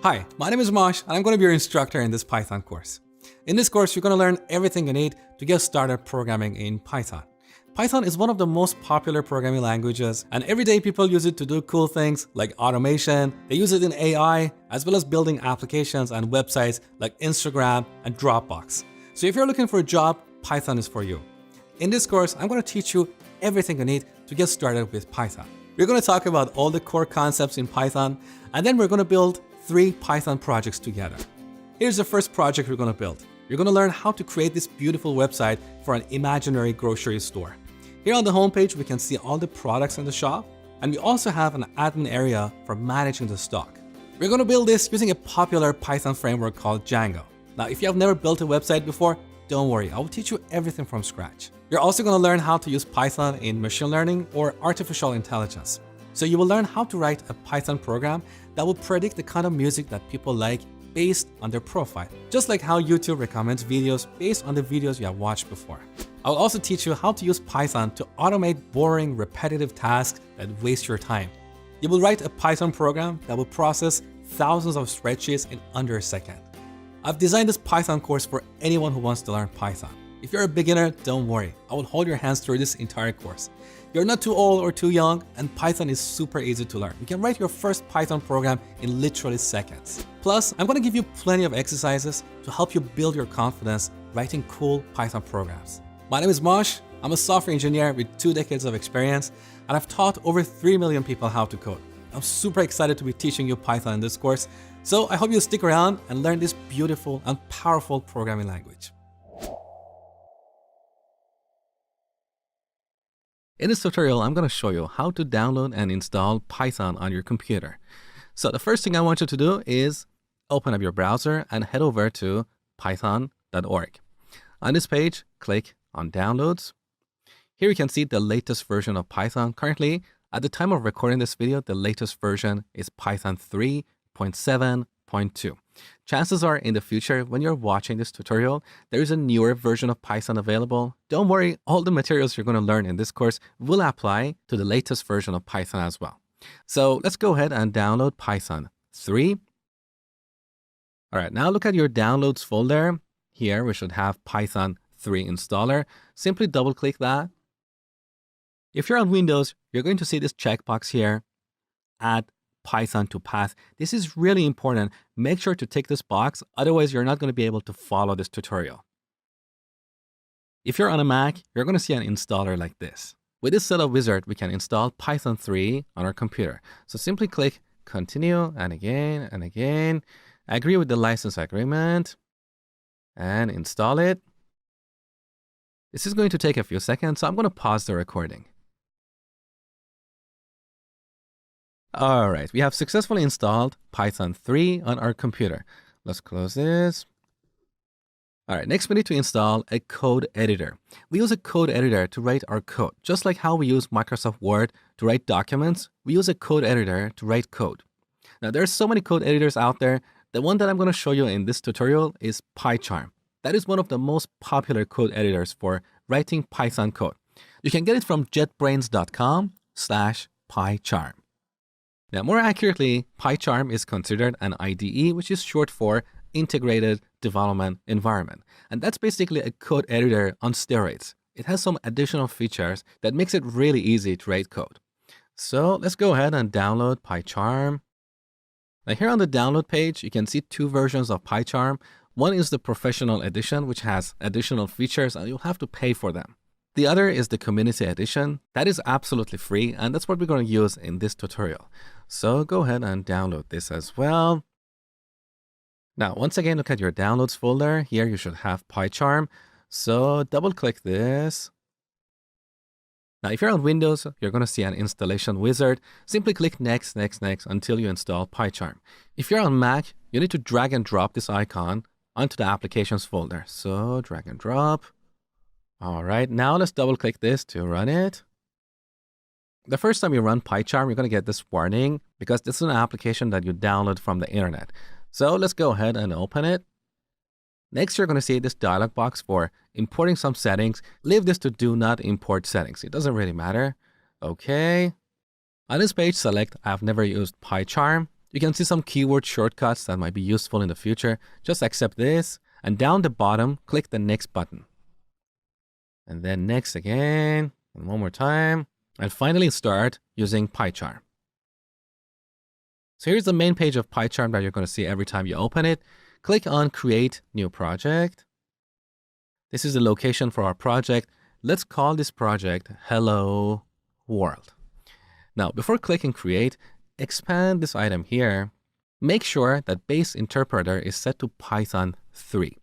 Hi, my name is Mosh and I'm going to be your instructor in this Python course. In this course, you're going to learn everything you need to get started programming in Python. Python is one of the most popular programming languages, and every day people use it to do cool things like automation. They use it in AI, as well as building applications and websites like Instagram and Dropbox. So if you're looking for a job, Python is for you. In this course, I'm going to teach you everything you need to get started with Python. We're going to talk about all the core concepts in Python, and then we're going to build 3 Python projects together. Here's the first project we're going to build. You're going to learn how to create this beautiful website for an imaginary grocery store. Here on the homepage, we can see all the products in the shop, and we also have an admin area for managing the stock. We're going to build this using a popular Python framework called Django. Now, if you have never built a website before, don't worry, I will teach you everything from scratch. You're also going to learn how to use Python in machine learning or artificial intelligence. So you will learn how to write a Python program that will predict the kind of music that people like based on their profile, just like how YouTube recommends videos based on the videos you have watched before. I will also teach you how to use Python to automate boring, repetitive tasks that waste your time. You will write a Python program that will process thousands of spreadsheets in under a second. I've designed this Python course for anyone who wants to learn Python. If you're a beginner, don't worry. I will hold your hands through this entire course. You're not too old or too young, and Python is super easy to learn. You can write your first Python program in literally seconds. Plus, I'm going to give you plenty of exercises to help you build your confidence writing cool Python programs. My name is Mosh. I'm a software engineer with 2 decades of experience, and I've taught over 3 million people how to code. I'm super excited to be teaching you Python in this course, so I hope you stick around and learn this beautiful and powerful programming language. In this tutorial, I'm going to show you how to download and install Python on your computer. So the first thing I want you to do is open up your browser and head over to python.org. On this page, click on Downloads. Here you can see the latest version of Python. Currently, at the time of recording this video, the latest version is Python 3.7.2. Chances are in the future, when you're watching this tutorial, there is a newer version of Python available. Don't worry, all the materials you're going to learn in this course will apply to the latest version of Python as well. So let's go ahead and download Python 3. All right, now look at your downloads folder. Here we should have Python 3 installer. Simply double click that. If you're on Windows, you're going to see this checkbox here, Add Python to path. This is really important. Make sure to tick this box, otherwise you're not going to be able to follow this tutorial. If you're on a Mac, you're going to see an installer like this. With this setup wizard, we can install Python 3 on our computer. So simply click continue and again, agree with the license agreement and install it. This is going to take a few seconds, so I'm going to pause the recording. All right, we have successfully installed Python 3 on our computer. Let's close this. All right, next we need to install a code editor. We use a code editor to write our code. Just like how we use Microsoft Word to write documents, we use a code editor to write code. Now, there's so many code editors out there. The one that I'm going to show you in this tutorial is PyCharm. That is one of the most popular code editors for writing Python code. You can get it from jetbrains.com/PyCharm. Now, more accurately, PyCharm is considered an IDE, which is short for Integrated Development Environment. And that's basically a code editor on steroids. It has some additional features that makes it really easy to write code. So let's go ahead and download PyCharm. Now here on the download page, you can see 2 versions of PyCharm. One is the Professional Edition, which has additional features and you'll have to pay for them. The other is the Community Edition. That is absolutely free, and that's what we're going to use in this tutorial. So go ahead and download this as well. Now, once again, look at your downloads folder. Here you should have PyCharm. So double click this. Now, if you're on Windows, you're going to see an installation wizard. Simply click next until you install PyCharm. If you're on Mac, you need to drag and drop this icon onto the applications folder. So drag and drop. All right, now let's double click this to run it. The first time you run PyCharm, you're going to get this warning because this is an application that you download from the internet. So let's go ahead and open it. Next, you're going to see this dialog box for importing some settings. Leave this to do not import settings. It doesn't really matter. Okay. On this page, select I've never used PyCharm. You can see some keyword shortcuts that might be useful in the future. Just accept this, and down the bottom, click the next button. And then next again, and one more time, and finally start using PyCharm. So here's the main page of PyCharm that you're going to see every time you open it. Click on Create New Project. This is the location for our project. Let's call this project Hello World. Now, before clicking Create, expand this item here. Make sure that base interpreter is set to Python 3.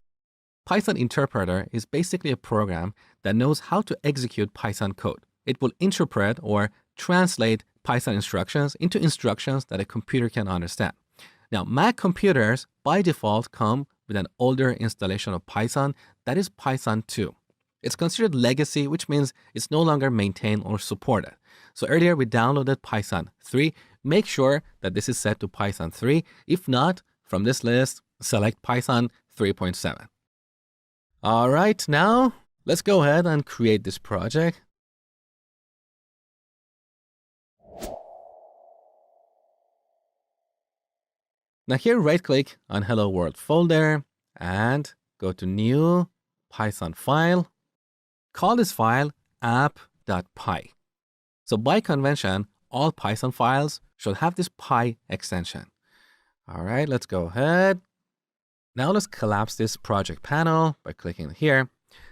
Python interpreter is basically a program that knows how to execute Python code. It will interpret or translate Python instructions into instructions that a computer can understand. Now, Mac computers by default come with an older installation of Python, that is Python 2. It's considered legacy, which means it's no longer maintained or supported. So earlier we downloaded Python 3. Make sure that this is set to Python 3. If not, from this list, select Python 3.7. All right, now let's go ahead and create this project. Now here, right-click on Hello World folder and go to New Python file. Call this file app.py. So by convention, all Python files should have this py extension. All right, let's go ahead. Now let's collapse this project panel by clicking here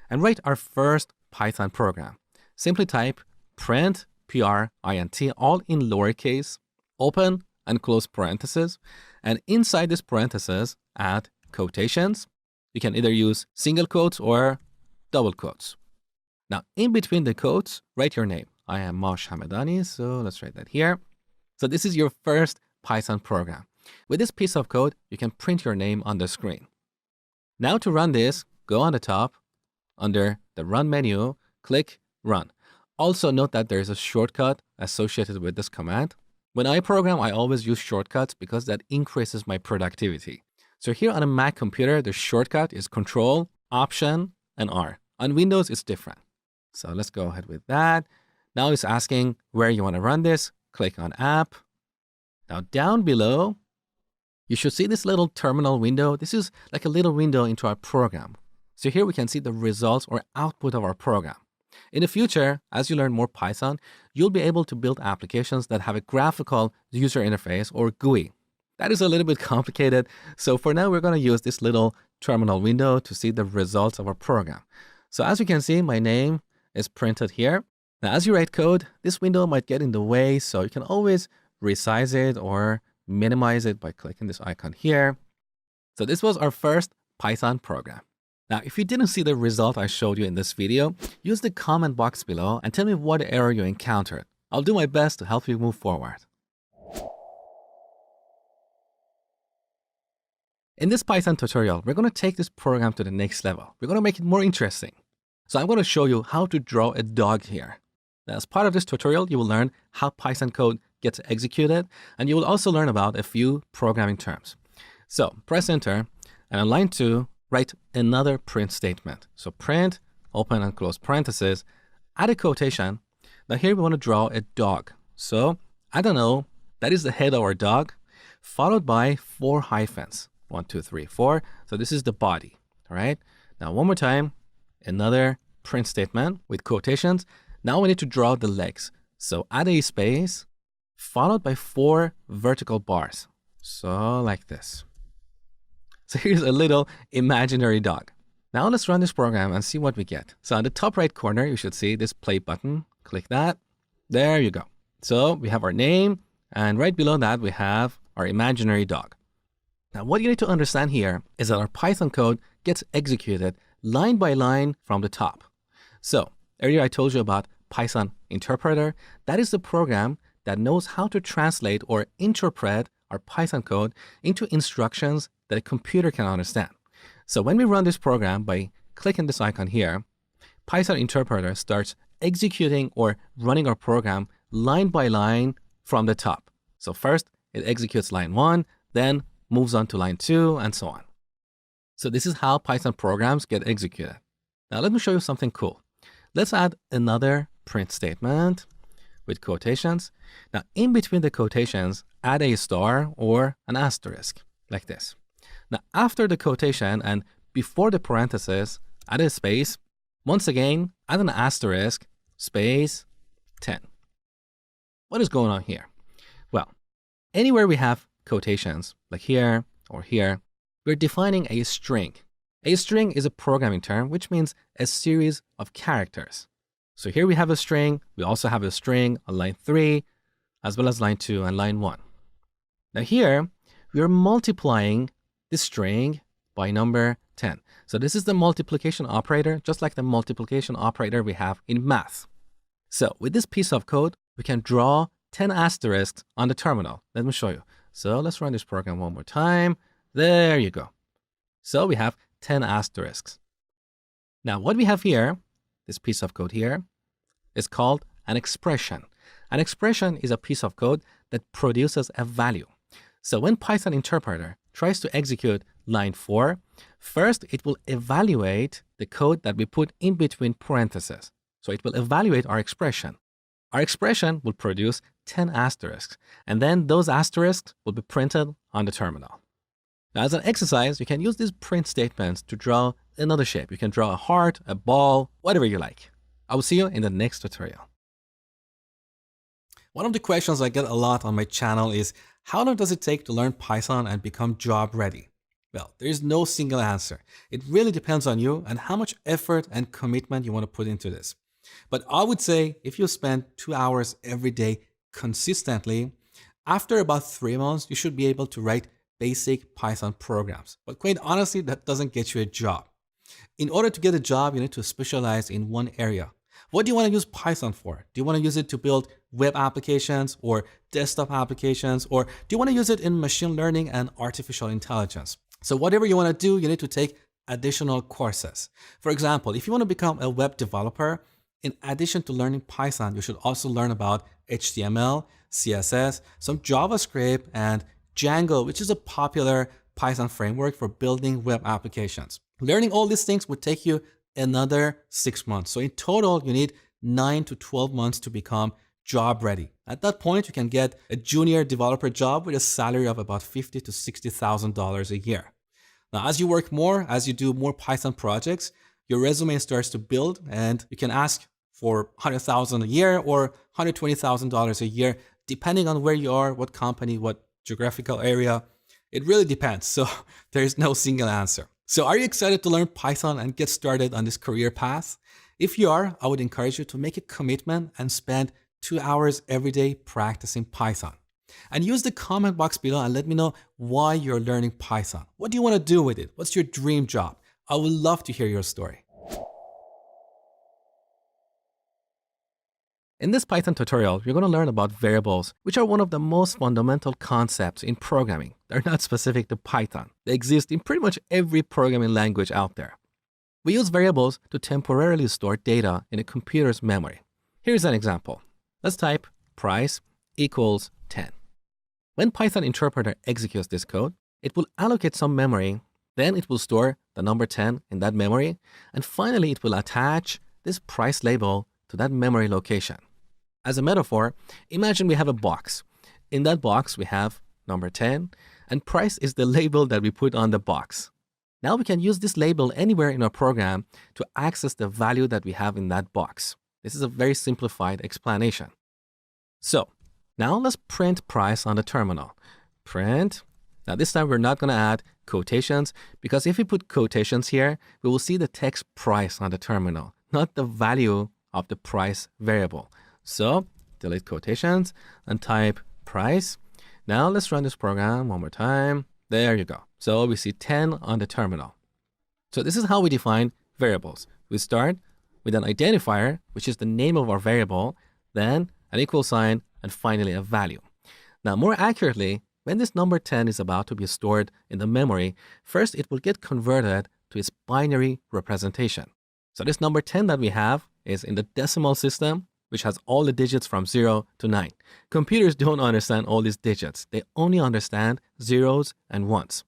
and write our first Python program. Simply type print, P-R-I-N-T, all in lowercase, open and close parentheses. And inside this parentheses, add quotations. You can either use single quotes or double quotes. Now, in between the quotes, write your name. I am Mosh Hamedani, so let's write that here. So this is your first Python program. With this piece of code, you can print your name on the screen. Now to run this, go on the top, under the Run menu, click Run. Also note that there is a shortcut associated with this command. When I program, I always use shortcuts because that increases my productivity. So here on a Mac computer, the shortcut is Control, Option, and R. On Windows, it's different. So let's go ahead with that. Now it's asking where you want to run this. Click on App. Now down below, you should see this little terminal window. This is like a little window into our program. So here we can see the results or output of our program. In the future, as you learn more Python, you'll be able to build applications that have a graphical user interface or GUI. That is a little bit complicated. So for now, we're going to use this little terminal window to see the results of our program. So as you can see, my name is printed here. Now, as you write code, this window might get in the way. So you can always resize it or minimize it by clicking this icon here. So this was our first Python program. Now, if you didn't see the result I showed you in this video, use the comment box below and tell me what error you encountered. I'll do my best to help you move forward. In this Python tutorial, we're going to take this program to the next level. We're going to make it more interesting. So I'm going to show you how to draw a dog here. Now, as part of this tutorial, you will learn how Python code gets executed, and you will also learn about a few programming terms. So press enter, and on line 2, write another print statement. So print, open and close parentheses, add a quotation. Now here we want to draw a dog. So I don't know, that is the head of our dog, followed by 4 hyphens. 1, 2, 3, 4. So this is the body. All right. Now one more time, another print statement with quotations. Now we need to draw the legs. So add a space, followed by 4 vertical bars. So like this. So here's a little imaginary dog. Now let's run this program and see what we get. So on the top right corner, you should see this play button. Click that. There you go. So we have our name, and right below that, we have our imaginary dog. Now what you need to understand here is that our Python code gets executed line by line from the top. So earlier I told you about Python interpreter. That is the program that knows how to translate or interpret our Python code into instructions that a computer can understand. So when we run this program by clicking this icon here, Python interpreter starts executing or running our program line by line from the top. So first it executes line 1, then moves on to line 2, and so on. So this is how Python programs get executed. Now let me show you something cool. Let's add another print statement with quotations. Now, in between the quotations, add a star or an asterisk, like this. Now, after the quotation and before the parenthesis, add a space. Once again, add an asterisk, space, 10. What is going on here? Well, anywhere we have quotations, like here or here, we're defining a string. A string is a programming term, which means a series of characters. So here we have a string. We also have a string on line 3, as well as line 2 and line 1. Now here, we are multiplying this string by number 10. So this is the multiplication operator, just like the multiplication operator we have in math. So with this piece of code, we can draw 10 asterisks on the terminal. Let me show you. So let's run this program one more time. There you go. So we have 10 asterisks. Now what we have here, this piece of code here, is called an expression. An expression is a piece of code that produces a value. So when Python interpreter tries to execute line 4, first it will evaluate the code that we put in between parentheses. So it will evaluate our expression. Our expression will produce 10 asterisks, and then those asterisks will be printed on the terminal. Now, as an exercise, you can use these print statements to draw another shape. You can draw a heart, a ball, whatever you like. I will see you in the next tutorial. One of the questions I get a lot on my channel is, how long does it take to learn Python and become job ready? Well, there is no single answer. It really depends on you and how much effort and commitment you want to put into this. But I would say if you spend 2 hours every day consistently, after about 3 months, you should be able to write basic Python programs. But quite honestly, that doesn't get you a job. In order to get a job, you need to specialize in one area. What do you want to use Python for? Do you want to use it to build web applications or desktop applications? Or do you want to use it in machine learning and artificial intelligence? So whatever you want to do, you need to take additional courses. For example, if you want to become a web developer, in addition to learning Python, you should also learn about HTML, CSS, some JavaScript, and Django, which is a popular Python framework for building web applications. Learning all these things would take you another 6 months. So in total, you need 9 to 12 months to become job ready. At that point, you can get a junior developer job with a salary of about $50,000 to $60,000 a year. Now, as you work more, as you do more Python projects, your resume starts to build, and you can ask for $100,000 a year or $120,000 a year, depending on where you are, what company, what geographical area. It really depends. So there is no single answer. So are you excited to learn Python and get started on this career path? If you are, I would encourage you to make a commitment and spend 2 hours every day practicing Python. And use the comment box below and let me know why you're learning Python. What do you want to do with it? What's your dream job? I would love to hear your story. In this Python tutorial, you're going to learn about variables, which are one of the most fundamental concepts in programming. They're not specific to Python. They exist in pretty much every programming language out there. We use variables to temporarily store data in a computer's memory. Here's an example. Let's type price equals 10. When Python interpreter executes this code, it will allocate some memory, then it will store the number 10 in that memory, and finally it will attach this price label to that memory location. As a metaphor, imagine we have a box. In that box, we have number 10, and price is the label that we put on the box. Now we can use this label anywhere in our program to access the value that we have in that box. This is a very simplified explanation. So now let's print price on the terminal. Print. Now this time we're not going to add quotations, because if we put quotations here, we will see the text price on the terminal, not the value of the price variable. So delete quotations and type price. Now let's run this program one more time. There you go. So we see 10 on the terminal. So this is how we define variables. We start with an identifier, which is the name of our variable, then an equal sign, and finally a value. Now more accurately, when this number 10 is about to be stored in the memory, first it will get converted to its binary representation. So this number 10 that we have is in the decimal system, which has all the digits from 0 to 9. Computers don't understand all these digits. They only understand zeros and ones.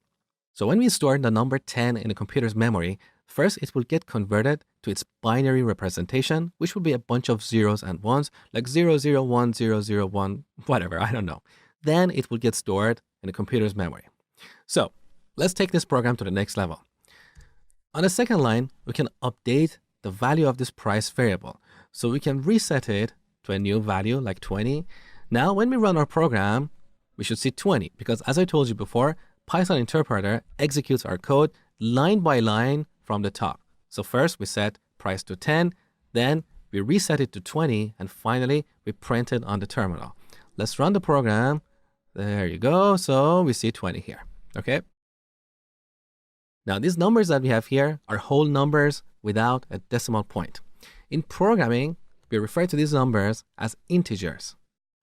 So when we store the number 10 in the computer's memory, first it will get converted to its binary representation, which would be a bunch of zeros and ones, like 001001, whatever, I don't know. Then it will get stored in the computer's memory. So let's take this program to the next level. On the second line, we can update the value of this price variable. So we can reset it to a new value like 20. Now, when we run our program, we should see 20 because as I told you before, Python interpreter executes our code line by line from the top. So first we set price to 10, then we reset it to 20, and finally we print it on the terminal. Let's run the program. There you go. So we see 20 here, okay? Now these numbers that we have here are whole numbers without a decimal point. In programming, we refer to these numbers as integers.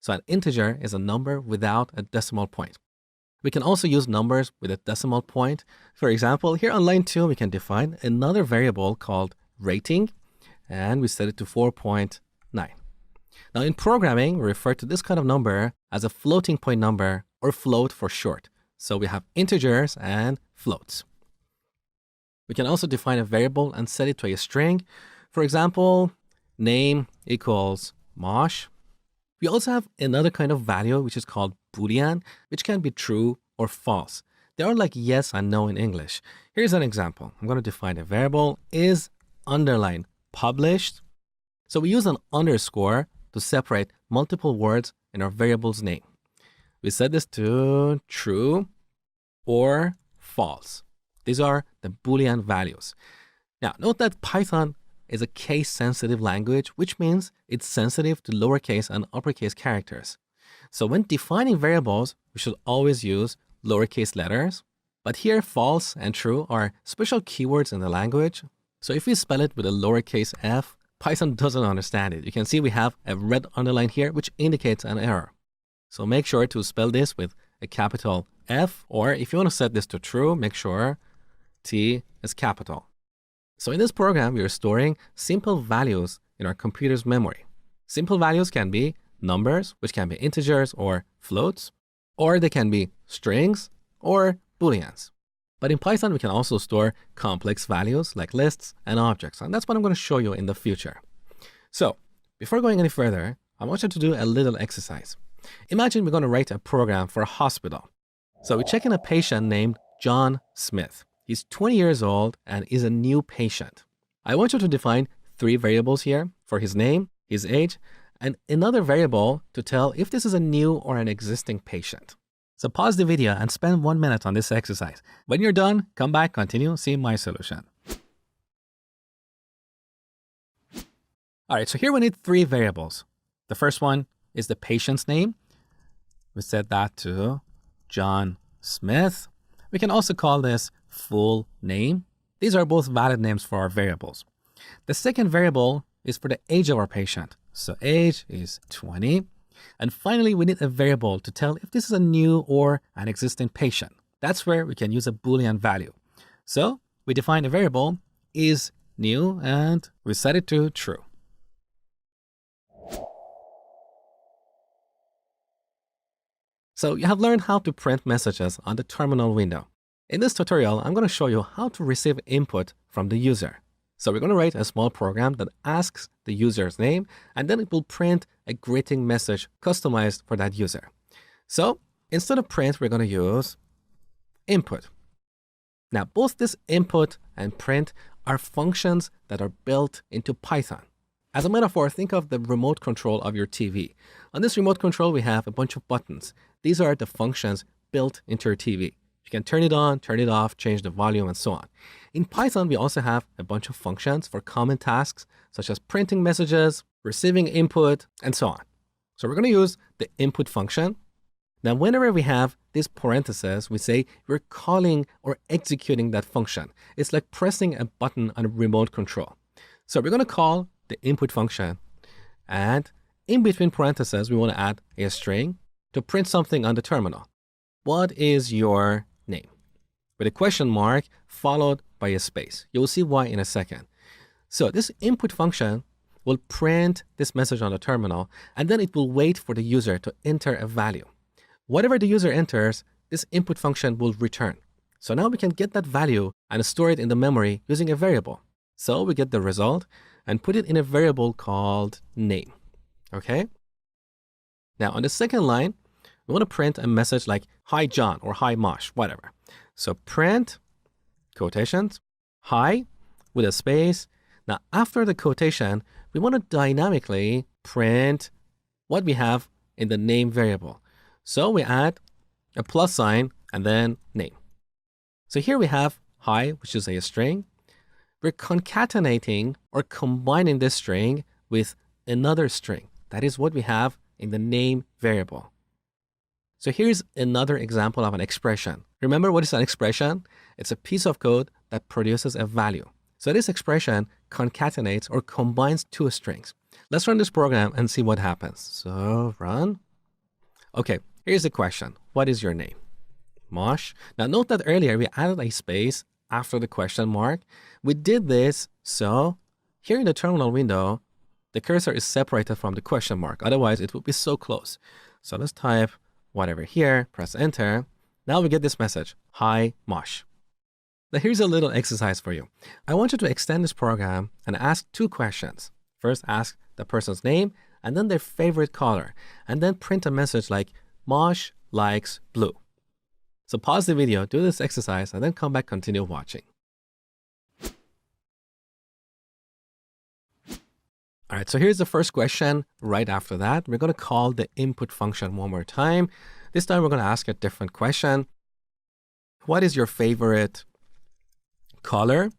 So an integer is a number without a decimal point. We can also use numbers with a decimal point. For example, here on line 2, we can define another variable called rating, and we set it to 4.9. Now in programming, we refer to this kind of number as a floating point number, or float for short. So we have integers and floats. We can also define a variable and set it to a string. For example, name equals Mosh. We also have another kind of value, which is called Boolean, which can be true or false. They are like yes and no in English. Here's an example. I'm going to define a variable is underline published. So we use an underscore to separate multiple words in our variable's name. We set this to true or false. These are the Boolean values. Now, note that Python is a case-sensitive language, which means it's sensitive to lowercase and uppercase characters. So when defining variables, we should always use lowercase letters. But here, false and true are special keywords in the language. So if we spell it with a lowercase f, Python doesn't understand it. You can see we have a red underline here, which indicates an error. So make sure to spell this with a capital F, or if you want to set this to true, make sure T is capital. So in this program, we are storing simple values in our computer's memory. Simple values can be numbers, which can be integers or floats, or they can be strings or booleans. But in Python, we can also store complex values like lists and objects, and that's what I'm going to show you in the future. So before going any further, I want you to do a little exercise. Imagine we're going to write a program for a hospital. So we check in a patient named John Smith. He's 20 years old and is a new patient. I want you to define 3 variables here for his name, his age, and another variable to tell if this is a new or an existing patient. So pause the video and spend 1 minute on this exercise. When you're done, come back, continue, see my solution. All right, so here we need 3 variables. The first one is the patient's name. We set that to John Smith. We can also call this full name. These are both valid names for our variables. The second variable is for the age of our patient. So age is 20. And finally, we need a variable to tell if this is a new or an existing patient. That's where we can use a Boolean value. So we define a variable is new and we set it to true. So you have learned how to print messages on the terminal window. In this tutorial, I'm going to show you how to receive input from the user. So we're going to write a small program that asks the user's name, and then it will print a greeting message customized for that user. So instead of print, we're going to use input. Now, both this input and print are functions that are built into Python. As a metaphor, think of the remote control of your TV. On this remote control, we have a bunch of buttons. These are the functions built into your TV. You can turn it on, turn it off, change the volume, and so on. In Python, we also have a bunch of functions for common tasks, such as printing messages, receiving input, and so on. So we're going to use the input function. Now, whenever we have these parentheses, we say we're calling or executing that function. It's like pressing a button on a remote control. So we're going to call the input function, and in between parentheses, we want to add a string to print something on the terminal. What is your name? With a question mark followed by a space. You will see why in a second. So this input function will print this message on the terminal, and then it will wait for the user to enter a value. Whatever the user enters, this input function will return. So now we can get that value and store it in the memory using a variable. So we get the result and put it in a variable called name. Okay? Now on the second line, we want to print a message like, hi John, or hi Mosh, whatever. So print quotations, hi, with a space. Now after the quotation, we want to dynamically print what we have in the name variable. So we add a plus sign and then name. So here we have hi, which is a string. We're concatenating or combining this string with another string. That is what we have in the name variable. So here's another example of an expression. Remember what is an expression? It's a piece of code that produces a value. So this expression concatenates or combines two strings. Let's run this program and see what happens. So run. Okay, here's the question. What is your name? Mosh. Now note that earlier we added a space after the question mark. We did this so here in the terminal window, the cursor is separated from the question mark. Otherwise, it would be so close. So let's type whatever here, press enter. Now we get this message, hi Mosh. Now here's a little exercise for you. I want you to extend this program and ask two questions. First, ask the person's name and then their favorite color, and then print a message like Mosh likes blue. So pause the video, do this exercise, and then come back, continue watching. All right, so here's the first question. Right after that, we're going to call the input function one more time. This time, we're going to ask a different question. What is your favorite color?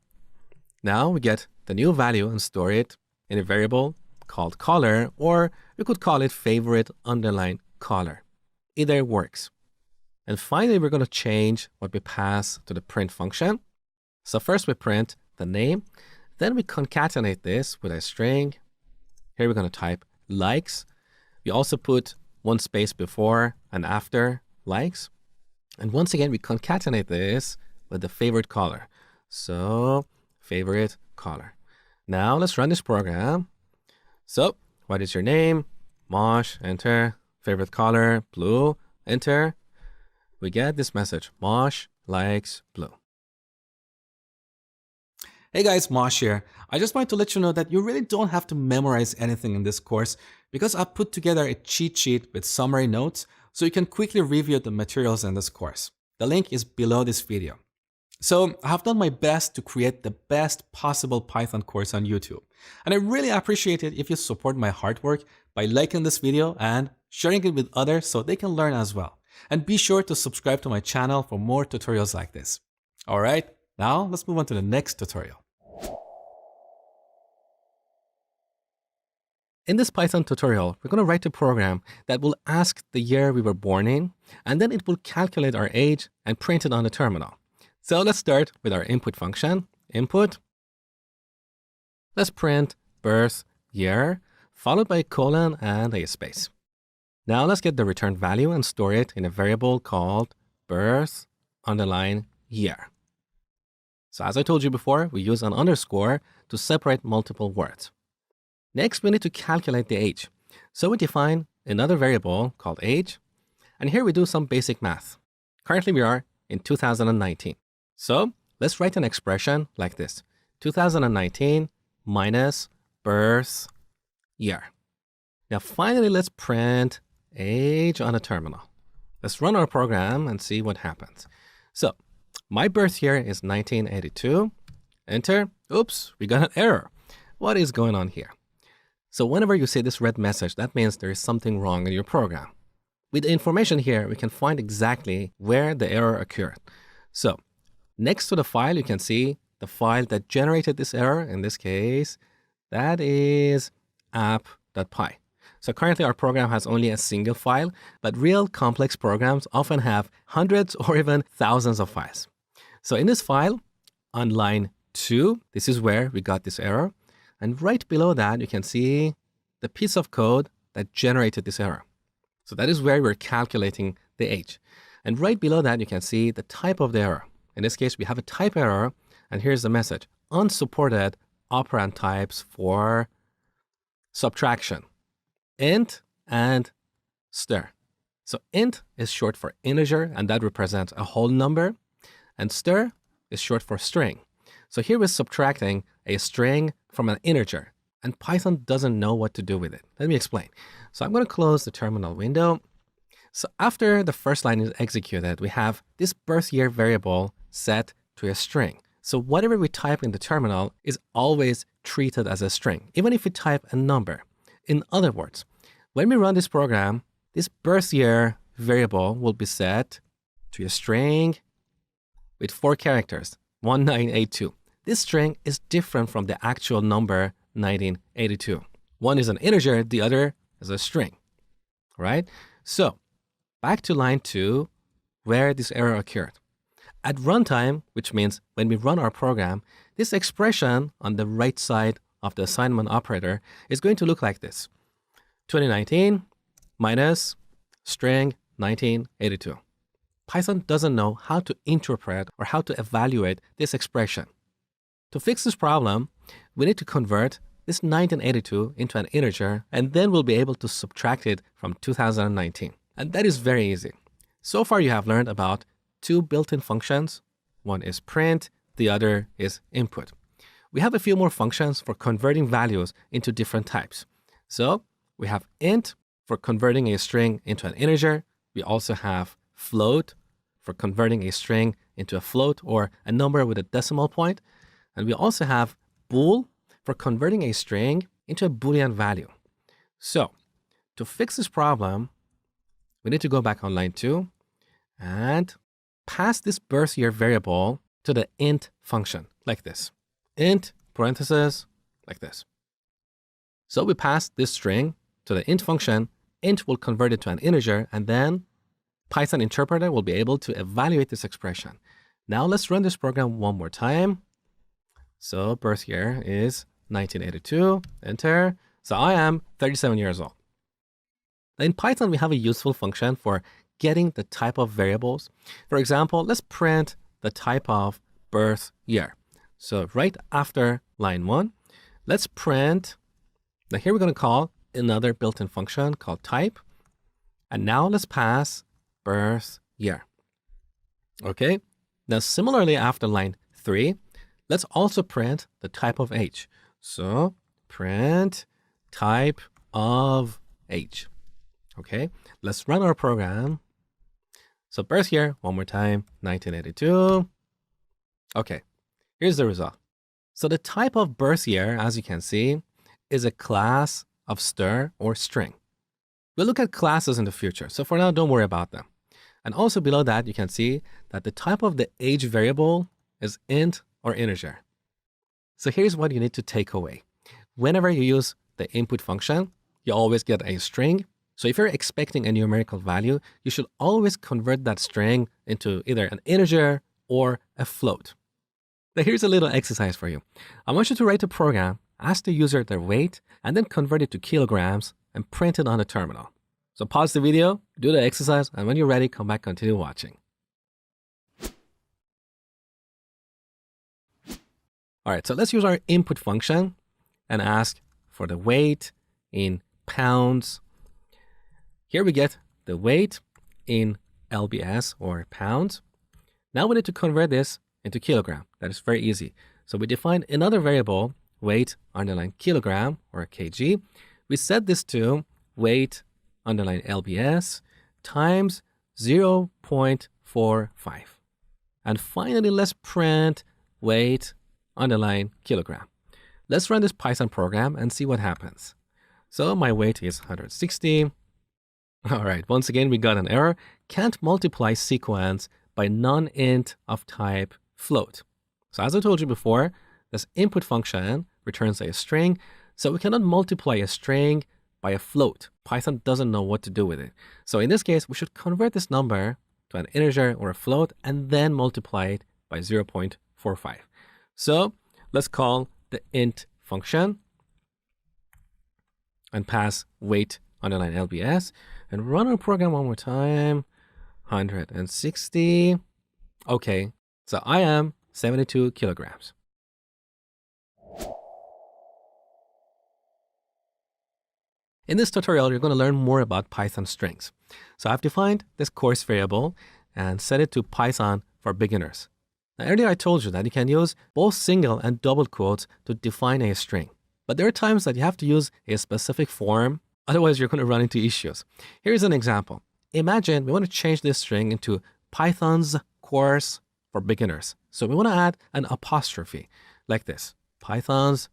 Now we get the new value and store it in a variable called color, or we could call it favorite underline color. Either works. And finally, we're going to change what we pass to the print function. So first we print the name, then we concatenate this with a string. Here we're going to type likes. We also put one space before and after likes. And once again, we concatenate this with the favorite color. So favorite color. Now let's run this program. So what is your name? Mosh, enter. Favorite color, blue, enter. We get this message, Mosh likes blue. Hey guys, Mosh here. I just wanted to let you know that you really don't have to memorize anything in this course because I've put together a cheat sheet with summary notes so you can quickly review the materials in this course. The link is below this video. So I have done my best to create the best possible Python course on YouTube. And I really appreciate it if you support my hard work by liking this video and sharing it with others so they can learn as well. And be sure to subscribe to my channel for more tutorials like this. All right, now let's move on to the next tutorial. In this Python tutorial, we're going to write a program that will ask the year we were born in, and then it will calculate our age and print it on the terminal. So let's start with our input function, input. Let's print birth year, followed by a colon and a space. Now let's get the return value and store it in a variable called birth underline year. So as I told you before, we use an underscore to separate multiple words. Next, we need to calculate the age. So we define another variable called age, and here we do some basic math. Currently, we are in 2019. So let's write an expression like this, 2019 minus birth year. Now, finally, let's print age on a terminal. Let's run our program and see what happens. So my birth year is 1982. Enter. Oops, we got an error. What is going on here? So whenever you see this red message, that means there is something wrong in your program. With the information here, we can find exactly where the error occurred. So next to the file, you can see the file that generated this error. In this case, that is app.py. So currently our program has only a single file, but real complex programs often have hundreds or even thousands of files. So in this file, on line 2, this is where we got this error. And right below that, you can see the piece of code that generated this error. So that is where we're calculating the age. And right below that, you can see the type of the error. In this case, we have a type error, and here's the message, unsupported operand types for subtraction, int and stir. So int is short for integer, and that represents a whole number, and stir is short for string. So here we're subtracting a string from an integer, and Python doesn't know what to do with it. Let me explain. So I'm going to close the terminal window. So after the first line is executed, we have this birth year variable set to a string. So whatever we type in the terminal is always treated as a string, even if we type a number. In other words, when we run this program, this birth year variable will be set to a string with 4 characters, 1982. This string is different from the actual number 1982. One is an integer, the other is a string, right? So back to line 2, where this error occurred. At runtime, which means when we run our program, this expression on the right side of the assignment operator is going to look like this. 2019 minus string 1982. Python doesn't know how to interpret or how to evaluate this expression. To fix this problem, we need to convert this 1982 into an integer, and then we'll be able to subtract it from 2019. And that is very easy. So far you have learned about 2 built-in functions. One is print, the other is input. We have a few more functions for converting values into different types. So we have int for converting a string into an integer. We also have float for converting a string into a float or a number with a decimal point. And we also have bool for converting a string into a Boolean value. So to fix this problem, we need to go back on line 2 and pass this birth year variable to the int function like this. Int parentheses like this. So we pass this string to the int function. Int will convert it to an integer, and then Python interpreter will be able to evaluate this expression. Now let's run this program one more time. So birth year is 1982, enter. So I am 37 years old. In Python, we have a useful function for getting the type of variables. For example, let's print the type of birth year. So right after line 1, let's print. Now here we're going to call another built-in function called type. And now let's pass birth year. Okay. Now similarly after line 3, let's also print the type of age. So print type of age. Okay. Let's run our program. So birth year, one more time, 1982. Okay. Here's the result. So the type of birth year, as you can see, is a class of str or string. We'll look at classes in the future. So for now, don't worry about them. And also below that, you can see that the type of the age variable is int or integer. So here's what you need to take away. Whenever you use the input function, you always get a string. So if you're expecting a numerical value, you should always convert that string into either an integer or a float. Now here's a little exercise for you. I want you to write a program, ask the user their weight, and then convert it to kilograms and print it on the terminal. So pause the video, do the exercise, and when you're ready, come back, continue watching. All right, so let's use our input function and ask for the weight in pounds. Here we get the weight in lbs or pounds. Now we need to convert this into kilogram. That is very easy. So we define another variable, weight underline kilogram or kg. We set this to weight underline lbs times 0.45. And finally, let's print weight underline kilogram. Let's run this Python program and see what happens. So my weight is 160. All right, once again, we got an error. Can't multiply sequence by non-int of type float. So as I told you before, this input function returns a string. So we cannot multiply a string by a float. Python doesn't know what to do with it. So in this case, we should convert this number to an integer or a float and then multiply it by 0.45. So let's call the int function and pass weight underline lbs and run our program one more time. 160. Okay, so I am 72 kilograms. In this tutorial, you're going to learn more about Python strings. So I've defined this course variable and set it to Python for beginners. Now, earlier I told you that you can use both single and double quotes to define a string. But there are times that you have to use a specific form, otherwise you're going to run into issues. Here's an example. Imagine we want to change this string into Python's course for beginners. So we want to add an apostrophe like this, Python's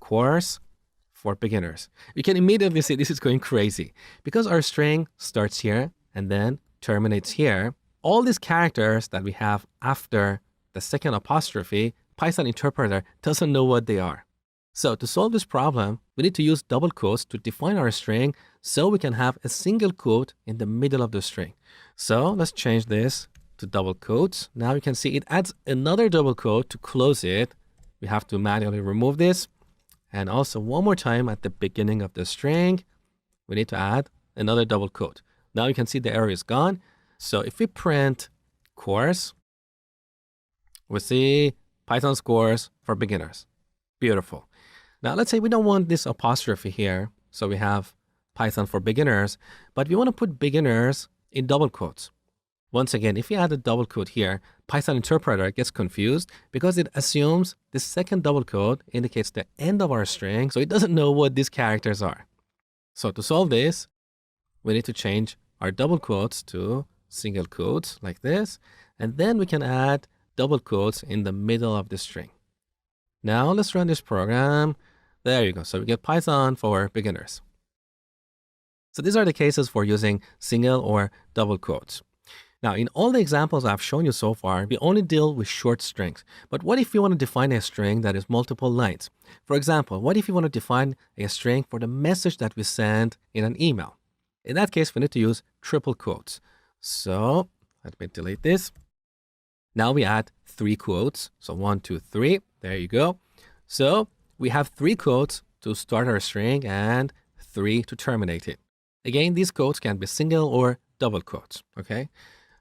course for beginners. You can immediately see this is going crazy because our string starts here and then terminates here. All these characters that we have after the second apostrophe, Python interpreter doesn't know what they are. So to solve this problem, we need to use double quotes to define our string so we can have a single quote in the middle of the string. So let's change this to double quotes. Now you can see it adds another double quote to close it. We have to manually remove this. And also one more time at the beginning of the string, we need to add another double quote. Now you can see the error is gone. So if we print course, we see Python's course for beginners. Beautiful. Now let's say we don't want this apostrophe here. So we have Python for beginners, but we want to put beginners in double quotes. Once again, if you add a double quote here, Python interpreter gets confused because it assumes the second double quote indicates the end of our string, so it doesn't know what these characters are. So to solve this, we need to change our double quotes to single quotes like this, and then we can add double quotes in the middle of the string. Now let's run this program. There you go. So we get Python for beginners. So these are the cases for using single or double quotes. Now, in all the examples I've shown you so far, we only deal with short strings. But what if you want to define a string that is multiple lines? For example, what if you want to define a string for the message that we send in an email? In that case, we need to use triple quotes. So let me delete this. Now we add 3 quotes. So 1, 2, 3. There you go. So we have 3 quotes to start our string and 3 to terminate it. Again, these quotes can be single or double quotes, okay?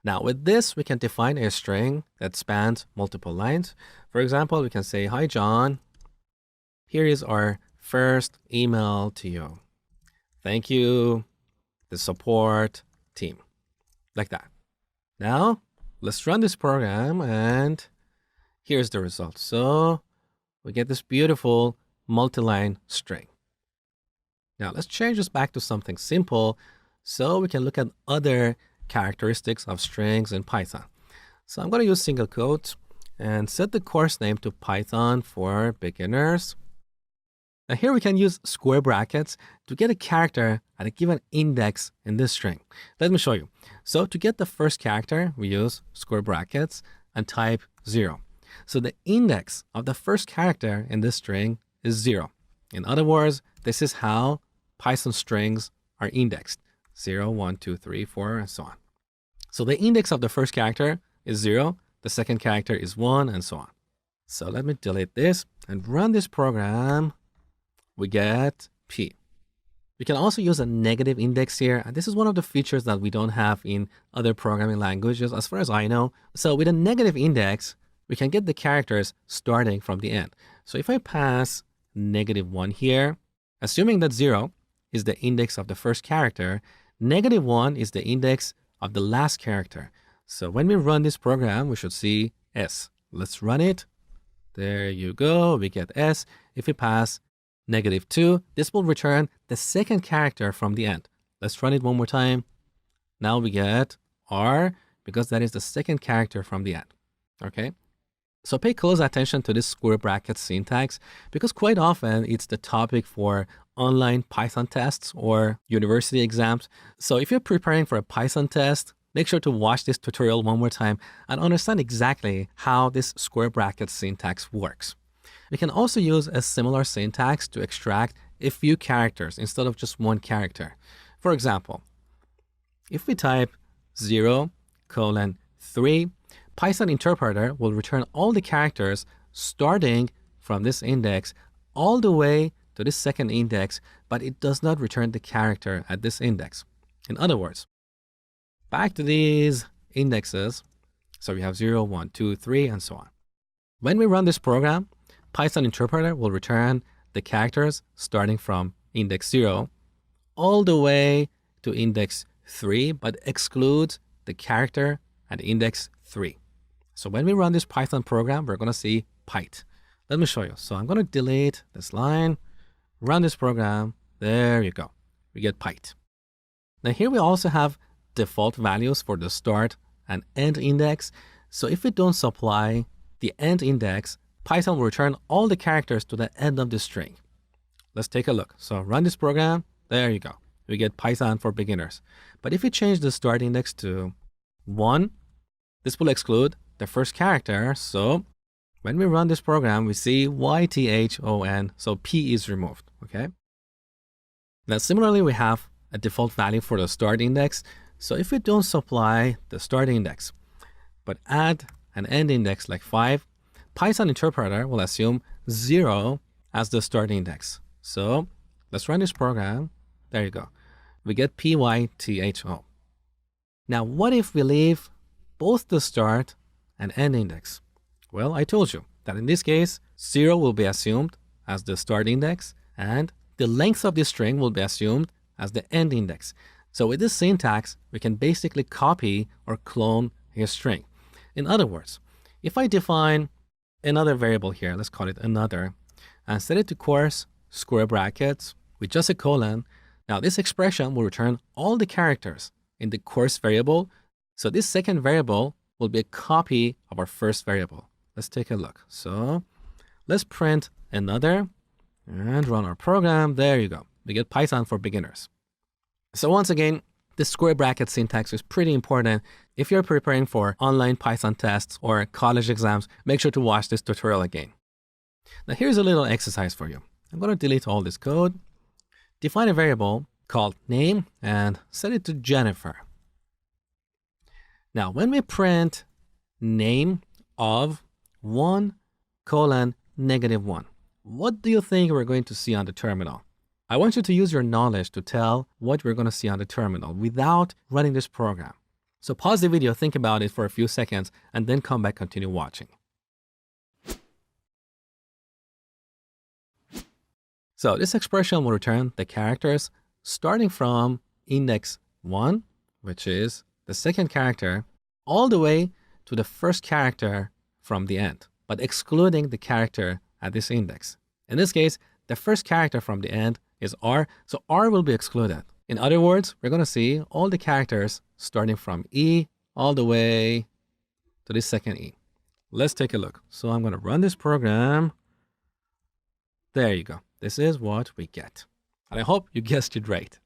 Now with this, we can define a string that spans multiple lines. For example, we can say, hi, John. Here is our first email to you. Thank you, the support team, like that. Now, let's run this program and here's the result. So we get this beautiful multi-line string. Now let's change this back to something simple so we can look at other characteristics of strings in Python. So I'm going to use single quotes and set the course name to Python for beginners. Now here we can use square brackets to get a character at a given index in this string. Let me show you. So to get the first character, we use square brackets and type 0. So the index of the first character in this string is 0. In other words, this is how Python strings are indexed. 0, 1, 2, 3, 4, and so on. So the index of the first character is 0, the second character is 1, and so on. So let me delete this and run this program. We get P. We can also use a negative index here, and this is one of the features that we don't have in other programming languages, as far as I know. So with a negative index, we can get the characters starting from the end. So if I pass -1 here, assuming that 0 is the index of the first character, -1 is the index of the last character. So when we run this program, we should see S. Let's run it. There you go. We get S. If we pass -2, this will return the second character from the end. Let's run it one more time. Now we get R because that is the second character from the end. Okay. So pay close attention to this square bracket syntax because quite often it's the topic for online Python tests or university exams. So if you're preparing for a Python test, make sure to watch this tutorial one more time and understand exactly how this square bracket syntax works. We can also use a similar syntax to extract a few characters instead of just one character. For example, if we type 0:3, Python interpreter will return all the characters starting from this index all the way to this second index, but it does not return the character at this index. In other words, back to these indexes. So we have 0, 1, 2, 3, and so on. When we run this program, Python interpreter will return the characters starting from index 0 all the way to index 3, but excludes the character at index 3. So when we run this Python program, we're going to see Pyt. Let me show you. So I'm going to delete this line, run this program. There you go. We get Pyt. Now here we also have default values for the start and end index. So if we don't supply the end index, Python will return all the characters to the end of the string. Let's take a look. So run this program. There you go. We get Python for beginners. But if we change the start index to 1, this will exclude the first character. So when we run this program, we see YTHON. So P is removed. Okay. Now similarly, we have a default value for the start index. So if we don't supply the start index, but add an end index like 5, Python interpreter will assume 0 as the start index. So let's run this program. There you go. We get PYTHO. Now, what if we leave both the start and end index? Well, I told you that in this case, 0 will be assumed as the start index, and the length of the string will be assumed as the end index. So with this syntax, we can basically copy or clone a string. In other words, if I define another variable here, let's call it another, and set it to course square brackets with just a colon, now this expression will return all the characters in the course variable. So this second variable will be a copy of our first variable. Let's take a look. So let's print another and run our program. There you go. We get Python for beginners. So once again, the square bracket syntax is pretty important. If you're preparing for online Python tests or college exams, make sure to watch this tutorial again. Now here's a little exercise for you. I'm going to delete all this code, define a variable called name, and set it to Jennifer. Now when we print name of 1:-1, what do you think we're going to see on the terminal? I want you to use your knowledge to tell what we're going to see on the terminal without running this program. So pause the video, think about it for a few seconds, and then come back, continue watching. So this expression will return the characters starting from index 1, which is the second character, all the way to the first character from the end, but excluding the character at this index. In this case, the first character from the end is R, so R will be excluded. In other words, we're going to see all the characters starting from E all the way to the second E. Let's take a look. So I'm going to run this program. There you go. This is what we get. And I hope you guessed it right.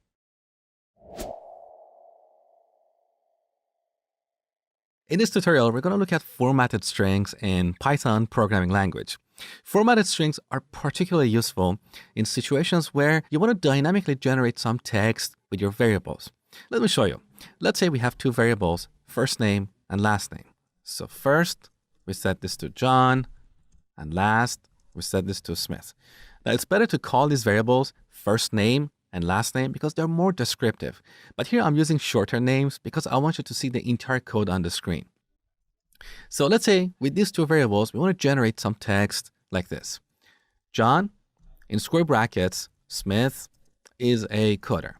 In this tutorial, we're going to look at formatted strings in Python programming language. Formatted strings are particularly useful in situations where you want to dynamically generate some text with your variables. Let me show you. Let's say we have two variables, first name and last name. So first, we set this to John, and last, we set this to Smith. Now, it's better to call these variables first name and last name because they're more descriptive. But here I'm using shorter names because I want you to see the entire code on the screen. So let's say with these two variables, we want to generate some text like this. John, in square brackets, Smith is a coder.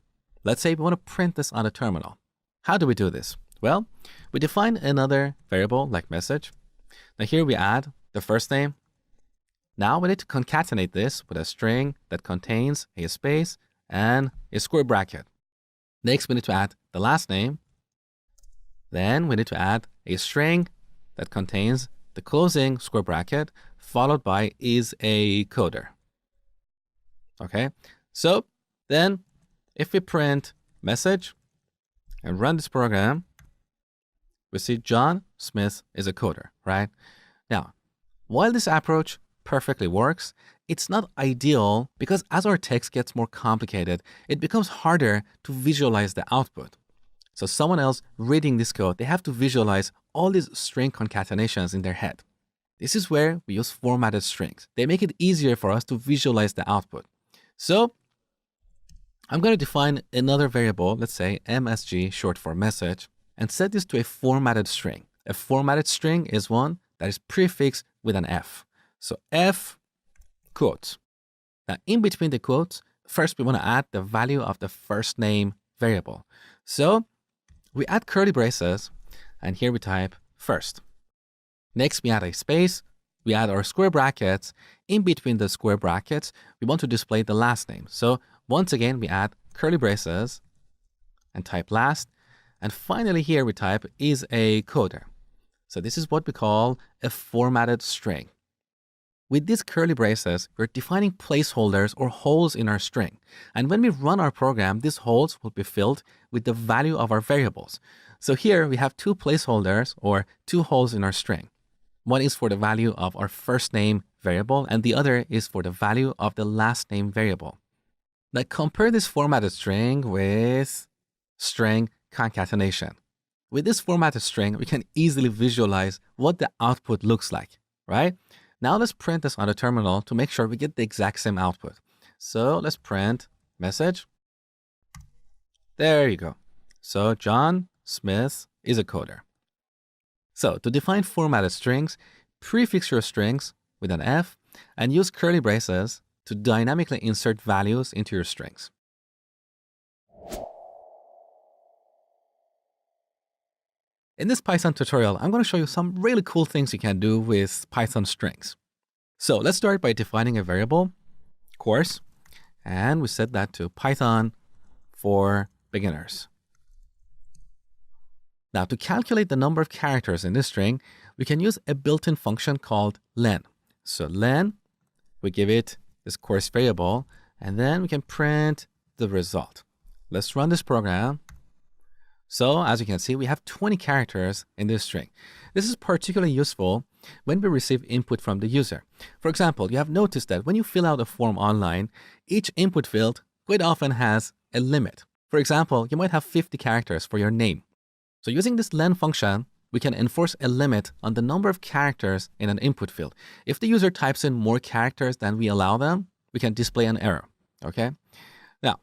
Let's say we want to print this on a terminal. How do we do this? Well, we define another variable like message. Now here we add the first name. Now we need to concatenate this with a string that contains a space and a square bracket. Next, we need to add the last name. Then we need to add a string that contains the closing square bracket followed by is a coder. Okay, so then if we print message and run this program, we see John Smith is a coder, right? Now, while this approach perfectly works, it's not ideal because as our text gets more complicated, it becomes harder to visualize the output. So someone else reading this code, they have to visualize all these string concatenations in their head. This is where we use formatted strings. They make it easier for us to visualize the output. So I'm going to define another variable, let's say MSG, short for message, and set this to a formatted string. A formatted string is one that is prefixed with an F. So F quotes. Now in between the quotes, first we want to add the value of the first name variable. So we add curly braces, and here we type first. Next, we add a space. We add our square brackets. In between the square brackets, we want to display the last name. So once again, we add curly braces and type last. And finally here we type is a coder. So this is what we call a formatted string. With these curly braces, we're defining placeholders or holes in our string. And when we run our program, these holes will be filled with the value of our variables. So here we have two placeholders or two holes in our string. One is for the value of our first name variable, and the other is for the value of the last name variable. Now compare this formatted string with string concatenation. With this formatted string, we can easily visualize what the output looks like, right? Now let's print this on the terminal to make sure we get the exact same output. So let's print message. There you go. So John Smith is a coder. So to define formatted strings, prefix your strings with an F and use curly braces to dynamically insert values into your strings. In this Python tutorial, I'm going to show you some really cool things you can do with Python strings. So let's start by defining a variable, course, and we set that to Python for beginners. Now to calculate the number of characters in this string, we can use a built-in function called len. So len, we give it this course variable, and then we can print the result. Let's run this program. So as you can see, we have 20 characters in this string. This is particularly useful when we receive input from the user. For example, you have noticed that when you fill out a form online, each input field quite often has a limit. For example, you might have 50 characters for your name. So using this len function, we can enforce a limit on the number of characters in an input field. If the user types in more characters than we allow them, we can display an error, okay? Now,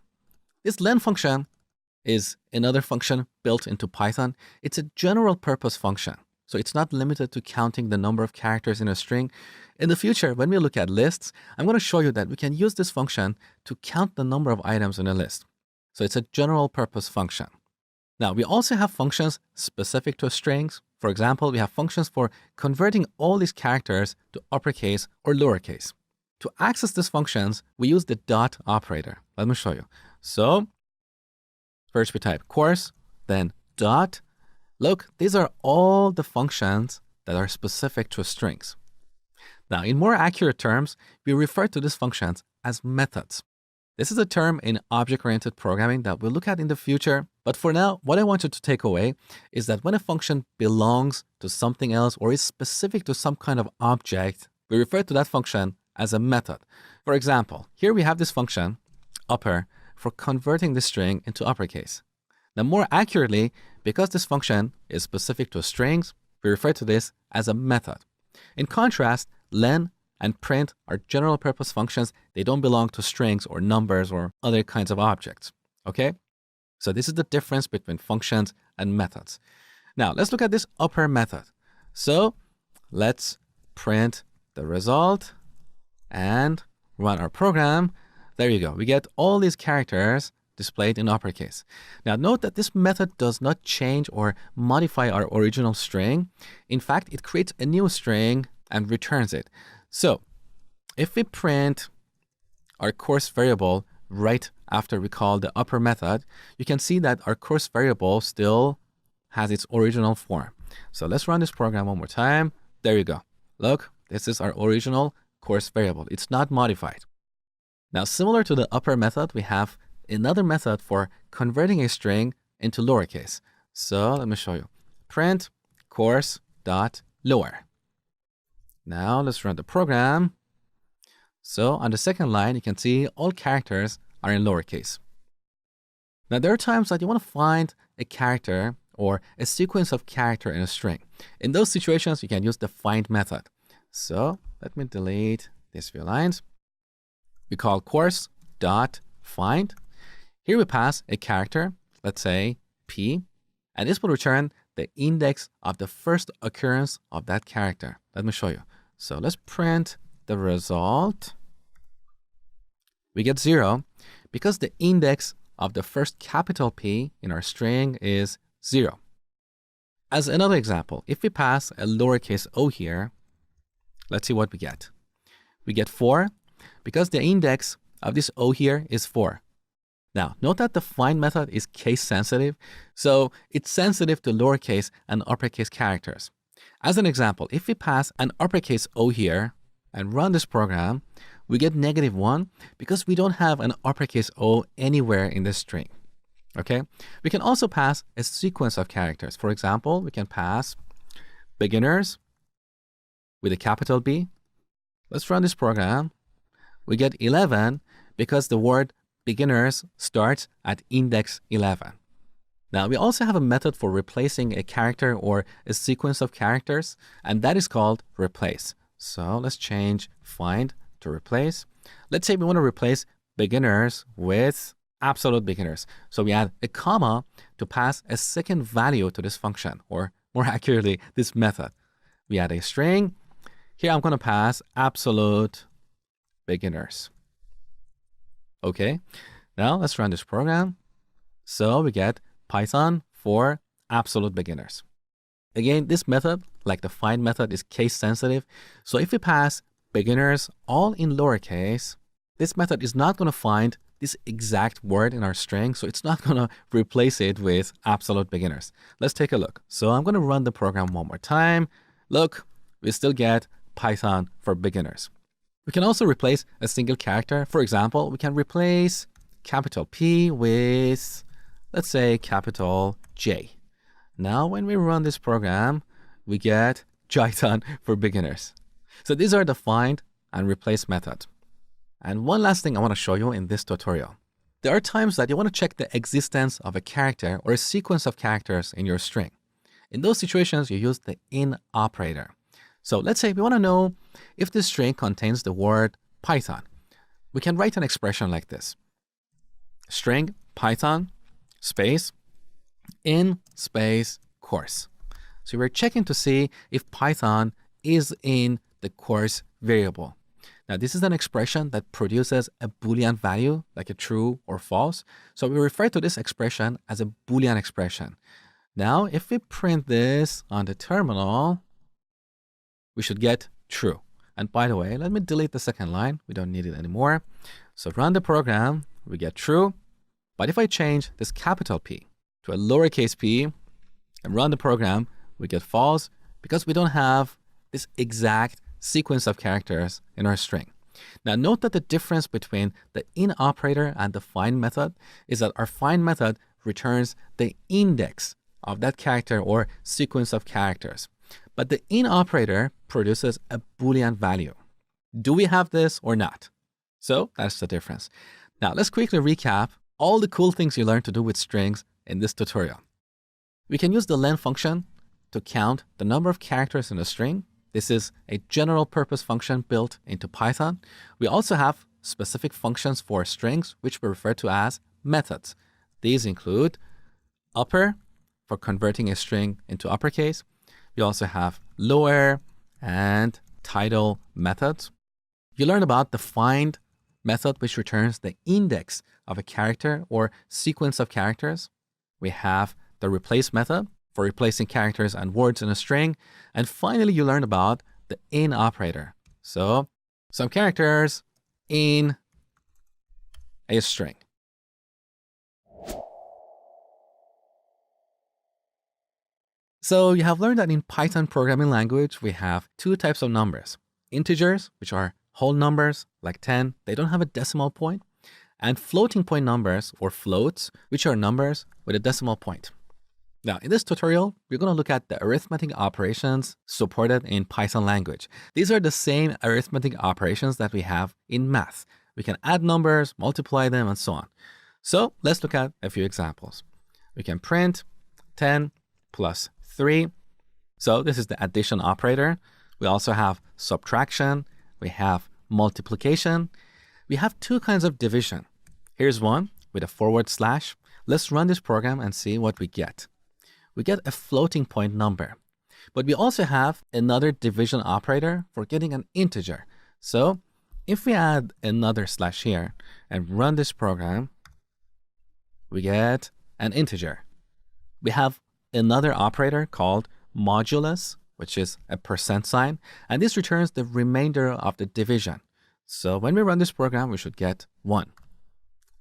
this len function is another function built into Python. It's a general purpose function. So it's not limited to counting the number of characters in a string. In the future, when we look at lists, I'm going to show you that we can use this function to count the number of items in a list. So it's a general purpose function. Now, we also have functions specific to strings. For example, we have functions for converting all these characters to uppercase or lowercase. To access these functions, we use the dot operator. Let me show you. So first we type course, then dot. Look, these are all the functions that are specific to strings. Now, in more accurate terms, we refer to these functions as methods. This is a term in object-oriented programming that we'll look at in the future. But for now, what I want you to take away is that when a function belongs to something else or is specific to some kind of object, we refer to that function as a method. For example, here we have this function, upper, for converting the string into uppercase. Now, more accurately, because this function is specific to strings, we refer to this as a method. In contrast, len and print are general purpose functions. They don't belong to strings or numbers or other kinds of objects, okay? So this is the difference between functions and methods. Now, let's look at this upper method. So let's print the result and run our program. There you go. We get all these characters displayed in uppercase. Now, note that this method does not change or modify our original string. In fact, it creates a new string and returns it. So if we print our course variable right after we call the upper method, you can see that our course variable still has its original form. So let's run this program one more time. There you go. Look, this is our original course variable. It's not modified. Now, similar to the upper method, we have another method for converting a string into lowercase. So let me show you. Print course.lower. Now let's run the program. So on the second line, you can see all characters are in lowercase. Now there are times that you want to find a character or a sequence of character in a string. In those situations, you can use the find method. So let me delete these few lines. We call course.find. Here we pass a character, let's say P, and this will return the index of the first occurrence of that character. Let me show you. So let's print the result. We get 0 because the index of the first capital P in our string is 0. As another example, if we pass a lowercase o here, let's see what we get. We get 4 because the index of this o here is 4. Now, note that the find method is case sensitive, so it's sensitive to lowercase and uppercase characters. As an example, if we pass an uppercase o here and run this program, we get -1 because we don't have an uppercase o anywhere in the string. Okay? We can also pass a sequence of characters. For example, we can pass beginners with a capital B. Let's run this program. We get 11 because the word beginners starts at index 11. Now, we also have a method for replacing a character or a sequence of characters, and that is called replace. So let's change find to replace. Let's say we want to replace beginners with absolute beginners. So we add a comma to pass a second value to this function, or more accurately, this method. We add a string. Here I'm going to pass absolute beginners. Okay, now let's run this program. So we get Python for absolute beginners. Again, this method, like the find method, is case sensitive. So if we pass beginners all in lowercase, this method is not going to find this exact word in our string, so it's not going to replace it with absolute beginners. Let's take a look. So I'm going to run the program one more time. Look, we still get Python for beginners. We can also replace a single character. For example, we can replace capital P with, let's say, capital J. Now, when we run this program, we get Python for beginners. So these are the find and replace method. And one last thing I want to show you in this tutorial. There are times that you want to check the existence of a character or a sequence of characters in your string. In those situations, you use the in operator. So let's say we want to know if this string contains the word Python. We can write an expression like this. String Python space in space course. So we're checking to see if Python is in the course variable. Now, this is an expression that produces a Boolean value, like a true or false. So we refer to this expression as a Boolean expression. Now, if we print this on the terminal, we should get true. And by the way, let me delete the second line. We don't need it anymore. So run the program, we get true. But if I change this capital P to a lowercase p and run the program, we get false because we don't have this exact sequence of characters in our string. Now note that the difference between the in operator and the find method is that our find method returns the index of that character or sequence of characters. But the in operator produces a Boolean value. Do we have this or not? So that's the difference. Now let's quickly recap all the cool things you learned to do with strings in this tutorial. We can use the len function to count the number of characters in a string. This is a general purpose function built into Python. We also have specific functions for strings, which we refer to as methods. These include upper for converting a string into uppercase. We also have lower and title methods. You learn about the find method, which returns the index of a character or sequence of characters. We have the replace method for replacing characters and words in a string. And finally, you learn about the in operator. So some characters in a string. So you have learned that in Python programming language, we have two types of numbers. Integers, which are whole numbers like 10, they don't have a decimal point. And floating point numbers or floats, which are numbers with a decimal point. Now, in this tutorial, we're going to look at the arithmetic operations supported in Python language. These are the same arithmetic operations that we have in math. We can add numbers, multiply them, and so on. So let's look at a few examples. We can print 10 plus 3. So this is the addition operator. We also have subtraction. We have multiplication. We have two kinds of division. Here's one with a forward slash. Let's run this program and see what we get. We get a floating point number. But we also have another division operator for getting an integer. So if we add another slash here and run this program, we get an integer. We have another operator called modulus, which is a percent sign, and this returns the remainder of the division. So when we run this program, we should get 1.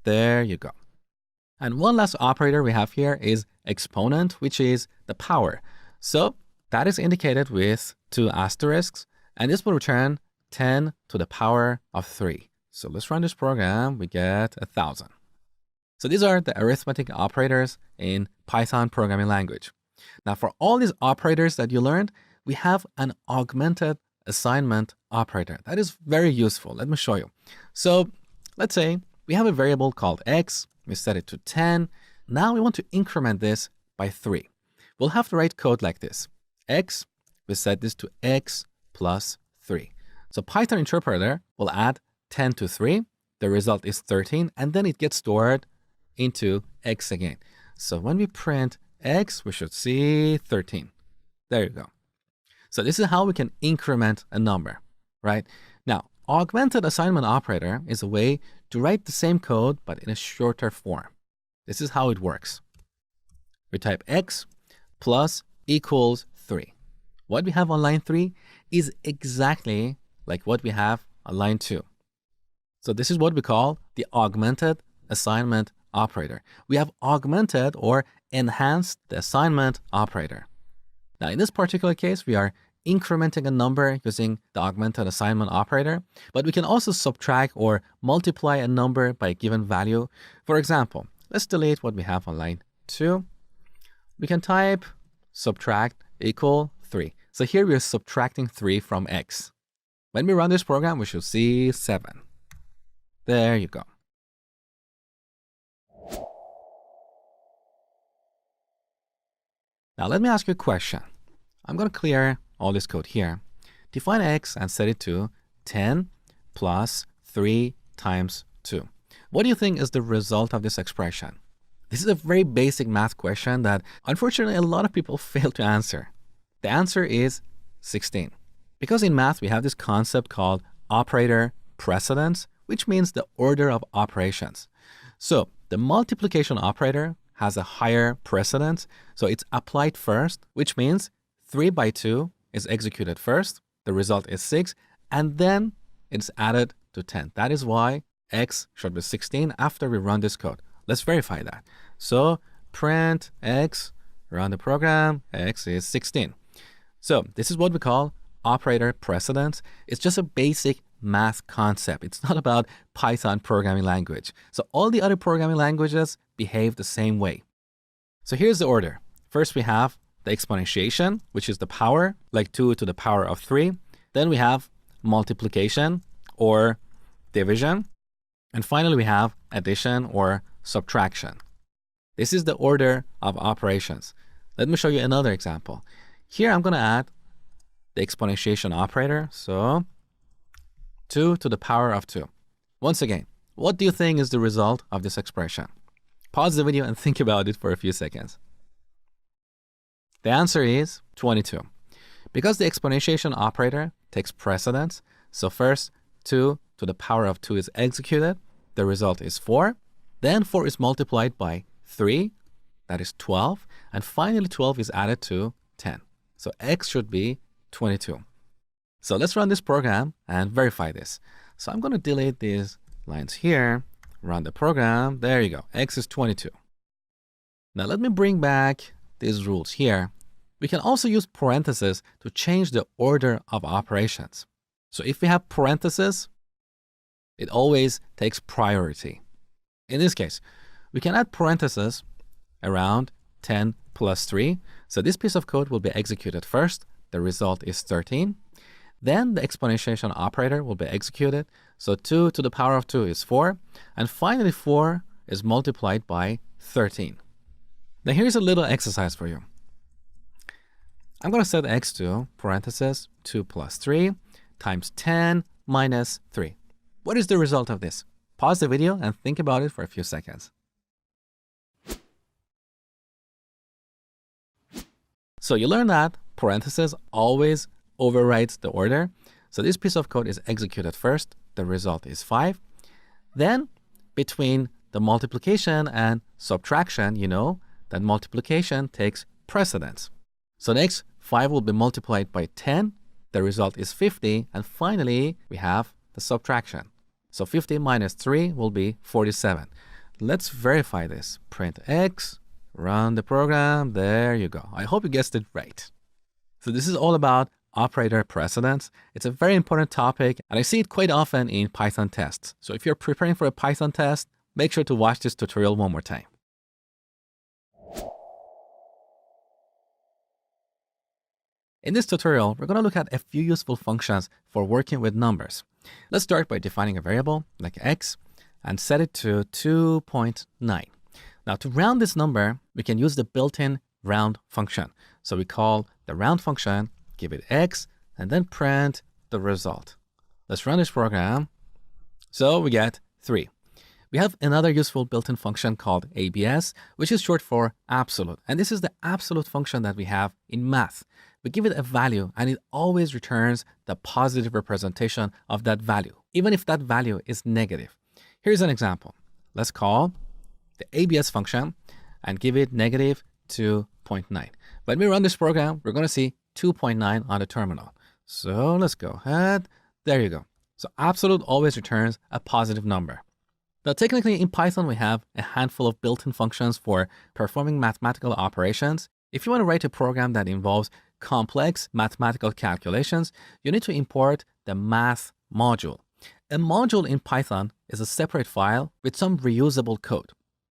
There you go. And one last operator we have here is exponent, which is the power. So that is indicated with 2 asterisks, and this will return 10 to the power of 3. So let's run this program, we get 1,000. So these are the arithmetic operators in Python programming language. Now for all these operators that you learned, we have an augmented assignment operator. That is very useful. Let me show you. So let's say we have a variable called x. We set it to 10. Now we want to increment this by 3. We'll have to write code like this. X, we set this to x plus 3. So Python interpreter will add 10 to 3. The result is 13, and then it gets stored into x again. So when we print x, we should see 13. There you go. So this is how we can increment a number, right? Now, augmented assignment operator is a way to write the same code, but in a shorter form. This is how it works. We type x plus equals 3. What we have on line 3 is exactly like what we have on line 2. So this is what we call the augmented assignment operator. We have augmented or enhanced the assignment operator. Now, in this particular case, we are incrementing a number using the augmented assignment operator, but we can also subtract or multiply a number by a given value. For example, let's delete what we have on line 2. We can type subtract equal 3. So here we are subtracting 3 from x. When we run this program, we should see 7. There you go. Now let me ask you a question. I'm going to clear all this code here. Define x and set it to 10 plus 3 times 2. What do you think is the result of this expression? This is a very basic math question that unfortunately a lot of people fail to answer. The answer is 16. Because in math we have this concept called operator precedence, which means the order of operations. So the multiplication operator has a higher precedence, so it's applied first, which means 3 by 2 is executed first, the result is 6, and then it's added to 10. That is why x should be 16 after we run this code. Let's verify that. So print x, run the program, x is 16. So this is what we call operator precedence. It's just a basic math concept. It's not about Python programming language. So all the other programming languages behave the same way. So here's the order. First we have the exponentiation, which is the power, like 2 to the power of 3. Then we have multiplication or division. And finally we have addition or subtraction. This is the order of operations. Let me show you another example. Here I'm going to add the exponentiation operator. So 2 to the power of 2. Once again, what do you think is the result of this expression? Pause the video and think about it for a few seconds. The answer is 22. Because the exponentiation operator takes precedence, so first 2 to the power of 2 is executed, the result is 4. Then 4 is multiplied by 3, that is 12. And finally 12 is added to 10. So x should be 22. So let's run this program and verify this. So I'm going to delete these lines here, run the program. There you go. X is 22. Now let me bring back these rules here. We can also use parentheses to change the order of operations. So if we have parentheses, it always takes priority. In this case, we can add parentheses around 10 plus 3. So this piece of code will be executed first. The result is 13. Then the exponentiation operator will be executed. So 2 to the power of 2 is 4. And finally 4 is multiplied by 13. Now here's a little exercise for you. I'm going to set x to parentheses 2 plus 3 times 10 minus 3. What is the result of this? Pause the video and think about it for a few seconds. So you learn that parentheses always overrides the order. So this piece of code is executed first. The result is 5. Then between the multiplication and subtraction, you know that multiplication takes precedence. So next, 5 will be multiplied by 10. The result is 50. And finally, we have the subtraction. So 50 minus 3 will be 47. Let's verify this. Print X, run the program. There you go. I hope you guessed it right. So this is all about operator precedence. It's a very important topic, and I see it quite often in Python tests. So if you're preparing for a Python test, make sure to watch this tutorial one more time. In this tutorial, we're going to look at a few useful functions for working with numbers. Let's start by defining a variable like x and set it to 2.9. Now to round this number, we can use the built-in round function. So we call the round function, give it x, and then print the result. Let's run this program. So we get 3. We have another useful built-in function called ABS, which is short for absolute. And this is the absolute function that we have in math. We give it a value and it always returns the positive representation of that value, even if that value is negative. Here's an example. Let's call the ABS function and give it negative 2.9. When we run this program, we're going to see 2.9 on the terminal. So let's go ahead. There you go. So absolute always returns a positive number. Now, technically in Python, we have a handful of built-in functions for performing mathematical operations. If you want to write a program that involves complex mathematical calculations, you need to import the math module. A module in Python is a separate file with some reusable code.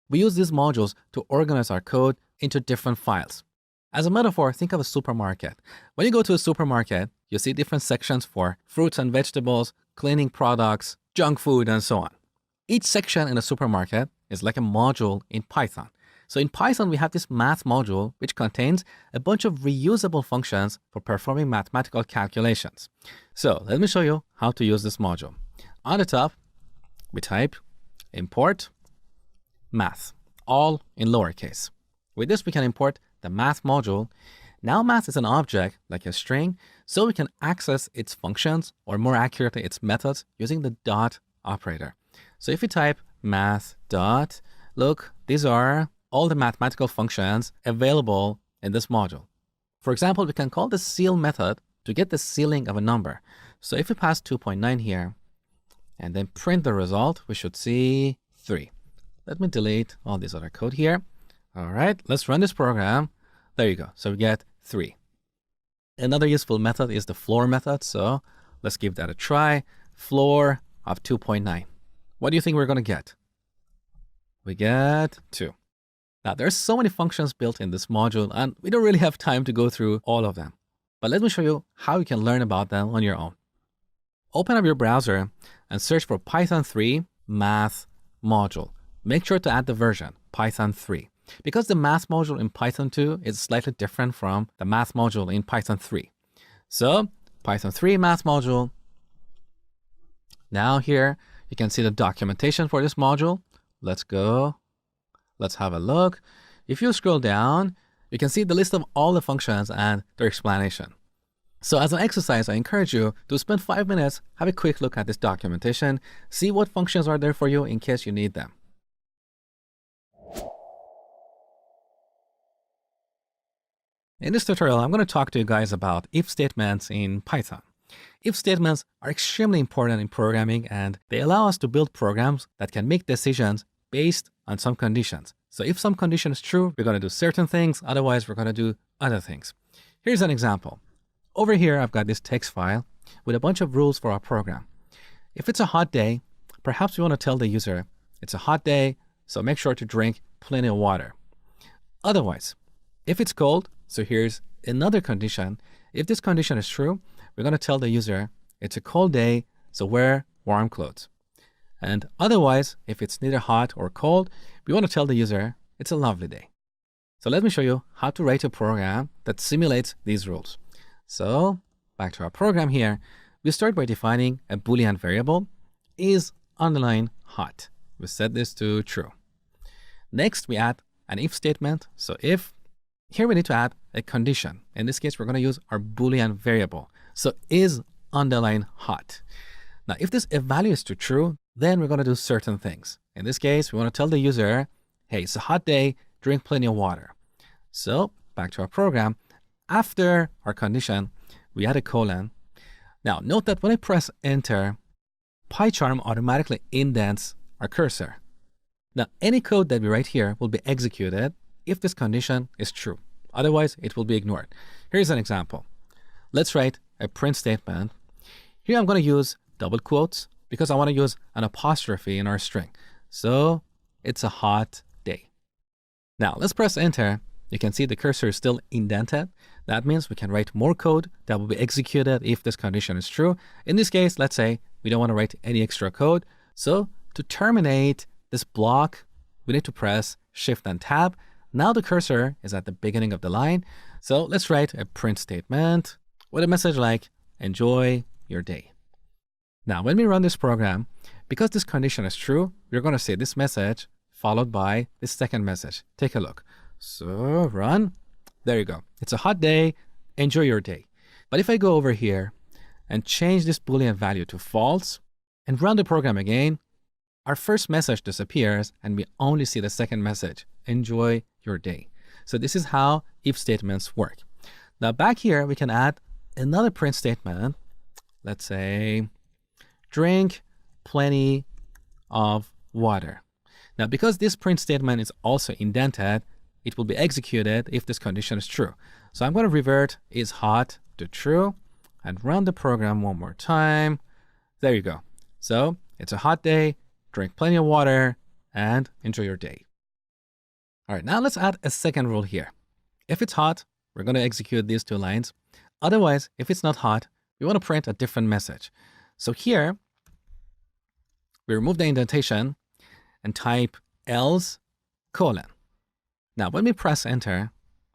We use these modules to organize our code into different files. As a metaphor, think of a supermarket. When you go to a supermarket, you see different sections for fruits and vegetables, cleaning products, junk food, and so on. Each section in a supermarket is like a module in Python. So in Python, we have this math module, which contains a bunch of reusable functions for performing mathematical calculations. So let me show you how to use this module. On the top, we type import math, all in lowercase. With this, we can import the math module. Now math is an object like a string, so we can access its functions, or more accurately, its methods, using the dot operator. So if we type math dot, look, these are all the mathematical functions available in this module. For example, we can call the ceil method to get the ceiling of a number. So if we pass 2.9 here and then print the result, we should see 3. Let me delete all this other code here. All right, let's run this program. There you go. So we get 3. Another useful method is the floor method. So let's give that a try. Floor of 2.9. What do you think we're going to get? We get 2. Now, there's so many functions built in this module, and we don't really have time to go through all of them. But let me show you how you can learn about them on your own. Open up your browser and search for Python 3 Math Module. Make sure to add the version, Python 3, because the Math module in Python 2 is slightly different from the Math module in Python 3. So, Python 3 Math Module. Now here, you can see the documentation for this module. Let's go. Let's have a look. If you scroll down, you can see the list of all the functions and their explanation. So as an exercise, I encourage you to spend 5 minutes, have a quick look at this documentation, see what functions are there for you in case you need them. In this tutorial, I'm going to talk to you guys about if statements in Python. If statements are extremely important in programming, and they allow us to build programs that can make decisions based on some conditions. So if some condition is true, we're going to do certain things. Otherwise, we're going to do other things. Here's an example. Over here, I've got this text file with a bunch of rules for our program. If it's a hot day, perhaps we want to tell the user, it's a hot day, so make sure to drink plenty of water. Otherwise, if it's cold, so here's another condition. If this condition is true, we're going to tell the user, it's a cold day, so wear warm clothes. And otherwise, if it's neither hot or cold, we want to tell the user, it's a lovely day. So let me show you how to write a program that simulates these rules. So back to our program here, we start by defining a Boolean variable, is underline hot. We set this to true. Next, we add an if statement. So if, here we need to add a condition. In this case, we're going to use our Boolean variable. So is underline hot. Now, if this if value is to true, then we're going to do certain things. In this case, we want to tell the user, hey, it's a hot day, drink plenty of water. So back to our program. After our condition, we add a colon. Now, note that when I press enter, PyCharm automatically indents our cursor. Now, any code that we write here will be executed if this condition is true. Otherwise, it will be ignored. Here's an example. Let's write a print statement. Here I'm going to use double quotes because I want to use an apostrophe in our string. So it's a hot day. Now let's press enter. You can see the cursor is still indented. That means we can write more code that will be executed if this condition is true. In this case, let's say we don't want to write any extra code. So to terminate this block, we need to press Shift and Tab. Now the cursor is at the beginning of the line. So let's write a print statement with a message like, enjoy your day. Now, when we run this program, because this condition is true, we're going to see this message followed by this second message. Take a look. So run. There you go. It's a hot day. Enjoy your day. But if I go over here and change this Boolean value to false and run the program again, our first message disappears and we only see the second message. Enjoy your day. So this is how if statements work. Now back here, we can add another print statement. Let's say, drink plenty of water. Now, because this print statement is also indented, it will be executed if this condition is true. So I'm going to revert is hot to true and run the program one more time. There you go. So it's a hot day, drink plenty of water, and enjoy your day. All right, now let's add a second rule here. If it's hot, we're going to execute these two lines. Otherwise, if it's not hot, we want to print a different message. So here, we remove the indentation and type else colon. Now, when we press enter,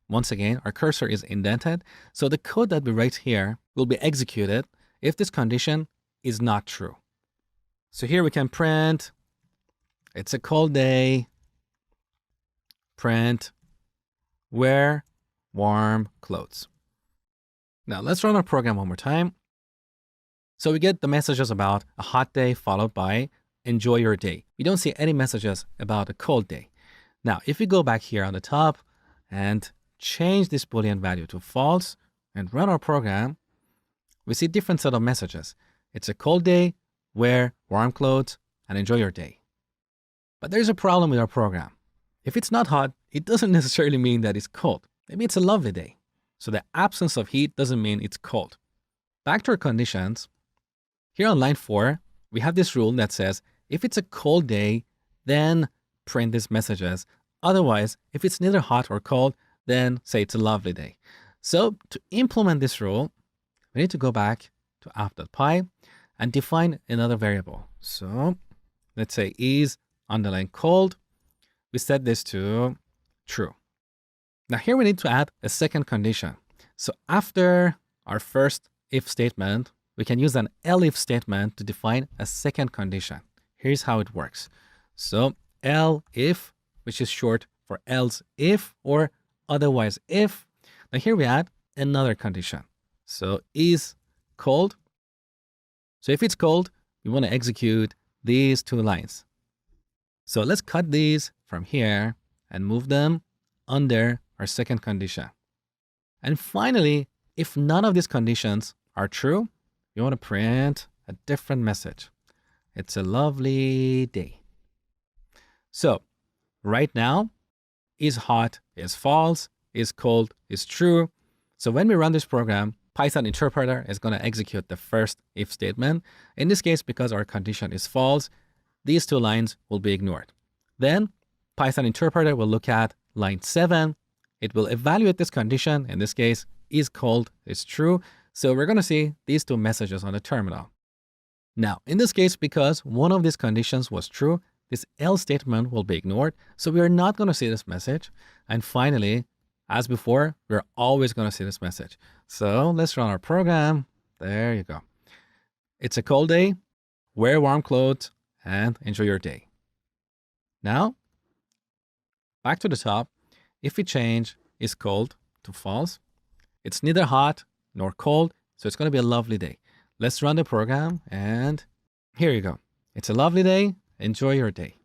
once again, our cursor is indented. So the code that we write here will be executed if this condition is not true. So here we can print, it's a cold day, print, wear warm clothes. Now let's run our program one more time. So we get the messages about a hot day followed by enjoy your day. We don't see any messages about a cold day. Now, if we go back here on the top and change this Boolean value to false and run our program, we see different set of messages. It's a cold day, wear warm clothes, and enjoy your day. But there's a problem with our program. If it's not hot, it doesn't necessarily mean that it's cold. Maybe it's a lovely day. So the absence of heat doesn't mean it's cold. Back to our conditions. Here on line 4, we have this rule that says, if it's a cold day, then print these messages. Otherwise, if it's neither hot or cold, then say it's a lovely day. So to implement this rule, we need to go back to app.py and define another variable. So let's say is underline cold. We set this to true. Now here we need to add a second condition. So after our first if statement, we can use an elif statement to define a second condition. Here's how it works. So elif, which is short for else if or otherwise if. Now here we add another condition. So is cold. So if it's cold, we want to execute these two lines. So let's cut these from here and move them under our second condition. And finally, if none of these conditions are true, you want to print a different message. It's a lovely day. So right now, is hot is false, is cold is true. So when we run this program, Python interpreter is going to execute the first if statement. In this case, because our condition is false, these two lines will be ignored. Then Python interpreter will look at line 7. It will evaluate this condition. In this case, is cold is true. So we're going to see these two messages on the terminal. Now, in this case, because one of these conditions was true, this else statement will be ignored. So we are not going to see this message. And finally, as before, we're always going to see this message. So let's run our program. There you go. It's a cold day, wear warm clothes, and enjoy your day. Now, back to the top, if we change is cold to false, it's neither hot nor cold, so it's going to be a lovely day. Let's run the program, and here you go. It's a lovely day. Enjoy your day.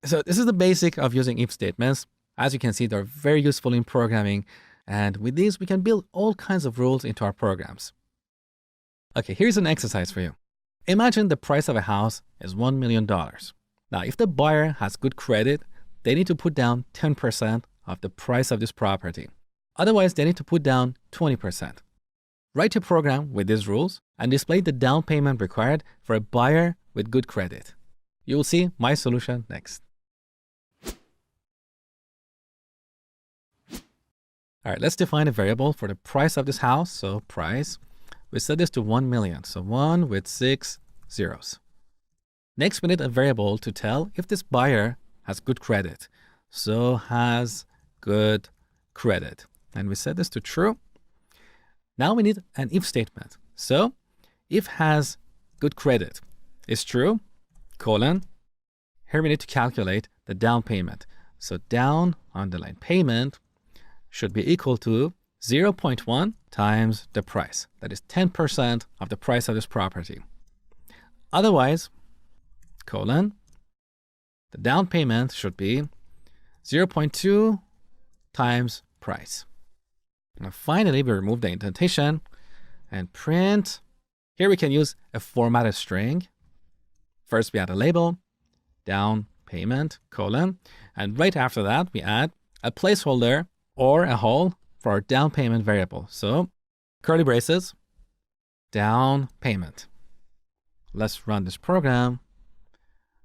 So this is the basic of using if statements. As you can see, they're very useful in programming. And with these, we can build all kinds of rules into our programs. Okay, here's an exercise for you. Imagine the price of a house is $1 million. Now, if the buyer has good credit, they need to put down 10% of the price of this property. Otherwise, they need to put down 20%. Write a program with these rules and display the down payment required for a buyer with good credit. You will see my solution next. All right, let's define a variable for the price of this house. So price, we set this to 1 million. So 1 with 6 zeros. Next, we need a variable to tell if this buyer has good credit. So has good credit. And we set this to true. Now we need an if statement. So if has good credit is true, colon. Here we need to calculate the down payment. So down underline payment should be equal to 0.1 times the price. That is 10% of the price of this property. Otherwise, colon, the down payment should be 0.2 times price. Now finally, we remove the indentation and print. Here we can use a formatted string. First, we add a label, down payment, colon, and right after that, we add a placeholder or a hole for our down payment variable. So curly braces, down payment. Let's run this program.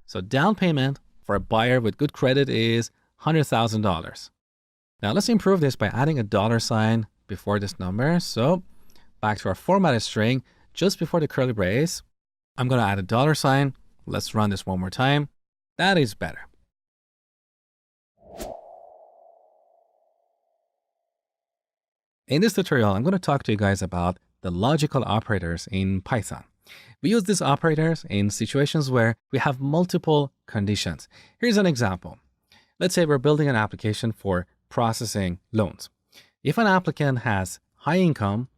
So down payment for a buyer with good credit is $100,000. Now let's improve this by adding a $sign before this number. So back to our formatted string, just before the curly brace, I'm going to add a $sign. Let's run this one more time. That is better. In this tutorial, I'm going to talk to you guys about the logical operators in Python. We use these operators in situations where we have multiple conditions. Here's an example. Let's say we're building an application for processing loans. If an applicant has high income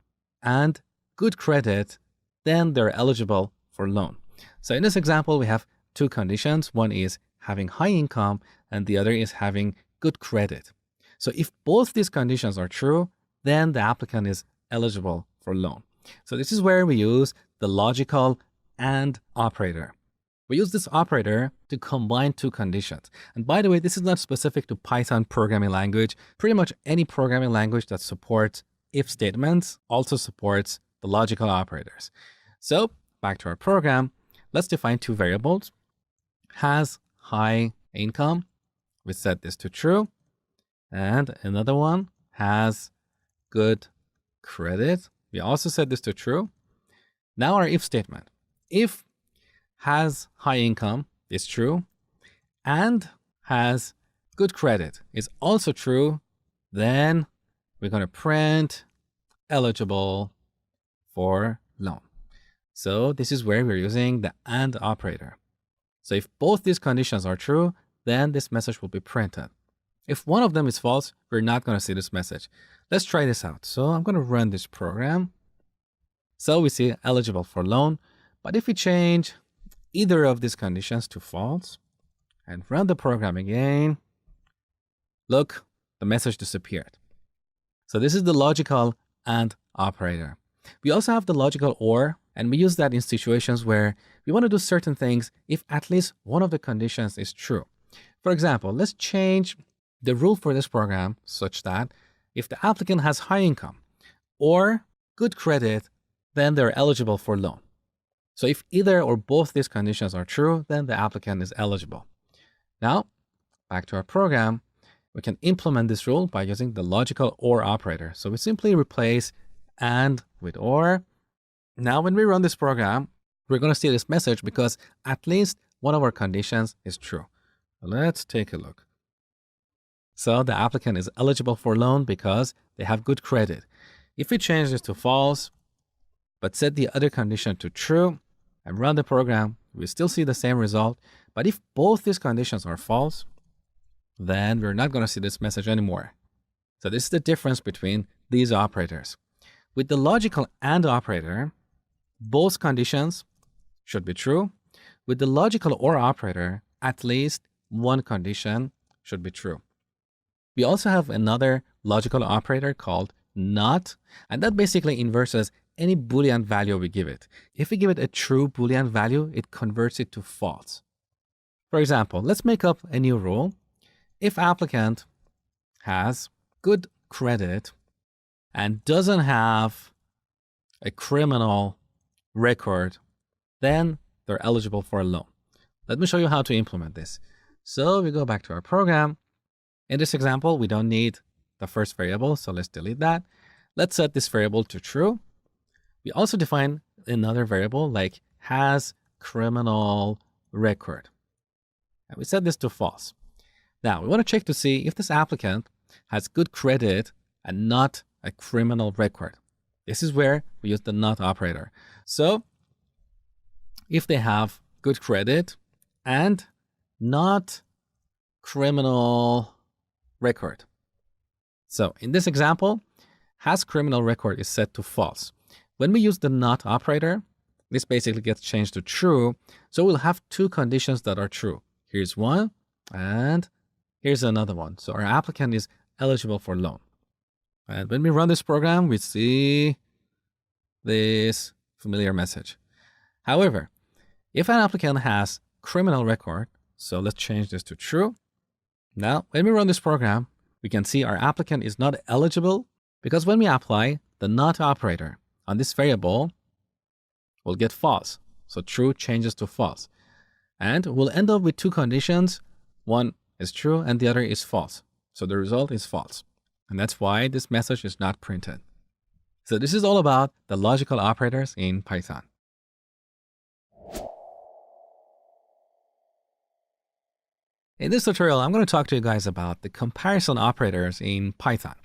and good credit, then they're eligible for loan. So in this example, we have two conditions. One is having high income and the other is having good credit. So if both these conditions are true, then the applicant is eligible for loan. So this is where we use the logical AND operator. We use this operator to combine two conditions. And by the way, this is not specific to Python programming language. Pretty much any programming language that supports if statements also supports the logical operators. So back to our program, let's define two variables. Has high income, we set this to true. And another one has good credit. We also set this to true. Now our if statement. If has high income is true and has good credit is also true, then we're going to print eligible for loan. So this is where we're using the AND operator. So if both these conditions are true, then this message will be printed. If one of them is false, we're not going to see this message. Let's try this out. So I'm going to run this program. So we see eligible for loan. But if we change either of these conditions to false and run the program again, look, the message disappeared. So this is the logical AND operator. We also have the logical OR, and we use that in situations where we want to do certain things if at least one of the conditions is true. For example, let's change the rule for this program such that if the applicant has high income or good credit, then they're eligible for loan. So if either or both these conditions are true, then the applicant is eligible. Now, back to our program, we can implement this rule by using the logical OR operator. So we simply replace AND with OR. Now, when we run this program, we're going to see this message because at least one of our conditions is true. Let's take a look. So the applicant is eligible for loan because they have good credit. If we change this to false, but set the other condition to true and run the program, we still see the same result. But if both these conditions are false, then we're not going to see this message anymore. So this is the difference between these operators. With the logical AND operator, both conditions should be true. With the logical OR operator, at least one condition should be true. We also have another logical operator called not, and that basically inverses any Boolean value we give it. If we give it a true Boolean value, it converts it to false. For example, let's make up a new rule. If applicant has good credit and doesn't have a criminal record, then they're eligible for a loan. Let me show you how to implement this. So we go back to our program. In this example, we don't need the first variable, so let's delete that. Let's set this variable to true. We also define another variable like has criminal record. And we set this to false. Now, we want to check to see if this applicant has good credit and not a criminal record. This is where we use the not operator. So if they have good credit and not criminal record. So in this example, has criminal record is set to false. When we use the not operator, this basically gets changed to true. So we'll have two conditions that are true. Here's one and here's another one. So our applicant is eligible for loan. And when we run this program, we see this familiar message. However, if an applicant has criminal record, so let's change this to true. Now, when we run this program, we can see our applicant is not eligible because when we apply the not operator on this variable, we'll get false. So true changes to false. And we'll end up with two conditions. One is true and the other is false. So the result is false. And that's why this message is not printed. So this is all about the logical operators in Python. In this tutorial, I'm going to talk to you guys about the comparison operators in Python.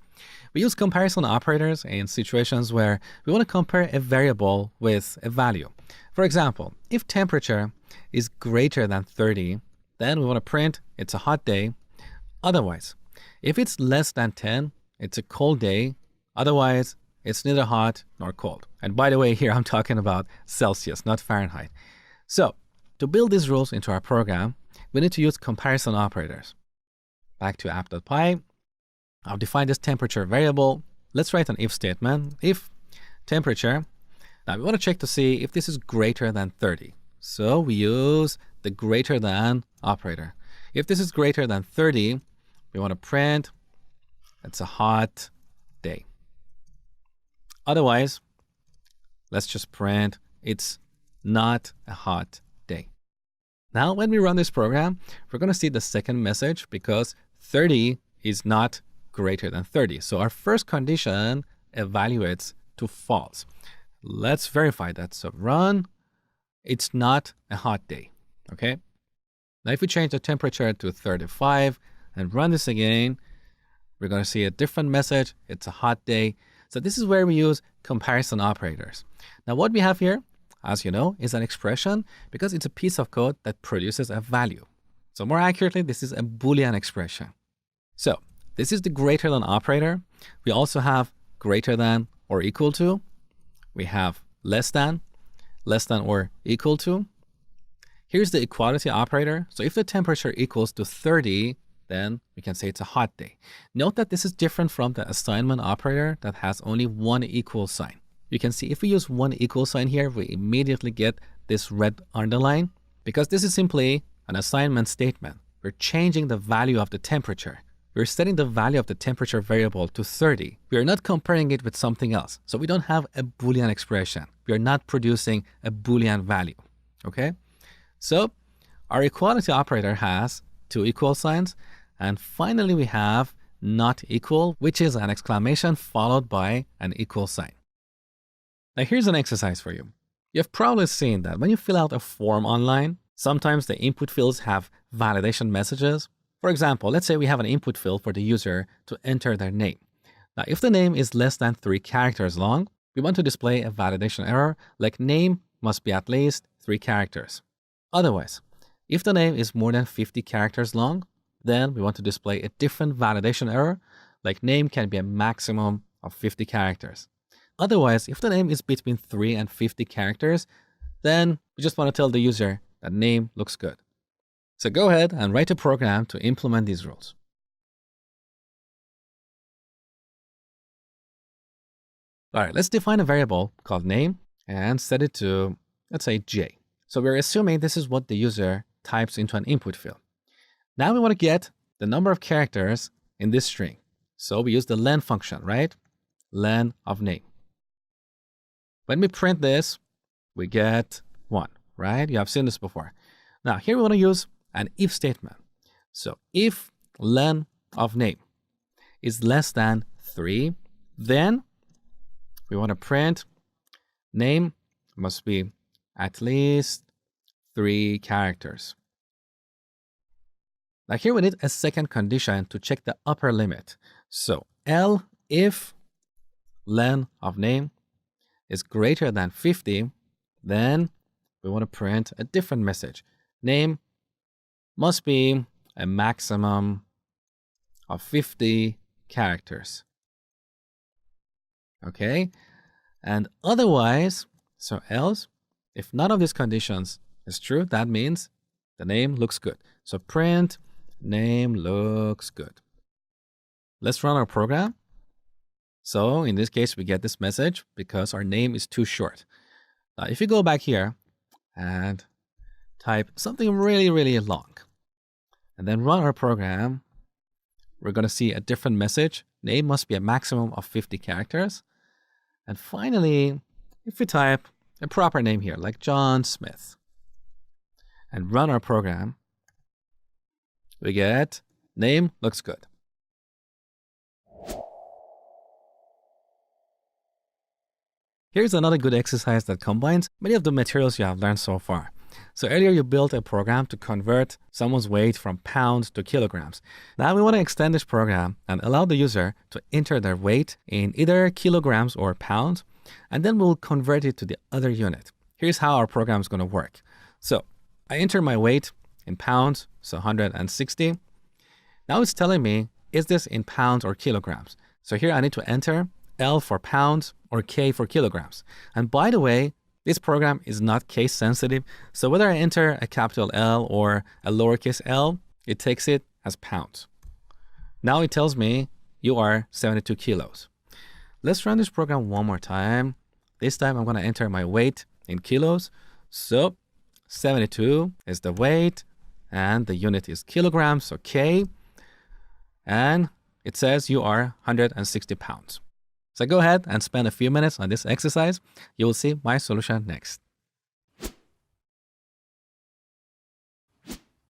We use comparison operators in situations where we want to compare a variable with a value. For example, if temperature is greater than 30, then we want to print it's a hot day. Otherwise, if it's less than 10, it's a cold day. Otherwise, it's neither hot nor cold. And by the way, here I'm talking about Celsius, not Fahrenheit. So to build these rules into our program, we need to use comparison operators. Back to app.py. I'll define this temperature variable. Let's write an if statement. If temperature, now we want to check to see if this is greater than 30. So we use the greater than operator. If this is greater than 30, we want to print it's a hot day. Otherwise, let's just print it's not a hot day. Now, when we run this program, we're going to see the second message because 30 is not greater than 30. So our first condition evaluates to false. Let's verify that. So run, it's not a hot day. Okay. Now, if we change the temperature to 35 and run this again, we're going to see a different message. It's a hot day. So this is where we use comparison operators. Now, what we have here, as you know, is an expression because it's a piece of code that produces a value. So more accurately, this is a Boolean expression. So this is the greater than operator. We also have greater than or equal to. We have less than or equal to. Here's the equality operator. So if the temperature equals to 30, then we can say it's a hot day. Note that this is different from the assignment operator that has only one equal sign. You can see if we use one equal sign here, we immediately get this red underline because this is simply an assignment statement. We're changing the value of the temperature. We're setting the value of the temperature variable to 30. We are not comparing it with something else. So we don't have a Boolean expression. We are not producing a Boolean value. Okay? So our equality operator has two equal signs. And finally, we have not equal, which is an exclamation followed by an equal sign. Now here's an exercise for you. You've probably seen that when you fill out a form online, sometimes the input fields have validation messages. For example, let's say we have an input field for the user to enter their name. Now, if the name is less than 3 characters long, we want to display a validation error like name must be at least 3 characters. Otherwise, if the name is more than 50 characters long, then we want to display a different validation error like name can be a maximum of 50 characters. Otherwise, if the name is between 3 and 50 characters, then we just want to tell the user that name looks good. So go ahead and write a program to implement these rules. All right, let's define a variable called name and set it to, let's say, J. So we're assuming this is what the user types into an input field. Now we want to get the number of characters in this string. So we use the len function, right? Len of name. When we print this, we get 1, right? You have seen this before. Now here we want to use an if statement. So if len of name is less than 3, then we want to print name must be at least 3 characters. Now here we need a second condition to check the upper limit. So L if len of name is greater than 50, then we want to print a different message. Name must be a maximum of 50 characters. Okay? And otherwise, so else, if none of these conditions is true, that means the name looks good. So print name looks good. Let's run our program. So in this case, we get this message because our name is too short. Now, if you go back here and type something really, really long, and then run our program, we're going to see a different message. Name must be a maximum of 50 characters. And finally, if we type a proper name here, like John Smith, and run our program, we get name looks good. Here's another good exercise that combines many of the materials you have learned so far. So earlier you built a program to convert someone's weight from pounds to kilograms. Now we want to extend this program and allow the user to enter their weight in either kilograms or pounds, and then we'll convert it to the other unit. Here's how our program is going to work. So I enter my weight in pounds, so 160. Now it's telling me, is this in pounds or kilograms? So here I need to enter L for pounds or K for kilograms. And by the way, this program is not case sensitive. So whether I enter a capital L or a lowercase l, it takes it as pounds. Now it tells me you are 72 kilos. Let's run this program one more time. This time I'm going to enter my weight in kilos. So 72 is the weight and the unit is kilograms, so K. And it says you are 160 pounds. So go ahead and spend a few minutes on this exercise. You will see my solution next.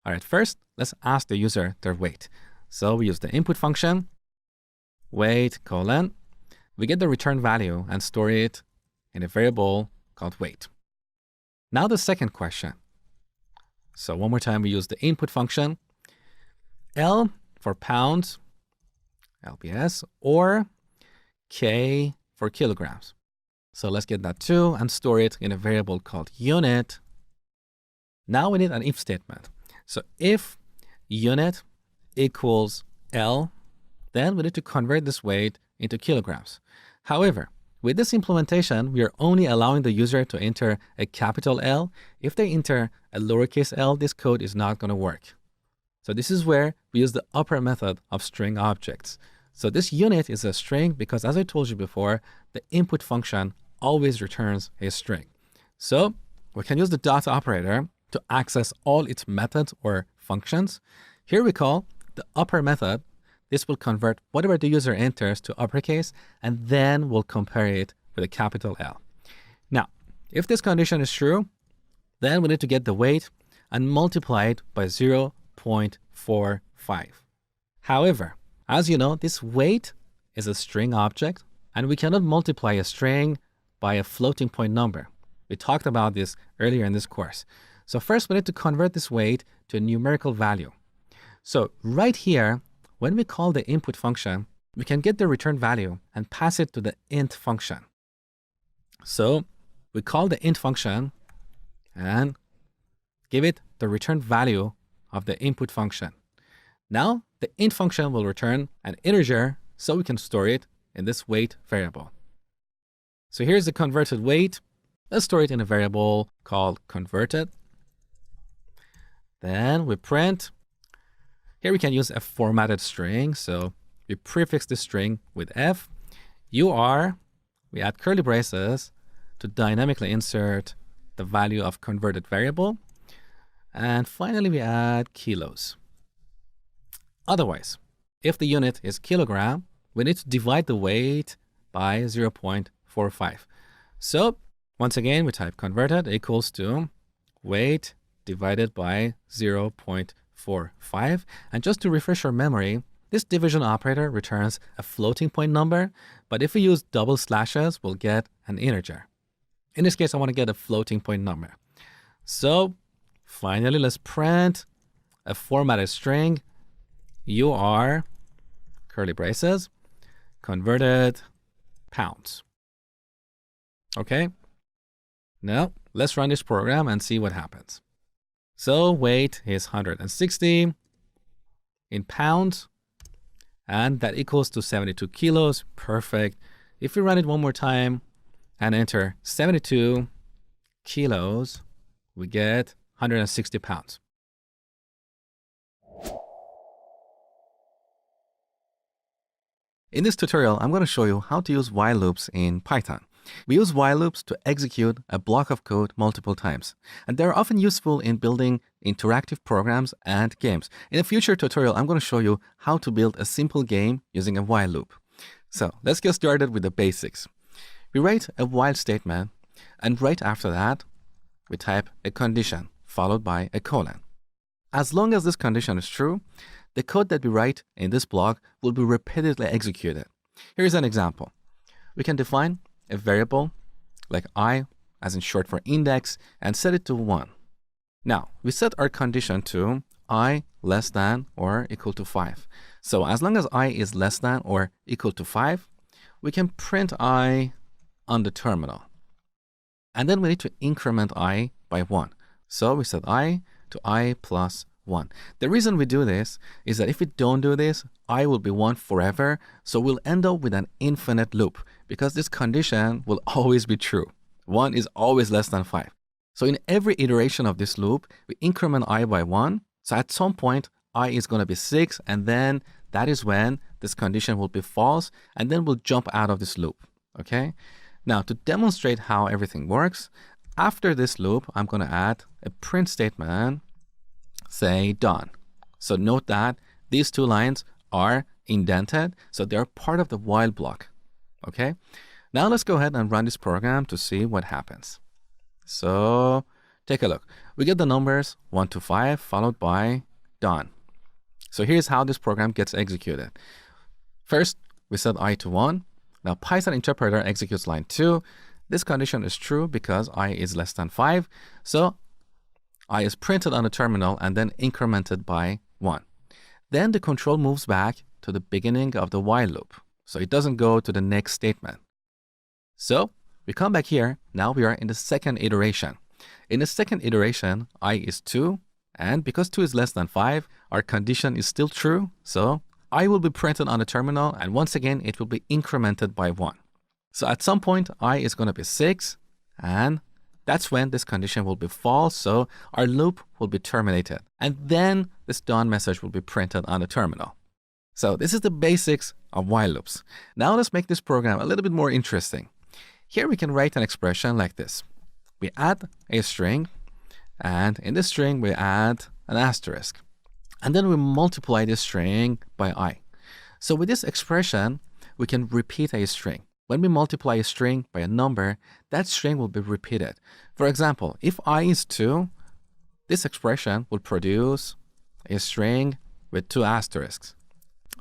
All right, first, let's ask the user their weight. So we use the input function, weight colon. We get the return value and store it in a variable called weight. Now the second question. So one more time, we use the input function, L for pounds, LPS, or K for kilograms. So let's get that too and store it in a variable called unit. Now we need an if statement. So if unit equals L, then we need to convert this weight into kilograms. However, with this implementation, we are only allowing the user to enter a capital L. If they enter a lowercase l, this code is not going to work. So this is where we use the upper method of string objects. So this unit is a string because, as I told you before, the input function always returns a string. So we can use the dot operator to access all its methods or functions. Here we call the upper method. This will convert whatever the user enters to uppercase, and then we'll compare it with a capital L. Now, if this condition is true, then we need to get the weight and multiply it by 0.45. However, as you know, this weight is a string object, and we cannot multiply a string by a floating point number. We talked about this earlier in this course. So first, we need to convert this weight to a numerical value. So right here, when we call the input function, we can get the return value and pass it to the int function. So we call the int function and give it the return value of the input function. Now, the int function will return an integer, so we can store it in this weight variable. So here's the converted weight. Let's store it in a variable called converted. Then we print. Here we can use a formatted string. So we prefix the string with F. We we add curly braces to dynamically insert the value of converted variable. And finally, we add kilos. Otherwise, if the unit is kilogram, we need to divide the weight by 0.45. So once again, we type converted equals to weight divided by 0.45. And just to refresh our memory, this division operator returns a floating point number, but if we use double slashes, we'll get an integer. In this case, I want to get a floating point number. So finally, let's print a formatted string. You are, curly braces, converted pounds. Okay. Now let's run this program and see what happens. So weight is 160 in pounds, and that equals to 72 kilos. Perfect. If we run it one more time and enter 72 kilos, we get 160 pounds. In this tutorial, I'm going to show you how to use while loops in Python. We use while loops to execute a block of code multiple times, and they're often useful in building interactive programs and games. In a future tutorial, I'm going to show you how to build a simple game using a while loop. So let's get started with the basics. We write a while statement, and right after that, we type a condition followed by a colon. As long as this condition is true, the code that we write in this block will be repeatedly executed. Here's an example. We can define a variable like I, as in short for index, and set it to 1. Now, we set our condition to I less than or equal to 5. So as long as I is less than or equal to 5, we can print I on the terminal. And then we need to increment I by 1. So we set I to I plus 1. The reason we do this is that if we don't do this, I will be 1 forever. So we'll end up with an infinite loop because this condition will always be true. 1 is always less than 5. So in every iteration of this loop, we increment I by 1. So at some point, I is going to be 6. And then that is when this condition will be false. And then we'll jump out of this loop. Okay. Now to demonstrate how everything works, after this loop, I'm going to add a print statement, say done. So note that these two lines are indented, so they're part of the while block. Okay. Now let's go ahead and run this program to see what happens. So take a look. We get the numbers 1 to 5 followed by done. So here's how this program gets executed. First, we set I to 1. Now Python interpreter executes line 2. This condition is true because I is less than 5. So I is printed on the terminal and then incremented by 1. Then the control moves back to the beginning of the while loop. So it doesn't go to the next statement. So we come back here. Now we are in the second iteration. In the second iteration, I is 2. And because 2 is less than 5, our condition is still true. So I will be printed on the terminal. And once again, it will be incremented by 1. So at some point, I is going to be 6. And that's when this condition will be false. So our loop will be terminated. And then this done message will be printed on the terminal. So this is the basics of while loops. Now let's make this program a little bit more interesting. Here we can write an expression like this. We add a string, and in this string we add an asterisk. And then we multiply this string by I. So with this expression, we can repeat a string. When we multiply a string by a number, that string will be repeated. For example, if I is 2, this expression will produce a string with 2 asterisks.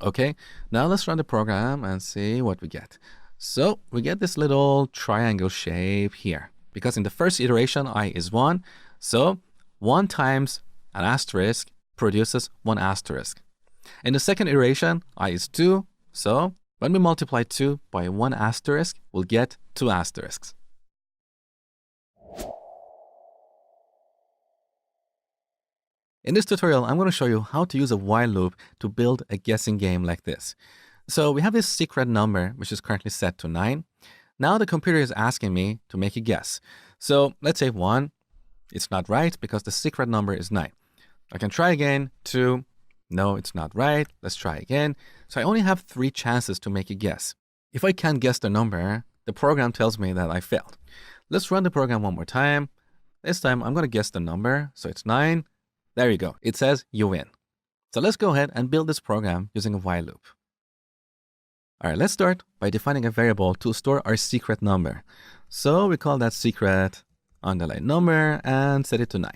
Okay, now let's run the program and see what we get. So we get this little triangle shape here because in the first iteration, I is 1. So 1 times an asterisk produces 1 asterisk. In the second iteration, I is 2. So when we multiply 2 by 1 asterisk, we'll get 2 asterisks. In this tutorial, I'm going to show you how to use a while loop to build a guessing game like this. So we have this secret number, which is currently set to 9. Now the computer is asking me to make a guess. So let's say 1. It's not right because the secret number is 9. I can try again. 2. No, it's not right. Let's try again. So I only have 3 chances to make a guess. If I can't guess the number, the program tells me that I failed. Let's run the program one more time. This time I'm going to guess the number. So it's 9. There you go. It says you win. So let's go ahead and build this program using a while loop. All right, let's start by defining a variable to store our secret number. So we call that secret underline number and set it to 9.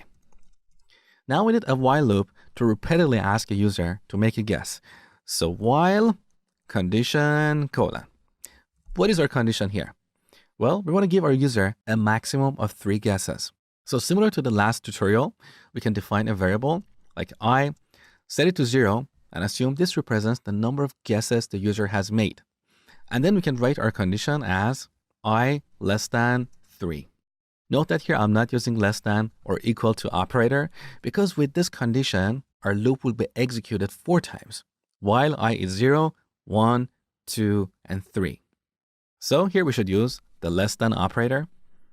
Now we need a while loop to repeatedly ask a user to make a guess. So while condition colon. What is our condition here? Well, we want to give our user a maximum of 3 guesses. So similar to the last tutorial, we can define a variable like I, set it to 0, and assume this represents the number of guesses the user has made. And then we can write our condition as I less than 3. Note that here I'm not using less than or equal to operator because with this condition, our loop will be executed 4 times, while I is 0, 1, 2, and 3. So here we should use the less than operator.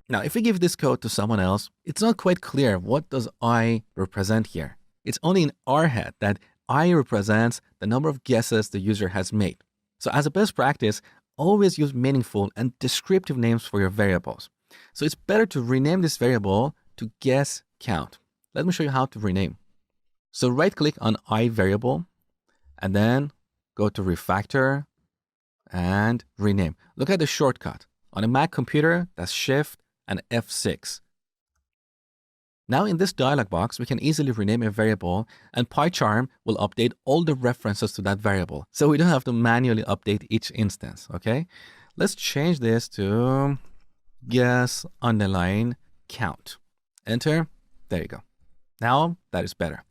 Now, if we give this code to someone else, it's not quite clear what does I represent here. It's only in our head that I represents the number of guesses the user has made. So as a best practice, always use meaningful and descriptive names for your variables. So it's better to rename this variable to guess count. Let me show you how to rename. So right click on I variable and then go to refactor and rename. Look at the shortcut. On a Mac computer, that's Shift and F6. Now in this dialog box, we can easily rename a variable and PyCharm will update all the references to that variable. So we don't have to manually update each instance, okay? Let's change this to guess underline count. Enter. There you go. Now that is better.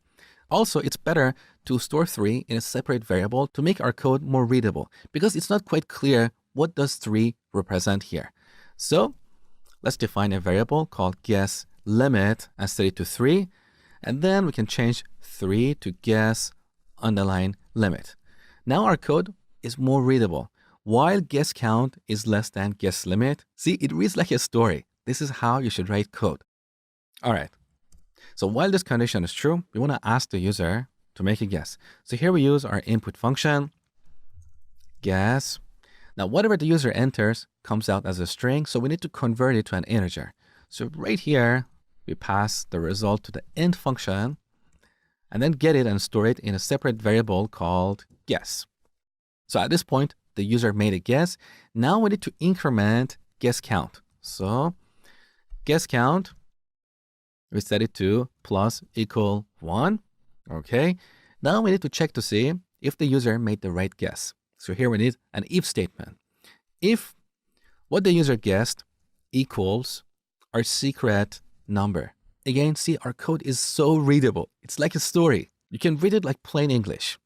Also, it's better to store 3 in a separate variable to make our code more readable because it's not quite clear what does 3 represent here. So let's define a variable called guess limit and set it to 3. And then we can change 3 to guess underline limit. Now our code is more readable. While guess count is less than guess limit, see, it reads like a story. This is how you should write code. All right. So while this condition is true, we want to ask the user to make a guess. So here we use our input function, guess. Now, whatever the user enters comes out as a string, so we need to convert it to an integer. So right here, we pass the result to the int function and then get it and store it in a separate variable called guess. So at this point, the user made a guess. Now we need to increment guess count. So guess count, we set it to plus equal 1. Okay. Now we need to check to see if the user made the right guess. So here we need an if statement. If what the user guessed equals our secret number. Again, see, our code is so readable. It's like a story. You can read it like plain English.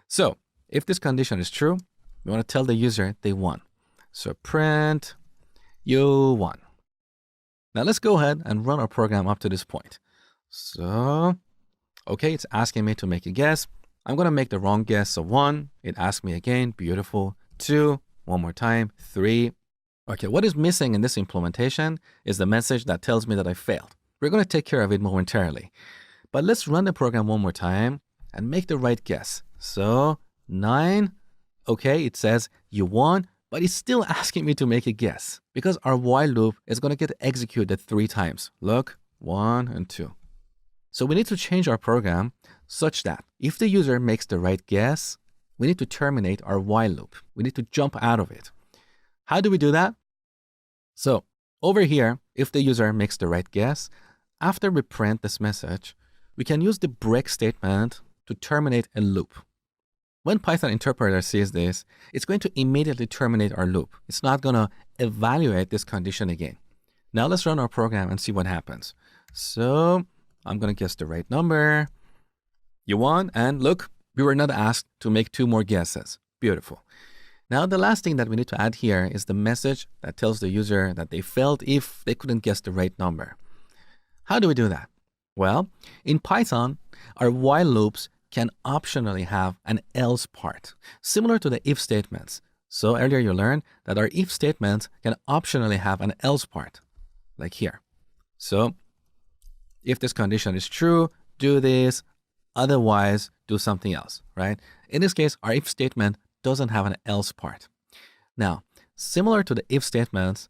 So if this condition is true, we want to tell the user they won. So print you won. Now let's go ahead and run our program up to this point. So, okay, it's asking me to make a guess. I'm going to make the wrong guess. So 1, it asks me again, beautiful. 2, one more time, 3. Okay, what is missing in this implementation is the message that tells me that I failed. We're going to take care of it momentarily. But let's run the program one more time and make the right guess. So 9, okay, it says you won, but it's still asking me to make a guess because our while loop is going to get executed 3 times. Look, 1 and 2. So we need to change our program such that if the user makes the right guess, we need to terminate our while loop. We need to jump out of it. How do we do that? So over here, if the user makes the right guess, after we print this message, we can use the break statement to terminate a loop. When Python interpreter sees this, it's going to immediately terminate our loop. It's not going to evaluate this condition again. Now let's run our program and see what happens. So I'm going to guess the right number. You won, and look, we were not asked to make 2 more guesses. Beautiful. Now the last thing that we need to add here is the message that tells the user that they failed if they couldn't guess the right number. How do we do that? Well, in Python, our while loops can optionally have an else part, similar to the if statements. So earlier you learned that our if statements can optionally have an else part, like here. So if this condition is true, do this, otherwise do something else, right? In this case, our if statement doesn't have an else part. Now, Similar to the if statements,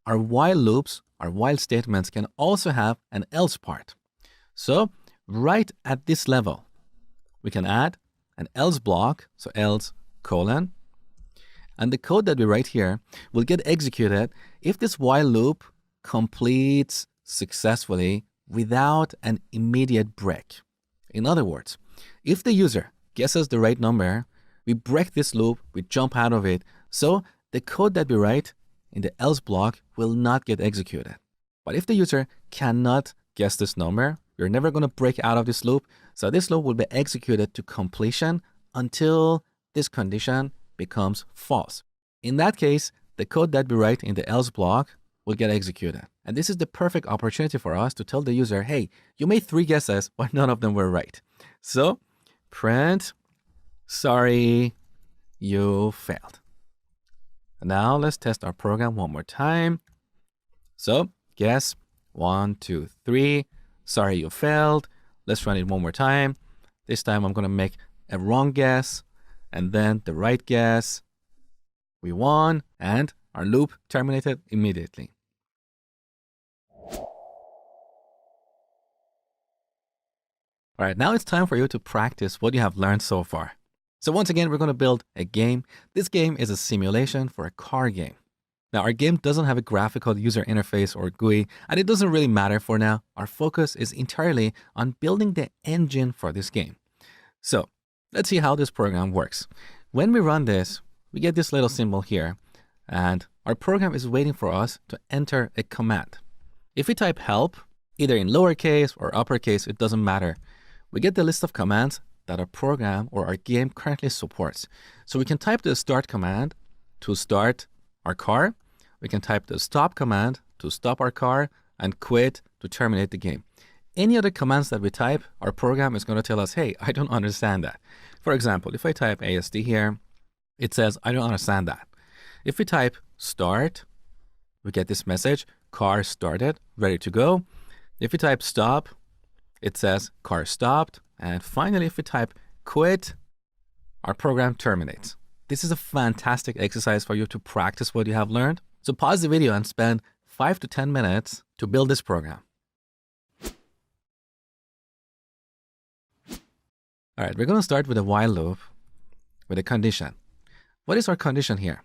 our while loops, our while statements can also have an else part. So right at this level, we can add an else block, so else colon, and the code that we write here will get executed if this while loop completes successfully without an immediate break. In other words, if the user guesses the right number, we break this loop, we jump out of it, so the code that we write in the else block will not get executed. But if the user cannot guess this number, we're never going to break out of this loop, so this loop will be executed to completion until this condition becomes false. In that case, the code that we write in the else block will get executed. And this is the perfect opportunity for us to tell the user, hey, you made 3 guesses, but none of them were right. So print, sorry, you failed. Now let's test our program one more time. So guess 1, 2, 3. Sorry, you failed. Let's run it one more time. This time I'm going to make a wrong guess and then the right guess. We won and our loop terminated immediately. All right, now it's time for you to practice what you have learned so far. So once again, we're going to build a game. This game is a simulation for a car game. Now, our game doesn't have a graphical user interface or GUI, and it doesn't really matter for now. Our focus is entirely on building the engine for this game. So let's see how this program works. When we run this, we get this little symbol here, and our program is waiting for us to enter a command. If we type help, either in lowercase or uppercase, it doesn't matter. We get the list of commands that our program or our game currently supports. So we can type the start command to start our car. We can type the stop command to stop our car and quit to terminate the game. Any other commands that we type, our program is going to tell us, hey, I don't understand that. For example, if I type ASD here, it says, I don't understand that. If we type start, we get this message, car started, ready to go. If we type stop, it says car stopped. And finally, if we type quit, our program terminates. This is a fantastic exercise for you to practice what you have learned. So pause the video and spend 5 to 10 minutes to build this program. All right, we're going to start with a while loop with a condition. What is our condition here?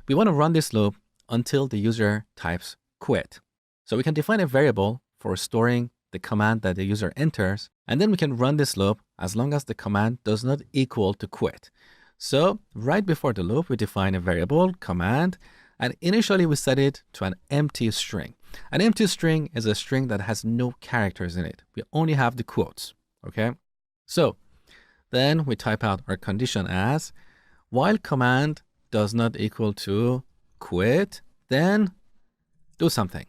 We want to run this loop until the user types quit. So we can define a variable for storing the command that the user enters, and then we can run this loop as long as the command does not equal to quit. So right before the loop, we define a variable command, and initially we set it to an empty string. An empty string is a string that has no characters in it. We only have the quotes, okay? So then we type out our condition as while command does not equal to quit, then do something.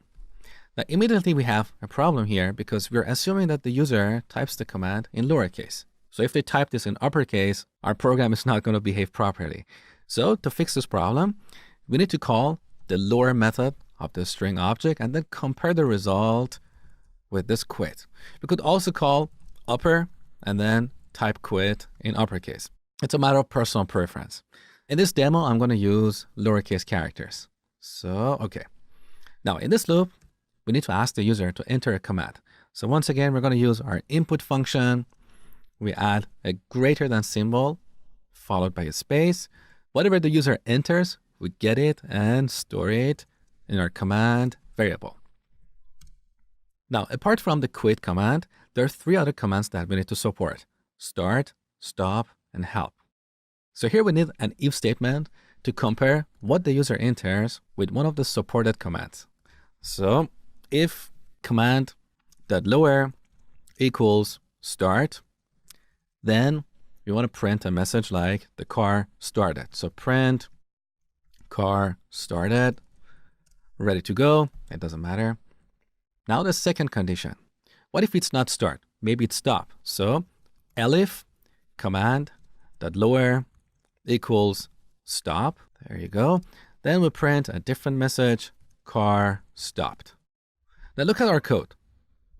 Now, immediately we have a problem here because we're assuming that the user types the command in lowercase. So if they type this in uppercase, our program is not going to behave properly. So to fix this problem, we need to call the lower method of the string object and then compare the result with this quit. We could also call upper and then type quit in uppercase. It's a matter of personal preference. In this demo, I'm going to use lowercase characters. So, okay. Now in this loop, we need to ask the user to enter a command. So once again, we're going to use our input function. We add a greater than symbol followed by a space. Whatever the user enters, we get it and store it in our command variable. Now, apart from the quit command, there are 3 other commands that we need to support: start, stop, and help. So here we need an if statement to compare what the user enters with one of the supported commands. So if command.lower equals start, then we want to print a message like the car started. So print car started, ready to go. It doesn't matter. Now the second condition. What if it's not start? Maybe it's stop. So elif command.lower equals stop. There you go. Then we print a different message, car stopped. Now look at our code.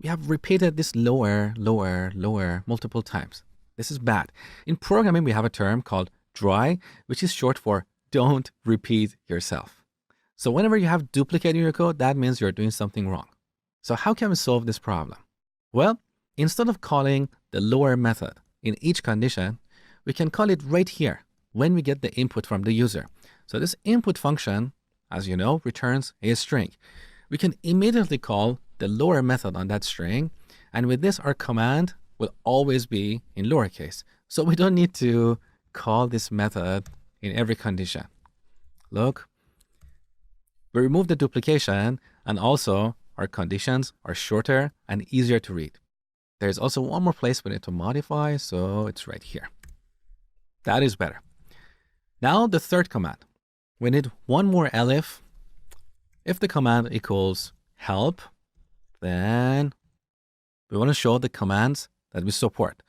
We have repeated this lower multiple times. This is bad. In programming, we have a term called dry, which is short for don't repeat yourself. So whenever you have duplicate in your code, that means you're doing something wrong. So how can we solve this problem? Well, instead of calling the lower method in each condition, we can call it right here when we get the input from the user. So this input function, as you know, returns a string. We can immediately call the lower method on that string. And with this, our command will always be in lowercase. So we don't need to call this method in every condition. Look, we remove the duplication, and also our conditions are shorter and easier to read. There's also one more place we need to modify, so it's right here. That is better. Now the third command. We need one more elif. If the command equals help, then we want to show the commands that we support.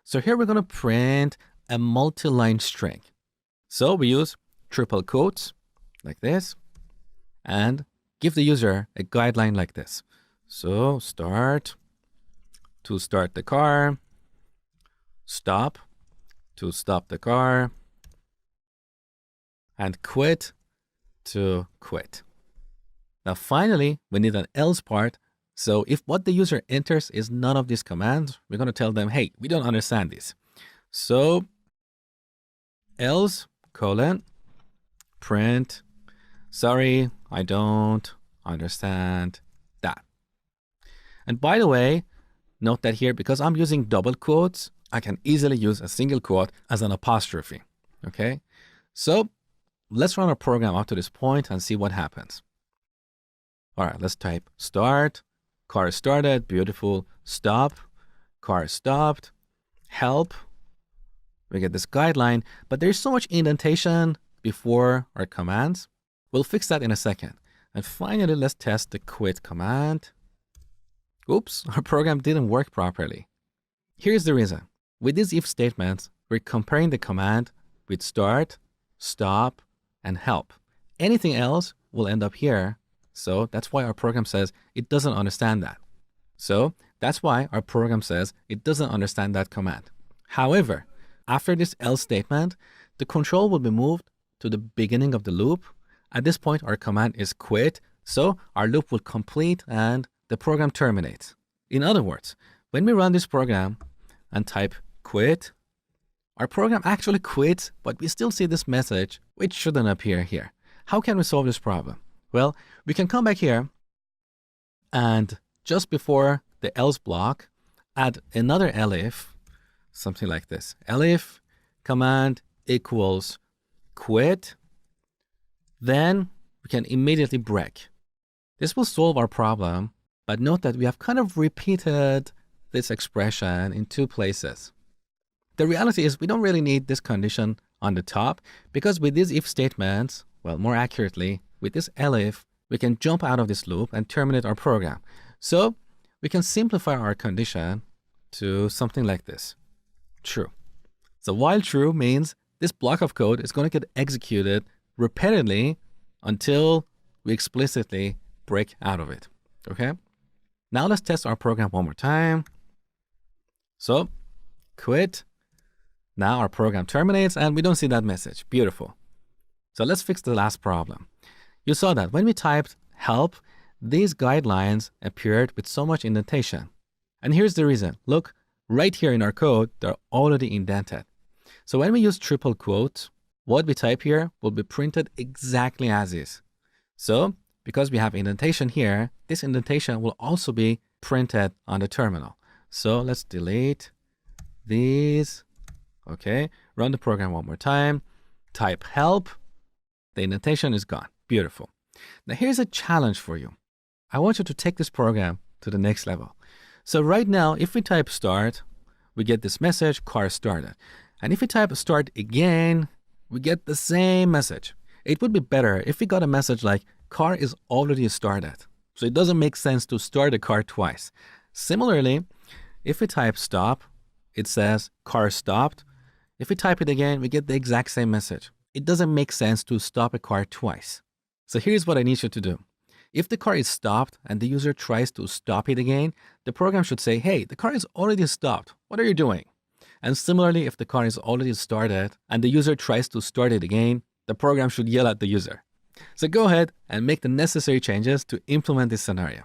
So here we're going to print a multi-line string. So we use triple quotes like this and give the user a guideline like this. So start to start the car, stop to stop the car, and quit to quit. Now finally, we need an else part. So if what the user enters is none of these commands, we're going to tell them, hey, we don't understand this. So else colon print, sorry, I don't understand that. And by the way, note that here, because I'm using double quotes, I can easily use a single quote as an apostrophe. Okay, so let's run our program up to this point and see what happens. All right, let's type start, car started, beautiful, stop, car stopped, help. We get this guideline, but there's so much indentation before our commands. We'll fix that in a second. And finally, let's test the quit command. Oops, our program didn't work properly. Here's the reason. With these if statements, we're comparing the command with start, stop, and help. Anything else will end up here. So that's why our program says it doesn't understand that. So that's why our program says it doesn't understand that command. However, after this else statement, the control will be moved to the beginning of the loop. At this point, our command is quit. So our loop will complete and the program terminates. In other words, when we run this program and type quit, our program actually quits, but we still see this message, which shouldn't appear here. How can we solve this problem? Well, we can come back here and just before the else block, add another elif, something like this. Elif command equals quit. Then we can immediately break. This will solve our problem, but note that we have kind of repeated this expression in two places. The reality is we don't really need this condition on the top because with these if statements, well, more accurately, with this elif, we can jump out of this loop and terminate our program. So we can simplify our condition to something like this. True. So while true means this block of code is going to get executed repeatedly until we explicitly break out of it. Okay? Now let's test our program one more time. So quit. Now our program terminates and we don't see that message. Beautiful. So let's fix the last problem. You saw that when we typed help, these guidelines appeared with so much indentation. And here's the reason. Look, right here in our code, they're already indented. So when we use triple quotes, what we type here will be printed exactly as is. So because we have indentation here, this indentation will also be printed on the terminal. So let's delete these. Okay, run the program one more time. Type help. The indentation is gone. Beautiful. Now here's a challenge for you. I want you to take this program to the next level. So right now, if we type start, we get this message, car started. And if we type start again, we get the same message. It would be better if we got a message like car is already started. So it doesn't make sense to start a car twice. Similarly, if we type stop, it says car stopped. If we type it again, we get the exact same message. It doesn't make sense to stop a car twice. So here's what I need you to do. If the car is stopped and the user tries to stop it again, the program should say, hey, the car is already stopped. What are you doing? And similarly, if the car is already started and the user tries to start it again, the program should yell at the user. So go ahead and make the necessary changes to implement this scenario.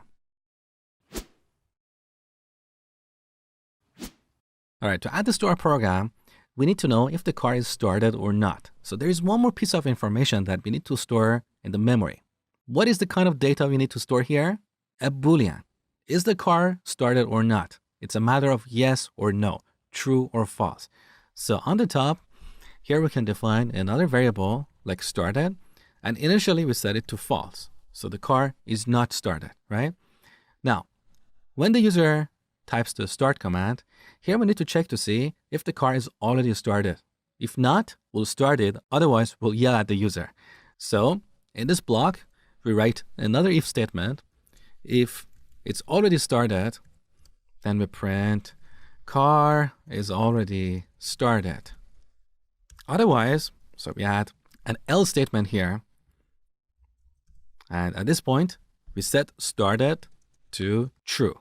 All right, to add this to our program, we need to know if the car is started or not. So there is one more piece of information that we need to store in the memory. What is the kind of data we need to store here? A Boolean. Is the car started or not? It's a matter of yes or no, true or false. So on the top, here we can define another variable like started, and initially we set it to false. So the car is not started, right? Now, when the user types the start command, here we need to check to see if the car is already started. If not, we'll start it, otherwise we'll yell at the user. So in this block, we write another if statement. If it's already started, then we print car is already started. Otherwise, so we add an else statement here. And at this point, we set started to true.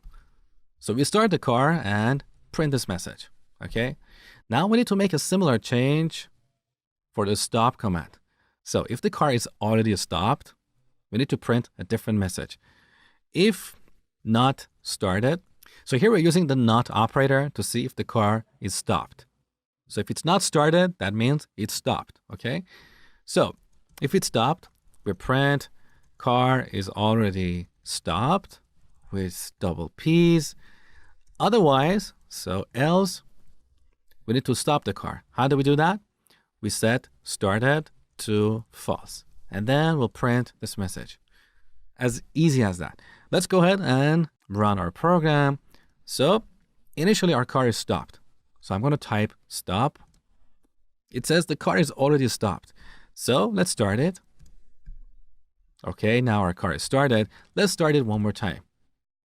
So we start the car and print this message, okay? Now we need to make a similar change for the stop command. So if the car is already stopped, we need to print a different message. If not started, so here we're using the not operator to see if the car is stopped. So if it's not started, that means it's stopped, okay? So if it's stopped, we print car is already stopped with double P's. Otherwise, so else, we need to stop the car. How do we do that? We set started to false. And then we'll print this message. As easy as that. Let's go ahead and run our program. So initially our car is stopped. So I'm going to type stop. It says the car is already stopped. So let's start it. Okay, now our car is started. Let's start it one more time.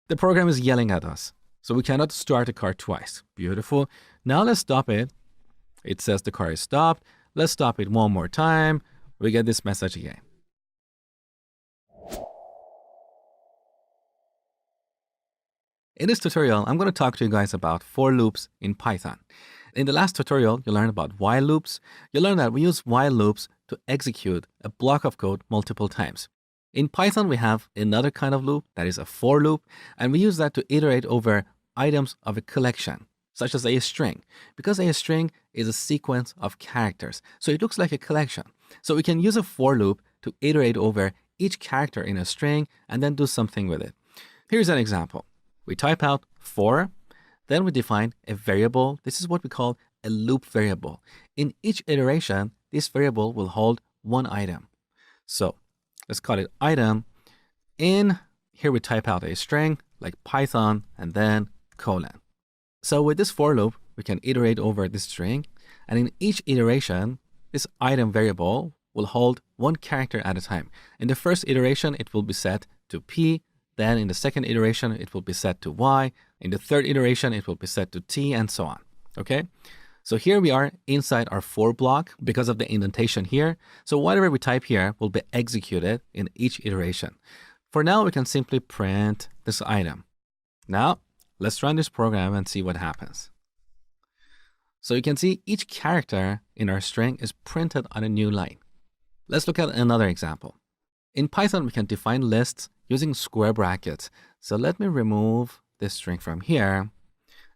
The program is yelling at us. So we cannot start the car twice. Beautiful. Now let's stop it. It says the car is stopped. Let's stop it one more time. We get this message again. In this tutorial, I'm going to talk to you guys about for loops in Python. In the last tutorial, you learned about while loops. You learned that we use while loops to execute a block of code multiple times. In Python, we have another kind of loop that is a for loop, and we use that to iterate over items of a collection, such as a string, because a string is a sequence of characters. So it looks like a collection. So we can use a for loop to iterate over each character in a string and then do something with it. Here's an example. We type out for, then we define a variable. This is what we call a loop variable. In each iteration, this variable will hold one item. So let's call it item. In here we type out a string like Python and then colon. So with this for loop, we can iterate over this string. And in each iteration, this item variable will hold one character at a time. In the first iteration, it will be set to P. Then in the second iteration, it will be set to Y. In the third iteration, it will be set to T and so on. Okay. So here we are inside our for block because of the indentation here. So whatever we type here will be executed in each iteration. For now, we can simply print this item. Now, let's run this program and see what happens. So you can see each character in our string is printed on a new line. Let's look at another example. In Python, we can define lists using square brackets. So let me remove this string from here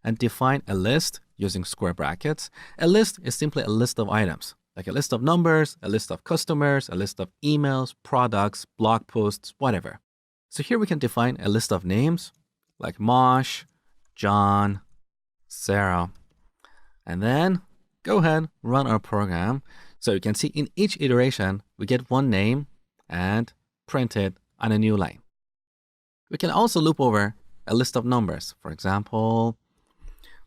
and define a list using square brackets. A list is simply a list of items, like a list of numbers, a list of customers, a list of emails, products, blog posts, whatever. So here we can define a list of names like Mosh, John, Sarah, and then go ahead, run our program. So you can see in each iteration, we get one name and print it on a new line. We can also loop over a list of numbers. For example,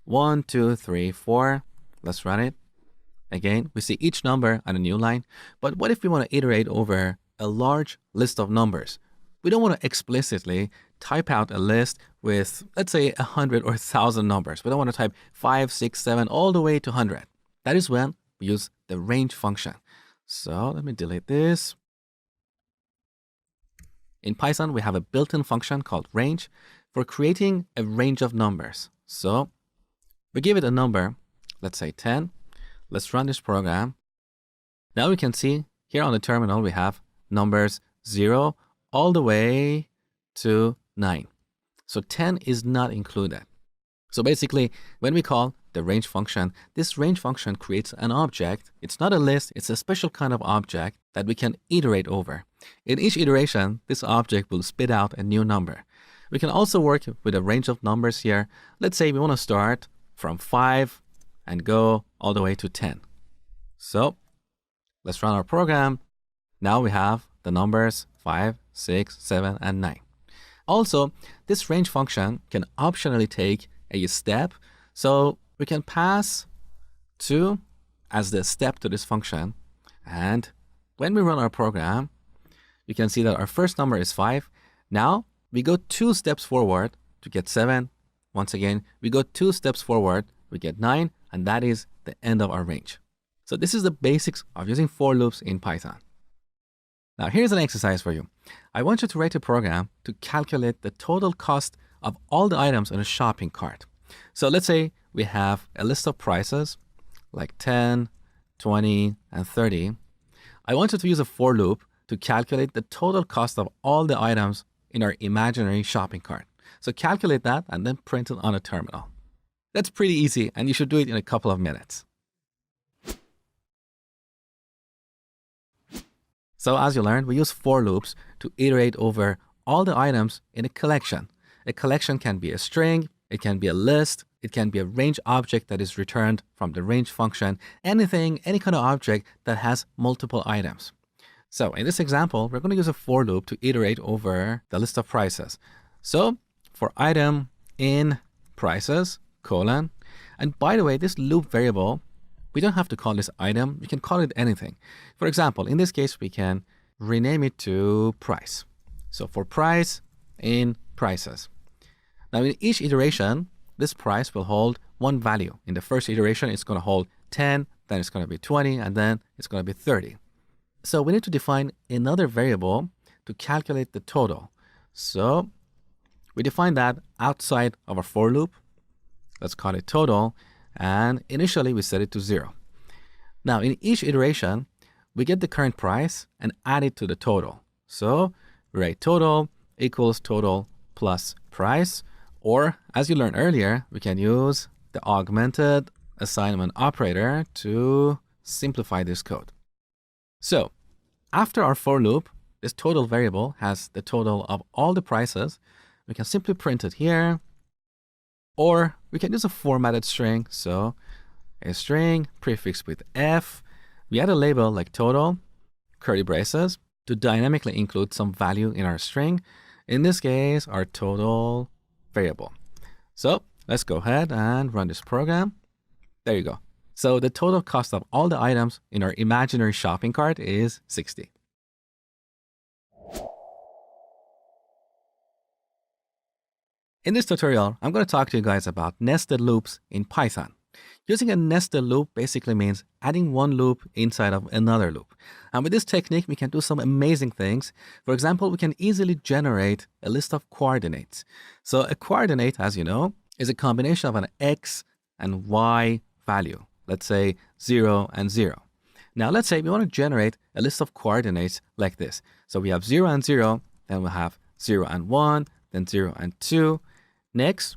1, 2, 3, 4. Let's run it. Again, we see each number on a new line. But what if we want to iterate over a large list of numbers? We don't want to explicitly type out a list with, let's say, 100 or 1,000 numbers. We don't want to type 5, 6, 7, all the way to 100. That is when we use the range function. So let me delete this. In Python, we have a built-in function called range for creating a range of numbers. So we give it a number, let's say 10. Let's run this program. Now we can see Here on the terminal, we have numbers 0 all the way to 9. So 10 is not included. So basically, when we call the range function, this range function creates an object. It's not a list, it's a special kind of object that we can iterate over. In each iteration, this object will spit out a new number. We can also work with a range of numbers here. Let's say we want to start from 5 and go all the way to 10. So let's run our program. Now we have the numbers 5, 6, 7, and 9. Also, this range function can optionally take a step. So we can pass 2 as the step to this function. And when we run our program, you can see that our first number is 5. Now we go 2 steps forward to get 7. Once again, we go 2 steps forward, we get 9, and that is the end of our range. So this is the basics of using for loops in Python. Now here's an exercise for you. I want you to write a program to calculate the total cost of all the items in a shopping cart. So let's say we have a list of prices like 10, 20, and 30. I want you to use a for loop to calculate the total cost of all the items in our imaginary shopping cart. So calculate that and then print it on a terminal. That's pretty easy, and you should do it in a couple of minutes. So as you learned, we use for loops to iterate over all the items in a collection. A collection can be a string, it can be a list, it can be a range object that is returned from the range function, anything, any kind of object that has multiple items. So in this example, we're going to use a for loop to iterate over the list of prices. So for item in prices, colon, and by the way, this loop variable, we don't have to call this item, we can call it anything. For example, in this case, we can rename it to price. So for price in prices. Now in each iteration, this price will hold one value. In the first iteration, it's going to hold 10, then it's going to be 20, and then it's going to be 30. So we need to define another variable to calculate the total. So we define that outside of our for loop. Let's call it total. And initially we set it to 0. Now in each iteration, we get the current price and add it to the total. So we write total equals total plus price. Or as you learned earlier, we can use the augmented assignment operator to simplify this code. So after our for loop, this total variable has the total of all the prices. We can simply print it here. Or we can use a formatted string. So a string prefixed with F. We add a label like total, curly braces, to dynamically include some value in our string. In this case, our total variable. So let's go ahead and run this program. There you go. So the total cost of all the items in our imaginary shopping cart is 60. In this tutorial, I'm going to talk to you guys about nested loops in Python. Using a nested loop basically means adding one loop inside of another loop. And with this technique, we can do some amazing things. For example, we can easily generate a list of coordinates. So a coordinate, as you know, is a combination of an X and Y value. Let's say 0 and 0. Now let's say we want to generate a list of coordinates like this. So we have 0 and 0, then we'll have 0 and 1, then 0 and 2. Next,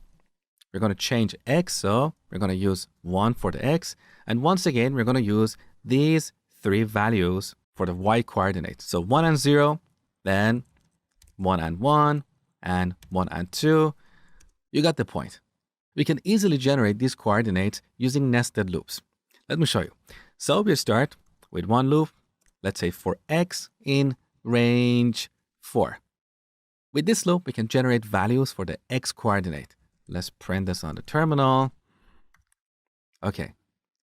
we're going to change X. So we're going to use 1 for the X. And once again, we're going to use these 3 values for the Y coordinates. So 1 and 0, then 1 and 1, and 1 and 2. You got the point. We can easily generate these coordinates using nested loops. Let me show you. So we start with one loop, let's say for X in range 4. With this loop, we can generate values for the X coordinate. Let's print this on the terminal. Okay,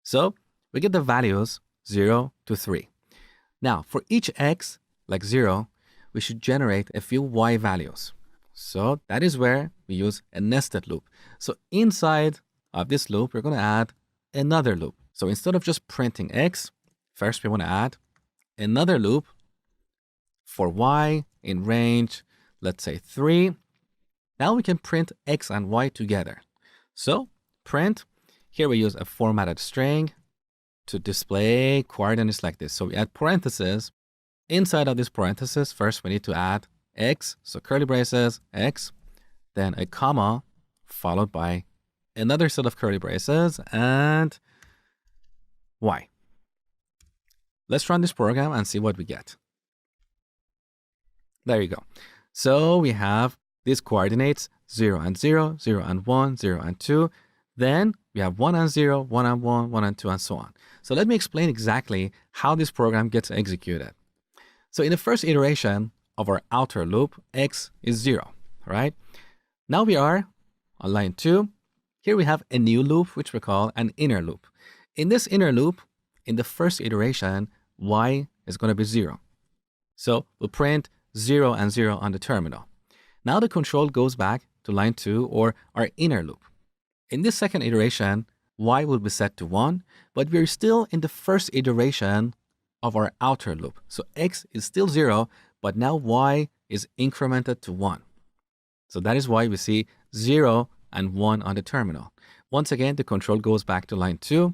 so we get the values 0 to 3. Now, for each X, like 0, we should generate a few Y values. So that is where we use a nested loop. So inside of this loop, we're going to add another loop. So instead of just printing X, first we want to add another loop for Y in range, let's say 3. Now we can print X and Y together. So print, here we use a formatted string. to display coordinates like this. So we add parentheses. Inside of this parenthesis, first we need to add x, so curly braces, x, then a comma, followed by another set of curly braces, and y. Let's run this program and see what we get. There you go. So we have these coordinates 0 and 0, 0 and 1, 0 and 2. Then we have 1 and 0, 1 and 1, 1 and 2, and so on. So let me explain exactly how this program gets executed. So in the first iteration of our outer loop, x is 0, right? Now we are on line 2. Here we have a new loop, which we call an inner loop. In this inner loop, in the first iteration, y is going to be 0. So we'll print 0 and 0 on the terminal. Now the control goes back to line 2, or our inner loop. In this second iteration, y will be set to 1, but we're still in the first iteration of our outer loop. So x is still 0, but now y is incremented to 1. So that is why we see 0 and 1 on the terminal. Once again, the control goes back to line 2.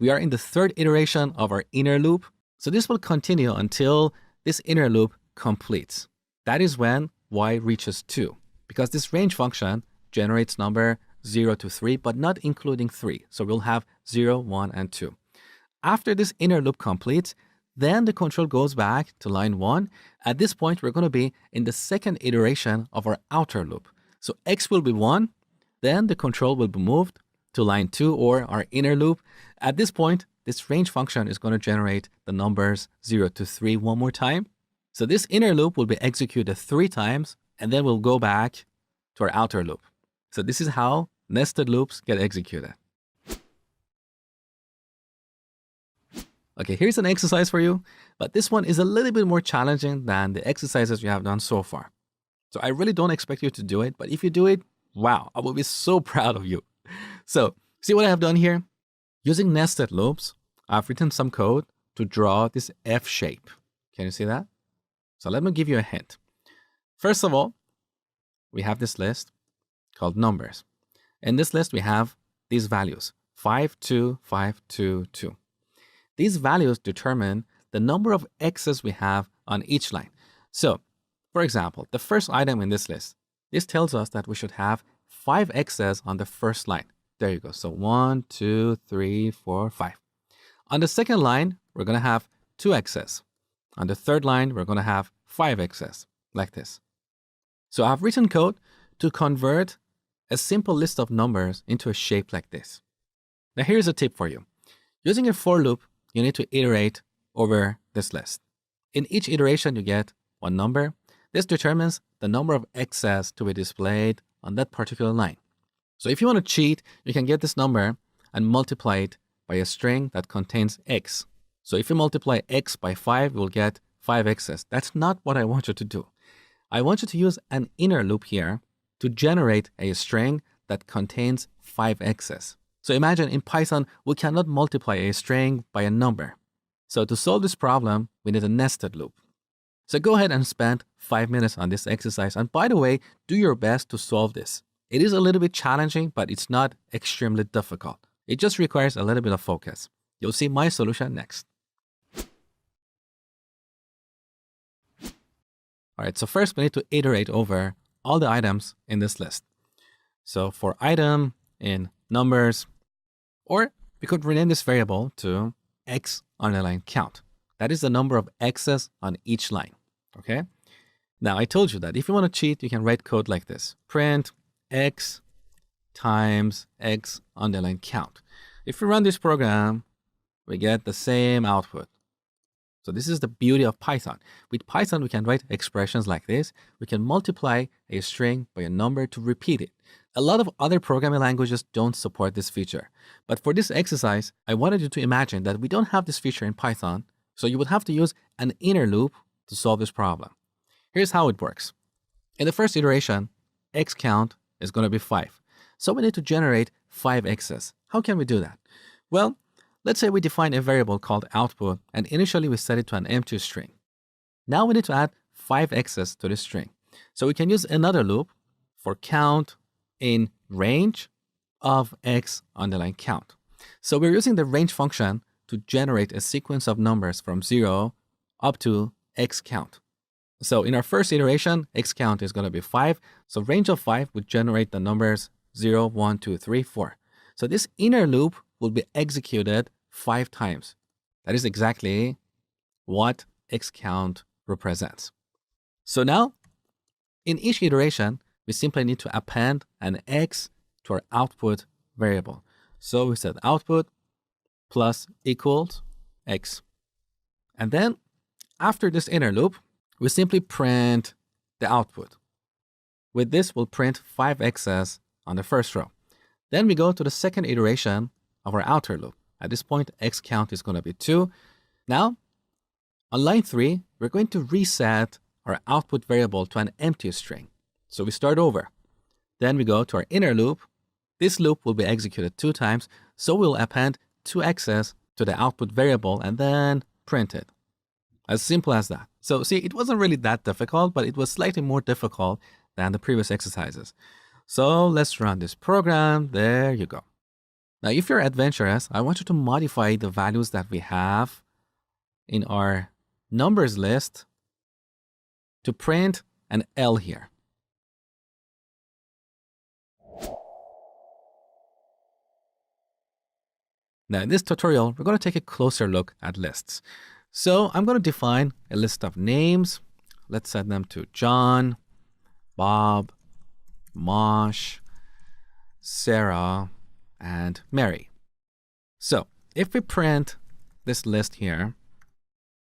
We are in the third iteration of our inner loop. So this will continue until this inner loop completes. That is when y reaches 2, because this range function generates number 0 to 3, but not including 3. So we'll have 0, 1, and 2. After this inner loop completes, then the control goes back to line 1. At this point, we're going to be in the second iteration of our outer loop. So x will be 1, then the control will be moved to line 2, or our inner loop. At this point, this range function is going to generate the numbers 0 to 3 one more time. So this inner loop will be executed 3 times, and then we'll go back to our outer loop. So this is how nested loops get executed. Okay, here's an exercise for you, but this one is a little bit more challenging than the exercises we have done so far. So I really don't expect you to do it, but if you do it, wow, I will be so proud of you. So see what I have done here? Using nested loops, I've written some code to draw this F shape. Can you see that? So let me give you a hint. First of all, we have this list called numbers. In this list, we have these values, 5, 2, 5, 2, 2. These values determine the number of x's we have on each line. So, for example, the first item in this list, this tells us that we should have 5 x's on the first line. There you go. So 1, 2, 3, 4, 5. On the second line, we're going to have 2 x's. On the third line, we're going to have 5 x's, like this. So I've written code to convert a simple list of numbers into a shape like this. Now here's a tip for you. Using a for loop, you need to iterate over this list. In each iteration, you get one number. This determines the number of x's to be displayed on that particular line. So if you want to cheat, you can get this number and multiply it by a string that contains x. So if you multiply x by 5, you'll get 5 x's. That's not what I want you to do. I want you to use an inner loop here to generate a string that contains 5 x's. So imagine in Python, we cannot multiply a string by a number. So to solve this problem, we need a nested loop. So go ahead and spend 5 minutes on this exercise. And by the way, do your best to solve this. It is a little bit challenging, but it's not extremely difficult. It just requires a little bit of focus. You'll see my solution next. All right, so first we need to iterate over all the items in this list. So for item in numbers, or we could rename this variable to x underline count. That is the number of x's on each line, okay? Now I told you that if you want to cheat, you can write code like this. Print x times x underline count. If we run this program, we get the same output. So this is the beauty of Python. With Python, we can write expressions like this. We can multiply a string by a number to repeat it. A lot of other programming languages don't support this feature. But for this exercise, I wanted you to imagine that we don't have this feature in Python, so you would have to use an inner loop to solve this problem. Here's how it works. In the first iteration, x count is going to be 5. So we need to generate 5 x's. How can we do that? Well, let's say we define a variable called output, and initially we set it to an empty string. Now we need to add 5 x's to this string. So we can use another loop for count in range of x underline count. So we're using the range function to generate a sequence of numbers from 0 up to x count. So in our first iteration, x count is going to be 5. So range of 5 would generate the numbers 0, 1, 2, 3, 4. So this inner loop will be executed 5 times. That is exactly what x count represents. So now, in each iteration, we simply need to append an x to our output variable. So we said output plus equals x. And then after this inner loop, we simply print the output. With this, we'll print 5x's on the first row. Then we go to the second iteration of our outer loop. At this point, x count is going to be 2. Now, on line 3, we're going to reset our output variable to an empty string. So we start over. Then we go to our inner loop. This loop will be executed 2 times, so we'll append 2x's to the output variable and then print it. As simple as that. So see, it wasn't really that difficult, but it was slightly more difficult than the previous exercises. So let's run this program. There you go. Now, if you're adventurous, I want you to modify the values that we have in our numbers list to print an L here. Now, in this tutorial, we're going to take a closer look at lists. So I'm going to define a list of names. Let's set them to John, Bob, Mosh, Sarah, and Mary. So if we print this list here,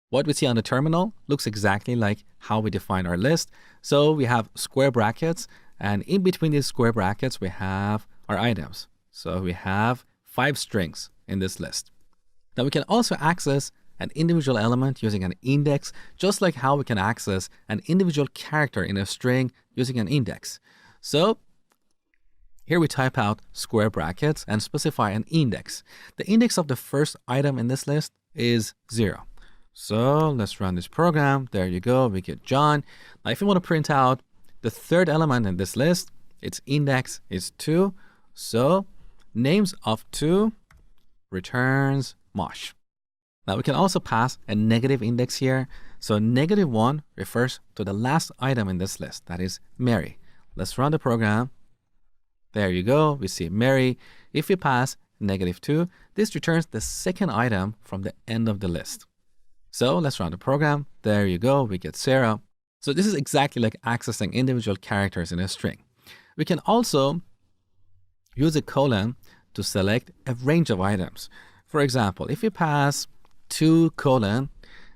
what we see on the terminal looks exactly like how we define our list. So we have square brackets, and in between these square brackets, we have our items. So we have 5 strings in this list. Now we can also access an individual element using an index, just like how we can access an individual character in a string using an index. So here we type out square brackets and specify an index. The index of the first item in this list is 0. So let's run this program. There you go. We get John. Now, if you want to print out the third element in this list, its index is 2. So names of 2 returns Mosh. Now we can also pass a negative index here. So -1 refers to the last item in this list, that is Mary. Let's run the program. There you go. We see Mary. If we pass -2, this returns the second item from the end of the list. So let's run the program. There you go. We get Sarah. So this is exactly like accessing individual characters in a string. We can also use a colon to select a range of items. For example, if we pass 2 colon,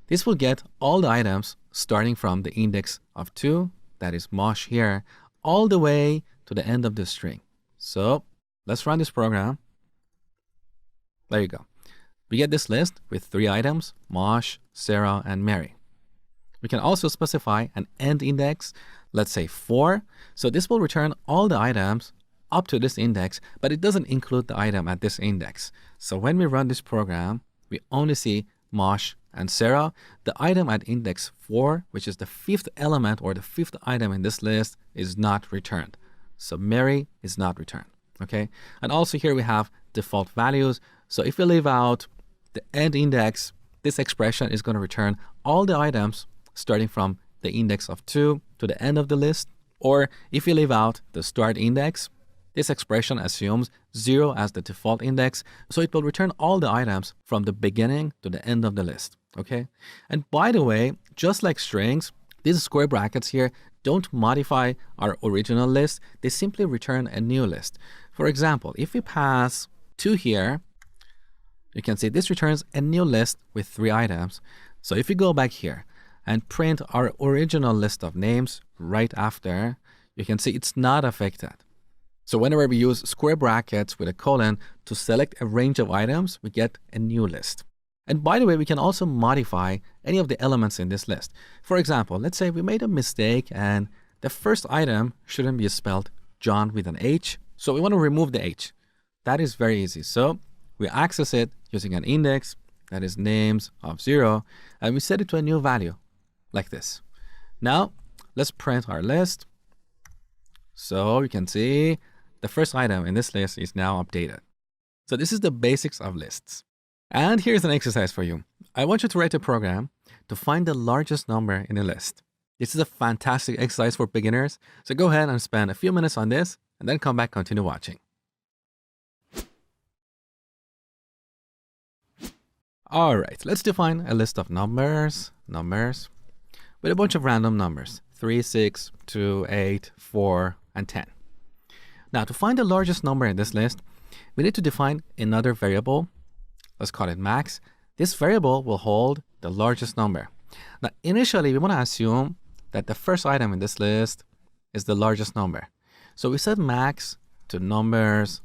this will get all the items starting from the index of 2, that is Mosh here, all the way to the end of the string. So let's run this program. There you go. We get this list with 3 items, Mosh, Sarah, and Mary. We can also specify an end index, let's say 4. So this will return all the items up to this index, but it doesn't include the item at this index. So when we run this program, we only see Mosh and Sarah. The item at index 4, which is the 5th element or the 5th item in this list, is not returned. So Mary is not returned, okay? And also here we have default values. So if we leave out the end index, this expression is going to return all the items starting from the index of 2 to the end of the list. Or if you leave out the start index, this expression assumes 0 as the default index, so it will return all the items from the beginning to the end of the list, okay? And by the way, just like strings, these square brackets here don't modify our original list. They simply return a new list. For example, if we pass 2 here, you can see this returns a new list with 3 items. So if we go back here and print our original list of names right after, you can see it's not affected. So whenever we use square brackets with a colon to select a range of items, we get a new list. And by the way, we can also modify any of the elements in this list. For example, let's say we made a mistake and the first item shouldn't be spelled John with an H. So we want to remove the H. That is very easy. So we access it using an index, that is names of 0, and we set it to a new value like this. Now let's print our list. So you can see the first item in this list is now updated. So this is the basics of lists. And here's an exercise for you. I want you to write a program to find the largest number in a list. This is a fantastic exercise for beginners, so go ahead and spend a few minutes on this and then come back, continue watching. All right, let's define a list of numbers with a bunch of random numbers, 3, 6, 2, 8, 4, and 10. Now, to find the largest number in this list, we need to define another variable. Let's call it max. This variable will hold the largest number. Now, initially, we want to assume that the first item in this list is the largest number. So we set max to numbers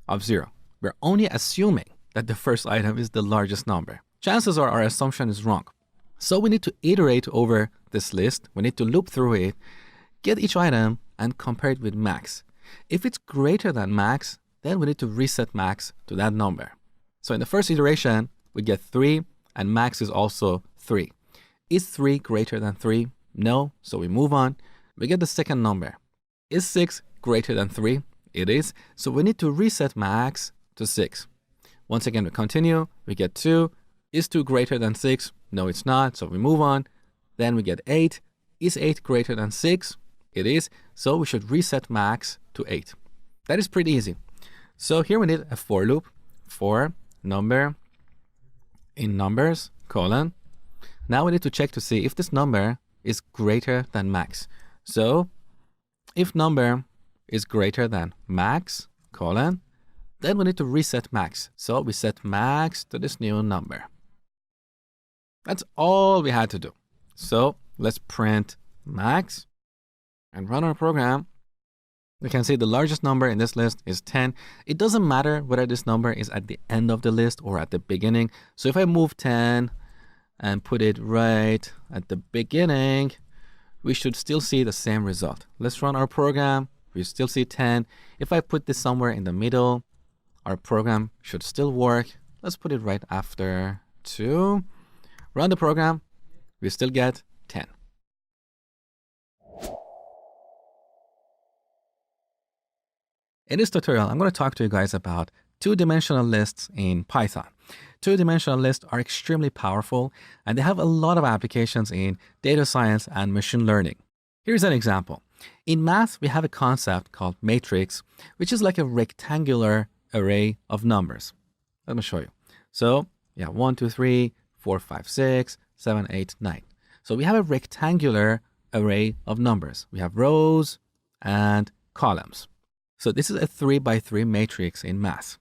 of 0. We're only assuming that the first item is the largest number. Chances are our assumption is wrong. So we need to iterate over this list. We need to loop through it, get each item, and compare it with max. If it's greater than max, then we need to reset max to that number. So in the first iteration, we get 3, and max is also 3. Is 3 greater than 3? No, so we move on. We get the second number. Is 6 greater than 3? It is, so we need to reset max to 6. Once again, we continue. We get 2. Is 2 greater than 6? No, it's not, so we move on. Then we get 8. Is 8 greater than 6? It is, so we should reset max to 8. That is pretty easy. So here we need a for loop. For number in numbers, colon. Now we need to check to see if this number is greater than max. So if number is greater than max, colon, then we need to reset max. So we set max to this new number. That's all we had to do. So let's print max and run our program. We can see the largest number in this list is 10. It doesn't matter whether this number is at the end of the list or at the beginning. So if I move 10 and put it right at the beginning, we should still see the same result. Let's run our program. We still see 10. If I put this somewhere in the middle, our program should still work. Let's put it right after 2. Run the program. We still get 10. In this tutorial, I'm going to talk to you guys about two-dimensional lists in Python. Two-dimensional lists are extremely powerful, and they have a lot of applications in data science and machine learning. Here's an example. In math, we have a concept called matrix, which is like a rectangular array of numbers. Let me show you. So, 1, 2, 3, 4, 5, 6, 7, 8, 9. So we have a rectangular array of numbers. We have rows and columns. So this is a 3 by 3 matrix in math.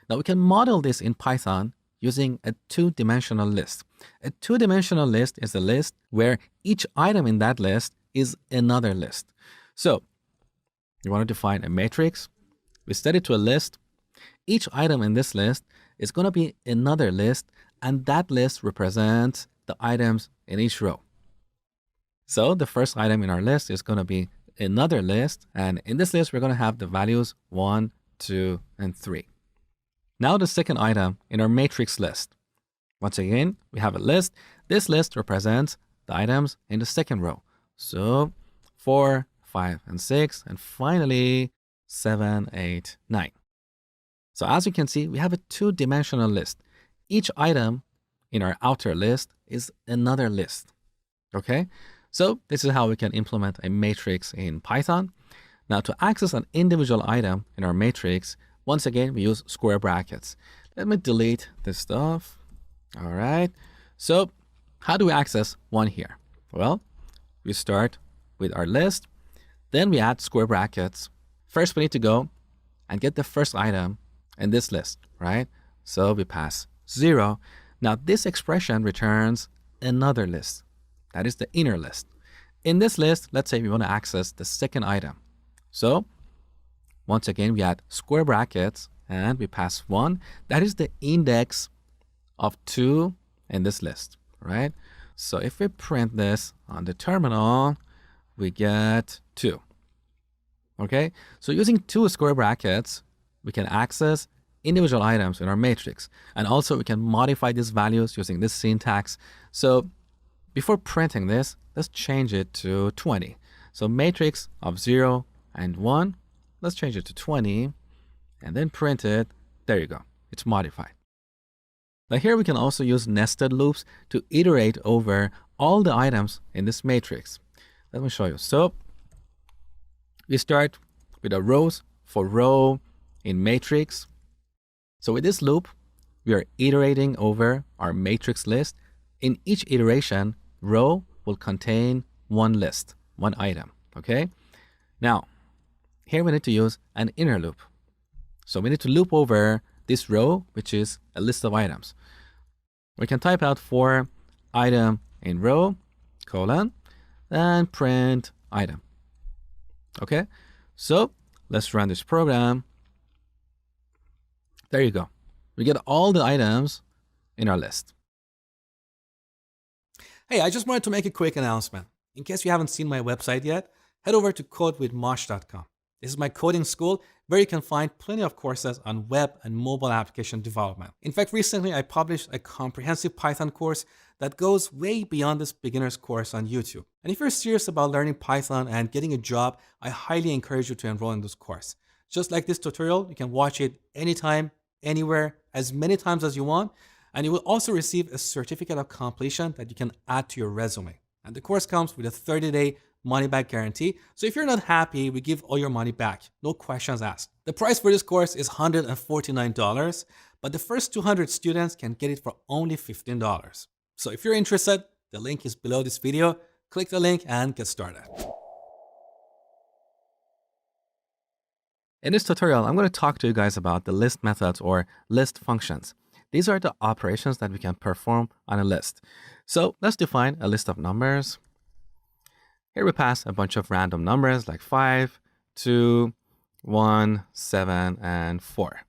Now we can model this in Python using a two-dimensional list. A two-dimensional list is a list where each item in that list is another list. So you want to define a matrix. We set it to a list. Each item in this list is going to be another list, and that list represents the items in each row. So the first item in our list is going to be another list, and in this list we're going to have the values 1, 2, and 3. Now the second item in our matrix list. Once again, we have a list. This list represents the items in the second row. So 4, 5, and 6, and finally 7, 8, 9. So as you can see, we have a two-dimensional list. Each item in our outer list is another list. Okay? So this is how we can implement a matrix in Python. Now to access an individual item in our matrix, once again, we use square brackets. Let me delete this stuff. All right. So how do we access one here? Well, we start with our list. Then we add square brackets. First, we need to go and get the first item in this list, right? So we pass 0. Now this expression returns another list. That is the inner list. In this list, let's say we want to access the second item. So once again, we add square brackets and we pass 1. That is the index of 2 in this list, right? So if we print this on the terminal, we get 2. Okay, so using 2 square brackets, we can access individual items in our matrix. And also we can modify these values using this syntax. So before printing this, let's change it to 20. So matrix of 0 and 1, let's change it to 20 and then print it. There you go. It's modified. Now here we can also use nested loops to iterate over all the items in this matrix. Let me show you. So we start with a rows for row in matrix. So with this loop, we are iterating over our matrix list. In each iteration, row will contain one list, one item, okay? Now, here we need to use an inner loop. So we need to loop over this row, which is a list of items. We can type out for item in row, colon, and print item. Okay, so let's run this program. There you go. We get all the items in our list. Hey, I just wanted to make a quick announcement. In case you haven't seen my website yet, head over to codewithmosh.com. This is my coding school where you can find plenty of courses on web and mobile application development. In fact, recently I published a comprehensive Python course that goes way beyond this beginner's course on YouTube. And if you're serious about learning Python and getting a job, I highly encourage you to enroll in this course. Just like this tutorial, you can watch it anytime, anywhere, as many times as you want. And you will also receive a certificate of completion that you can add to your resume. And the course comes with a 30-day money-back guarantee. So if you're not happy, we give all your money back. No questions asked. The price for this course is $149, but the first 200 students can get it for only $15. So if you're interested, the link is below this video. Click the link and get started. In this tutorial, I'm going to talk to you guys about the list methods or list functions. These are the operations that we can perform on a list. So let's define a list of numbers. Here we pass a bunch of random numbers like 5, 2, 1, 7, and 4.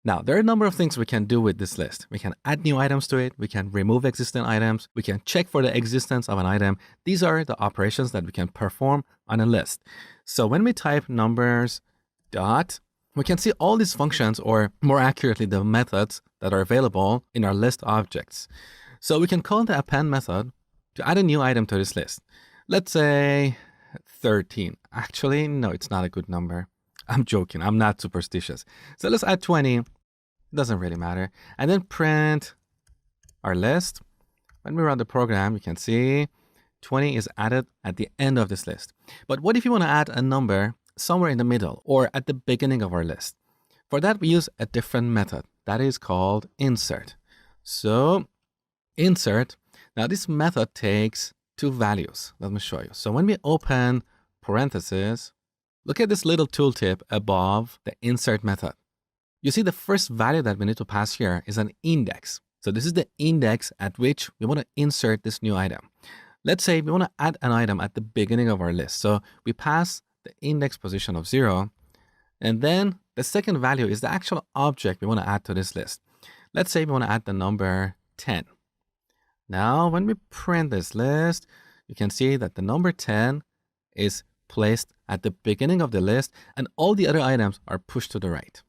Now, there are a number of things we can do with this list. We can add new items to it. We can remove existing items. We can check for the existence of an item. These are the operations that we can perform on a list. So when we type numbers dot, we can see all these functions, or more accurately, the methods that are available in our list objects. So we can call the append method to add a new item to this list. Let's say 13. Actually, no, it's not a good number. I'm joking. I'm not superstitious. So let's add 20. Doesn't really matter. And then print our list. When we run the program, you can see 20 is added at the end of this list. But what if you want to add a number somewhere in the middle or at the beginning of our list? For that, we use a different method that is called insert. So insert. Now this method takes two values. Let me show you. So when we open parentheses, look at this little tooltip above the insert method. You see the first value that we need to pass here is an index. So this is the index at which we want to insert this new item. Let's say we want to add an item at the beginning of our list. So we pass the index position of 0. And then the second value is the actual object we want to add to this list. Let's say we want to add the number 10. Now, when we print this list, you can see that the number 10 is placed at the beginning of the list and all the other items are pushed to the right.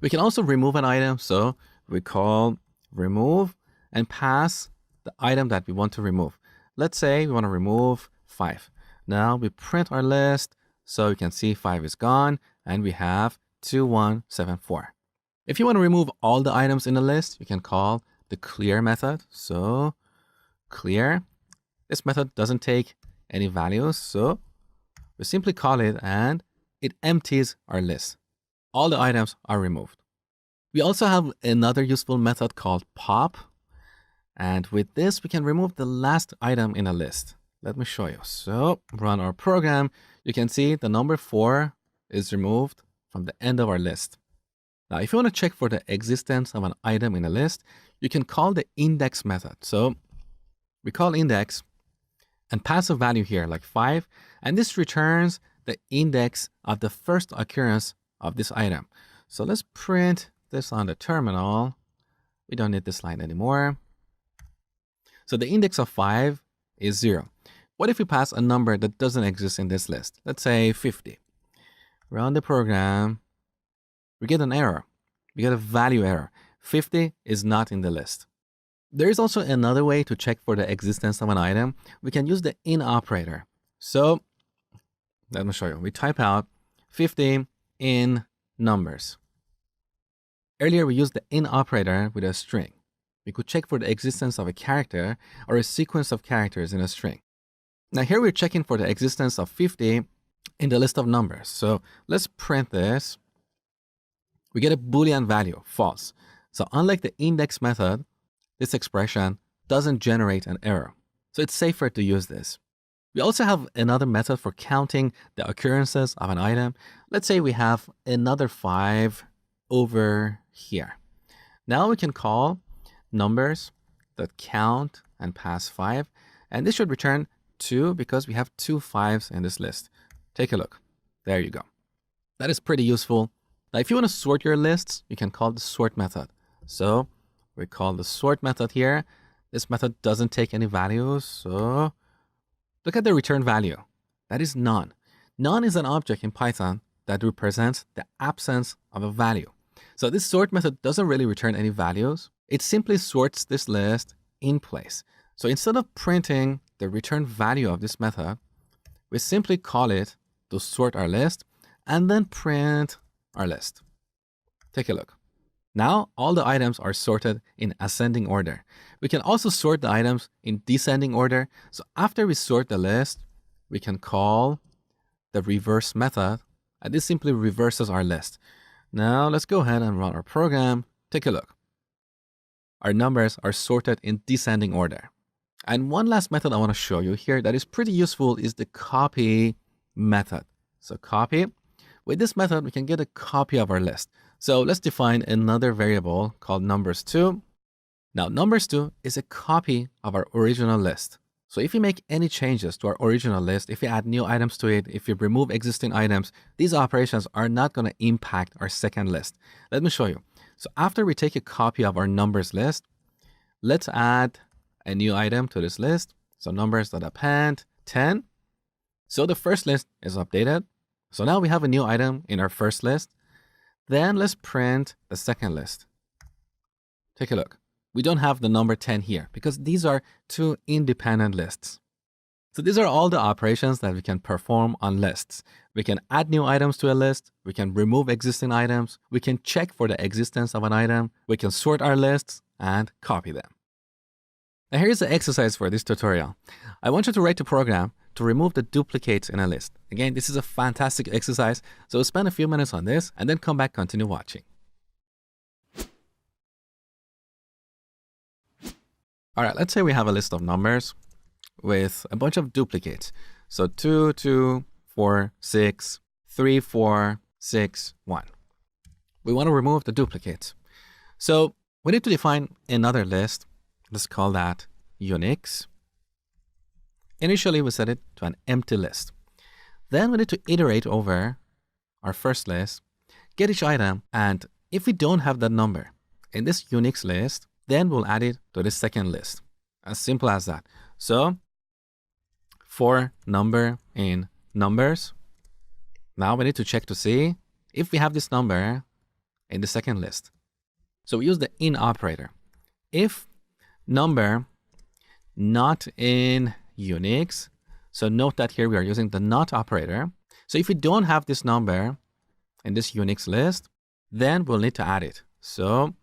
We can also remove an item. So we call remove and pass the item that we want to remove. Let's say we want to remove 5. Now we print our list. So you can see 5 is gone and we have 2174. If you want to remove all the items in the list, you can call the clear method. So clear. This method doesn't take any values. So we simply call it and it empties our list. All the items are removed. We also have another useful method called pop. And with this, we can remove the last item in a list. Let me show you. So run our program. You can see the number 4 is removed from the end of our list. Now, if you want to check for the existence of an item in a list, you can call the index method. So we call index and pass a value here like 5. And this returns the index of the first occurrence of this item. So let's print this on the terminal. We don't need this line anymore. So the index of 5 is 0. What if we pass a number that doesn't exist in this list? Let's say 50. Run the program. We get an error. We get a value error. 50 is not in the list. There is also another way to check for the existence of an item. We can use the in operator. So let me show you. We type out 50 in numbers. Earlier, we used the in operator with a string. we could check for the existence of a character or a sequence of characters in a string. Now here we're checking for the existence of 50 in the list of numbers. So let's print this. We get a Boolean value, false. So unlike the index method, this expression doesn't generate an error. So it's safer to use this. We also have another method for counting the occurrences of an item. Let's say we have another 5 over here. Now we can call numbers.count and pass 5. And this should return 2 because we have 2 5s in this list. Take a look. There you go. That is pretty useful. Now, if you want to sort your lists, you can call the sort method. So we call the sort method here. This method doesn't take any values. So look at the return value. That is none. None is an object in Python that represents the absence of a value. So this sort method doesn't really return any values. It simply sorts this list in place. So instead of printing the return value of this method, we simply call it to sort our list and then print our list. Take a look. Now all the items are sorted in ascending order. We can also sort the items in descending order. So after we sort the list, we can call the reverse method, and this simply reverses our list. Now let's go ahead and run our program. Take a look. Our numbers are sorted in descending order. And one last method I want to show you here that is pretty useful is the copy method. So copy. With this method, we can get a copy of our list. So let's define another variable called numbers2. Now numbers2 is a copy of our original list. So if we make any changes to our original list, if we add new items to it, if we remove existing items, these operations are not going to impact our second list. Let me show you. So after we take a copy of our numbers list, let's add a new item to this list. So numbers.append 10. So the first list is updated. So now we have a new item in our first list. Then let's print the second list. Take a look. We don't have the number 10 here because these are two independent lists. So these are all the operations that we can perform on lists. We can add new items to a list. We can remove existing items. We can check for the existence of an item. We can sort our lists and copy them. Now here's the exercise for this tutorial. I want you to write a program to remove the duplicates in a list. Again, this is a fantastic exercise. So spend a few minutes on this and then come back, continue watching. All right, let's say we have a list of numbers with a bunch of duplicates. So 2, 2, 4, 6, 3, 4, 6, 1. We want to remove the duplicates. So we need to define another list. Let's call that Unix. Initially, we set it to an empty list. Then we need to iterate over our first list, get each item, and if we don't have that number in this Unix list, then we'll add it to the second list. As simple as that. So for number in numbers, now we need to check to see if we have this number in the second list. So we use the in operator. If number not in Unix, so note that here we are using the not operator. So if we don't have this number in this Unix list, then we'll need to add it. So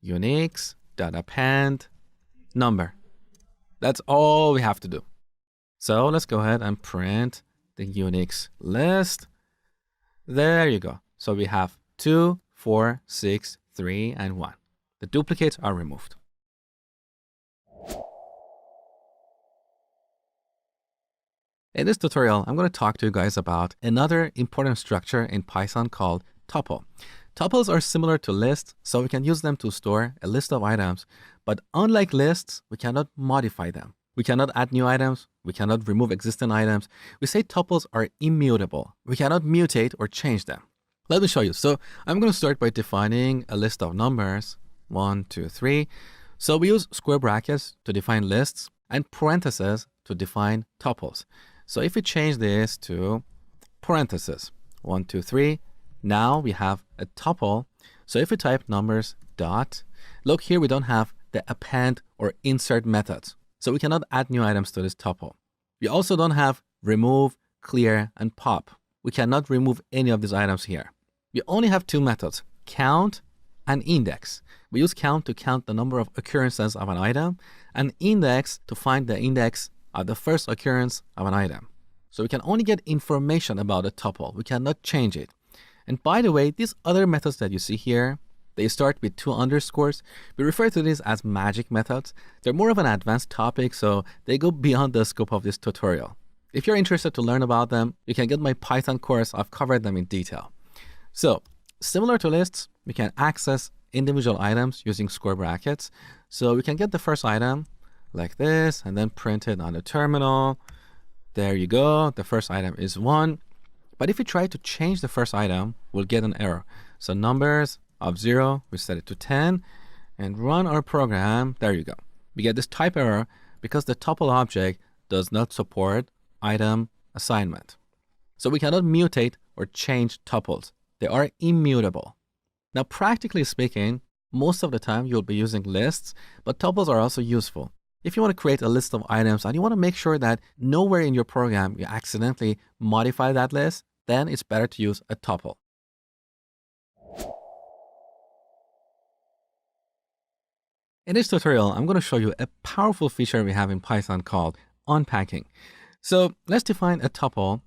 Unix.append number. That's all we have to do. So let's go ahead and print the Unix list. There you go. So we have 2, 4, 6, 3, and 1. The duplicates are removed. In this tutorial, I'm going to talk to you guys about another important structure in Python called tuple. Tuples are similar to lists, so we can use them to store a list of items. But unlike lists, we cannot modify them. We cannot add new items. We cannot remove existing items. We say tuples are immutable. We cannot mutate or change them. Let me show you. So I'm going to start by defining a list of numbers, 1, 2, 3. So we use square brackets to define lists and parentheses to define tuples. So if we change this to parentheses, 1, 2, 3, now we have a tuple. So if we type numbers dot, look here, we don't have the append or insert methods. So we cannot add new items to this tuple. We also don't have remove, clear, and pop. We cannot remove any of these items here. We only have two methods, count and index. We use count to count the number of occurrences of an item, and index to find the index of the first occurrence of an item. So we can only get information about a tuple. We cannot change it. And by the way, these other methods that you see here, they start with 2 underscores. We refer to these as magic methods. They're more of an advanced topic, so they go beyond the scope of this tutorial. If you're interested to learn about them, you can get my Python course. I've covered them in detail. So, similar to lists, we can access individual items using square brackets. So we can get the first item like this and then print it on the terminal. There you go. The first item is 1. But if we try to change the first item, we'll get an error. So numbers of 0, we set it to 10 and run our program. There you go. We get this type error because the tuple object does not support item assignment. So we cannot mutate or change tuples. They are immutable. Now, practically speaking, most of the time you'll be using lists, but tuples are also useful. If you want to create a list of items and you want to make sure that nowhere in your program you accidentally modify that list, then it's better to use a tuple. In this tutorial, I'm going to show you a powerful feature we have in Python called unpacking. So let's define a tuple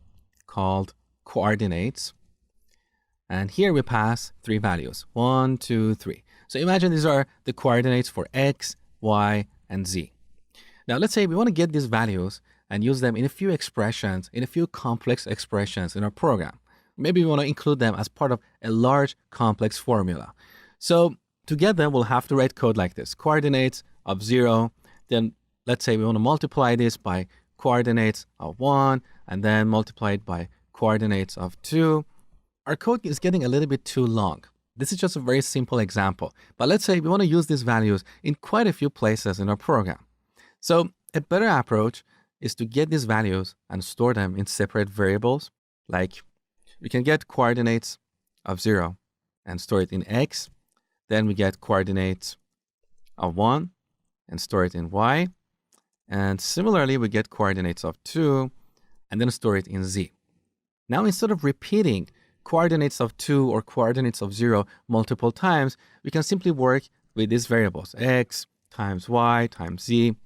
called coordinates. And here we pass 3 values, 1, 2, 3. So imagine these are the coordinates for x, y, and z. Now let's say we want to get these values and use them in a few expressions, in a few complex expressions in our program. Maybe we want to include them as part of a large complex formula. So to get them, we'll have to write code like this. Coordinates of 0, then let's say we want to multiply this by coordinates of 1, and then multiply it by coordinates of 2. Our code is getting a little bit too long. This is just a very simple example. But let's say we want to use these values in quite a few places in our program. So a better approach is to get these values and store them in separate variables. Like we can get coordinates of 0 and store it in x. Then we get coordinates of 1 and store it in y. And similarly, we get coordinates of 2 and then store it in z. Now, instead of repeating coordinates of 2 or coordinates of 0 multiple times, we can simply work with these variables, x times y times z.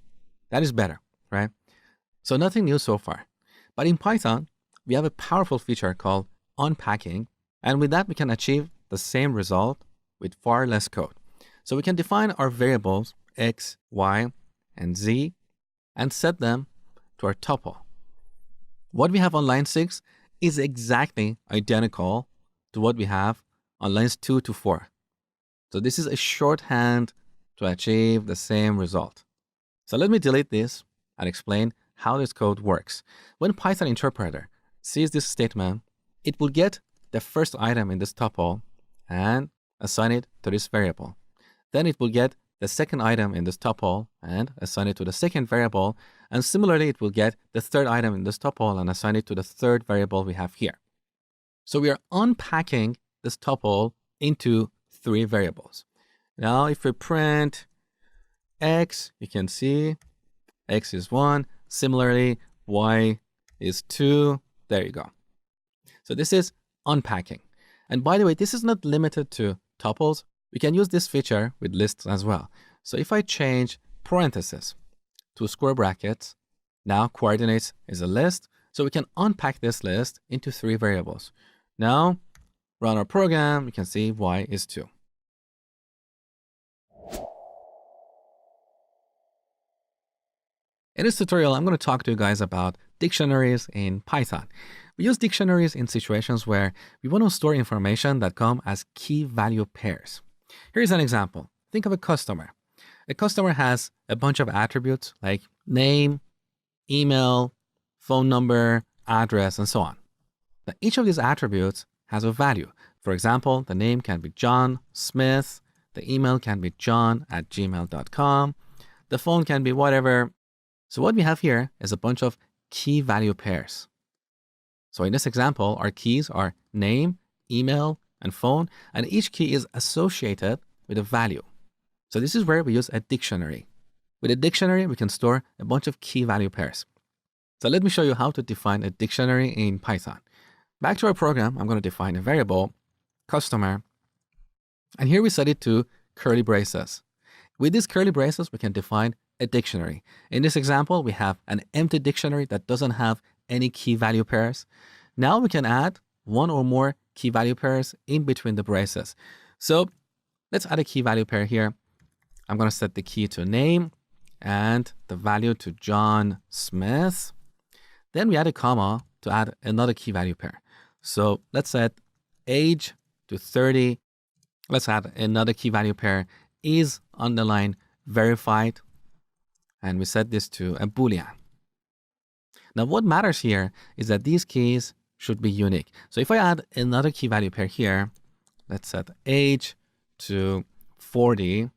That is better, right? So nothing new so far. But in Python, we have a powerful feature called unpacking. And with that, we can achieve the same result with far less code. So we can define our variables x, y, and z and set them to our tuple. What we have on line 6 is exactly identical to what we have on lines 2 to 4. So this is a shorthand to achieve the same result. So let me delete this and explain how this code works. When Python interpreter sees this statement, it will get the first item in this tuple and assign it to this variable. Then it will get the second item in this tuple and assign it to the second variable. And similarly, it will get the third item in this tuple and assign it to the third variable we have here. So we are unpacking this tuple into 3 variables. Now, if we print x, you can see x is 1. Similarly, y is 2. There you go. So this is unpacking. And by the way, this is not limited to tuples. We can use this feature with lists as well. So if I change parentheses to square brackets, now coordinates is a list. So we can unpack this list into 3 variables. Now, run our program. You can see y is 2. In this tutorial, I'm going to talk to you guys about dictionaries in Python. We use dictionaries in situations where we want to store information that come as key value pairs. Here's an example. Think of a customer. A customer has a bunch of attributes like name, email, phone number, address, and so on. Now, each of these attributes has a value. For example, the name can be John Smith. The email can be john@gmail.com. The phone can be whatever. So what we have here is a bunch of key value pairs. So in this example, our keys are name, email, and phone, and each key is associated with a value. So this is where we use a dictionary. With a dictionary, we can store a bunch of key value pairs. So let me show you how to define a dictionary in Python. Back to our program, I'm going to define a variable, customer, And here we set it to curly braces. With these curly braces, we can define a dictionary. In this example, we have an empty dictionary that doesn't have any key value pairs. Now we can add one or more key value pairs in between the braces. So let's add a key value pair here. I'm going to set the key to name and the value to John Smith. Then we add a comma to add another key value pair. So let's set age to 30. Let's add another key value pair is underline verified. And we set this to a Boolean. Now what matters here is that these keys should be unique. So if I add another key value pair here, let's set age to 40.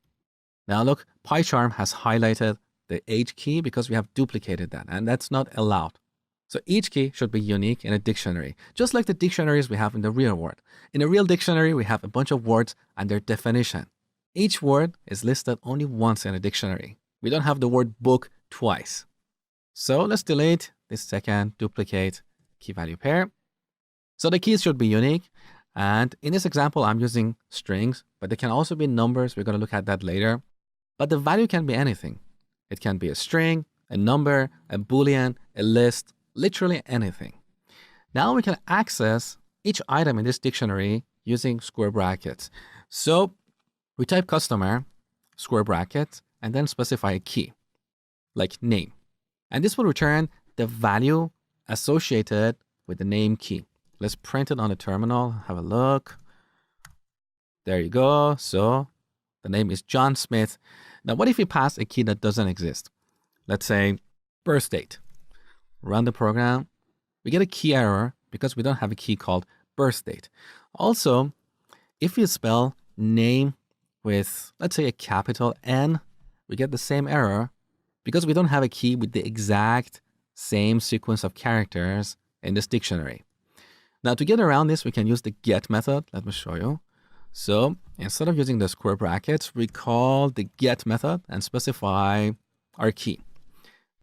Now look, PyCharm has highlighted the age key because we have duplicated that, and that's not allowed. So each key should be unique in a dictionary, just like the dictionaries we have in the real world. In a real dictionary, we have a bunch of words and their definition. Each word is listed only once in a dictionary. We don't have the word book twice. So let's delete this second duplicate key value pair. So the keys should be unique. And in this example, I'm using strings, but they can also be numbers. We're going to look at that later. But the value can be anything. It can be a string, a number, a Boolean, a list, literally anything. Now we can access each item in this dictionary using square brackets. So we type customer, square brackets, and then specify a key, like name. And this will return the value associated with the name key. Let's print it on the terminal, have a look. There you go. So the name is John Smith. Now, what if we pass a key that doesn't exist? Let's say birth date. Run the program. We get a key error because we don't have a key called birth date. Also, if we spell name with, let's say, a capital N, we get the same error because we don't have a key with the exact same sequence of characters in this dictionary. Now, to get around this, we can use the get method. Let me show you. So instead of using the square brackets, we call the get method and specify our key.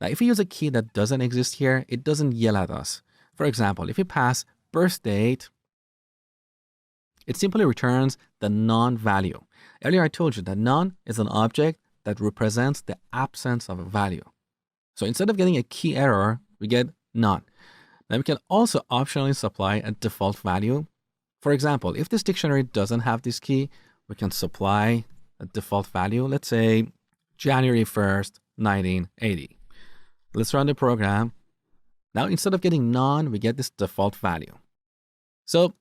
Now, if we use a key that doesn't exist here, it doesn't yell at us. For example, if we pass birth date, it simply returns the none value. Earlier, I told you that none is an object that represents the absence of a value. So instead of getting a key error, we get none. Now we can also optionally supply a default value. For example, if this dictionary doesn't have this key, we can supply a default value. Let's say January 1st, 1980. Let's run the program. Now, instead of getting none, we get this default value. So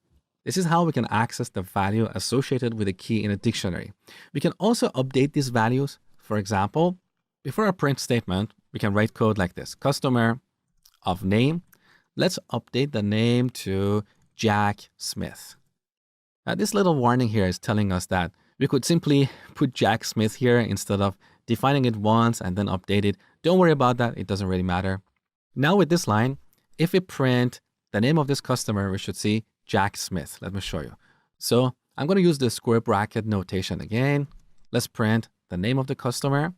this is how we can access the value associated with a key in a dictionary. We can also update these values. For example, before a print statement, we can write code like this. Customer of name. Let's update the name to Jack Smith. Now, this little warning here is telling us that we could simply put Jack Smith here instead of defining it once and then update it. Don't worry about that. It doesn't really matter. Now with this line, if we print the name of this customer, we should see Jack Smith. Let me show you. So I'm going to use the square bracket notation again. Let's print the name of the customer.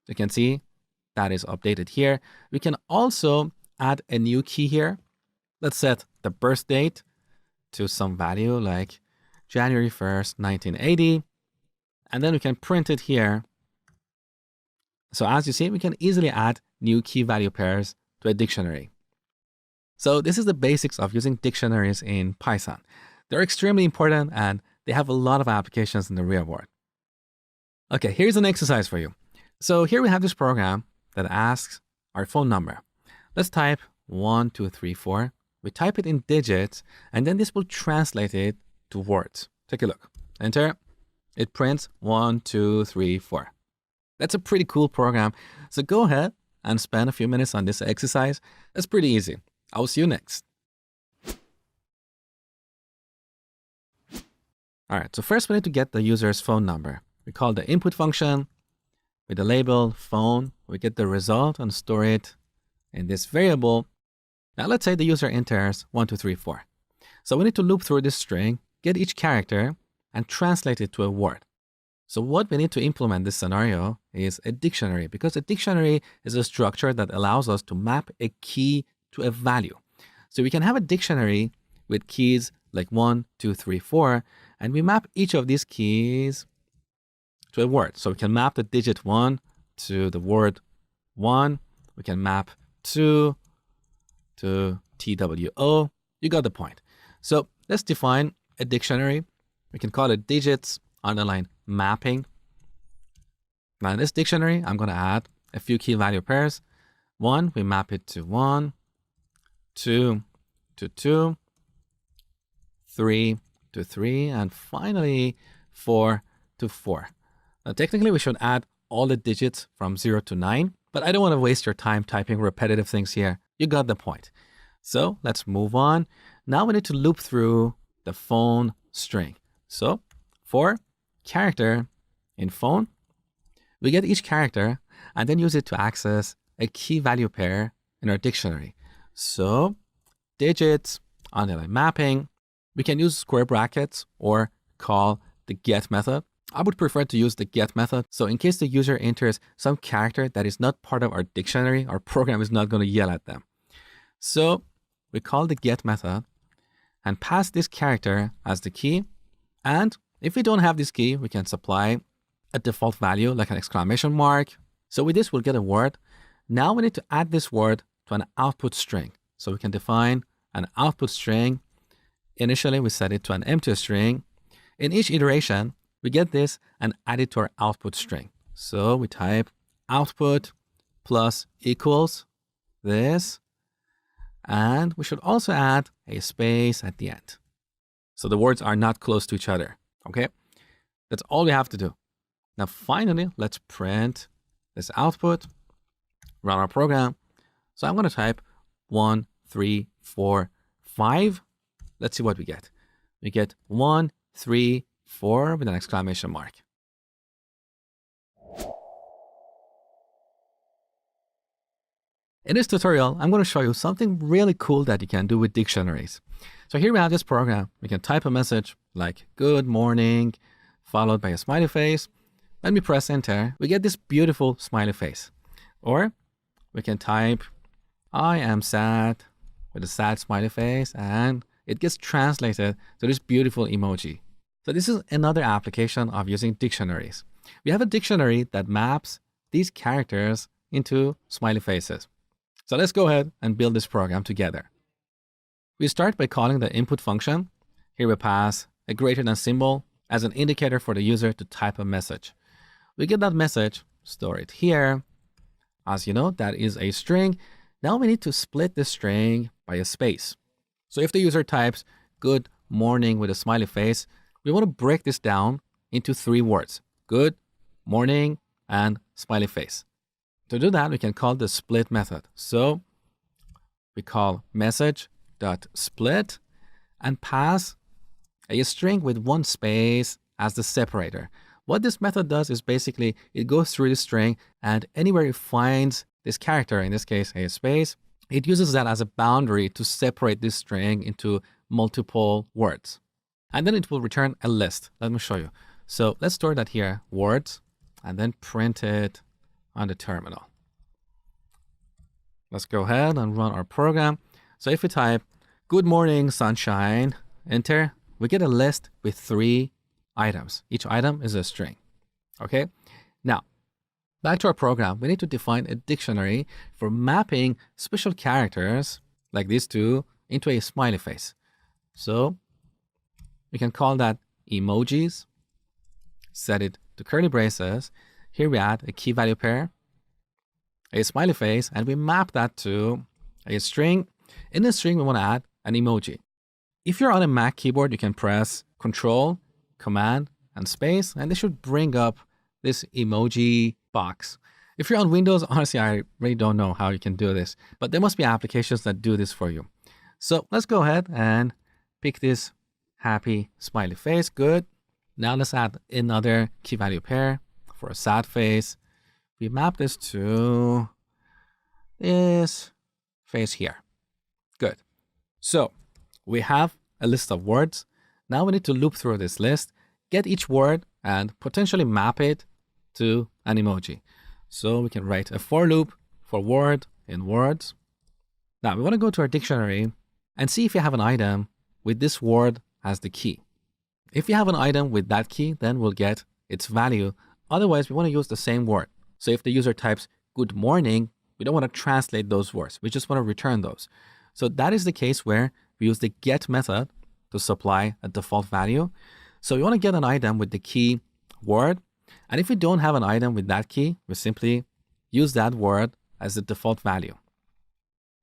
You can see that is updated here. We can also add a new key here. Let's set the birth date to some value like January 1st, 1980. And then we can print it here. So as you see, we can easily add new key value pairs to a dictionary. So this is the basics of using dictionaries in Python. They're extremely important and they have a lot of applications in the real world. Okay, here's an exercise for you. So here we have this program that asks our phone number. Let's type 1234. We type it in digits, and then this will translate it to words. Take a look. Enter. It prints 1234. That's a pretty cool program. So go ahead and spend a few minutes on this exercise. It's pretty easy. I will see you next. All right, so first we need to get the user's phone number. We call the input function with the label phone. We get the result and store it in this variable. Now let's say the user enters 1234. So we need to loop through this string, get each character, and translate it to a word. So what we need to implement this scenario is a dictionary, because a dictionary is a structure that allows us to map a key to a value. So we can have a dictionary with keys like 1, 2, 3, 4, And we map each of these keys to a word. So we can map the digit 1 to the word 1. We can map 2 to TWO. You got the point. So let's define a dictionary. We can call it digits underline mapping. Now in this dictionary, I'm going to add a few key value pairs. 1, we map it to 1, 2 to 2, 3 to 3, and finally 4 to 4. Now technically we should add all the digits from 0 to 9, but I don't want to waste your time typing repetitive things here. You got the point. So let's move on. Now we need to loop through the phone string. So for character in phone, we get each character and then use it to access a key value pair in our dictionary. So digits underline mapping, we can use square brackets or call the get method. I would prefer to use the get method. So in case the user enters some character that is not part of our dictionary, our program is not going to yell at them. So we call the get method and pass this character as the key. And if we don't have this key, we can supply a default value like an exclamation mark. So with this, we'll get a word. Now we need to add this word to an output string. So we can define an output string. Initially, we set it to an empty string. In each iteration, we get this and add it to our output string. So we type output plus equals this. And we should also add a space at the end. So the words are not close to each other. Okay, that's all we have to do. Now, finally, let's print this output, run our program. So I'm going to type 1, 3, 4, 5. Let's see what we get. We get 1, 3, 4 with an exclamation mark. In this tutorial, I'm going to show you something really cool that you can do with dictionaries. So here we have this program. We can type a message like good morning, followed by a smiley face. When we press enter, we get this beautiful smiley face. Or we can type I am sad with a sad smiley face, and it gets translated to this beautiful emoji. So this is another application of using dictionaries. We have a dictionary that maps these characters into smiley faces. So let's go ahead and build this program together. We start by calling the input function. Here we pass a greater than symbol as an indicator for the user to type a message. We get that message, store it here. As you know, that is a string. Now we need to split the string by a space. So if the user types good morning with a smiley face, we want to break this down into 3 words: good, morning, and smiley face. To do that, we can call the split method. So we call message.split and pass a string with 1 space as the separator. What this method does is basically it goes through the string, and anywhere it finds this character, in this case a space, it uses that as a boundary to separate this string into multiple words. And then it will return a list. Let me show you. So let's store that here, words, and then print it on the terminal. Let's go ahead and run our program. So if we type good morning sunshine, enter, we get a list with 3 items. Each item is a string. Okay, now back to our program. We need to define a dictionary for mapping special characters like these 2 into a smiley face. So we can call that emojis, set it to curly braces. Here we add a key value pair, a smiley face, and we map that to a string. In the string, we want to add an emoji. If you're on a Mac keyboard, you can press Control, Command, and space, and this should bring up this emoji box. If you're on Windows, honestly, I really don't know how you can do this, but there must be applications that do this for you. So let's go ahead and pick this happy smiley face. Good. Now let's add another key value pair for a sad face. We map this to this face here. Good. So we have a list of words. Now we need to loop through this list, get each word, and potentially map it to an emoji. So we can write a for loop for word in words. Now we want to go to our dictionary and see if we have an item with this word as the key. If you have an item with that key, then we'll get its value. Otherwise, we want to use the same word. So if the user types good morning, we don't want to translate those words. We just want to return those. So that is the case where we use the get method to supply a default value. So we want to get an item with the key word. And if we don't have an item with that key, we simply use that word as the default value.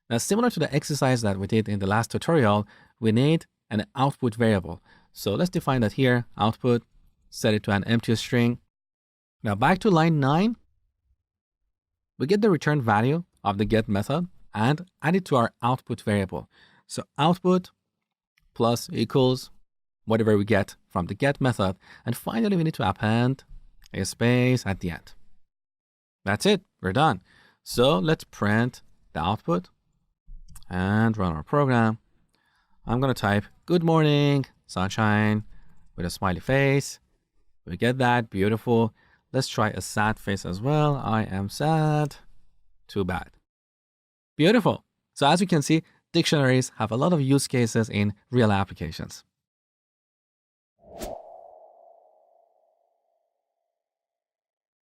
Now, similar to the exercise that we did in the last tutorial, we need an output variable. So let's define that here, output, set it to an empty string. Now back to line 9, we get the return value of the get method and add it to our output variable. So output plus equals whatever we get from the get method. And finally, we need to append a space at the end. That's it, we're done. So let's print the output and run our program. I'm going to type good morning, sunshine, with a smiley face. We get that, beautiful. Let's try a sad face as well. I am sad, too bad. Beautiful. So as you can see, dictionaries have a lot of use cases in real applications.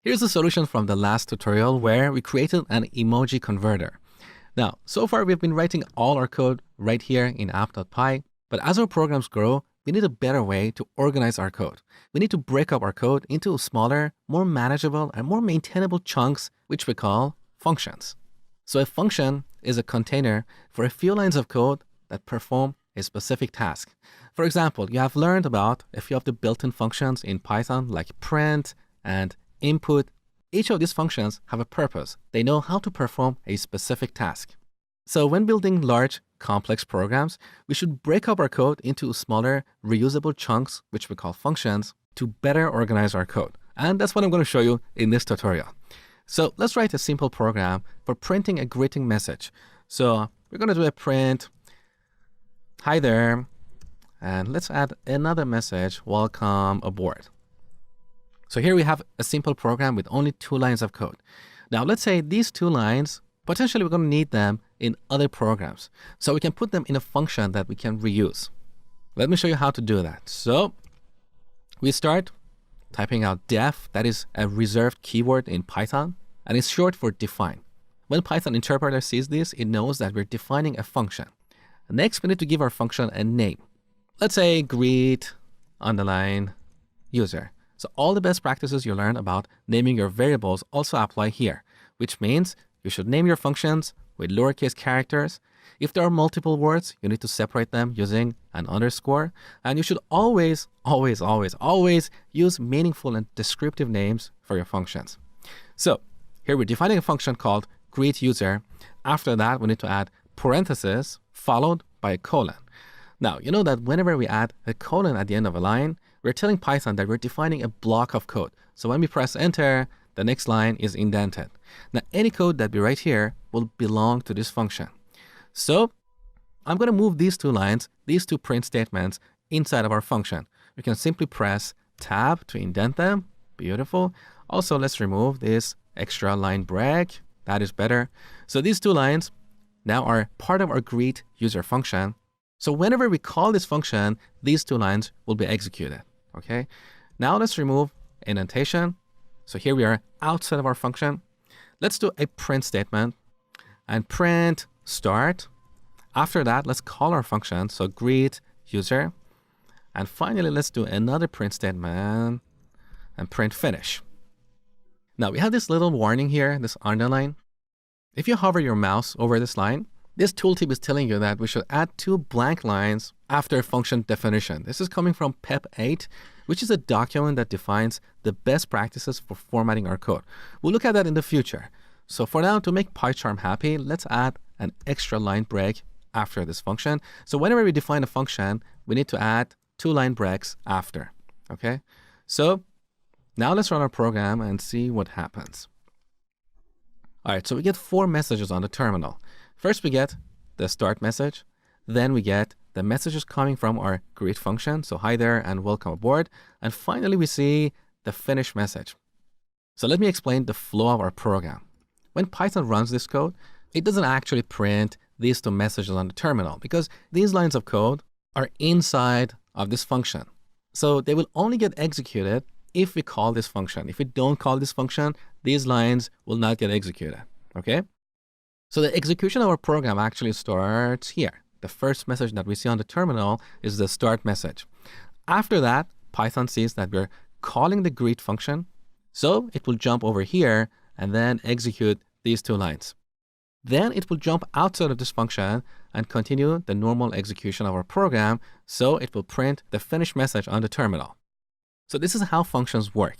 Here's a solution from the last tutorial where we created an emoji converter. Now, so far we've been writing all our code right here in app.py, but as our programs grow, we need a better way to organize our code. We need to break up our code into smaller, more manageable, and more maintainable chunks, which we call functions. So a function is a container for a few lines of code that perform a specific task. For example, you have learned about a few of the built-in functions in Python like print and input. Each of these functions have a purpose. They know how to perform a specific task. So when building large, complex programs, we should break up our code into smaller, reusable chunks, which we call functions, to better organize our code. And that's what I'm going to show you in this tutorial. So let's write a simple program for printing a greeting message. So we're going to do a print, hi there, and let's add another message, welcome aboard. So here we have a simple program with only 2 lines of code. Now let's say these 2 lines, potentially we're going to need them in other programs. So we can put them in a function that we can reuse. Let me show you how to do that. So we start typing out def, that is a reserved keyword in Python, and it's short for define. When Python interpreter sees this, it knows that we're defining a function. Next, we need to give our function a name. Let's say greet underline user. So all the best practices you learn about naming your variables also apply here, which means you should name your functions with lowercase characters. If there are multiple words, you need to separate them using an underscore. And you should always use meaningful and descriptive names for your functions. So here we're defining a function called greetUser. After that, we need to add parentheses followed by a colon. Now, you know that whenever we add a colon at the end of a line, we're telling Python that we're defining a block of code. So when we press enter, the next line is indented. Now, any code that we write here will belong to this function. So I'm going to move these 2 lines, these 2 print statements inside of our function. We can simply press tab to indent them. Beautiful. Also, let's remove this extra line break. That is better. So these 2 lines now are part of our greet user function. So whenever we call this function, these 2 lines will be executed. Okay. Now let's remove indentation. So here we are outside of our function. Let's do a print statement and print start. After that, let's call our function. So greet user. And finally, let's do another print statement and print finish. Now we have this little warning here, this underline. If you hover your mouse over this line, this tooltip is telling you that we should add 2 blank lines after function definition. This is coming from PEP 8, which is a document that defines the best practices for formatting our code. We'll look at that in the future. So for now, to make PyCharm happy, let's add an extra line break after this function. So whenever we define a function, we need to add 2 line breaks after. Okay. So now let's run our program and see what happens. All right. So we get 4 messages on the terminal. First, we get the start message. Then we get the messages coming from our greet function. So hi there and welcome aboard. And finally, we see the finish message. So let me explain the flow of our program. When Python runs this code, it doesn't actually print these 2 messages on the terminal because these lines of code are inside of this function. So they will only get executed if we call this function. If we don't call this function, these lines will not get executed, okay? So the execution of our program actually starts here. The first message that we see on the terminal is the start message. After that, Python sees that we're calling the greet function. So it will jump over here and then execute these two lines. Then it will jump outside of this function and continue the normal execution of our program. So it will print the finished message on the terminal. So this is how functions work.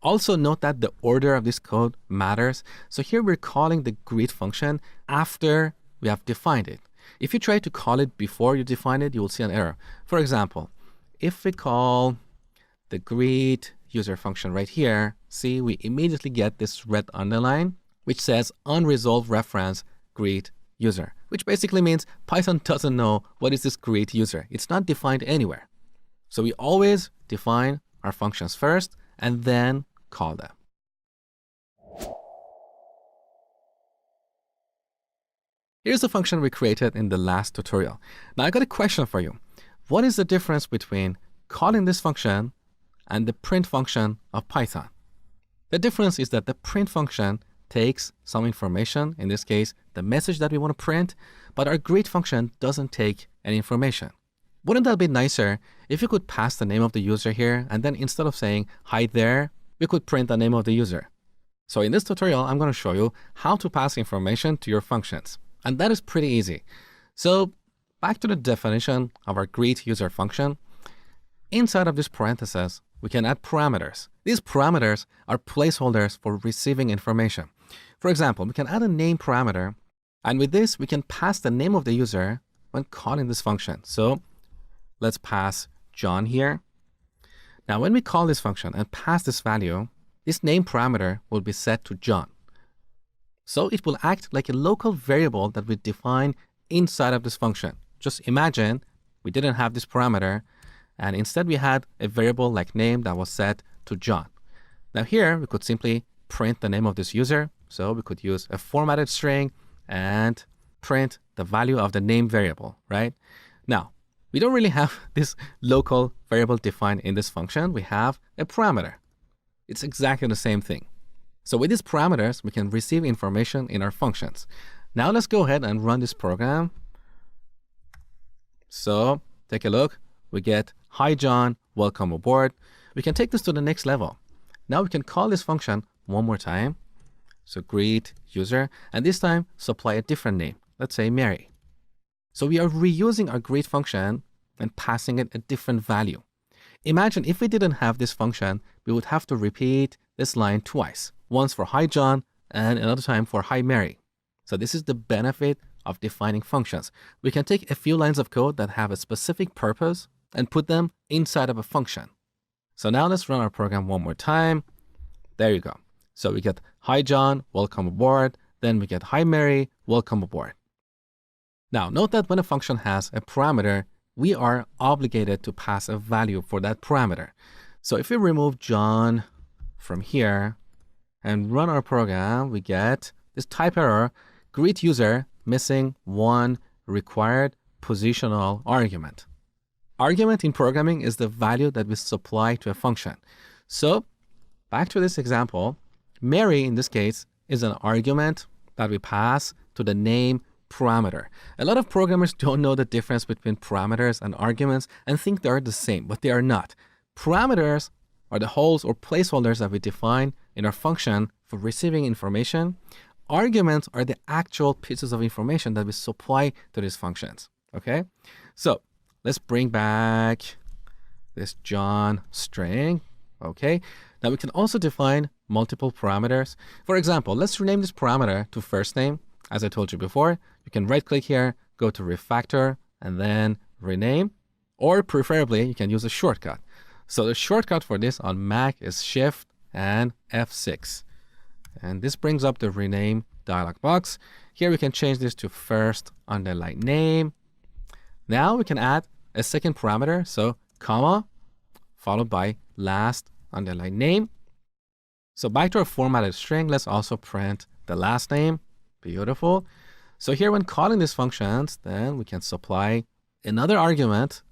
Also note that the order of this code matters. So here we're calling the greet function after we have defined it. If you try to call it before you define it, you will see an error. For example, if we call the greet user function right here, see, we immediately get this red underline, which says unresolved reference greet user, which basically means Python doesn't know what is this greet user. It's not defined anywhere. So we always define our functions first and then call them. Here's the function we created in the last tutorial. Now I got a question for you. What is the difference between calling this function and the print function of Python? The difference is that the print function takes some information, in this case, the message that we want to print, but our greet function doesn't take any information. Wouldn't that be nicer if you could pass the name of the user here, and then instead of saying, hi there, we could print the name of the user? So in this tutorial, I'm going to show you how to pass information to your functions. And that is pretty easy. So back to the definition of our greet user function. Inside of this parenthesis, we can add parameters. These parameters are placeholders for receiving information. For example, we can add a name parameter, and with this, we can pass the name of the user when calling this function. So let's pass John here. Now, when we call this function and pass this value, this name parameter will be set to John. So it will act like a local variable that we define inside of this function. Just imagine we didn't have this parameter, and instead we had a variable like name that was set to John. Now here, we could simply print the name of this user. So we could use a formatted string and print the value of the name variable, right? Now, we don't really have this local variable defined in this function. We have a parameter. It's exactly the same thing. So with these parameters, we can receive information in our functions. Now let's go ahead and run this program. So take a look. We get, hi John, welcome aboard. We can take this to the next level. Now we can call this function one more time. So greet user, and this time supply a different name. Let's say Mary. So we are reusing our greet function and passing it a different value. Imagine if we didn't have this function, we would have to repeat this line twice. Once for hi John and another time for hi Mary. So this is the benefit of defining functions. We can take a few lines of code that have a specific purpose and put them inside of a function. So now let's run our program one more time. There you go. So we get hi John, welcome aboard. Then we get hi Mary, welcome aboard. Now note that when a function has a parameter, we are obligated to pass a value for that parameter. So if we remove John from here and run our program, we get this type error, greet user missing one required positional argument. Argument in programming is the value that we supply to a function. So back to this example, Mary in this case is an argument that we pass to the name parameter. A lot of programmers don't know the difference between parameters and arguments and think they are the same, but they are not. Parameters are the holes or placeholders that we define in our function for receiving information. Arguments are the actual pieces of information that we supply to these functions, okay? So let's bring back this John string, okay? Now we can also define multiple parameters. For example, let's rename this parameter to first name. As I told you before, you can right click here, go to refactor, and then rename, or preferably you can use a shortcut. So the shortcut for this on Mac is Shift and F6. And this brings up the rename dialog box. Here we can change this to first underline name. Now we can add a second parameter, so comma, followed by last underline name. So back to our formatted string, let's also print the last name. Beautiful. So here when calling these functions, then we can supply another argument.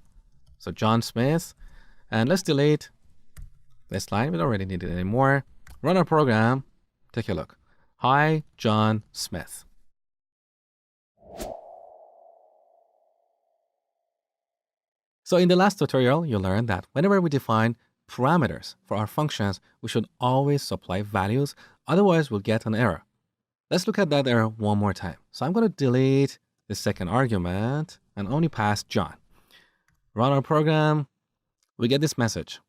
So John Smith, And let's delete this line. We don't really need it anymore. Run our program. Take a look. Hi, John Smith. So in the last tutorial, you learned that whenever we define parameters for our functions, we should always supply values. Otherwise, we'll get an error. Let's look at that error one more time. So I'm going to delete the second argument and only pass John. Run our program. We get this message.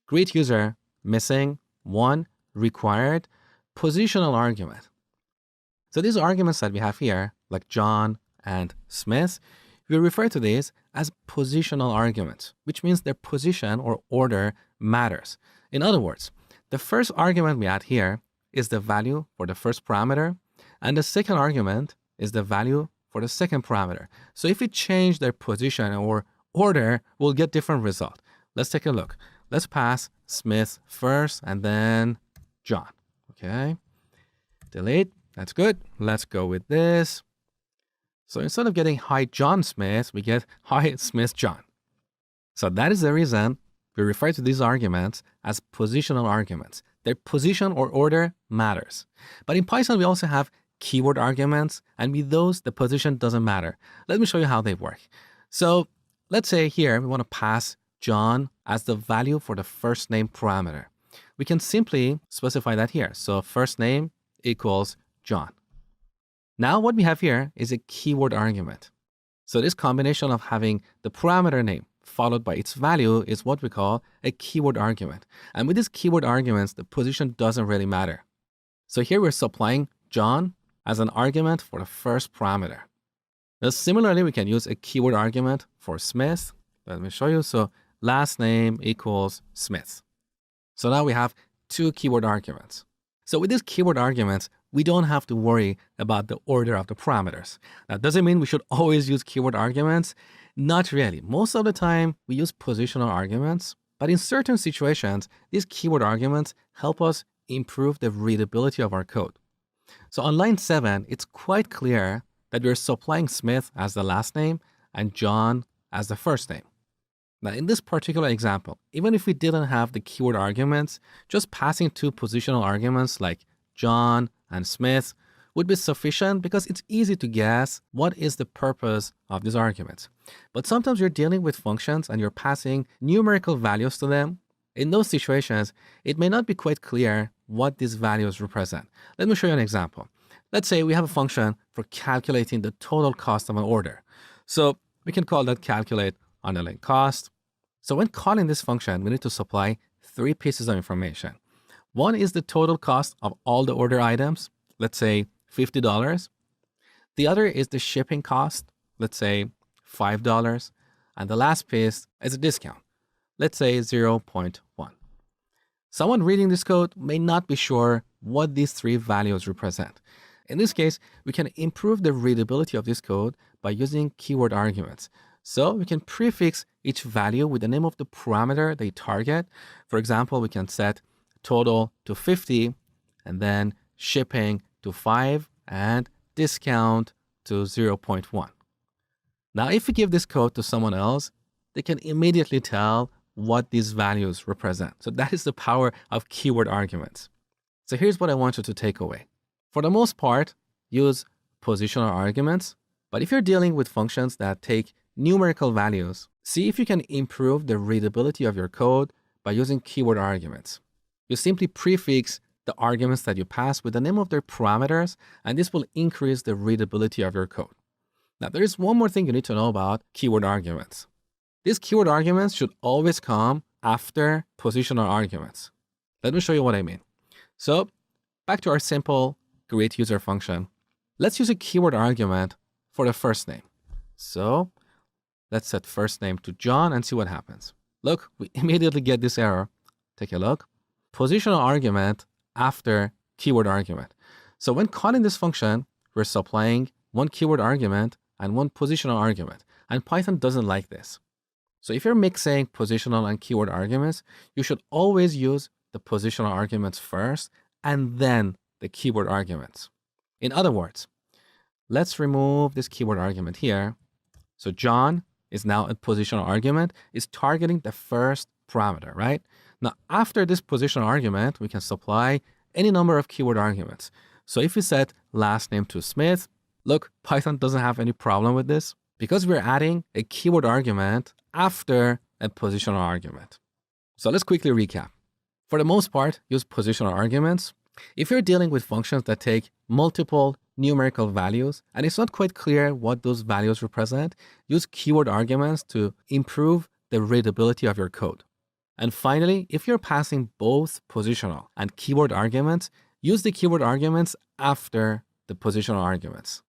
Greet user missing one required positional argument. So these arguments that we have here, like John and Smith, we refer to these as positional arguments, which means their position or order matters. In other words, the first argument we add here is the value for the first parameter, and the second argument is the value for the second parameter. So if we change their position or order, we'll get different result. Let's take a look. Let's pass Smith first and then John. Okay. Delete. That's good. Let's go with this. So instead of getting hi John Smith, we get hi Smith John. So that is the reason we refer to these arguments as positional arguments. Their position or order matters. But in Python, we also have keyword arguments, and with those, the position doesn't matter. Let me show you how they work. So let's say here we want to pass John as the value for the first name parameter. We can simply specify that here. So first name equals John. Now what we have here is a keyword argument. So this combination of having the parameter name followed by its value is what we call a keyword argument. And with these keyword arguments, the position doesn't really matter. So here we're supplying John as an argument for the first parameter. Now similarly, we can use a keyword argument for Smith. Let me show you. So last name equals Smith. So now we have two keyword arguments. So with these keyword arguments, we don't have to worry about the order of the parameters. That doesn't mean we should always use keyword arguments. Not really. Most of the time, we use positional arguments. But in certain situations, these keyword arguments help us improve the readability of our code. So on line 7, it's quite clear that we're supplying Smith as the last name and John as the first name. Now, in this particular example, even if we didn't have the keyword arguments, just passing two positional arguments like John and Smith would be sufficient because it's easy to guess what is the purpose of these arguments. But sometimes you're dealing with functions and you're passing numerical values to them. In those situations, it may not be quite clear what these values represent. Let me show you an example. Let's say we have a function for calculating the total cost of an order. So we can call that calculate underlying cost. So when calling this function, we need to supply three pieces of information. One is the total cost of all the order items, let's say $50. The other is the shipping cost, let's say $5. And the last piece is a discount, let's say 0.1. Someone reading this code may not be sure what these three values represent. In this case, we can improve the readability of this code by using keyword arguments. So we can prefix each value with the name of the parameter they target. For example, we can set total to 50 and then shipping to 5 and discount to 0.1. Now, if we give this code to someone else, they can immediately tell what these values represent. So that is the power of keyword arguments. So here's what I want you to take away. For the most part, use positional arguments. But if you're dealing with functions that take numerical values, see if you can improve the readability of your code by using keyword arguments. You simply prefix the arguments that you pass with the name of their parameters, and this will increase the readability of your code. Now, there is one more thing you need to know about keyword arguments. These keyword arguments should always come after positional arguments. Let me show you what I mean. So back to our simple greet user function. Let's use a keyword argument for the first name. So let's set first name to John and see what happens. Look, we immediately get this error. Take a look. Positional argument after keyword argument. So when calling this function, we're supplying one keyword argument and one positional argument. And Python doesn't like this. So if you're mixing positional and keyword arguments, you should always use the positional arguments first and then the keyword arguments. In other words, let's remove this keyword argument here. So John is now a positional argument, is targeting the first parameter, right? Now, after this positional argument, we can supply any number of keyword arguments. So if we set last name to Smith, look, Python doesn't have any problem with this because we're adding a keyword argument after a positional argument. So let's quickly recap. For the most part, use positional arguments. If you're dealing with functions that take multiple numerical values and it's not quite clear what those values represent, use keyword arguments to improve the readability of your code. And finally, if you're passing both positional and keyword arguments, use the keyword arguments after the positional arguments.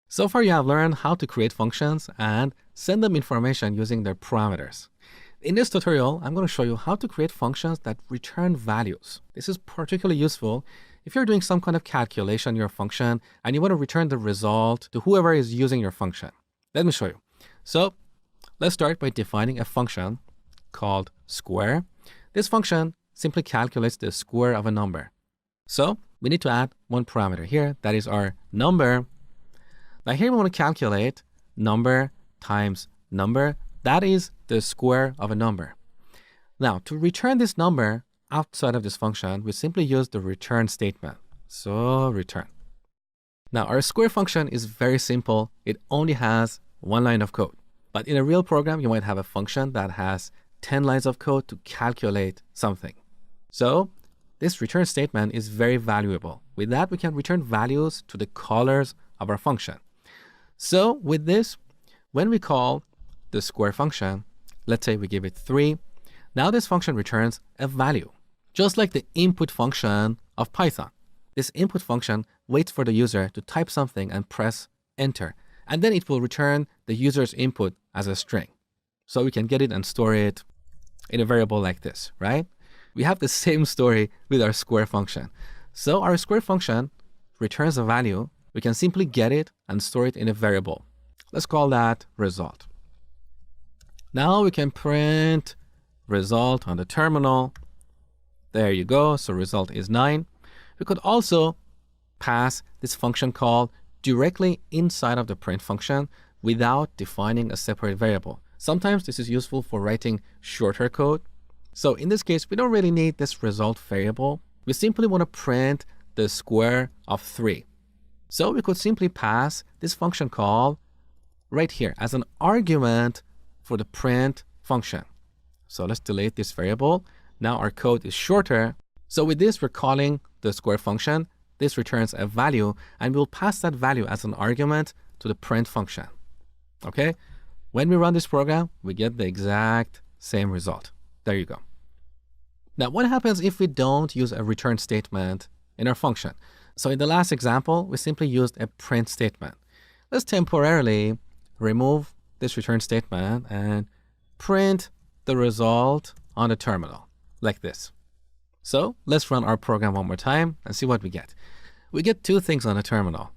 So far, you have learned how to create functions and send them information using their parameters. In this tutorial, I'm going to show you how to create functions that return values. This is particularly useful if you're doing some kind of calculation in your function and you want to return the result to whoever is using your function. Let me show you. So let's start by defining a function called square. This function simply calculates the square of a number. So we need to add one parameter here, that is our number. Now here we want to calculate number times number. That is the square of a number. Now to return this number outside of this function, we simply use the return statement. So return. Now our square function is very simple. It only has one line of code. But in a real program, you might have a function that has 10 lines of code to calculate something. So this return statement is very valuable. With that, we can return values to the callers of our function. So with this, when we call the square function, let's say we give it 3, now this function returns a value, just like the input function of Python. This input function waits for the user to type something and press enter, and then it will return the user's input as a string. So we can get it and store it in a variable like this, right? We have the same story with our square function. So our square function returns a value. We can simply get it and store it in a variable. Let's call that result. Now we can print result on the terminal. There you go. So result is 9. We could also pass this function call directly inside of the print function without defining a separate variable. Sometimes this is useful for writing shorter code. So in this case, we don't really need this result variable. We simply want to print the square of 3. So we could simply pass this function call right here as an argument for the print function. So let's delete this variable. Now our code is shorter. So with this, we're calling the square function. This returns a value, and we'll pass that value as an argument to the print function. Okay? When we run this program, we get the exact same result. There you go. Now, what happens if we don't use a return statement in our function? So in the last example, we simply used a print statement. Let's temporarily remove this return statement and print the result on the terminal like this. So let's run our program one more time and see what we get. We get two things on the terminal,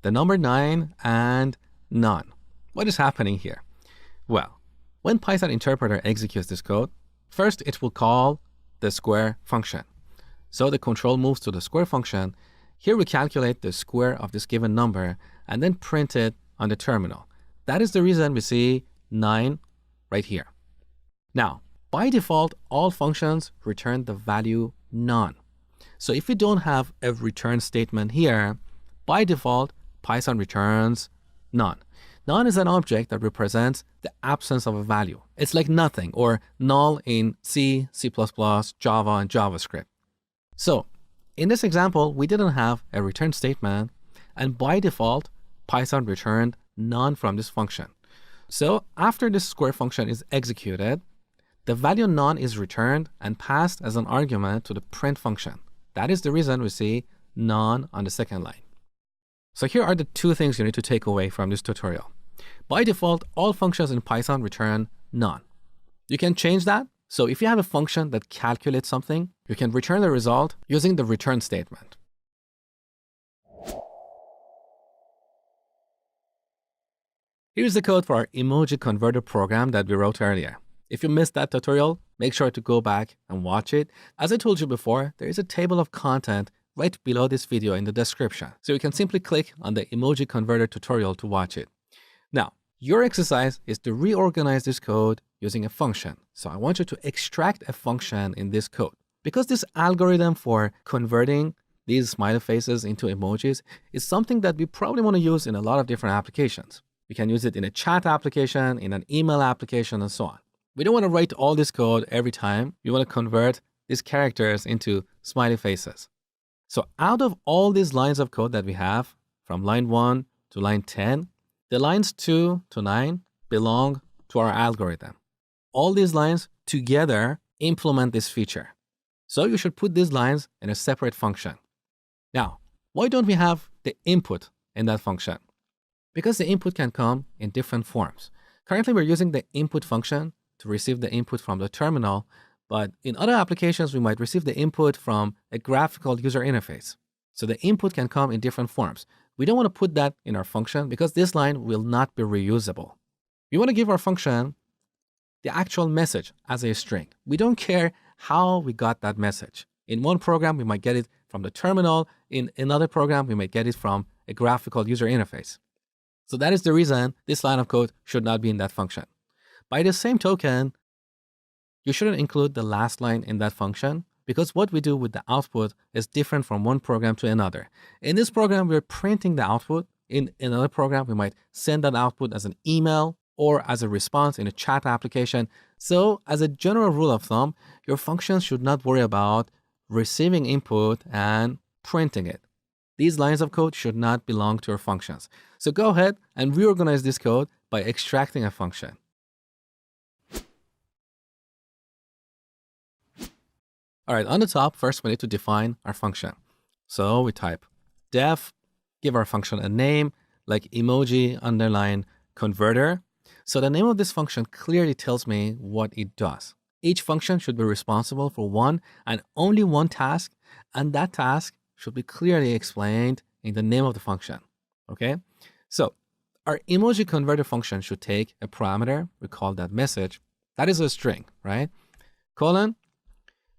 the number 9 and none. What is happening here? Well, when Python interpreter executes this code, first it will call the square function. So the control moves to the square function. Here we calculate the square of this given number and then print it on the terminal. That is the reason we see 9 right here. Now, by default, all functions return the value none. So if we don't have a return statement here, by default, Python returns none. None is an object that represents the absence of a value. It's like nothing or null in C, C++, Java, and JavaScript. So in this example, we didn't have a return statement, and by default, Python returned none from this function. So after this square function is executed, the value none is returned and passed as an argument to the print function. That is the reason we see none on the second line. So here are the two things you need to take away from this tutorial. By default, all functions in Python return none. You can change that. So if you have a function that calculates something, you can return the result using the return statement. Here's the code for our emoji converter program that we wrote earlier. If you missed that tutorial, make sure to go back and watch it. As I told you before, there is a table of content right below this video in the description. So you can simply click on the emoji converter tutorial to watch it. Now, Your exercise is to reorganize this code using a function. So I want you to extract a function in this code. Because this algorithm for converting these smiley faces into emojis is something that we probably want to use in a lot of different applications. We can use it in a chat application, in an email application, and so on. We don't want to write all this code every time. We want to convert these characters into smiley faces. So out of all these lines of code that we have, from line 1 to line 10, the lines 2 to 9 belong to our algorithm. All these lines together implement this feature. So you should put these lines in a separate function. Now, why don't we have the input in that function? Because the input can come in different forms. Currently, we're using the input function to receive the input from the terminal, but in other applications, we might receive the input from a graphical user interface. So the input can come in different forms. We don't want to put that in our function because this line will not be reusable. We want to give our function the actual message as a string. We don't care how we got that message. In one program, we might get it from the terminal. In another program, we might get it from a graphical user interface. So that is the reason this line of code should not be in that function. By the same token, you shouldn't include the last line in that function because what we do with the output is different from one program to another. In this program, we're printing the output. In another program, we might send that output as an email or as a response in a chat application. So as a general rule of thumb, your functions should not worry about receiving input and printing it. These lines of code should not belong to your functions. So go ahead and reorganize this code by extracting a function. All right, on the top, first we need to define our function. So we type def, give our function a name like emoji underline converter. So the name of this function clearly tells me what it does. Each function should be responsible for one and only one task, and that task should be clearly explained in the name of the function. Okay? So our emoji converter function should take a parameter. We call that message. That is a string, right? Colon.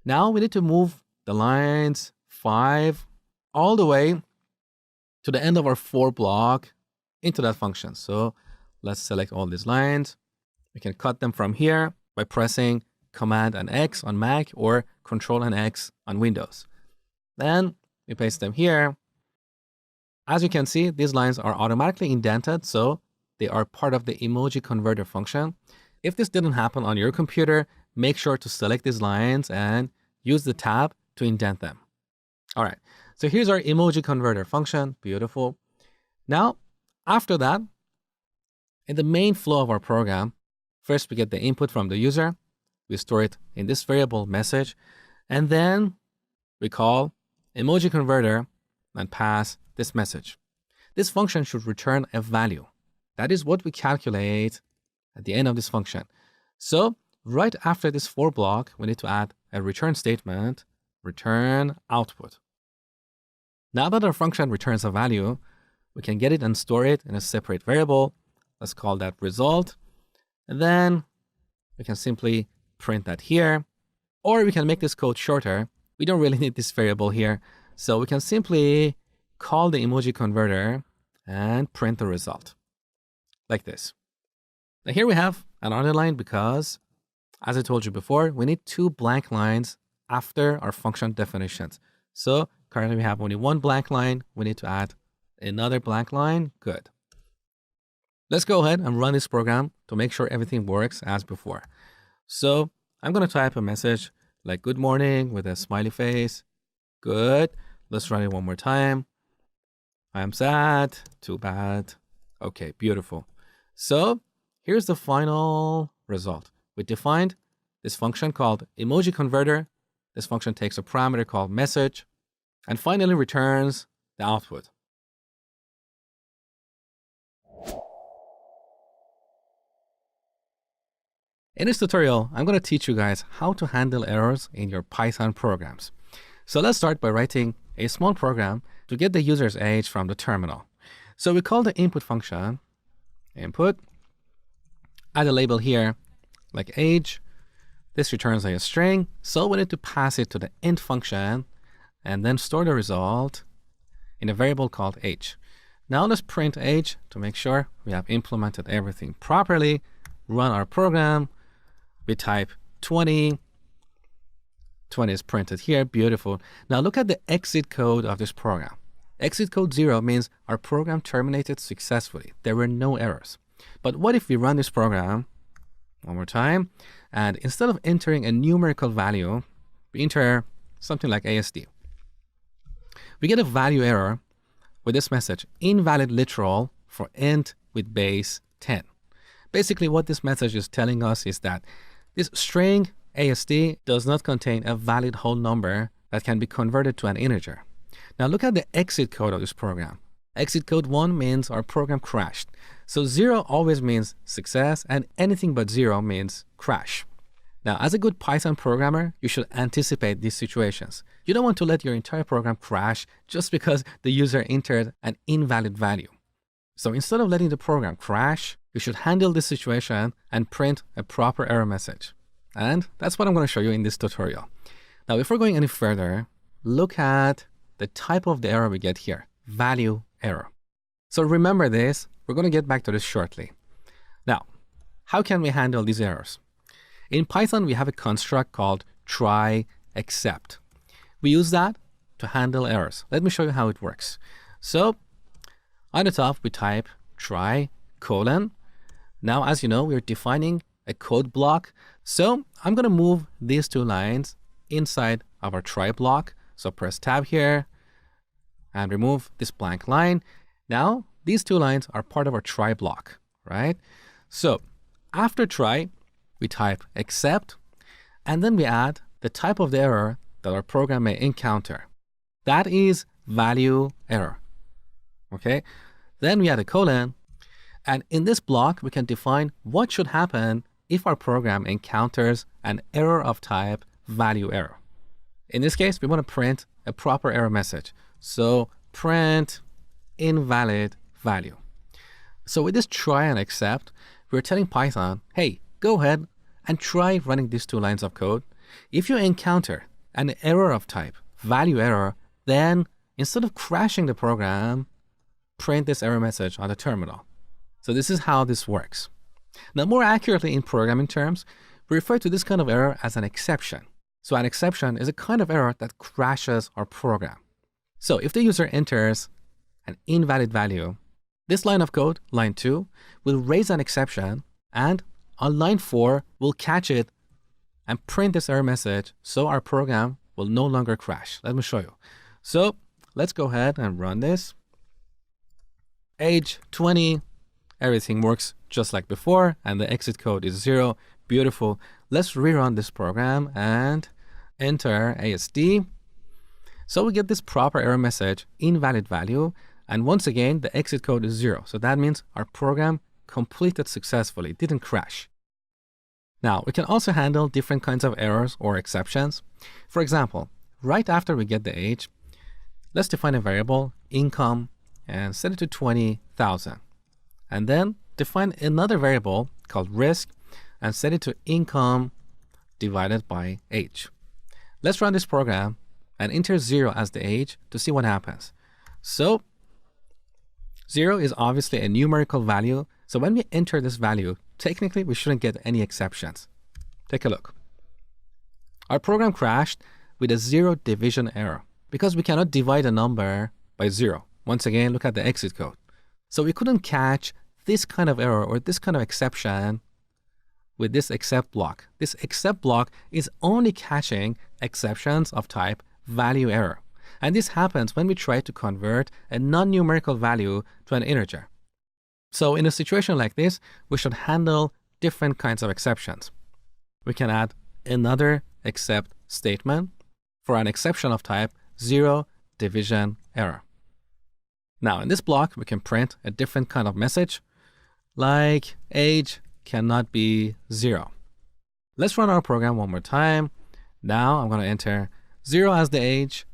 Now we need to move the lines 5 all the way to the end of our for block into that function. So let's select all these lines. We can cut them from here by pressing Command and X on Mac or Control and X on Windows. Then we paste them here. As you can see, these lines are automatically indented, so they are part of the emoji converter function. If this didn't happen on your computer, make sure to select these lines and use the tab to indent them. All right, so here's our emoji converter function. Beautiful. Now, after that, in the main flow of our program, first we get the input from the user. We store it in this variable message, and then we call emoji converter and pass this message. This function should return a value. That is what we calculate at the end of this function. So right after this for block, we need to add a return statement, return output. Now that our function returns a value, we can get it and store it in a separate variable. Let's call that result. And then we can simply print that here, or we can make this code shorter. We don't really need this variable here. So we can simply call the emoji converter and print the result like this. Now here we have another line because, as I told you before, we need 2 blank lines after our function definitions. So currently we have only 1 blank line. We need to add another blank line. Good. Let's go ahead and run this program to make sure everything works as before. So I'm going to type a message like good morning with a smiley face. Good. Let's run it one more time. I'm sad. Too bad. Okay, beautiful. So here's the final result. We defined this function called emoji converter. This function takes a parameter called message and finally returns the output. In this tutorial, I'm going to teach you guys how to handle errors in your Python programs. So let's start by writing a small program to get the user's age from the terminal. So we call the input function input, add a label here like age. This returns a string, so we need to pass it to the int function and then store the result in a variable called age. Now let's print age to make sure we have implemented everything properly. Run our program. We type 20. 20 is printed here. Beautiful. Now look at the exit code of this program. Exit code 0 means our program terminated successfully. There were no errors. But what if we run this program one more time, and instead of entering a numerical value, we enter something like ASD. We get a value error with this message, invalid literal for int with base 10. Basically, what this message is telling us is that this string ASD does not contain a valid whole number that can be converted to an integer. Now look at the exit code of this program. Exit code 1 means our program crashed. So 0 always means success, and anything but 0 means crash. Now, as a good Python programmer, you should anticipate these situations. You don't want to let your entire program crash just because the user entered an invalid value. So instead of letting the program crash, you should handle this situation and print a proper error message. And that's what I'm going to show you in this tutorial. Now, before going any further, look at the type of the error we get here, value error. So remember this, we're going to get back to this shortly. Now, how can we handle these errors? In Python, we have a construct called try except. We use that to handle errors. Let me show you how it works. So on the top, we type try colon. Now, as you know, we're defining a code block. So I'm going to move these two lines inside of our try block. So press tab here and remove this blank line. Now, these two lines are part of our try block, right? So after try, we type except, and then we add the type of the error that our program may encounter. That is value error, okay? Then we add a colon, and in this block, we can define what should happen if our program encounters an error of type value error. In this case, we want to print a proper error message. So print invalid value. So with this try and except, we're telling Python, hey, go ahead and try running these two lines of code. If you encounter an error of type value error, then instead of crashing the program, print this error message on the terminal. So this is how this works. Now, more accurately in programming terms, we refer to this kind of error as an exception. So an exception is a kind of error that crashes our program. So if the user enters an invalid value, this line of code, line 2, will raise an exception, and on line 4, we'll catch it and print this error message so our program will no longer crash. Let me show you. So let's go ahead and run this. Age 20, everything works just like before, and the exit code is 0. Beautiful. Let's rerun this program and enter ASD. So we get this proper error message, invalid value, and once again, the exit code is 0. So that means our program completed successfully, didn't crash. Now, we can also handle different kinds of errors or exceptions. For example, right after we get the age, let's define a variable, income, and set it to 20,000. And then define another variable called risk and set it to income divided by age. Let's run this program and enter 0 as the age to see what happens. So 0 is obviously a numerical value. So when we enter this value, technically we shouldn't get any exceptions. Take a look. Our program crashed with a 0 division error because we cannot divide a number by 0. Once again, look at the exit code. So we couldn't catch this kind of error or this kind of exception with this except block. This except block is only catching exceptions of type value error. And this happens when we try to convert a non-numerical value to an integer. So in a situation like this, we should handle different kinds of exceptions. We can add another except statement for an exception of type 0 division error. Now in this block, we can print a different kind of message like age cannot be 0. Let's run our program one more time. Now I'm going to enter 0 as the age.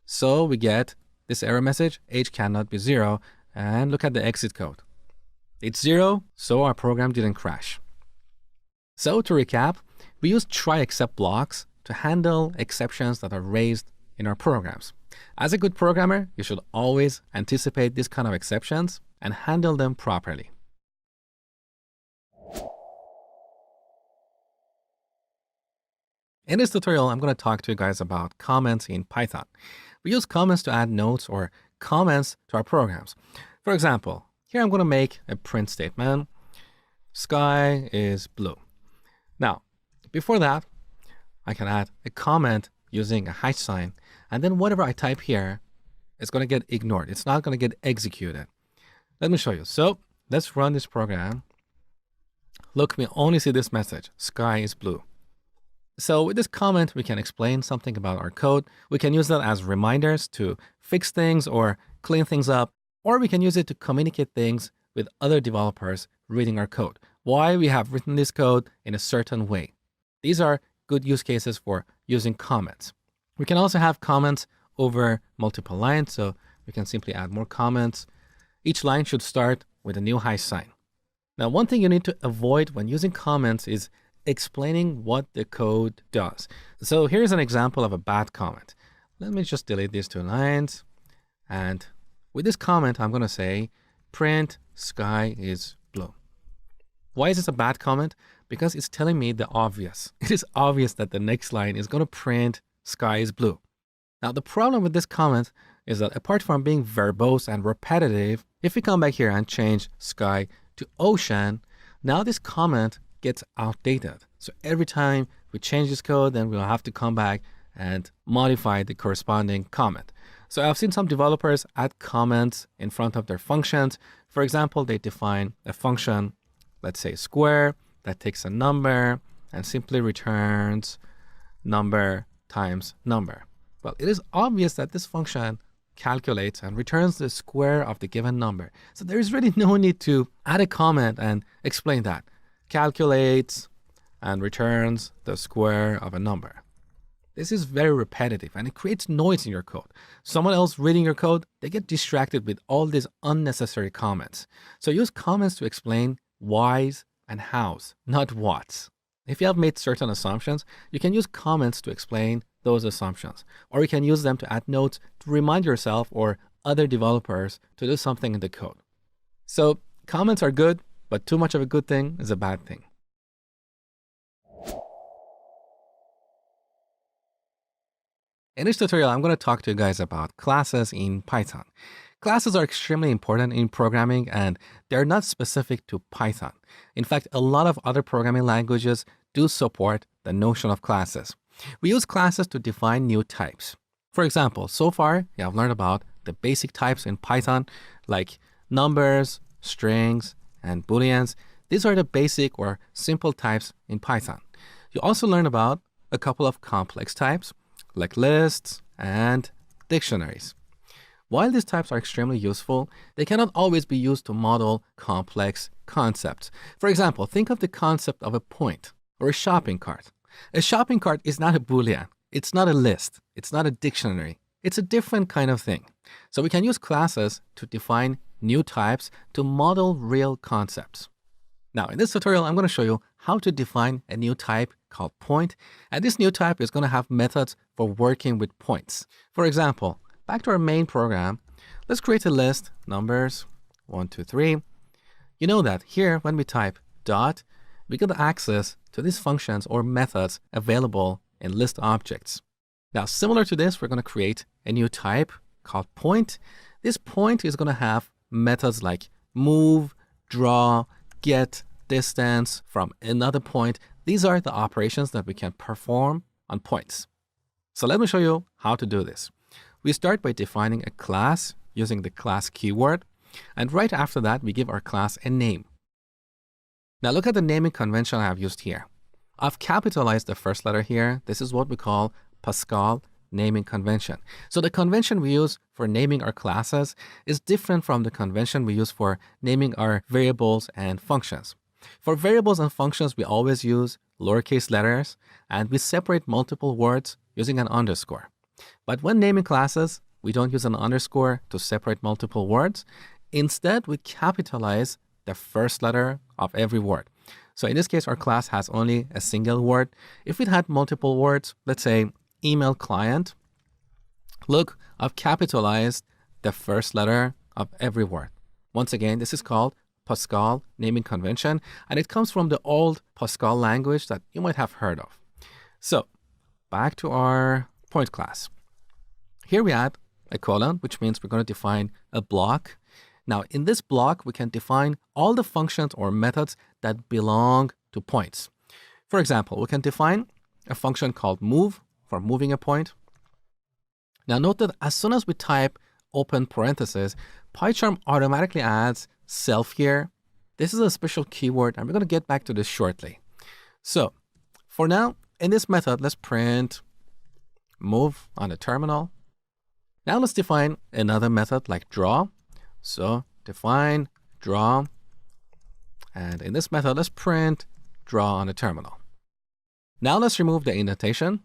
So we get this error message, age cannot be 0, and look at the exit code. It's 0, so our program didn't crash. So to recap, we use try except blocks to handle exceptions that are raised in our programs. As a good programmer, you should always anticipate these kind of exceptions and handle them properly. In this tutorial, I'm going to talk to you guys about comments in Python. We use comments to add notes or comments to our programs. For example, here I'm going to make a print statement. Sky is blue. Now, before that, I can add a comment using a hash sign, and then whatever I type here is going to get ignored. It's not going to get executed. Let me show you. So let's run this program. Look, we only see this message, sky is blue. So with this comment, we can explain something about our code. We can use that as reminders to fix things or clean things up, or we can use it to communicate things with other developers reading our code. Why we have written this code in a certain way. These are good use cases for using comments. We can also have comments over multiple lines, so we can simply add more comments. Each line should start with a new hash sign. Now, one thing you need to avoid when using comments is explaining what the code does. So here's an example of a bad comment. Let me just delete these 2 lines. And with this comment, I'm going to say print sky is blue. Why is this a bad comment? Because it's telling me the obvious. It is obvious that the next line is going to print sky is blue. Now, the problem with this comment is that apart from being verbose and repetitive, if we come back here and change sky to ocean, now this comment gets outdated. So every time we change this code, then we'll have to come back and modify the corresponding comment. So I've seen some developers add comments in front of their functions. For example, they define a function, let's say square, that takes a number and simply returns number times number. Well, it is obvious that this function calculates and returns the square of the given number. So there is really no need to add a comment and explain that. Calculates and returns the square of a number. This is very repetitive and it creates noise in your code. Someone else reading your code, they get distracted with all these unnecessary comments. So use comments to explain whys and hows, not whats. If you have made certain assumptions, you can use comments to explain those assumptions, or you can use them to add notes to remind yourself or other developers to do something in the code. So comments are good, but too much of a good thing is a bad thing. In this tutorial, I'm going to talk to you guys about classes in Python. Classes are extremely important in programming and they're not specific to Python. In fact, a lot of other programming languages do support the notion of classes. We use classes to define new types. For example, so far, you have learned about the basic types in Python like numbers, strings, and booleans. These are the basic or simple types in Python. You also learn about a couple of complex types like lists and dictionaries. While these types are extremely useful, they cannot always be used to model complex concepts. For example, think of the concept of a point or a shopping cart. A shopping cart is not a boolean. It's not a list. It's not a dictionary. It's a different kind of thing. So we can use classes to define new types to model real concepts. Now, in this tutorial, I'm going to show you how to define a new type called point. And this new type is going to have methods for working with points. For example, back to our main program, let's create a list, numbers, 1, 2, 3. You know that here, when we type dot, we get access to these functions or methods available in list objects. Now, similar to this, we're going to create a new type called point. This point is going to have methods like move, draw, get, distance from another point. These are the operations that we can perform on points. So let me show you how to do this. We start by defining a class using the class keyword. And right after that, we give our class a name. Now look at the naming convention I have used here. I've capitalized the first letter here. This is what we call Pascal naming convention. So the convention we use for naming our classes is different from the convention we use for naming our variables and functions. For variables and functions, we always use lowercase letters and we separate multiple words using an underscore. But when naming classes, we don't use an underscore to separate multiple words. Instead, we capitalize the first letter of every word. So in this case, our class has only a single word. If it had multiple words, let's say email client, Look, I've capitalized the first letter of every word. Once again, this is called Pascal naming convention, and it comes from the old Pascal language that you might have heard of. So, back to our point class. Here we add a colon, which means we're going to define a block. Now, in this block, we can define all the functions or methods that belong to points. For example, we can define a function called move for moving a point. Now, note that as soon as we type open parentheses, PyCharm automatically adds self here. This is a special keyword, and we're going to get back to this shortly. So, for now, in this method, let's print move on the terminal. Now let's define another method like draw. So define draw, and in this method, let's print draw on the terminal. Now let's remove the indentation.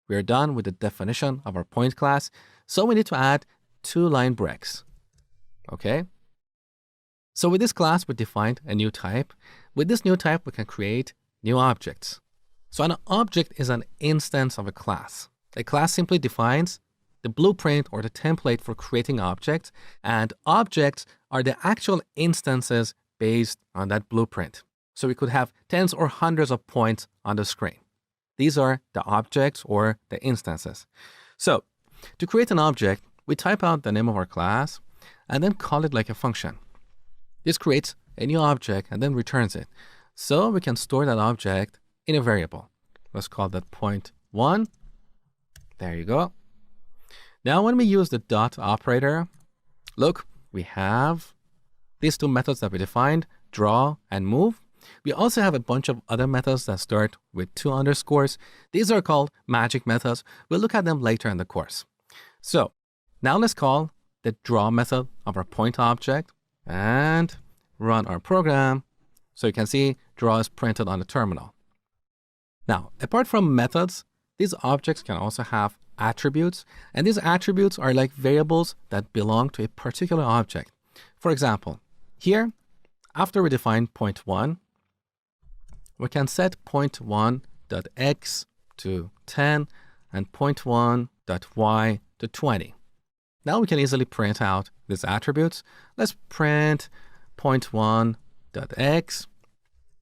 We are done with the definition of our point class. So we need to add 2 line breaks. Okay. So with this class, we defined a new type. With this new type, we can create new objects. So an object is an instance of a class. A class simply defines the blueprint or the template for creating objects, and objects are the actual instances based on that blueprint. So we could have tens or hundreds of points on the screen. These are the objects or the instances. So to create an object, we type out the name of our class and then call it like a function. This creates a new object and then returns it. So we can store that object in a variable. Let's call that point1. There you go. Now when we use the dot operator, look, we have these 2 methods that we defined, draw and move. We also have a bunch of other methods that start with 2 underscores. These are called magic methods. We'll look at them later in the course. So now let's call the draw method of our point object and run our program. So you can see draw is printed on the terminal. Now, apart from methods, these objects can also have attributes, and these attributes are like variables that belong to a particular object. For example, here, after we define point1, we can set point1.x to 10 and point1.y to 20. Now we can easily print out these attributes. Let's print point1.x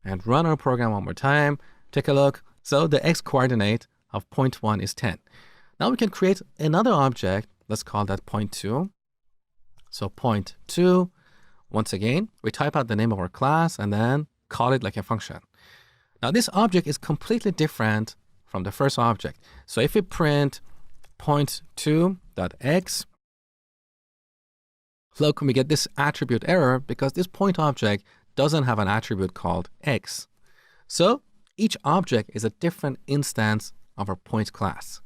and run our program one more time. Take a look. So the x coordinate of point1 is 10. Now we can create another object. Let's call that point2. So point2, once again, we type out the name of our class and then call it like a function. Now this object is completely different from the first object. So if we print point2.x, look, we get this attribute error because this point object doesn't have an attribute called x. So each object is a different instance of our point class.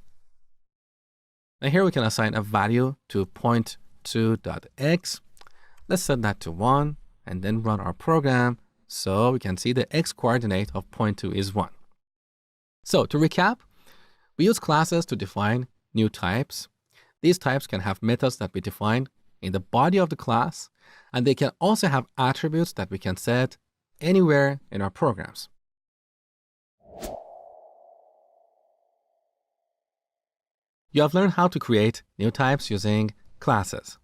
Now here we can assign a value to point2.x. Let's set that to 1 and then run our program. So we can see the x coordinate of point2 is 1. So to recap, we use classes to define new types. These types can have methods that we define in the body of the class, and they can also have attributes that we can set anywhere in our programs. You have learned how to create new types using classes.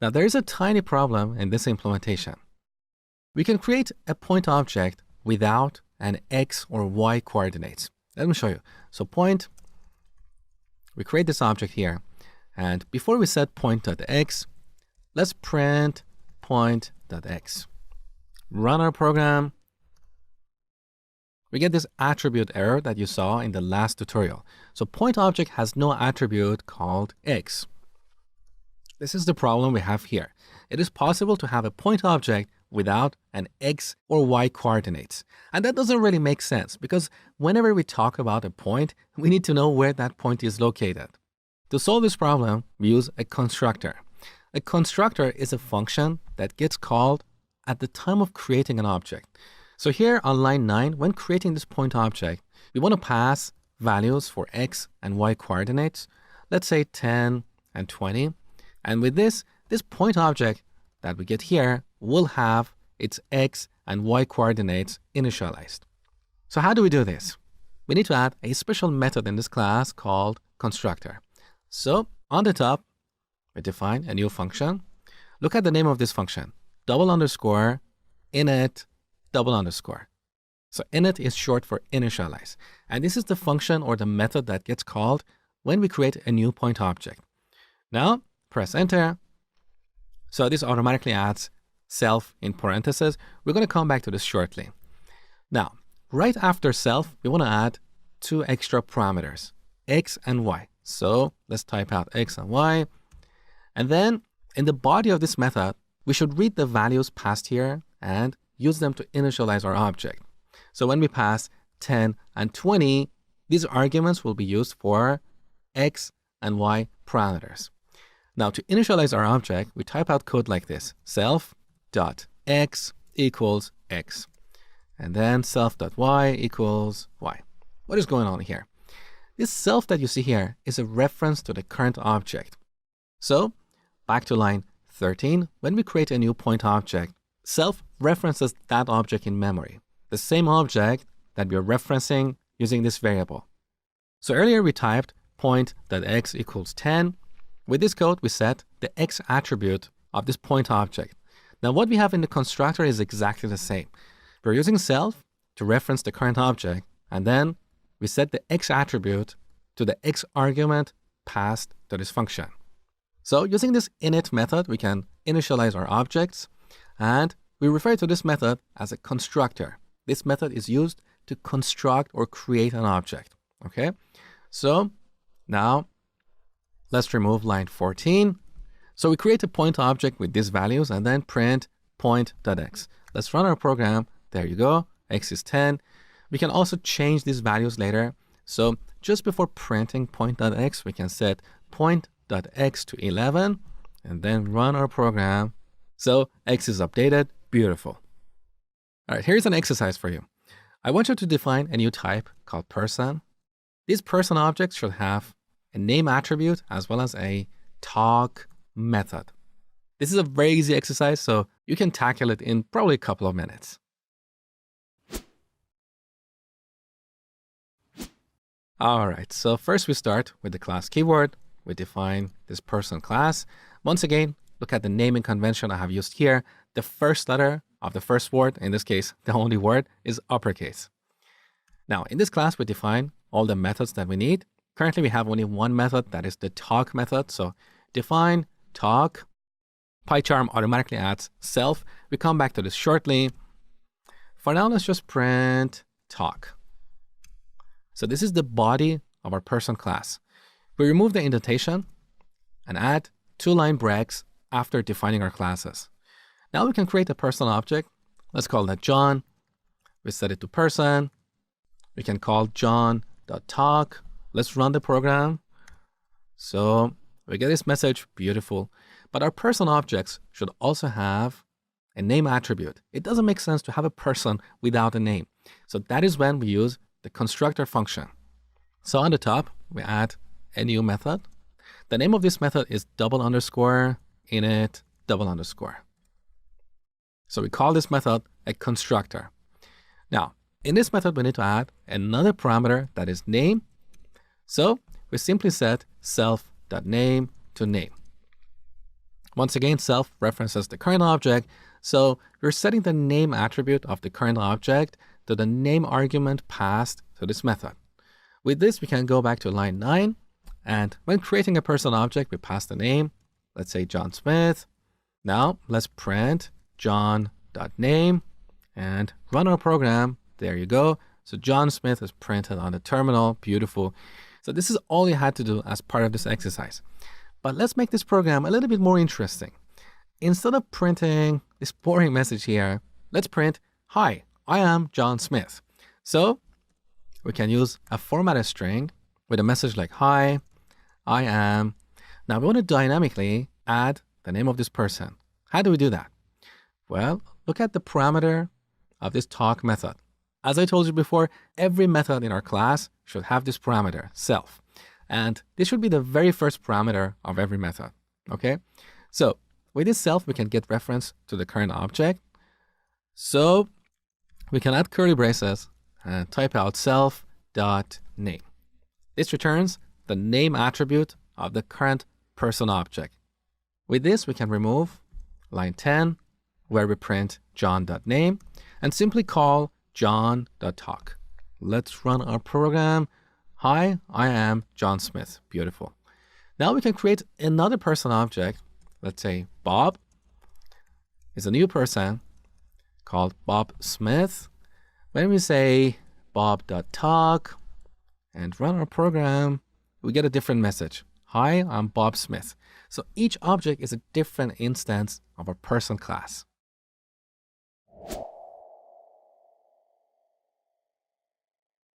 Now there is a tiny problem in this implementation. We can create a point object without an x or y coordinates. Let me show you. So point, we create this object here, and before we set point.x, let's print point.x. Run our program. We get this attribute error that you saw in the last tutorial. So point object has no attribute called x. This is the problem we have here. It is possible to have a point object without an x or y coordinates. And that doesn't really make sense because whenever we talk about a point, we need to know where that point is located. To solve this problem, we use a constructor. A constructor is a function that gets called at the time of creating an object. So here on line 9, when creating this point object, we want to pass values for x and y coordinates, let's say 10 and 20. And with this point object that we get here will have its x and y coordinates initialized. So how do we do this? We need to add a special method in this class called constructor. So on the top, we define a new function. Look at the name of this function, double underscore init double underscore. So init is short for initialize. And this is the function or the method that gets called when we create a new point object. Now press enter. So this automatically adds self in parentheses. We're going to come back to this shortly. Now, right after self, we want to add two extra parameters, x and y. So let's type out x and y. And then in the body of this method, we should read the values passed here and use them to initialize our object. So when we pass 10 and 20, these arguments will be used for x and y parameters. Now to initialize our object, we type out code like this, self.x equals x. And then self.y equals y. What is going on here? This self that you see here is a reference to the current object. So back to line 13, when we create a new point object, self references that object in memory, the same object that we are referencing using this variable. So earlier we typed point.x equals 10. With this code, we set the x attribute of this point object. Now what we have in the constructor is exactly the same. We're using self to reference the current object, and then we set the x attribute to the x argument passed to this function. So using this init method, we can initialize our objects, and we refer to this method as a constructor. This method is used to construct or create an object. Okay, so now let's remove line 14. So we create a point object with these values and then print point.x. Let's run our program. There you go. X is 10. We can also change these values later. So just before printing point.x, we can set point.x to 11 and then run our program. So x is updated. Beautiful. All right, here's an exercise for you. I want you to define a new type called person. These person objects should have a name attribute as well as a talk method. This is a very easy exercise, so you can tackle it in probably a couple of minutes. All right, so first we start with the class keyword. We define this person class. Once again, look at the naming convention I have used here. The first letter of the first word, in this case, the only word, is uppercase. Now, in this class, we define all the methods that we need. Currently, we have only one method, that is the talk method. So define talk. PyCharm automatically adds self. We come back to this shortly. For now, let's just print talk. So this is the body of our person class. We remove the indentation and add two line breaks after defining our classes. Now we can create a person object. Let's call that John. We set it to person. We can call John.talk. Let's run the program. So we get this message, beautiful. But our person objects should also have a name attribute. It doesn't make sense to have a person without a name. So that is when we use the constructor function. So on the top, we add a new method. The name of this method is double underscore init double underscore. So we call this method a constructor. Now, in this method, we need to add another parameter that is name. So we simply set self.name to name. Once again, self references the current object. So we're setting the name attribute of the current object to the name argument passed to this method. With this, we can go back to line 9. And when creating a person object, we pass the name. Let's say John Smith. Now let's print John.name and run our program. There you go. So John Smith is printed on the terminal. Beautiful. So this is all you had to do as part of this exercise. But let's make this program a little bit more interesting. Instead of printing this boring message here, let's print, "Hi, I am John Smith." So we can use a formatted string with a message like, "Hi, I am." Now we want to dynamically add the name of this person. How do we do that? Well, look at the parameter of this talk method. As I told you before, every method in our class should have this parameter, self. And this should be the very first parameter of every method, okay? So with this self, we can get reference to the current object. So we can add curly braces and type out self.name. This returns the name attribute of the current person object. With this, we can remove line 10, where we print john.name, and simply call john.talk. Let's run our program. Hi, I am John Smith. Beautiful. Now we can create another person object. Let's say Bob is a new person called Bob Smith. When we say bob.talk and run our program, we get a different message. Hi, I'm Bob Smith. So each object is a different instance of a person class.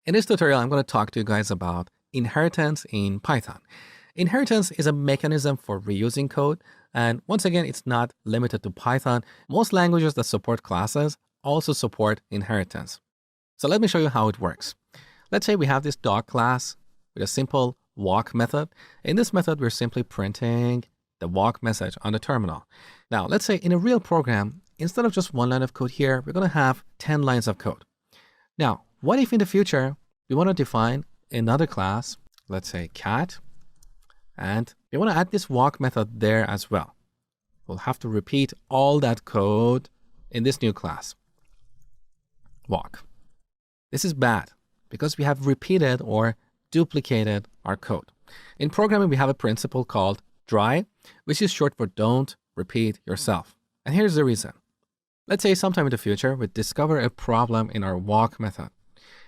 In this tutorial, I'm going to talk to you guys about inheritance in Python. Inheritance is a mechanism for reusing code. And once again, it's not limited to Python. Most languages that support classes also support inheritance. So let me show you how it works. Let's say we have this dog class with a simple walk method. In this method, we're simply printing the walk message on the terminal. Now, let's say in a real program, instead of just one line of code here, we're going to have 10 lines of code. Now, what if in the future, we want to define another class, let's say cat, and we want to add this walk method there as well. We'll have to repeat all that code in this new class, walk. This is bad because we have repeated or duplicated our code. In programming, we have a principle called DRY, which is short for don't repeat yourself. And here's the reason. Let's say sometime in the future, we discover a problem in our walk method.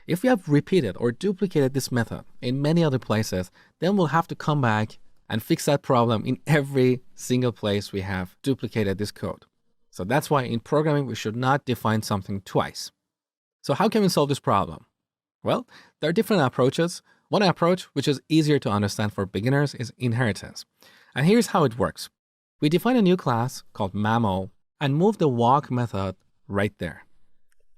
If we have repeated or duplicated this method in many other places, then we'll have to come back and fix that problem in every single place we have duplicated this code. So that's why in programming, we should not define something twice. So how can we solve this problem? Well, there are different approaches. One approach, which is easier to understand for beginners, is inheritance. And here's how it works. We define a new class called mammal and move the walk method right there.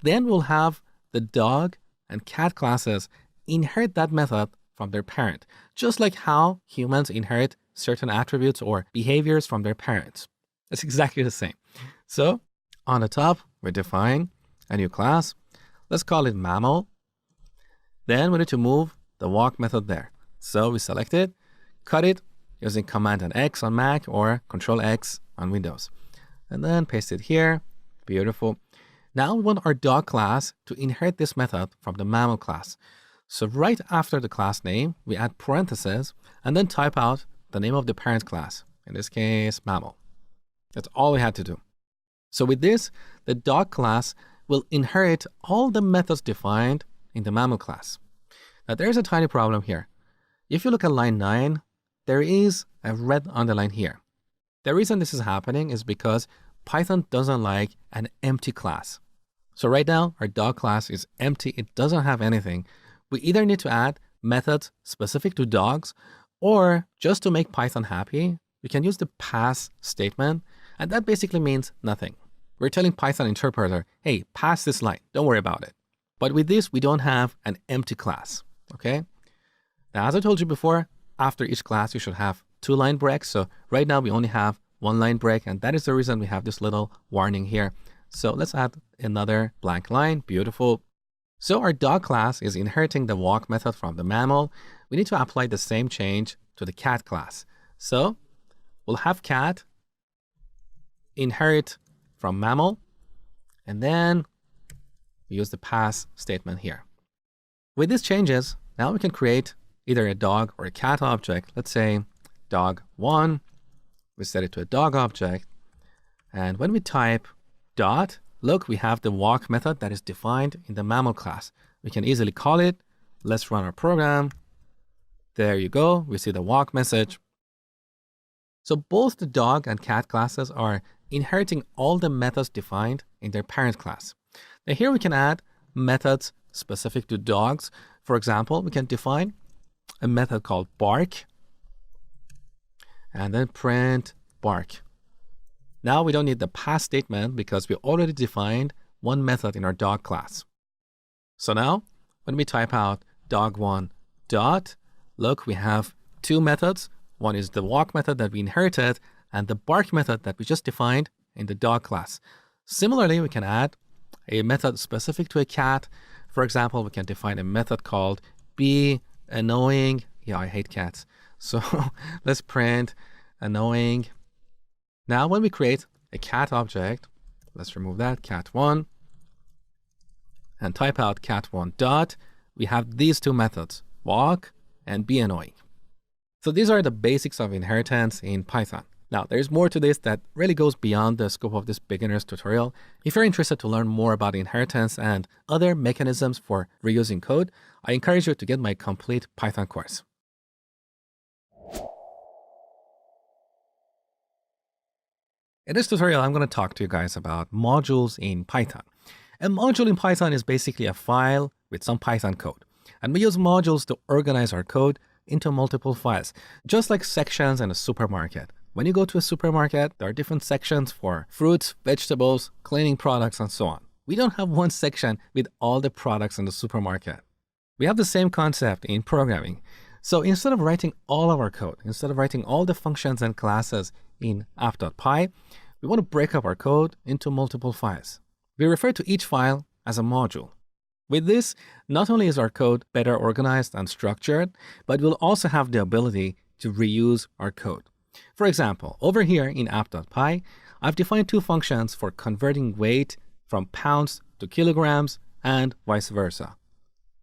Then we'll have the dog and cat classes inherit that method from their parent, just like how humans inherit certain attributes or behaviors from their parents. It's exactly the same. So on the top, we define a new class. Let's call it mammal. Then we need to move the walk method there. So we select it, cut it using Command and X on Mac or Control X on Windows. And then paste it here. Beautiful. Now we want our dog class to inherit this method from the mammal class. So right after the class name, we add parentheses and then type out the name of the parent class. In this case, mammal. That's all we had to do. So with this, the dog class will inherit all the methods defined in the mammal class. Now there's a tiny problem here. If you look at line 9, there is a red underline here. The reason this is happening is because Python doesn't like an empty class. So right now, our dog class is empty. It doesn't have anything. We either need to add methods specific to dogs, or just to make Python happy, we can use the pass statement, and that basically means nothing. We're telling Python interpreter, hey, pass this line, don't worry about it. But with this, we don't have an empty class, okay? Now, as I told you before, after each class, you should have 2 line breaks. So right now, we only have 1 line break, and that is the reason we have this little warning here. So let's add another blank line. Beautiful. So our dog class is inheriting the walk method from the mammal. We need to apply the same change to the cat class. So we'll have cat inherit from mammal, and then we use the pass statement here. With these changes, now we can create either a dog or a cat object. Let's say dog1. We set it to a dog object. And when we type dot, look, we have the walk method that is defined in the mammal class. We can easily call it. Let's run our program. There you go. We see the walk message. So both the dog and cat classes are inheriting all the methods defined in their parent class. Now here we can add methods specific to dogs. For example, we can define a method called bark and then print bark. Now we don't need the pass statement because we already defined one method in our dog class. So now when we type out dog1 dot, look, we have 2 methods. One is the walk method that we inherited and the bark method that we just defined in the dog class. Similarly, we can add a method specific to a cat. For example, we can define a method called be annoying. Yeah, I hate cats. So let's print annoying. Now when we create a cat object, let's remove that, cat1, and type out cat1 dot, we have these two methods, walk and be annoying. So these are the basics of inheritance in Python. Now, there's more to this that really goes beyond the scope of this beginner's tutorial. If you're interested to learn more about inheritance and other mechanisms for reusing code, I encourage you to get my complete Python course. In this tutorial, I'm going to talk to you guys about modules in Python. A module in Python is basically a file with some Python code. And we use modules to organize our code into multiple files, just like sections in a supermarket. When you go to a supermarket, there are different sections for fruits, vegetables, cleaning products, and so on. We don't have one section with all the products in the supermarket. We have the same concept in programming. So instead of writing all of our code, instead of writing all the functions and classes in app.py, we want to break up our code into multiple files. We refer to each file as a module. With this, not only is our code better organized and structured, but we'll also have the ability to reuse our code. For example, over here in app.py, I've defined two functions for converting weight from pounds to kilograms and vice versa.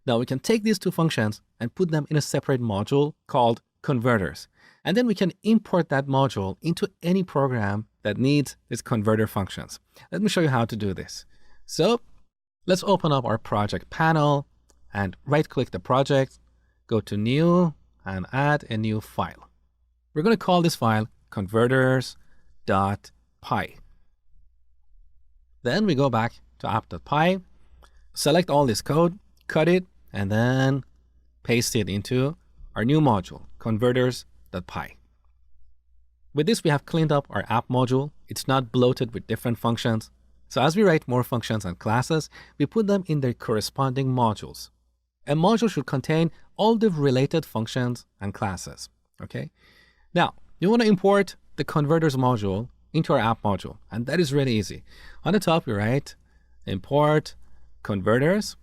Now we can take these two functions and put them in a separate module called converters. And then we can import that module into any program that needs these converter functions. Let me show you how to do this. So let's open up our project panel and right-click the project, go to new and add a new file. We're going to call this file converters.py. Then we go back to app.py, select all this code, cut it, and then paste it into our new module, converters.py. With this, we have cleaned up our app module. It's not bloated with different functions. So as we write more functions and classes, we put them in their corresponding modules. A module should contain all the related functions and classes, okay? Now, you want to import the converters module into our app module, and that is really easy. On the top, we write import converters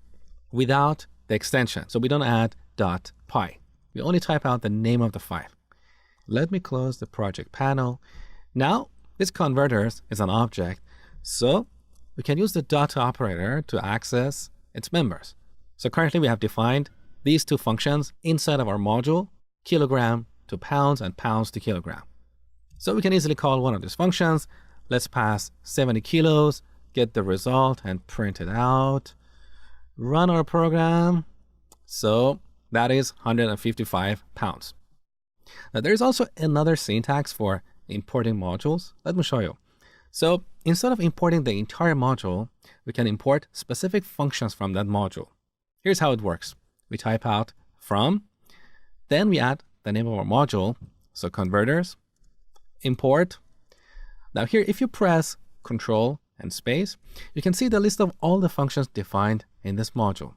without the extension. So we don't add .py. We only type out the name of the file. Let me close the project panel. Now, this converters is an object, so we can use the dot operator to access its members. So currently we have defined these two functions inside of our module, kilogram to pounds and pounds to kilogram. So we can easily call one of these functions. Let's pass 70 kilos, get the result and print it out. Run our program. So that is 155 pounds. Now there's also another syntax for importing modules. Let me show you. So instead of importing the entire module, we can import specific functions from that module. Here's how it works. We type out from, then we add the name of our module, so converters, import. Now here, if you press Control and space, you can see the list of all the functions defined in this module.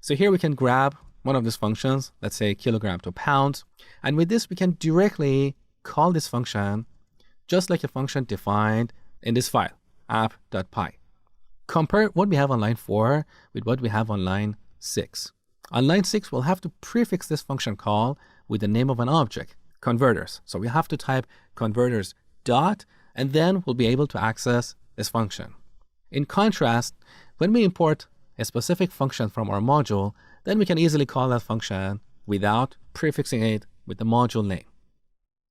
So here we can grab one of these functions, let's say kilogram to pounds, and with this we can directly call this function just like a function defined in this file, app.py. Compare what we have on line 4 with what we have on line 6. On line 6, we'll have to prefix this function call with the name of an object, converters. So we have to type converters dot, and then we'll be able to access this function. In contrast, when we import a specific function from our module, then we can easily call that function without prefixing it with the module name.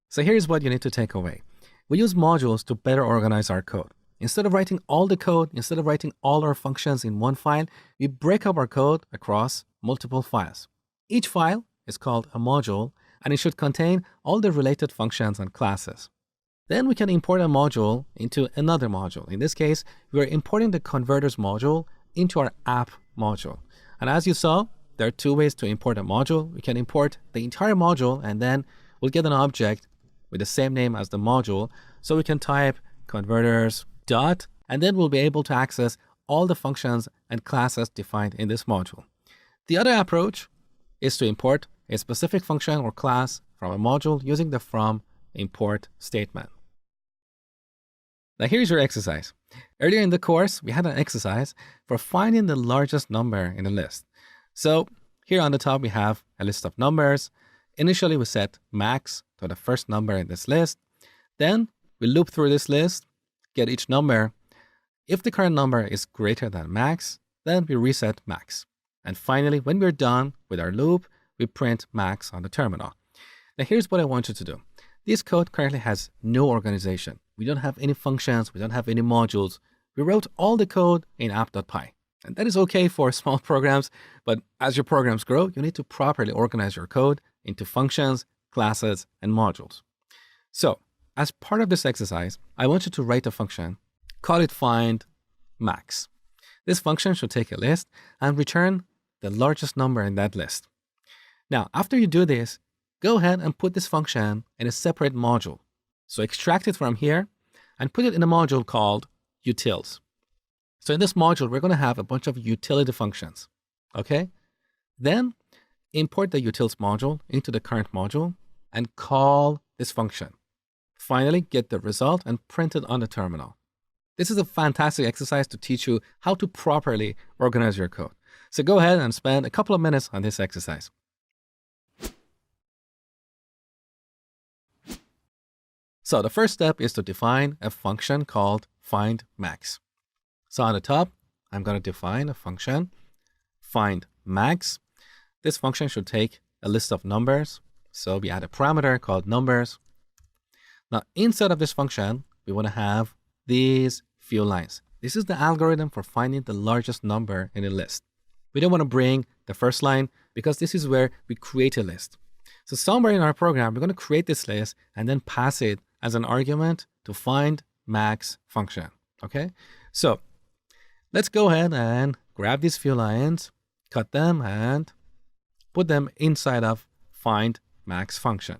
So here's what you need to take away. We use modules to better organize our code. Instead of writing all the code, instead of writing all our functions in one file, we break up our code across multiple files. Each file is called a module, and it should contain all the related functions and classes. Then we can import a module into another module. In this case, we are importing the converters module into our app module. And as you saw, there are two ways to import a module. We can import the entire module, and then we'll get an object with the same name as the module. So we can type converters dot, and then we'll be able to access all the functions and classes defined in this module. The other approach is to import a specific function or class from a module using the from import statement. Now here's your exercise. Earlier in the course, we had an exercise for finding the largest number in a list. So here on the top, we have a list of numbers. Initially, we set max to the first number in this list. Then we loop through this list, get each number. If the current number is greater than max, then we reset max. And finally, when we're done with our loop, we print max on the terminal. Now here's what I want you to do. This code currently has no organization. We don't have any functions. We don't have any modules. We wrote all the code in app.py. And that is okay for small programs, but as your programs grow, you need to properly organize your code into functions, classes, and modules. So as part of this exercise, I want you to write a function, call it find max. This function should take a list and return the largest number in that list. Now, after you do this, go ahead and put this function in a separate module. So extract it from here and put it in a module called utils. So in this module, we're going to have a bunch of utility functions. Okay? Then import the utils module into the current module and call this function. Finally, get the result and print it on the terminal. This is a fantastic exercise to teach you how to properly organize your code. So go ahead and spend a couple of minutes on this exercise. So the first step is to define a function called find max. So on the top, I'm going to define a function, find max. This function should take a list of numbers. So we add a parameter called numbers. Now inside of this function, we want to have these few lines. This is the algorithm for finding the largest number in a list. We don't want to bring the first line because this is where we create a list. So somewhere in our program, we're going to create this list and then pass it as an argument to find max function. Okay, so let's go ahead and grab these few lines, cut them, and put them inside of find max function.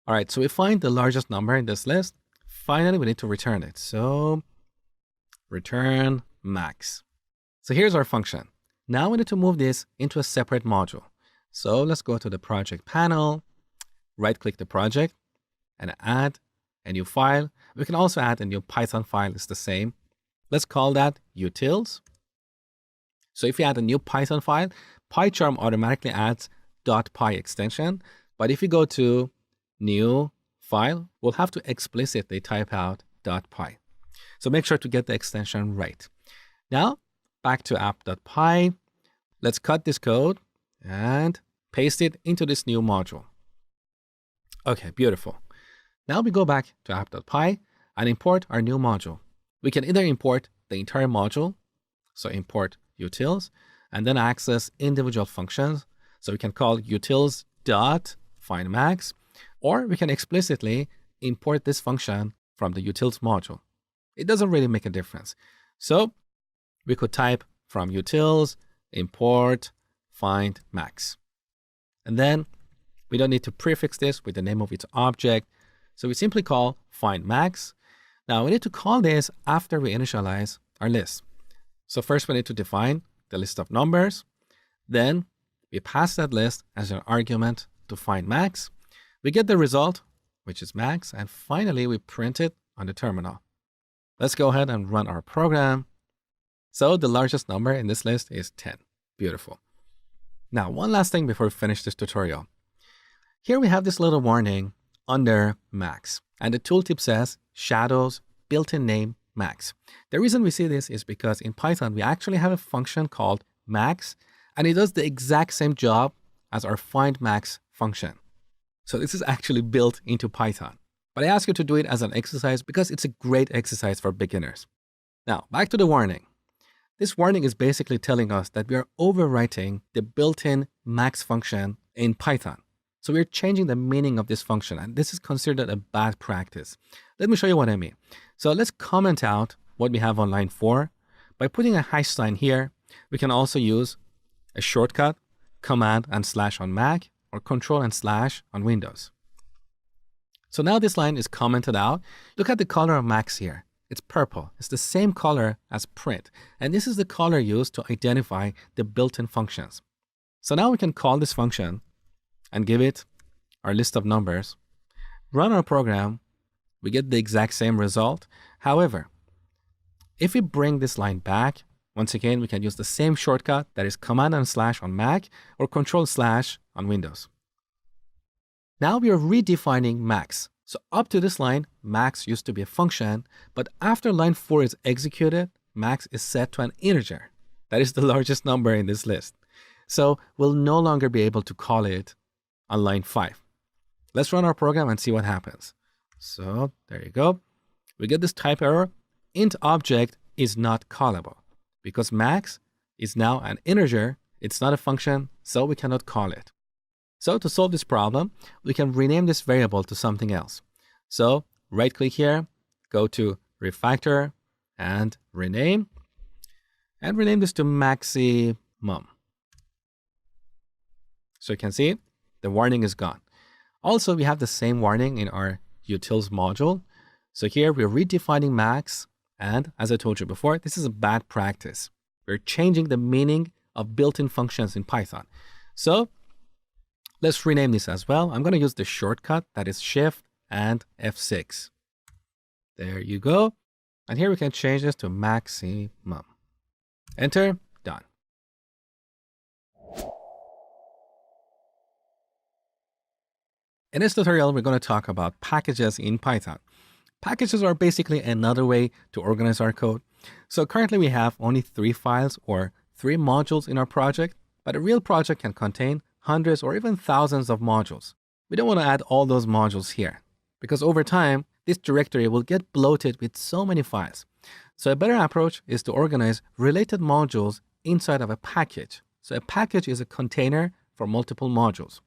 All right, so we find the largest number in this list. Finally, we need to return it. So return max. So here's our function. Now we need to move this into a separate module. So let's go to the project panel, right-click the project, and add a new file. We can also add a new Python file. It's the same. Let's call that utils. So if you add a new Python file, PyCharm automatically adds .py extension. But if you go to new file, we'll have to explicitly type out .py. So make sure to get the extension right. Now, back to app.py. Let's cut this code and paste it into this new module. Okay, beautiful. Now we go back to app.py and import our new module. We can either import the entire module, so import utils, and then access individual functions. So we can call utils.findMax, or we can explicitly import this function from the utils module. It doesn't really make a difference. So we could type from utils, import, find max. And then we don't need to prefix this with the name of its object. So we simply call find max. Now we need to call this after we initialize our list. So first we need to define the list of numbers. Then we pass that list as an argument to find max. We get the result, which is max. And finally, we print it on the terminal. Let's go ahead and run our program. So the largest number in this list is 10. Beautiful. Now, one last thing before we finish this tutorial. Here we have this little warning under max. And the tooltip says shadows built-in name max. The reason we see this is because in Python, we actually have a function called max, and it does the exact same job as our find max function. So this is actually built into Python. But I ask you to do it as an exercise because it's a great exercise for beginners. Now, back to the warning. This warning is basically telling us that we are overwriting the built-in max function in Python. So we're changing the meaning of this function, and this is considered a bad practice. Let me show you what I mean. So let's comment out what we have on line 4. By putting a hash sign here, we can also use a shortcut, command and slash on Mac, or control and slash on Windows. So now this line is commented out. Look at the color of max here. It's purple. It's the same color as print. And this is the color used to identify the built-in functions. So now we can call this function and give it our list of numbers, run our program, we get the exact same result. However, if we bring this line back, once again, we can use the same shortcut, that is command and slash on Mac or control slash on Windows. Now we are redefining max. So up to this line, max used to be a function, but after line 4 is executed, max is set to an integer. That is the largest number in this list. So we'll no longer be able to call it on line 5. Let's run our program and see what happens. So there you go. We get this type error. Int object is not callable because max is now an integer. It's not a function, so we cannot call it. So to solve this problem, we can rename this variable to something else. So right click here, go to refactor and rename this to maximum. So you can see the warning is gone. Also, we have the same warning in our utils module. So here we're redefining max. And as I told you before, this is a bad practice. We're changing the meaning of built-in functions in Python. So let's rename this as well. I'm going to use the shortcut that is Shift and F6. There you go. And here we can change this to maximum. Enter, done. In this tutorial, we're going to talk about packages in Python. Packages are basically another way to organize our code. So currently we have only 3 files or 3 modules in our project, but a real project can contain hundreds or even thousands of modules. We don't want to add all those modules here because over time, this directory will get bloated with so many files. So a better approach is to organize related modules inside of a package. So a package is a container for multiple modules.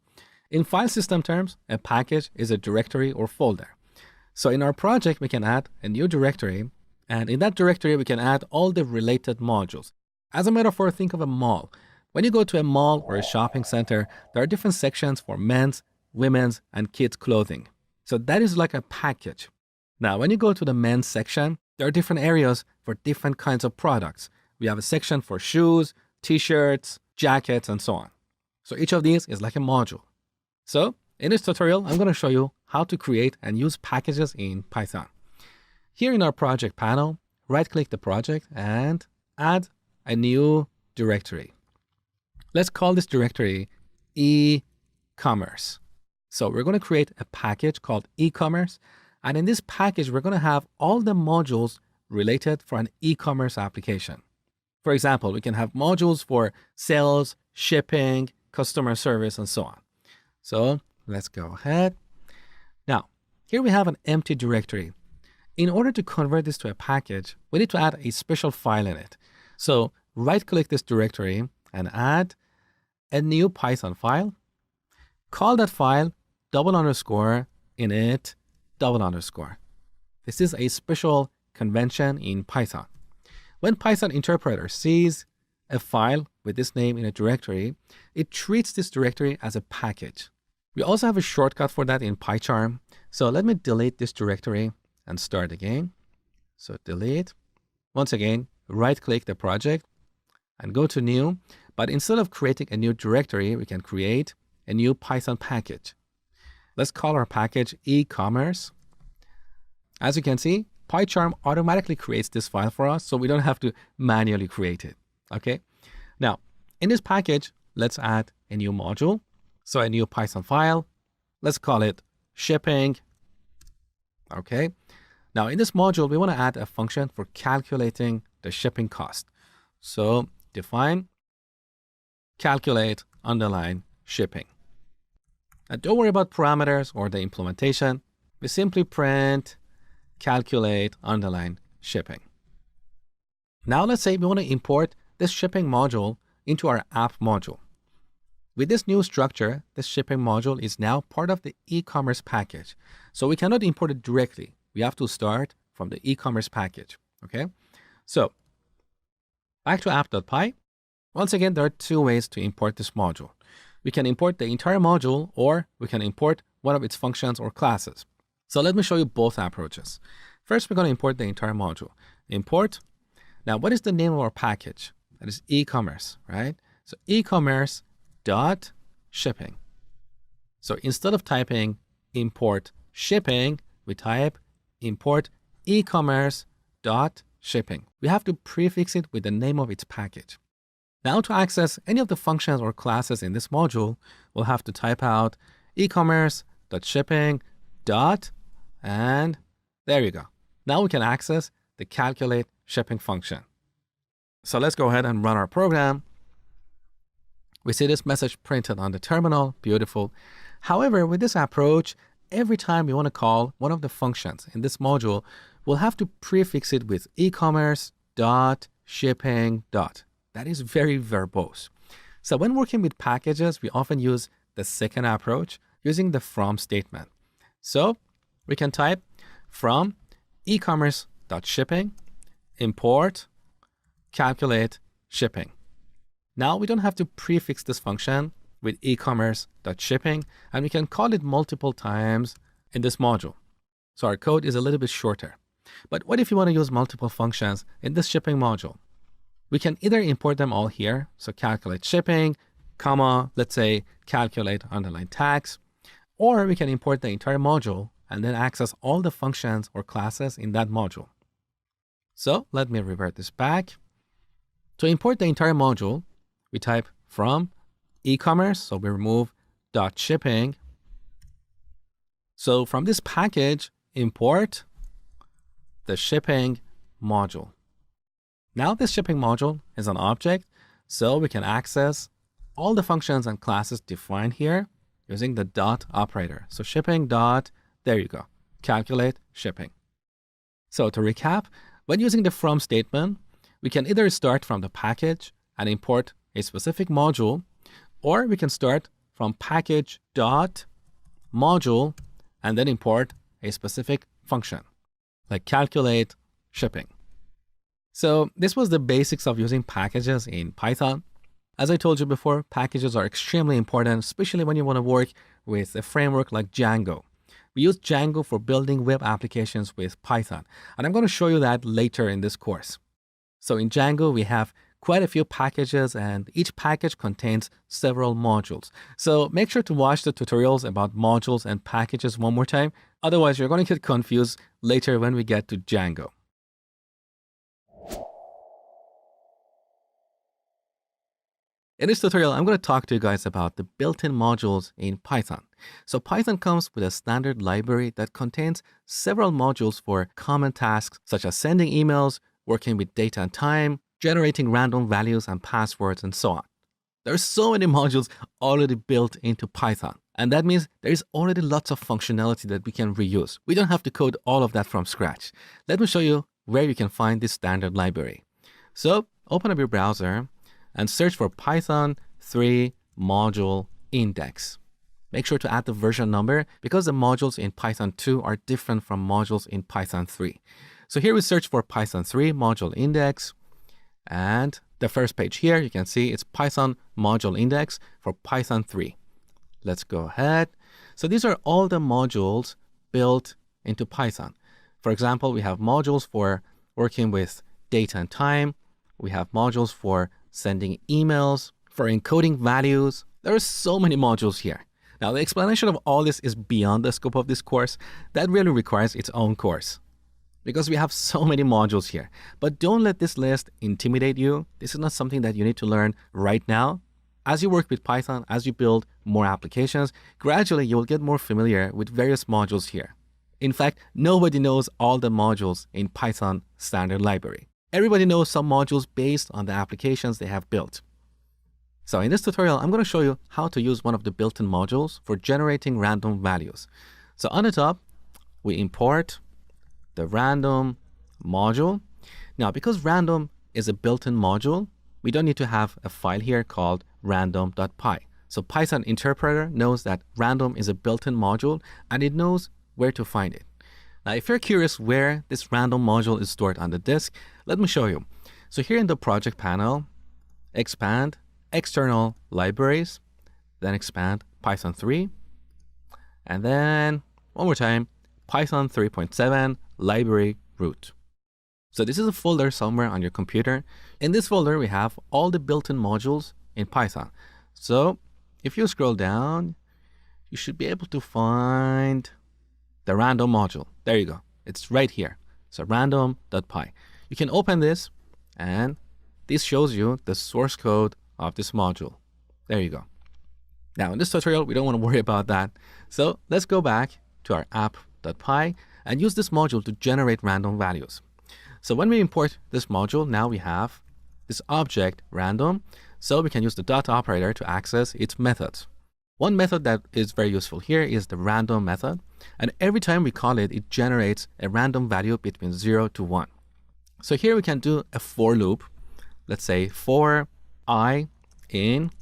In file system terms, a package is a directory or folder. So in our project, we can add a new directory, and in that directory, we can add all the related modules. As a metaphor, think of a mall. When you go to a mall or a shopping center, there are different sections for men's, women's, and kids' clothing. So that is like a package. Now, when you go to the men's section, there are different areas for different kinds of products. We have a section for shoes, t-shirts, jackets, and so on. So each of these is like a module. So in this tutorial, I'm going to show you how to create and use packages in Python. Here in our project panel, right-click the project and add a new directory. Let's call this directory e-commerce. So we're going to create a package called e-commerce. And in this package, we're going to have all the modules related for an e-commerce application. For example, we can have modules for sales, shipping, customer service, and so on. So let's go ahead. Now, here we have an empty directory. In order to convert this to a package, we need to add a special file in it. So right-click this directory and add a new Python file. Call that file $init. This is a special convention in Python. When Python interpreter sees a file with this name in a directory, it treats this directory as a package. We also have a shortcut for that in PyCharm. So let me delete this directory and start again. So delete. Once again, right-click the project and go to new. But instead of creating a new directory, we can create a new Python package. Let's call our package e-commerce. As you can see, PyCharm automatically creates this file for us, so we don't have to manually create it. Okay. Now, in this package, let's add a new module. So a new Python file. Let's call it shipping. Okay. Now in this module, we want to add a function for calculating the shipping cost. So define calculate underline shipping. And don't worry about parameters or the implementation. We simply print calculate underline shipping. Now let's say we want to import this shipping module into our app module. With this new structure, this shipping module is now part of the e-commerce package. So we cannot import it directly. We have to start from the e-commerce package. Okay. So back to app.py. Once again, there are 2 ways to import this module. We can import the entire module, or we can import one of its functions or classes. So let me show you both approaches. First, we're going to import the entire module. Import. Now, what is the name of our package? That is e-commerce, right? So e-commerce dot shipping. So instead of typing import shipping, we type import e-commerce dot shipping. We have to prefix it with the name of its package. Now to access any of the functions or classes in this module, we'll have to type out e-commerce shipping dot, and there you go. Now we can access the calculate shipping function. So let's go ahead and run our program. We see this message printed on the terminal. Beautiful. However, with this approach, every time we want to call one of the functions in this module, we'll have to prefix it with e-commerce dot shipping dot. That is very verbose. So when working with packages, we often use the second approach using the from statement. So we can type from e-commerce dot shipping import calculate shipping. Now we don't have to prefix this function with e-commerce dot shipping, and we can call it multiple times in this module. So our code is a little bit shorter. But what if you want to use multiple functions in this shipping module? We can either import them all here, so calculate shipping, comma, let's say calculate underline tax, or we can import the entire module and then access all the functions or classes in that module. So let me revert this back. To import the entire module, we type from e-commerce, so we remove dot shipping. So from this package, import the shipping module. Now this shipping module is an object, so we can access all the functions and classes defined here using the dot operator. So shipping dot, there you go, calculate shipping. So to recap, when using the from statement, we can either start from the package and import a specific module, or we can start from package dot module and then import a specific function, like calculate shipping. So this was the basics of using packages in Python. As I told you before, packages are extremely important, especially when you want to work with a framework like Django. We use Django for building web applications with Python, and I'm going to show you that later in this course. So in Django, we have quite a few packages, and each package contains several modules. So make sure to watch the tutorials about modules and packages one more time. Otherwise, you're going to get confused later when we get to Django. In this tutorial, I'm going to talk to you guys about the built-in modules in Python. So Python comes with a standard library that contains several modules for common tasks such as sending emails, working with data and time, generating random values and passwords, and so on. There are so many modules already built into Python, and that means there is already lots of functionality that we can reuse. We don't have to code all of that from scratch. Let me show you where you can find this standard library. So open up your browser and search for Python 3 module index. Make sure to add the version number because the modules in Python 2 are different from modules in Python 3. So here we search for Python 3 module index, and the first page here, you can see it's Python module index for Python 3. Let's go ahead. So these are all the modules built into Python. For example, we have modules for working with data and time. We have modules for sending emails, for encoding values. There are so many modules here. Now, the explanation of all this is beyond the scope of this course. That really requires its own course because we have so many modules here. But don't let this list intimidate you. This is not something that you need to learn right now. As you work with Python, as you build more applications, gradually you will get more familiar with various modules here. In fact, nobody knows all the modules in Python standard library. Everybody knows some modules based on the applications they have built. So in this tutorial, I'm going to show you how to use one of the built-in modules for generating random values. So on the top, we import the random module. Now, because random is a built-in module, we don't need to have a file here called random.py. So Python interpreter knows that random is a built-in module, and it knows where to find it. Now, if you're curious where this random module is stored on the disk, let me show you. So here in the project panel, expand external libraries, then expand Python 3, and then one more time, Python 3.7 library root. So this is a folder somewhere on your computer. In this folder, we have all the built-in modules in Python. So if you scroll down, you should be able to find the random module. There you go. It's right here. So random.py. You can open this, and this shows you the source code of this module. There you go. Now, in this tutorial, we don't want to worry about that. So let's go back to our app.py and use this module to generate random values. So when we import this module, now we have this object random. So we can use the dot operator to access its methods. One method that is very useful here is the random method. And every time we call it, it generates a random value between 0 to 1. So here we can do a for loop. Let's say for I in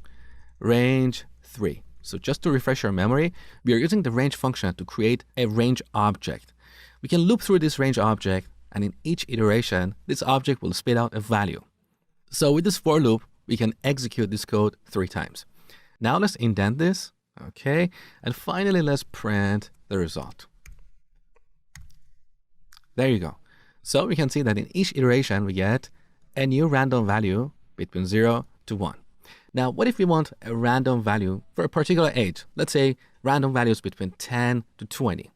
range 3. So just to refresh our memory, we are using the range function to create a range object. We can loop through this range object, and in each iteration, this object will spit out a value. So with this for loop, we can execute this code 3 times. Now let's indent this. Okay. And finally, let's print the result. There you go. So we can see that in each iteration, we get a new random value between 0 to 1. Now, what if we want a random value for a particular age? Let's say random values between 10 to 20.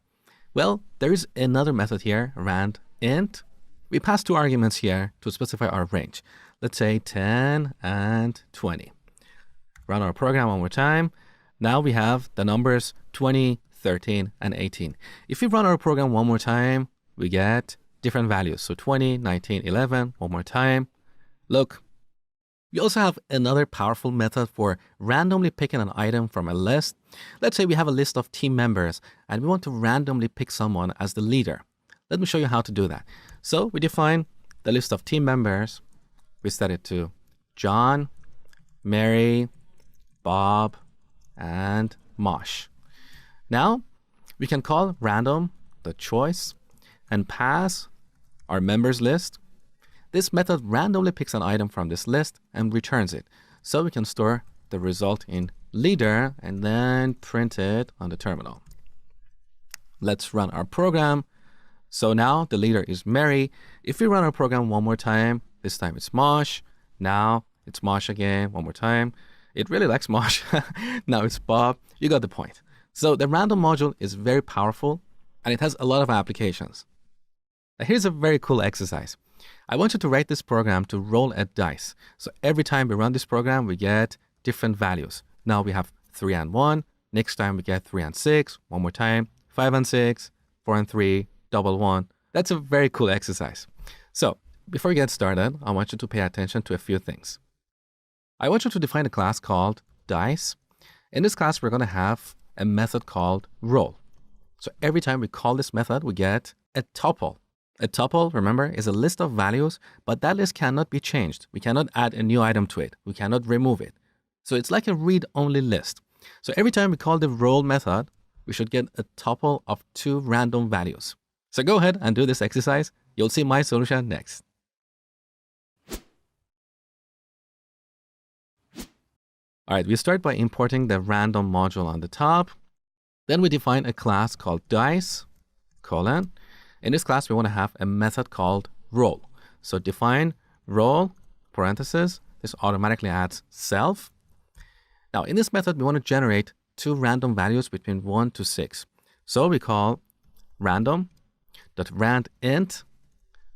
Well, there is another method here, randint. We pass 2 arguments here to specify our range. Let's say 10 and 20. Run our program one more time. Now we have the numbers 20, 13, and 18. If we run our program one more time, we get different values. So 20, 19, 11, one more time. Look. We also have another powerful method for randomly picking an item from a list. Let's say we have a list of team members and we want to randomly pick someone as the leader. Let me show you how to do that. So we define the list of team members. We set it to John, Mary, Bob, and Mosh. Now we can call random the choice and pass our members list. This method randomly picks an item from this list and returns it. So we can store the result in leader and then print it on the terminal. Let's run our program. So now the leader is Mary. If we run our program one more time, this time it's Mosh. Now it's Mosh again, one more time. It really likes Mosh. Now it's Bob. You got the point. So the random module is very powerful and it has a lot of applications. Now here's a very cool exercise. I want you to write this program to roll a dice. So every time we run this program, we get different values. Now we have 3 and 1. Next time we get 3 and 6. One more time, 5 and 6, 4 and 3, double 1. That's a very cool exercise. So before we get started, I want you to pay attention to a few things. I want you to define a class called dice. In this class, we're going to have a method called roll. So every time we call this method, we get a tuple. A tuple, remember, is a list of values, but that list cannot be changed. We cannot add a new item to it. We cannot remove it. So it's like a read-only list. So every time we call the roll method, we should get a tuple of 2 random values. So go ahead and do this exercise. You'll see my solution next. All right, we start by importing the random module on the top. Then we define a class called dice, colon. In this class, we want to have a method called roll. So define roll, parentheses. This automatically adds self. Now, in this method, we want to generate 2 random values between 1 to 6. So we call random.randint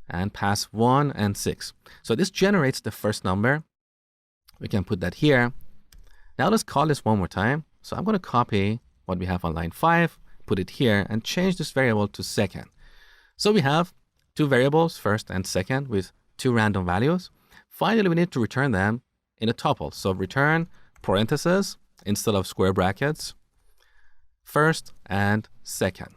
and pass 1 and 6. So this generates the first number. We can put that here. Now let's call this one more time. So I'm going to copy what we have on line 5, put it here, and change this variable to second. So we have 2 variables, first and second, with 2 random values. Finally, we need to return them in a tuple. So return parentheses instead of square brackets, first and second.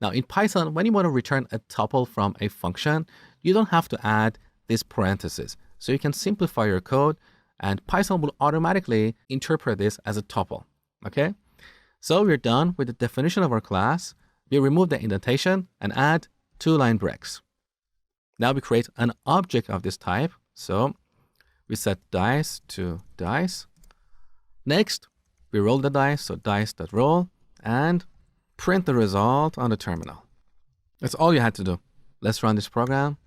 Now in Python, when you want to return a tuple from a function, you don't have to add this parentheses. So you can simplify your code and Python will automatically interpret this as a tuple. Okay? So we're done with the definition of our class. We remove the indentation and add 2 line breaks. Now we create an object of this type. So we set dice to dice. Next, we roll the dice, so dice.roll, and print the result on the terminal. That's all you had to do. Let's run this program.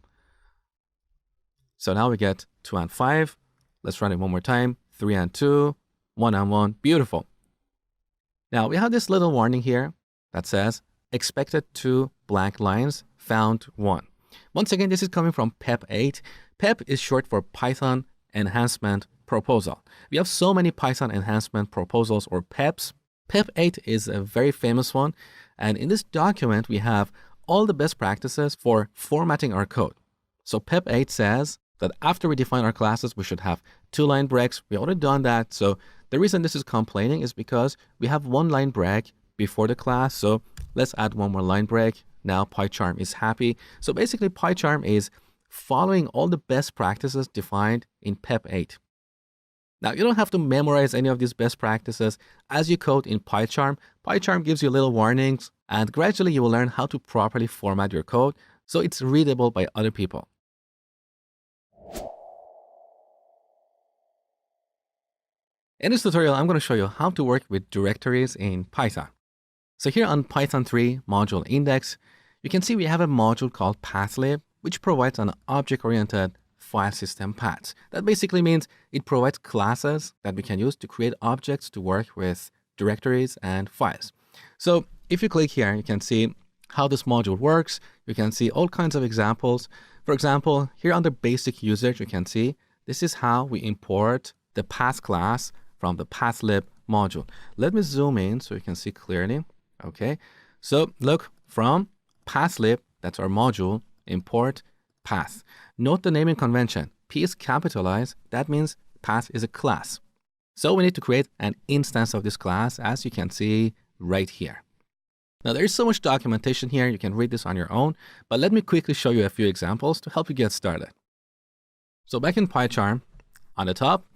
So now we get 2 and 5. Let's run it one more time. 3 and 2, 1 and 1. Beautiful. Now we have this little warning here that says expected 2 blank lines, found 1. Once again, this is coming from PEP 8. PEP is short for Python Enhancement proposal. We have so many Python enhancement proposals or PEPs. PEP 8 is a very famous one. And in this document, we have all the best practices for formatting our code. So PEP 8 says that after we define our classes, we should have 2-line breaks. We already done that. So the reason this is complaining is because we have 1-line break before the class. So let's add 1 more line break. Now PyCharm is happy. So basically PyCharm is following all the best practices defined in PEP 8. Now, you don't have to memorize any of these best practices. As you code in PyCharm, PyCharm gives you little warnings, and gradually you will learn how to properly format your code so it's readable by other people. In this tutorial, I'm going to show you how to work with directories in Python. So here on Python 3 module index, you can see we have a module called pathlib, which provides an object-oriented file system paths. That basically means it provides classes that we can use to create objects to work with directories and files. So if you click here, you can see how this module works. You can see all kinds of examples. For example, here under basic usage, you can see this is how we import the path class from the pathlib module. Let me zoom in so you can see clearly. Okay, so look, from pathlib, that's our module, import path. Note the naming convention. P is capitalized. That means path is a class. So we need to create an instance of this class, as you can see right here. Now, there is so much documentation here. You can read this on your own, but let me quickly show you a few examples to help you get started. So back in PyCharm, on the top,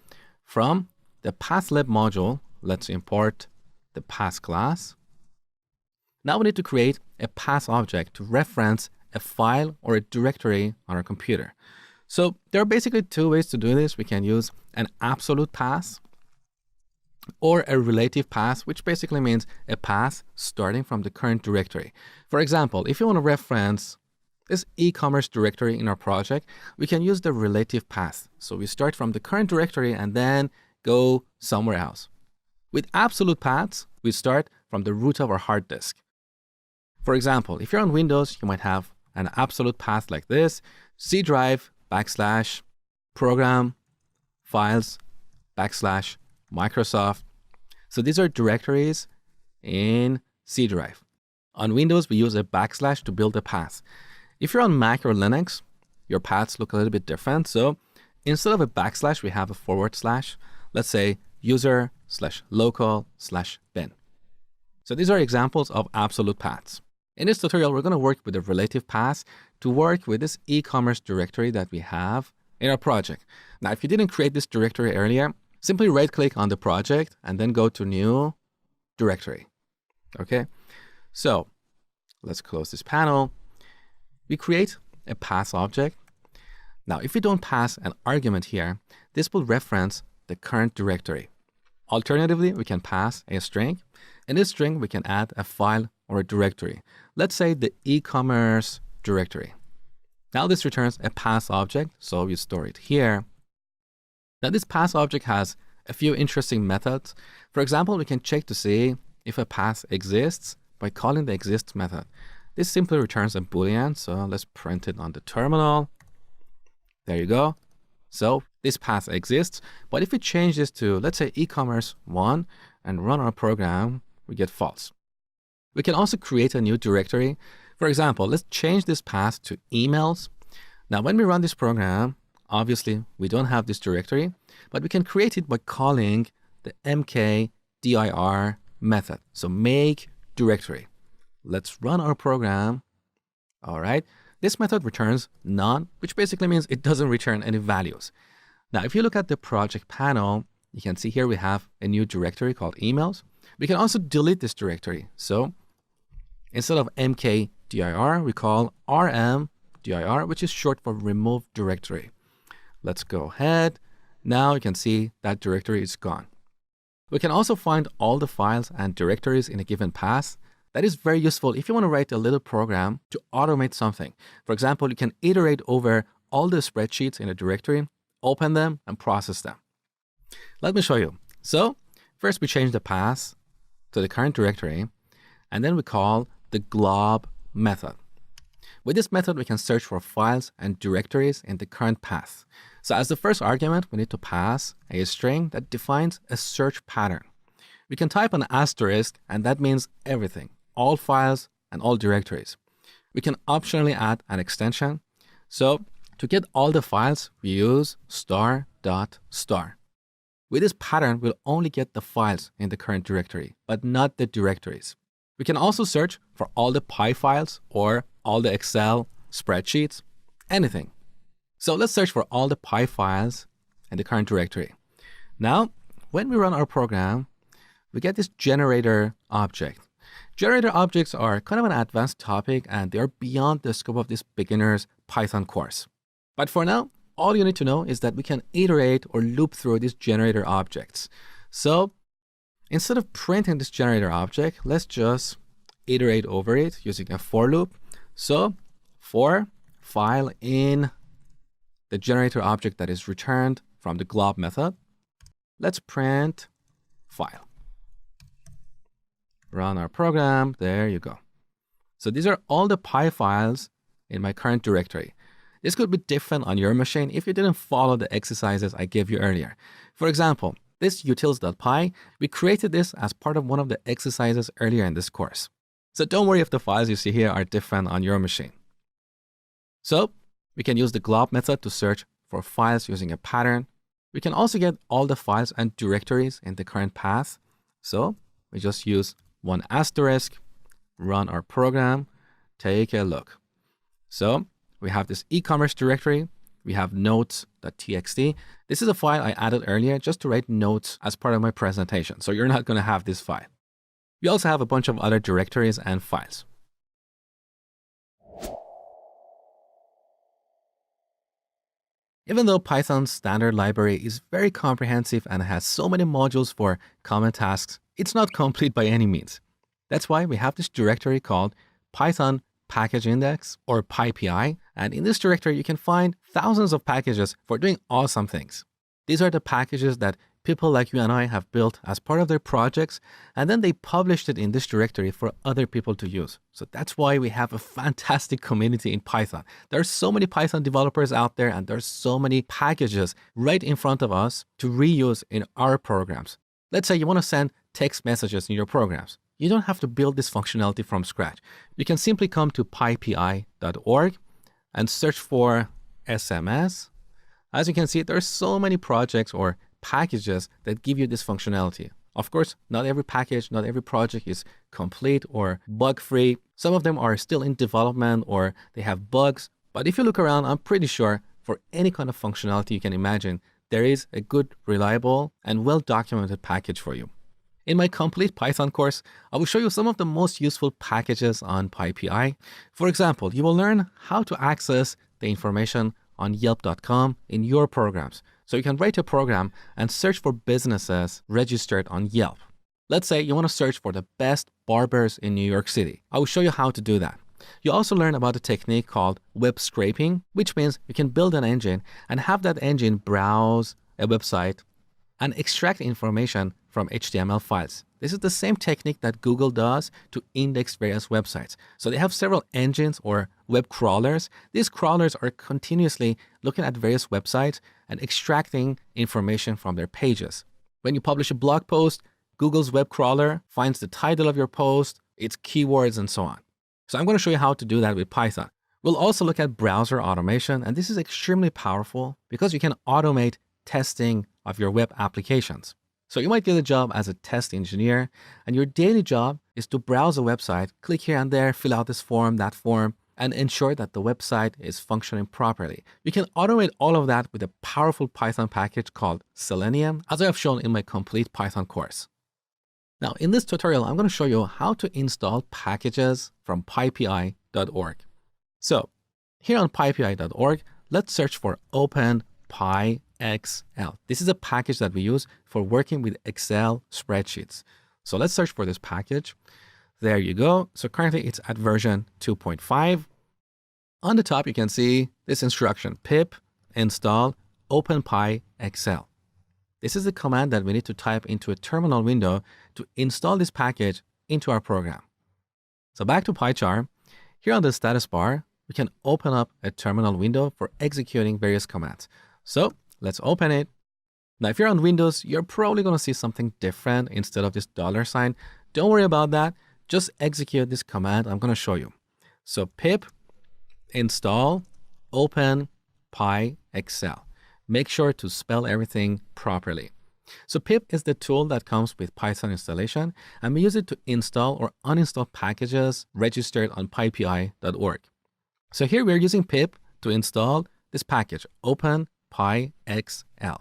from the pathlib module, let's import the path class. Now we need to create a path object to reference a file or a directory on our computer. So there are basically 2 ways to do this. We can use an absolute path or a relative path, which basically means a path starting from the current directory. For example, if you want to reference this e-commerce directory in our project, we can use the relative path. So we start from the current directory and then go somewhere else. With absolute paths, we start from the root of our hard disk. For example, if you're on Windows, you might have an absolute path like this: C drive / program files / Microsoft. So these are directories in C drive. On Windows, we use a / to build a path. If you're on Mac or Linux, your paths look a little bit different. So instead of a /, we have a /. Let's say user /local /bin. So these are examples of absolute paths. In this tutorial, we're going to work with a relative path to work with this e-commerce directory that we have in our project. Now, if you didn't create this directory earlier, simply right-click on the project and then go to New Directory. Okay, so let's close this panel. We create a path object. Now, if we don't pass an argument here, this will reference the current directory. Alternatively, we can pass a string. In this string, we can add a file or a directory. Let's say the e-commerce directory. Now this returns a path object, so we store it here. Now this path object has a few interesting methods. For example, we can check to see if a path exists by calling the exist method. This simply returns a Boolean, so let's print it on the terminal. There you go. So this path exists, but if we change this to, let's say, e-commerce 1 and run our program, we get false. We can also create a new directory. For example, let's change this path to emails. Now, when we run this program, obviously we don't have this directory, but we can create it by calling the mkdir method. So make directory. Let's run our program. All right. This method returns none, which basically means it doesn't return any values. Now, if you look at the project panel, you can see here we have a new directory called emails. We can also delete this directory. So instead of mkdir, we call rmdir, which is short for remove directory. Let's go ahead. Now you can see that directory is gone. We can also find all the files and directories in a given path. That is very useful if you want to write a little program to automate something. For example, you can iterate over all the spreadsheets in a directory, open them, and process them. Let me show you. So first we change the path to the current directory, and then we call the glob method. With this method, we can search for files and directories in the current path. So as the first argument, we need to pass a string that defines a search pattern. We can type an asterisk, and that means everything, all files and all directories. We can optionally add an extension. So to get all the files, we use star dot star. With this pattern, we'll only get the files in the current directory, but not the directories. We can also search for all the Py files or all the Excel spreadsheets, anything. So let's search for all the Py files in the current directory. Now, when we run our program, we get this generator object. Generator objects are kind of an advanced topic, and they are beyond the scope of this beginner's Python course. But for now, all you need to know is that we can iterate or loop through these generator objects. So instead of printing this generator object, let's just iterate over it using a for loop. So for file in the generator object that is returned from the glob method, let's print file. Run our program. There you go. So these are all the Py files in my current directory. This could be different on your machine if you didn't follow the exercises I gave you earlier. For example, this utils.py, we created this as part of one of the exercises earlier in this course. So don't worry if the files you see here are different on your machine. So we can use the glob method to search for files using a pattern. We can also get all the files and directories in the current path. So we just use one asterisk, run our program, take a look. So we have this e-commerce directory. We have notes.txt. This is a file I added earlier just to write notes as part of my presentation. So you're not going to have this file. We also have a bunch of other directories and files. Even though Python's standard library is very comprehensive and has so many modules for common tasks, it's not complete by any means. That's why we have this directory called Python Package Index or PyPI. And in this directory, you can find thousands of packages for doing awesome things. These are the packages that people like you and I have built as part of their projects, and then they published it in this directory for other people to use. So that's why we have a fantastic community in Python. There are so many Python developers out there, and there's so many packages right in front of us to reuse in our programs. Let's say you want to send text messages in your programs. You don't have to build this functionality from scratch. You can simply come to pypi.org and search for SMS. As you can see, there are so many projects or packages that give you this functionality. Of course, not every package, not every project is complete or bug-free. Some of them are still in development or they have bugs. But if you look around, I'm pretty sure for any kind of functionality you can imagine, there is a good, reliable, and well-documented package for you. In my complete Python course, I will show you some of the most useful packages on PyPI. For example, you will learn how to access the information on Yelp.com in your programs. So you can write a program and search for businesses registered on Yelp. Let's say you want to search for the best barbers in New York City. I will show you how to do that. You also learn about a technique called web scraping, which means you can build an engine and have that engine browse a website and extract information from HTML files. This is the same technique that Google does to index various websites. So they have several engines or web crawlers. These crawlers are continuously looking at various websites and extracting information from their pages. When you publish a blog post, Google's web crawler finds the title of your post, its keywords, and so on. So I'm going to show you how to do that with Python. We'll also look at browser automation, and this is extremely powerful because you can automate testing of your web applications. So you might get a job as a test engineer, and your daily job is to browse a website, click here and there, fill out this form, that form, and ensure that the website is functioning properly. You can automate all of that with a powerful Python package called Selenium, as I have shown in my complete Python course. Now, in this tutorial, I'm going to show you how to install packages from pypi.org. So here on pypi.org, let's search for OpenPyXL. This is a package that we use for working with Excel spreadsheets. So let's search for this package. There you go. So currently it's at version 2.5. On the top, you can see this instruction, pip install OpenPyXL. This is the command that we need to type into a terminal window to install this package into our program. So back to PyCharm. Here on the status bar, we can open up a terminal window for executing various commands. So let's open it. Now, if you're on Windows, you're probably going to see something different instead of this $sign. Don't worry about that. Just execute this command. I'm going to show you. So pip install open PyExcel. Make sure to spell everything properly. So pip is the tool that comes with Python installation, and we use it to install or uninstall packages registered on pypi.org. So here we're using pip to install this package, open PyExcel.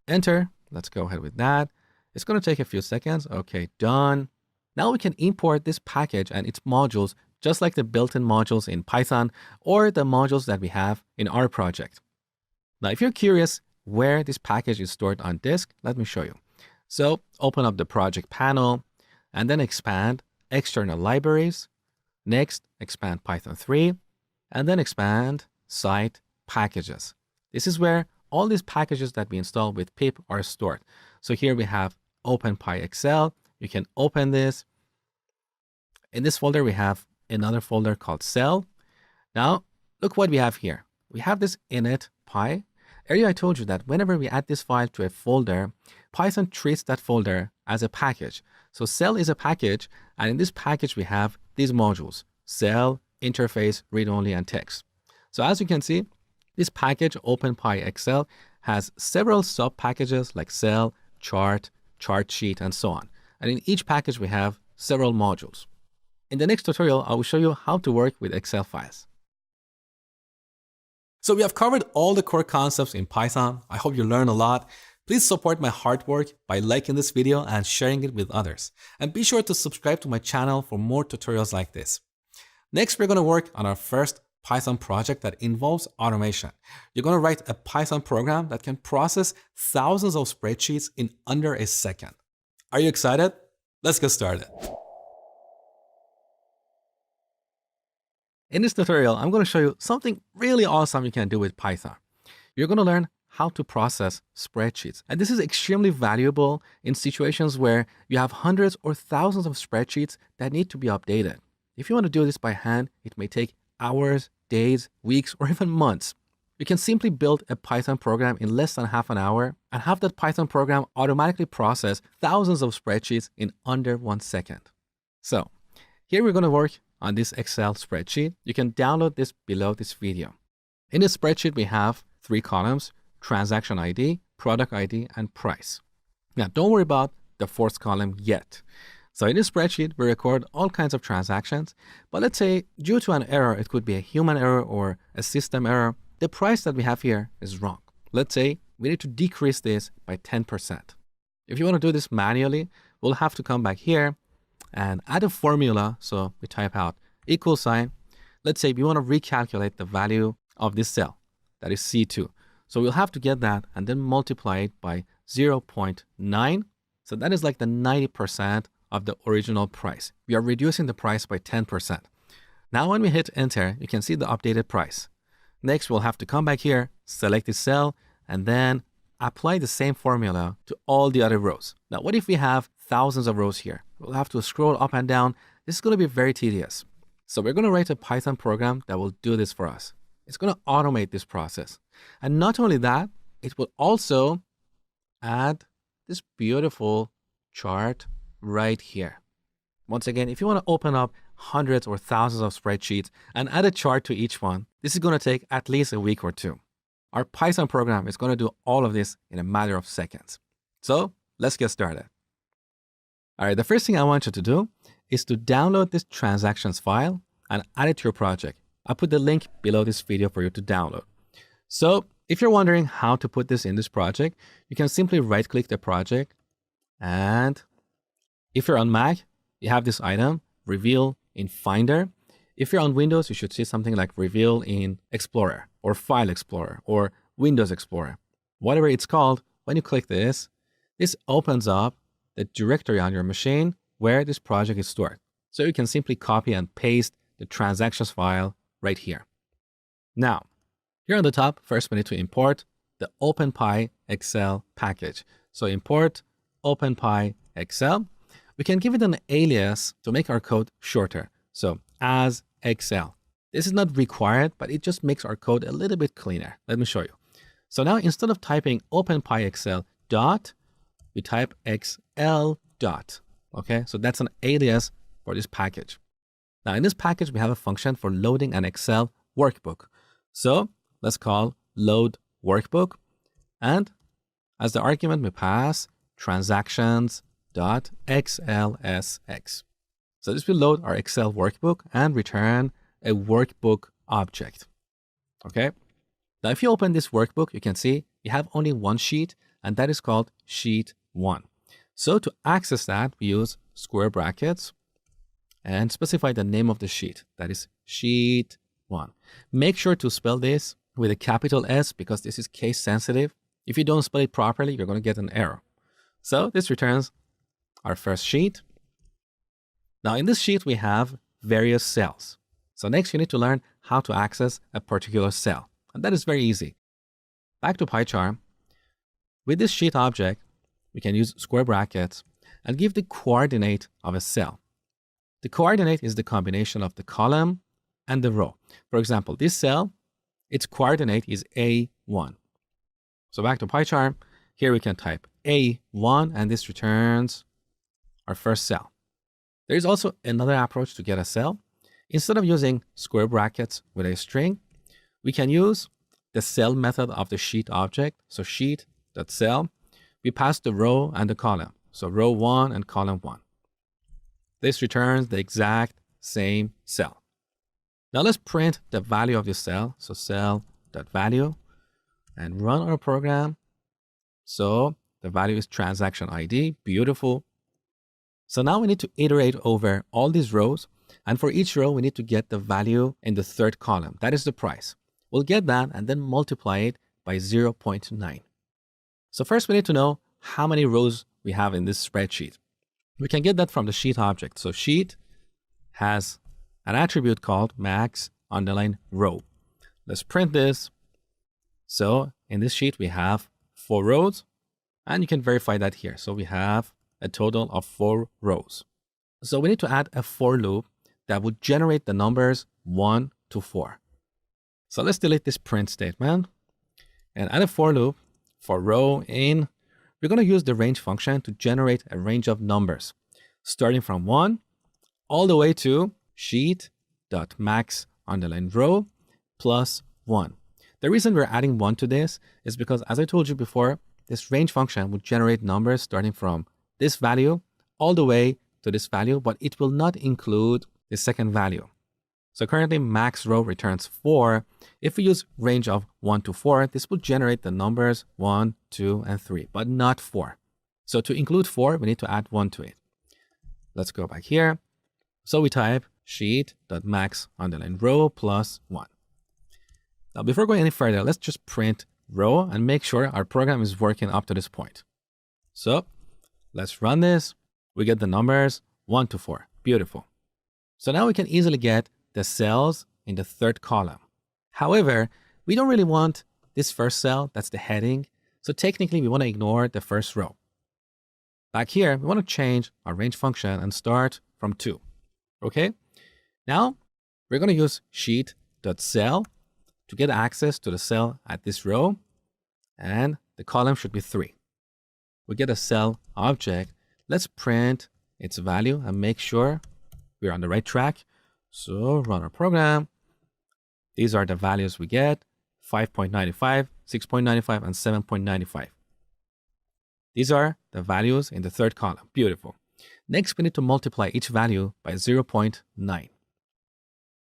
Enter. Let's go ahead with that. It's going to take a few seconds. Okay, done. Now we can import this package and its modules just like the built-in modules in Python or the modules that we have in our project. Now, if you're curious where this package is stored on disk, let me show you. So open up the project panel and then expand external libraries. Next, expand Python 3 and then expand site packages. This is where all these packages that we install with pip are stored. So here we have open PyExcel. You can open this. In this folder, we have another folder called cell. Now, look what we have here. We have this init py. Earlier, I told you that whenever we add this file to a folder, Python treats that folder as a package. So cell is a package, and in this package, we have these modules: cell, interface, read-only, and text. So as you can see, this package, open PyExcel, has several sub-packages like cell, chart, chart sheet, and so on. And in each package, we have several modules. In the next tutorial, I will show you how to work with Excel files. So we have covered all the core concepts in Python. I hope you learned a lot. Please support my hard work by liking this video and sharing it with others. And be sure to subscribe to my channel for more tutorials like this. Next, we're going to work on our first Python project that involves automation. You're going to write a Python program that can process thousands of spreadsheets in under a second. Are you excited? Let's get started. In this tutorial, I'm going to show you something really awesome you can do with Python. You're going to learn how to process spreadsheets. And this is extremely valuable in situations where you have hundreds or thousands of spreadsheets that need to be updated. If you want to do this by hand, it may take hours, days, weeks, or even months. You can simply build a Python program in less than half an hour and have that Python program automatically process thousands of spreadsheets in under 1 second. So here we're going to work on this Excel spreadsheet. You can download this below this video. In this spreadsheet, we have 3 columns: transaction ID, product ID, and price. Now, don't worry about the 4th column yet. So in this spreadsheet, we record all kinds of transactions, but let's say due to an error, it could be a human error or a system error, the price that we have here is wrong. Let's say we need to decrease this by 10%. If you want to do this manually, we'll have to come back here and add a formula. So we type out equal sign. Let's say we want to recalculate the value of this cell, that is C2. So we'll have to get that and then multiply it by 0.9. So that is like the 90% of the original price. We are reducing the price by 10%. Now when we hit enter, you can see the updated price. Next, we'll have to come back here, select the cell, and then apply the same formula to all the other rows. Now, what if we have thousands of rows here? We'll have to scroll up and down. This is going to be very tedious. So we're going to write a Python program that will do this for us. It's going to automate this process. And not only that, it will also add this beautiful chart right here. Once again, if you want to open up hundreds or thousands of spreadsheets and add a chart to each one, this is going to take at least a week or 2. Our Python program is going to do all of this in a matter of seconds. So let's get started. All right, the first thing I want you to do is to download this transactions file and add it to your project. I'll put the link below this video for you to download. So if you're wondering how to put this in this project, you can simply right-click the project. And if you're on Mac, you have this item, Reveal in Finder. If you're on Windows, you should see something like Reveal in Explorer or File Explorer or Windows Explorer. Whatever it's called, when you click this, this opens up the directory on your machine where this project is stored. So you can simply copy and paste the transactions file right here. Now, here on the top, first we need to import the OpenPyExcel package. So import OpenPyExcel. We can give it an alias to make our code shorter. So as Excel. This is not required, but it just makes our code a little bit cleaner. Let me show you. So now instead of typing OpenPyXL dot, we type XL dot. Okay, so that's an alias for this package. Now in this package, we have a function for loading an Excel workbook. So let's call load workbook. And as the argument, we pass transactions.xlsx. So this will load our Excel workbook and return a workbook object. Okay. Now, if you open this workbook, you can see you have only one sheet, and that is called sheet 1. So to access that, we use square brackets and specify the name of the sheet. That is sheet 1. Make sure to spell this with a capital S because this is case sensitive. If you don't spell it properly, you're going to get an error. So this returns our first sheet. Now in this sheet, we have various cells. So next you need to learn how to access a particular cell. And that is very easy. Back to PyCharm. With this sheet object, we can use square brackets and give the coordinate of a cell. The coordinate is the combination of the column and the row. For example, this cell, its coordinate is A1. So back to PyCharm, here we can type A1 and this returns our first cell. There is also another approach to get a cell. Instead of using square brackets with a string, we can use the cell method of the sheet object. So sheet.cell, we pass the row and the column. So row 1 and column 1. This returns the exact same cell. Now let's print the value of this cell. So cell.value and run our program. So the value is transaction ID. Beautiful. So now we need to iterate over all these rows. And for each row, we need to get the value in the third column. That is the price. We'll get that and then multiply it by 0.9. So first we need to know how many rows we have in this spreadsheet. We can get that from the sheet object. So sheet has an attribute called max_row. Let's print this. So in this sheet, we have 4 rows and you can verify that here. So we have a total of 4 rows. So we need to add a for loop that would generate the numbers 1 to 4. So let's delete this print statement and add a for loop for row in. We're going to use the range function to generate a range of numbers starting from 1 all the way to sheet.max_row plus 1. The reason we're adding 1 to this is because, as I told you before, this range function would generate numbers starting from this value all the way to this value, but it will not include the second value. So currently max row returns 4. If we use range of 1 to 4, this will generate the numbers 1, 2, and 3, but not 4. So to include 4, we need to add 1 to it. Let's go back here. So we type sheet.max_row plus 1. Now before going any further, let's just print row and make sure our program is working up to this point. So let's run this. We get the numbers 1 to 4. Beautiful. So now we can easily get the cells in the third column. However, we don't really want this first cell, that's the heading. So technically we want to ignore the first row. Back here, we want to change our range function and start from 2. Okay. Now we're going to use sheet.cell to get access to the cell at this row. And the column should be 3. We get a cell object. Let's print its value and make sure we're on the right track. So run our program. These are the values we get: 5.95, 6.95, and 7.95. These are the values in the third column. Beautiful. Next, we need to multiply each value by 0.9.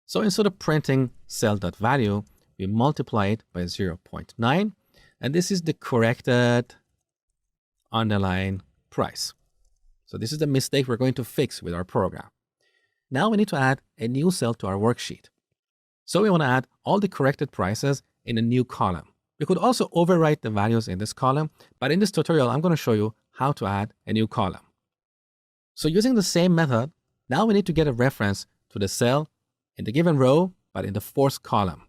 So instead of printing cell.value, we multiply it by 0.9. And this is the corrected underlying price. So this is the mistake we're going to fix with our program. Now we need to add a new cell to our worksheet. So we want to add all the corrected prices in a new column. We could also overwrite the values in this column, but in this tutorial, I'm going to show you how to add a new column. So using the same method, now we need to get a reference to the cell in the given row, but in the fourth column.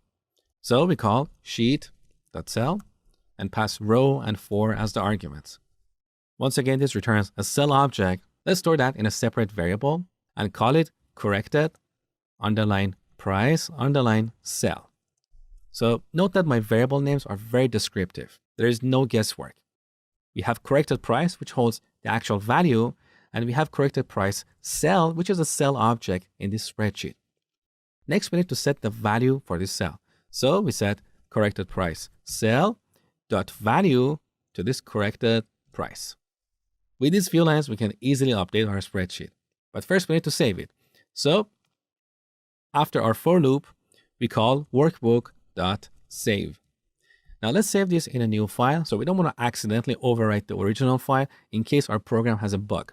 So we call sheet.cell and pass row and 4 as the arguments. Once again, this returns a cell object. Let's store that in a separate variable and call it corrected underline price underline cell. So note that my variable names are very descriptive. There is no guesswork. We have corrected price, which holds the actual value, and we have corrected price cell, which is a cell object in this spreadsheet. Next, we need to set the value for this cell. So we set corrected price cell dot value to this corrected price. With these few lines, we can easily update our spreadsheet. But first, we need to save it. So after our for loop, we call workbook.save. Now let's save this in a new file. So we don't want to accidentally overwrite the original file in case our program has a bug.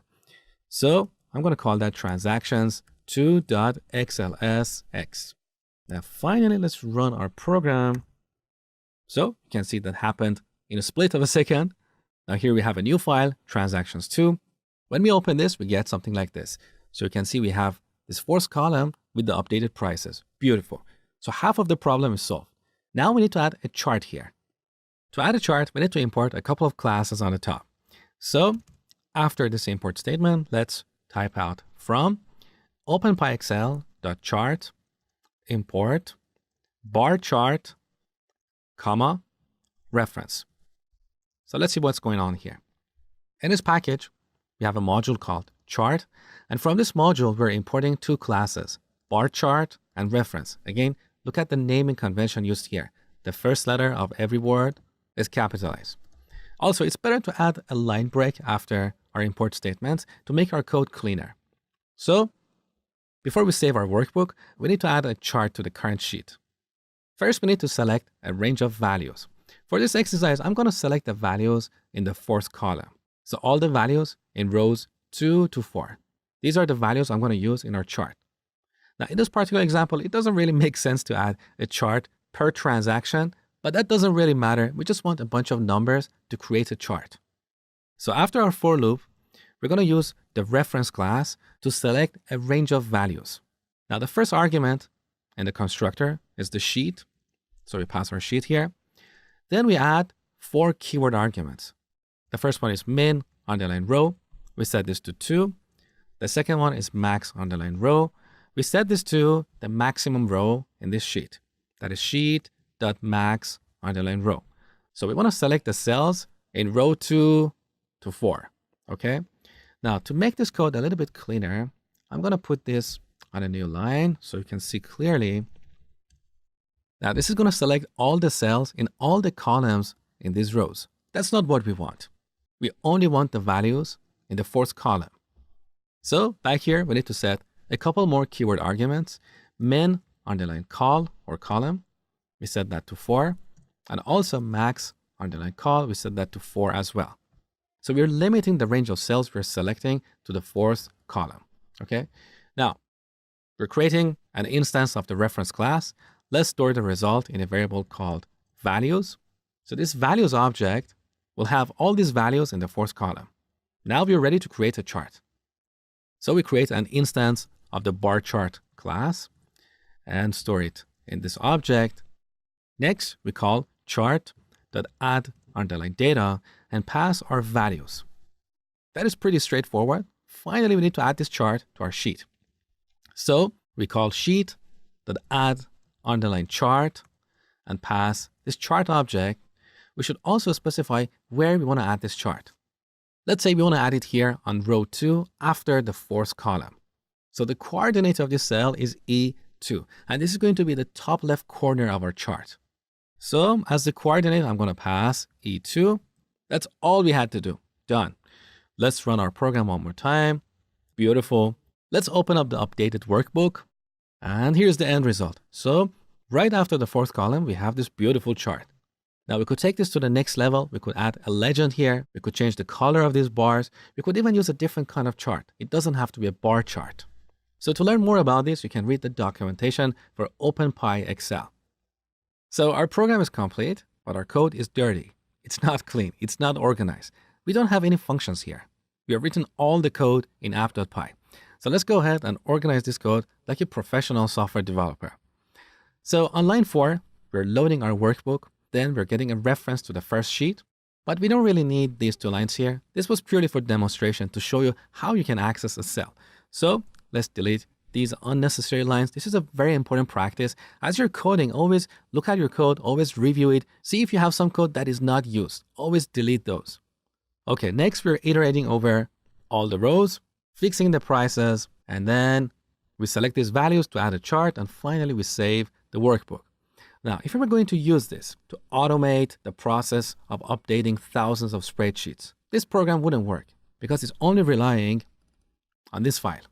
So I'm going to call that transactions2.xlsx. Now finally, let's run our program. So you can see that happened in a split of a second. Now here we have a new file, transactions2. When we open this, we get something like this. So you can see we have this fourth column with the updated prices. Beautiful. So half of the problem is solved. Now we need to add a chart here. To add a chart, we need to import a couple of classes on the top. So after this import statement, let's type out from openpyexcel.chart import bar chart, comma, reference. So let's see what's going on here. In this package, we have a module called chart. And from this module, we're importing two classes, bar chart and reference. Again, look at the naming convention used here. The first letter of every word is capitalized. Also, it's better to add a line break after our import statements to make our code cleaner. So before we save our workbook, we need to add a chart to the current sheet. First, we need to select a range of values. For this exercise, I'm going to select the values in the fourth column. So all the values in rows 2 to 4. These are the values I'm going to use in our chart. Now, in this particular example, it doesn't really make sense to add a chart per transaction, but that doesn't really matter. We just want a bunch of numbers to create a chart. So after our for loop, we're going to use the reference class to select a range of values. Now, the first argument in the constructor is the sheet. So we pass our sheet here. Then we add 4 keyword arguments. The first one is min underline row. We set this to 2. The second one is max underline row. We set this to the maximum row in this sheet. That is sheet.max underline row. So we want to select the cells in row 2 to 4. Okay. Now to make this code a little bit cleaner, I'm going to put this on a new line so you can see clearly. Now this is going to select all the cells in all the columns in these rows. That's not what we want. We only want the values in the fourth column. So back here, we need to set a couple more keyword arguments. Min underline col or column, we set that to 4. And also max underline col, we set that to 4 as well. So we're limiting the range of cells we're selecting to the fourth column. Okay. Now we're creating an instance of the reference class. Let's store the result in a variable called values. So this values object will have all these values in the fourth column. Now we're ready to create a chart. So we create an instance of the bar chart class and store it in this object. Next, we call chart.add underline data and pass our values. That is pretty straightforward. Finally, we need to add this chart to our sheet. So we call sheet.add underline chart and pass this chart object. We should also specify where we want to add this chart. Let's say we want to add it here on row 2 after the fourth column. So the coordinate of this cell is E2, and this is going to be the top left corner of our chart. So as the coordinate, I'm going to pass E2. That's all we had to do. Done. Let's run our program one more time. Beautiful. Let's open up the updated workbook. And here's the end result. So right after the fourth column, we have this beautiful chart. Now we could take this to the next level. We could add a legend here. We could change the color of these bars. We could even use a different kind of chart. It doesn't have to be a bar chart. So to learn more about this, you can read the documentation for OpenPyXL. So our program is complete, but our code is dirty. It's not clean. It's not organized. We don't have any functions here. We have written all the code in app.py. So let's go ahead and organize this code like a professional software developer. So on line 4, we're loading our workbook. Then we're getting a reference to the first sheet, but we don't really need these 2 lines here. This was purely for demonstration to show you how you can access a cell. So let's delete these unnecessary lines. This is a very important practice. As you're coding, always look at your code, always review it. See if you have some code that is not used. Always delete those. Okay, next we're iterating over all the rows, fixing the prices, and then we select these values to add a chart, and finally we save the workbook. Now, if we were going to use this to automate the process of updating thousands of spreadsheets, this program wouldn't work because it's only relying on this file.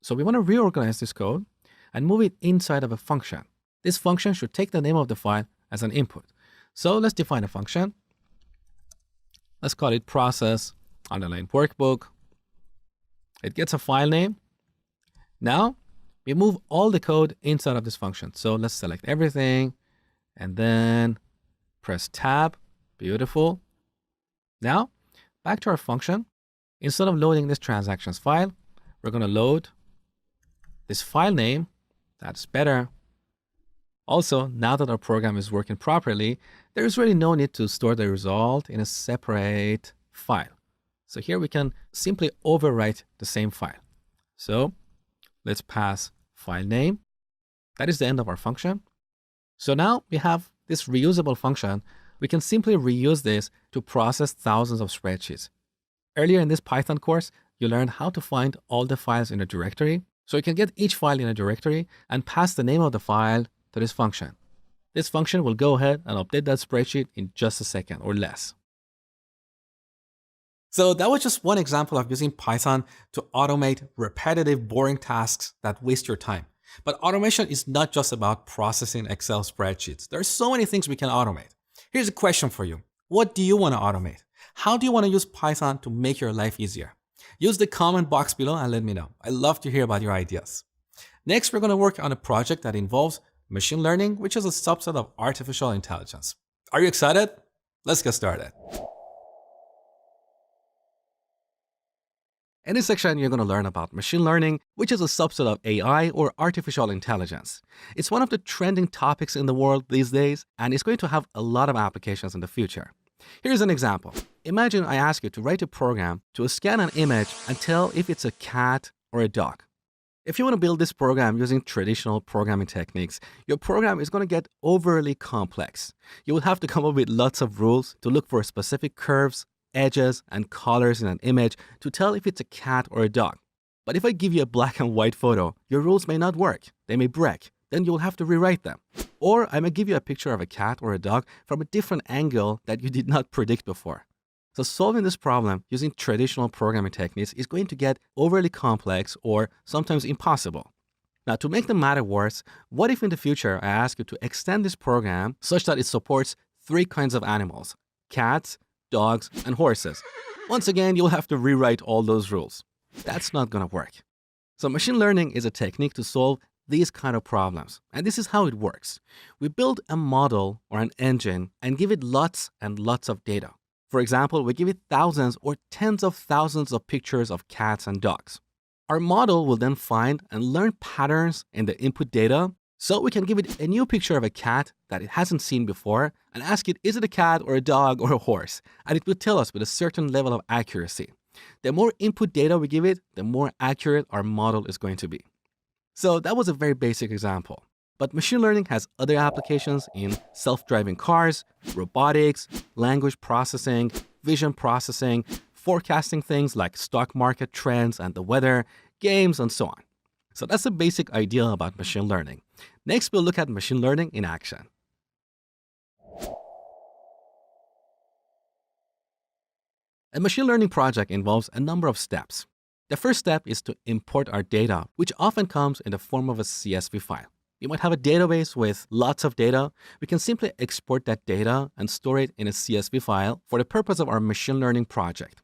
So we want to reorganize this code and move it inside of a function. This function should take the name of the file as an input. So let's define a function. Let's call it process underline workbook. It gets a file name. Now we move all the code inside of this function. So let's select everything and then press tab. Beautiful. Now back to our function. Instead of loading this transactions file, we're going to load this file name. That's better. Also, now that our program is working properly, there is really no need to store the result in a separate file. So here we can simply overwrite the same file. So let's pass file name. That is the end of our function. So now we have this reusable function. We can simply reuse this to process thousands of spreadsheets. Earlier in this Python course, you learned how to find all the files in a directory. So you can get each file in a directory and pass the name of the file to this function. This function will go ahead and update that spreadsheet in just a second or less. So that was just one example of using Python to automate repetitive, boring tasks that waste your time. But automation is not just about processing Excel spreadsheets. There are so many things we can automate. Here's a question for you. What do you want to automate? How do you want to use Python to make your life easier? Use the comment box below and let me know. I love to hear about your ideas. Next, we're going to work on a project that involves machine learning, which is a subset of artificial intelligence. Are you excited? Let's get started. In this section, you're going to learn about machine learning, which is a subset of AI or artificial intelligence. It's one of the trending topics in the world these days, and it's going to have a lot of applications in the future. Here's an example. Imagine I ask you to write a program to scan an image and tell if it's a cat or a dog. If you want to build this program using traditional programming techniques, your program is going to get overly complex. You will have to come up with lots of rules to look for specific curves, edges, and colors in an image to tell if it's a cat or a dog. But if I give you a black and white photo, your rules may not work. They may break. Then you'll have to rewrite them. Or I may give you a picture of a cat or a dog from a different angle that you did not predict before. So solving this problem using traditional programming techniques is going to get overly complex or sometimes impossible. Now, to make the matter worse, what if in the future I ask you to extend this program such that it supports 3 kinds of animals: cats, dogs, and horses? Once again, you'll have to rewrite all those rules. That's not going to work. So machine learning is a technique to solve these kind of problems. And this is how it works. We build a model or an engine and give it lots and lots of data. For example, we give it thousands or tens of thousands of pictures of cats and dogs. Our model will then find and learn patterns in the input data, so we can give it a new picture of a cat that it hasn't seen before and ask it, is it a cat or a dog or a horse? And it will tell us with a certain level of accuracy. The more input data we give it, the more accurate our model is going to be. So that was a very basic example. But machine learning has other applications in self-driving cars, robotics, language processing, vision processing, forecasting things like stock market trends and the weather, games, and so on. So that's the basic idea about machine learning. Next, we'll look at machine learning in action. A machine learning project involves a number of steps. The first step is to import our data, which often comes in the form of a CSV file. You might have a database with lots of data. We can simply export that data and store it in a CSV file for the purpose of our machine learning project.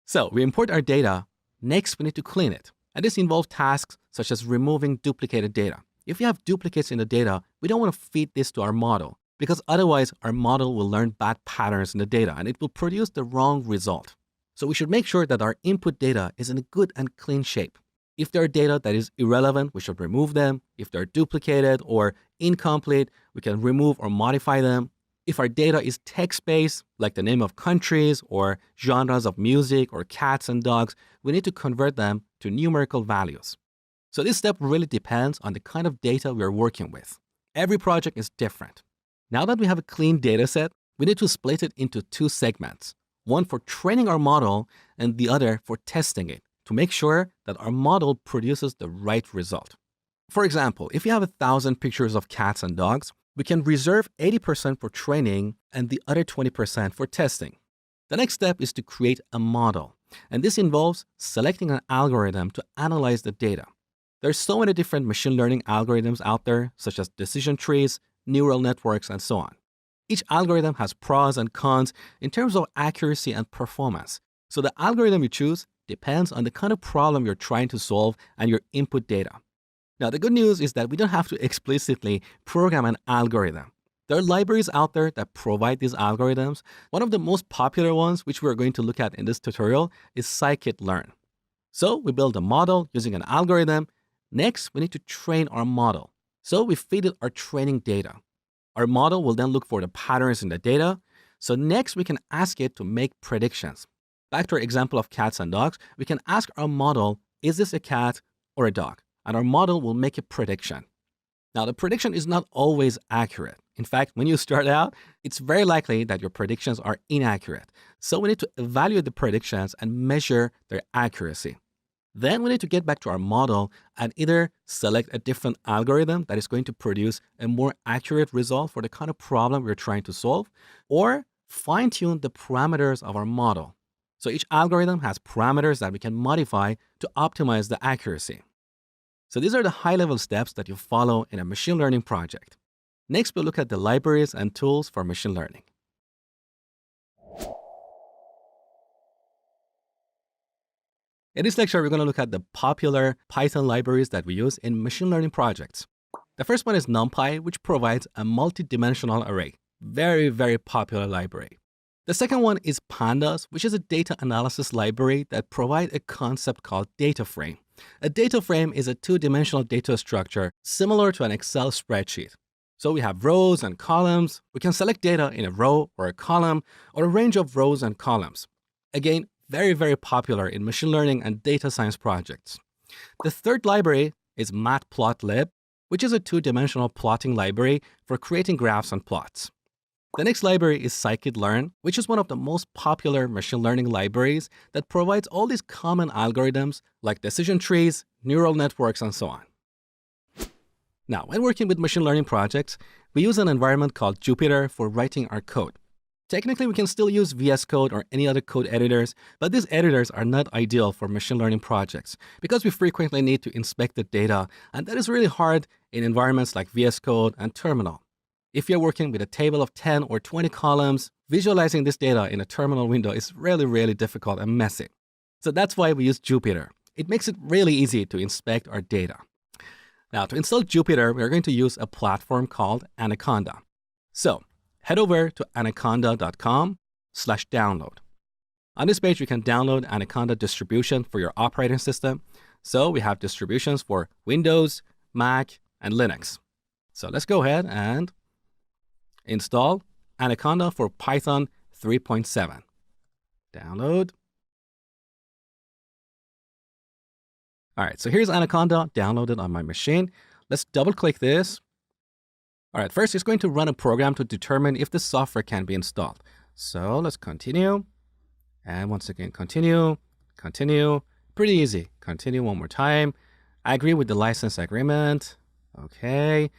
So we import our data. Next, we need to clean it. And this involves tasks such as removing duplicated data. If you have duplicates in the data, we don't want to feed this to our model because otherwise our model will learn bad patterns in the data and it will produce the wrong result. So we should make sure that our input data is in a good and clean shape. If there are data that is irrelevant, we should remove them. If they're duplicated or incomplete, we can remove or modify them. If our data is text-based, like the name of countries or genres of music or cats and dogs, we need to convert them to numerical values. So this step really depends on the kind of data we are working with. Every project is different. Now that we have a clean data set, we need to split it into two segments, one for training our model and the other for testing it to make sure that our model produces the right result. For example, if you have 1,000 pictures of cats and dogs, we can reserve 80% for training and the other 20% for testing. The next step is to create a model, and this involves selecting an algorithm to analyze the data. There's so many different machine learning algorithms out there, such as decision trees, neural networks, and so on. Each algorithm has pros and cons in terms of accuracy and performance. So the algorithm you choose depends on the kind of problem you're trying to solve and your input data. Now, the good news is that we don't have to explicitly program an algorithm. There are libraries out there that provide these algorithms. One of the most popular ones, which we're going to look at in this tutorial, is scikit-learn. So we build a model using an algorithm. Next, we need to train our model. So we feed it our training data. Our model will then look for the patterns in the data. So next, we can ask it to make predictions. Back to our example of cats and dogs, we can ask our model, is this a cat or a dog? And our model will make a prediction. Now, the prediction is not always accurate. In fact, when you start out, it's very likely that your predictions are inaccurate. So we need to evaluate the predictions and measure their accuracy. Then we need to get back to our model and either select a different algorithm that is going to produce a more accurate result for the kind of problem we're trying to solve, or fine-tune the parameters of our model. So each algorithm has parameters that we can modify to optimize the accuracy. So these are the high-level steps that you follow in a machine learning project. Next, we'll look at the libraries and tools for machine learning. In this lecture, we're going to look at the popular Python libraries that we use in machine learning projects. The first one is NumPy, which provides a multi-dimensional array. Very, very popular library. The second one is Pandas, which is a data analysis library that provides a concept called data frame. A data frame is a two-dimensional data structure similar to an Excel spreadsheet. So we have rows and columns. We can select data in a row or a column or a range of rows and columns. Again, very, very popular in machine learning and data science projects. The third library is matplotlib, which is a two-dimensional plotting library for creating graphs and plots. The next library is scikit-learn, which is one of the most popular machine learning libraries that provides all these common algorithms like decision trees, neural networks, and so on. Now, when working with machine learning projects, we use an environment called Jupyter for writing our code. Technically, we can still use VS Code or any other code editors, but these editors are not ideal for machine learning projects because we frequently need to inspect the data, and that is really hard in environments like VS Code and Terminal. If you're working with a table of 10 or 20 columns, visualizing this data in a terminal window is really, really difficult and messy. So that's why we use Jupyter. It makes it really easy to inspect our data. Now, to install Jupyter, we're going to use a platform called Anaconda. So head over to anaconda.com/download. On this page, you can download Anaconda distribution for your operating system. So we have distributions for Windows, Mac, and Linux. So let's go ahead and install Anaconda for Python 3.7. Download. All right, so here's Anaconda downloaded on my machine. Let's double click this. All right, first it's going to run a program to determine if the software can be installed. So let's continue. And once again, continue. Pretty easy. Continue one more time. I agree with the license agreement. Okay.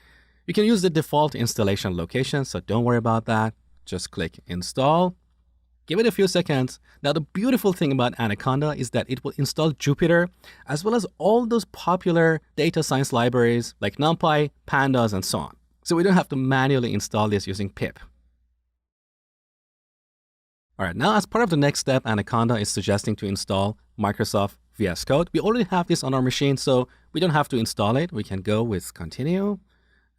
You can use the default installation location, so don't worry about that. Just click install. Give it a few seconds. Now, the beautiful thing about Anaconda is that it will install Jupyter, as well as all those popular data science libraries like NumPy, Pandas, and so on. So we don't have to manually install this using pip. All right, now as part of the next step, Anaconda is suggesting to install Microsoft VS Code. We already have this on our machine, so we don't have to install it. We can go with continue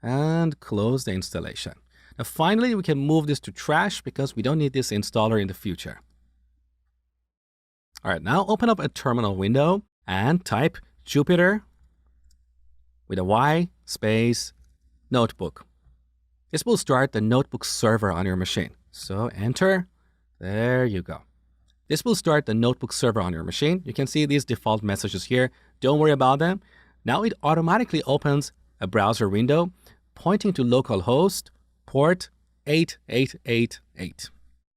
and close the installation. Now, finally, we can move this to trash because we don't need this installer in the future. All right, now open up a terminal window and type Jupyter with a Y space notebook. This will start the notebook server on your machine. So enter. There you go. This will start the notebook server on your machine. You can see these default messages here. Don't worry about them. Now it automatically opens a browser window pointing to localhost port 8888.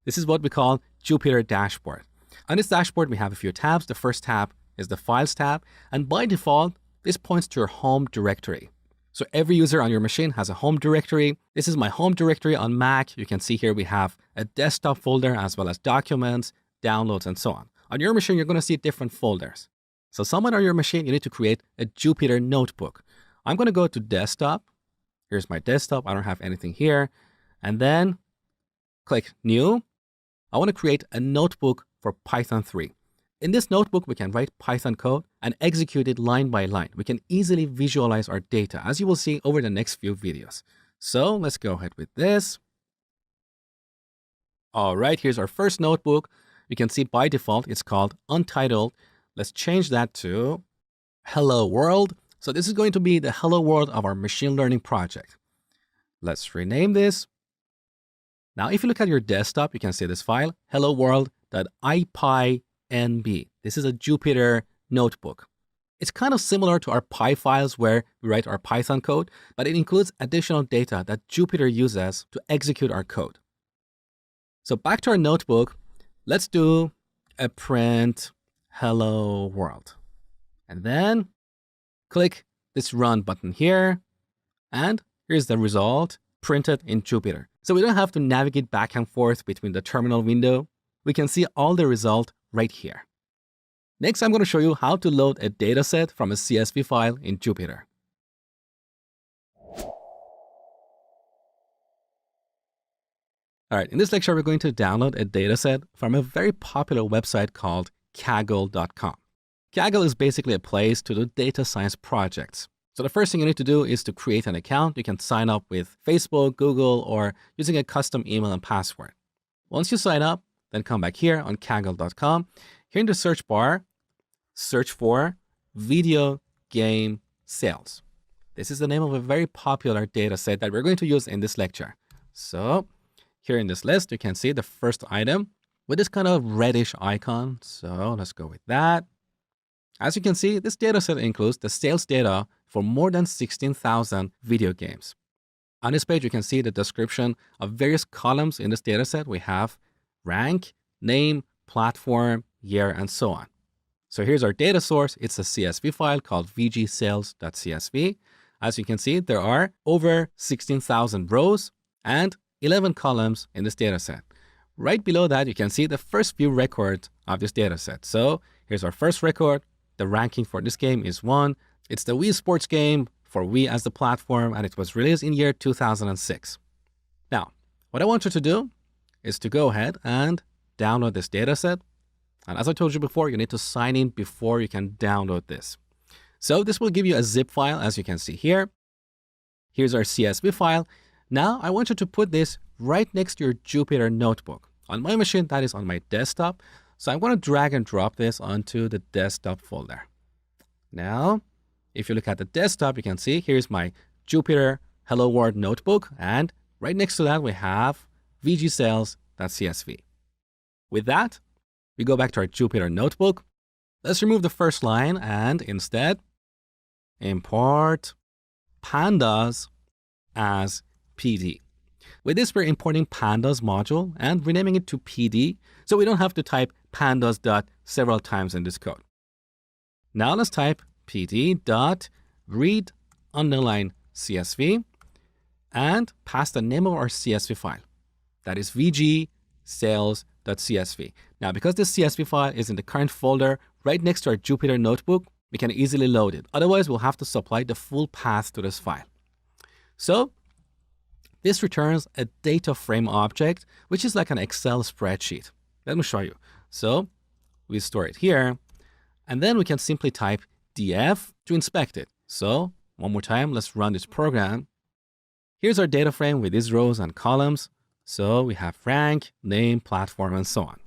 This is what we call Jupyter Dashboard. On this dashboard, we have a few tabs. The first tab is the Files tab, and by default, this points to your home directory. So every user on your machine has a home directory. This is my home directory on Mac. You can see here we have a desktop folder as well as documents, downloads, and so on. On your machine, you're going to see different folders. So somewhere on your machine, you need to create a Jupyter notebook. I'm going to go to desktop. Here's my desktop. I don't have anything here. And then click New. I want to create a notebook for Python 3. In this notebook, we can write Python code and execute it line by line. We can easily visualize our data, as you will see over the next few videos. So let's go ahead with this. All right, here's our first notebook. You can see by default, it's called Untitled. Let's change that to Hello World. So this is going to be the Hello World of our machine learning project. Let's rename this. Now, if you look at your desktop, you can see this file, helloworld.ipynb. This is a Jupyter notebook. It's kind of similar to our Py files where we write our Python code, but it includes additional data that Jupyter uses to execute our code. So back to our notebook, let's do a print hello world. And then click this run button here. And here's the result printed in Jupyter. So we don't have to navigate back and forth between the terminal window. We can see all the result right here. Next, I'm going to show you how to load a dataset from a CSV file in Jupyter. All right, in this lecture, we're going to download a dataset from a very popular website called Kaggle.com. Kaggle is basically a place to do data science projects. So the first thing you need to do is to create an account. You can sign up with Facebook, Google, or using a custom email and password. Once you sign up, then come back here on Kaggle.com. Here in the search bar, search for video game sales. This is the name of a very popular data set that we're going to use in this lecture. So here in this list, you can see the first item with this kind of reddish icon. So let's go with that. As you can see, this data set includes the sales data for more than 16,000 video games. On this page, you can see the description of various columns in this data set. We have rank, name, platform, year, and so on. So here's our data source. It's a CSV file called vgsales.csv. As you can see, there are over 16,000 rows and 11 columns in this data set. Right below that, you can see the first few records of this data set. So here's our first record. The ranking for this game is 1. It's the Wii Sports game for Wii as the platform, and it was released in year 2006. Now, what I want you to do is to go ahead and download this data set. And as I told you before, you need to sign in before you can download this. So this will give you a zip file, as you can see here. Here's our CSV file. Now, I want you to put this right next to your Jupyter notebook. On my machine, that is on my desktop. So I'm going to drag and drop this onto the desktop folder. Now, if you look at the desktop, you can see here's my Jupyter Hello World notebook. And right next to that, we have vgsales.csv. With that, we go back to our Jupyter notebook. Let's remove the first line and instead import pandas as PD. With this, we're importing pandas module and renaming it to PD, so we don't have to type pandas dot several times in this code. Now let's type pd dot read underline CSV and pass the name of our CSV file. That is vgsales.csv. Now, because this CSV file is in the current folder right next to our Jupyter notebook, we can easily load it. Otherwise, we'll have to supply the full path to this file. So this returns a data frame object, which is like an Excel spreadsheet. Let me show you. So we store it here, and then we can simply type df to inspect it. So one more time, let's run this program. Here's our data frame with these rows and columns. So we have rank, name, platform, and so on.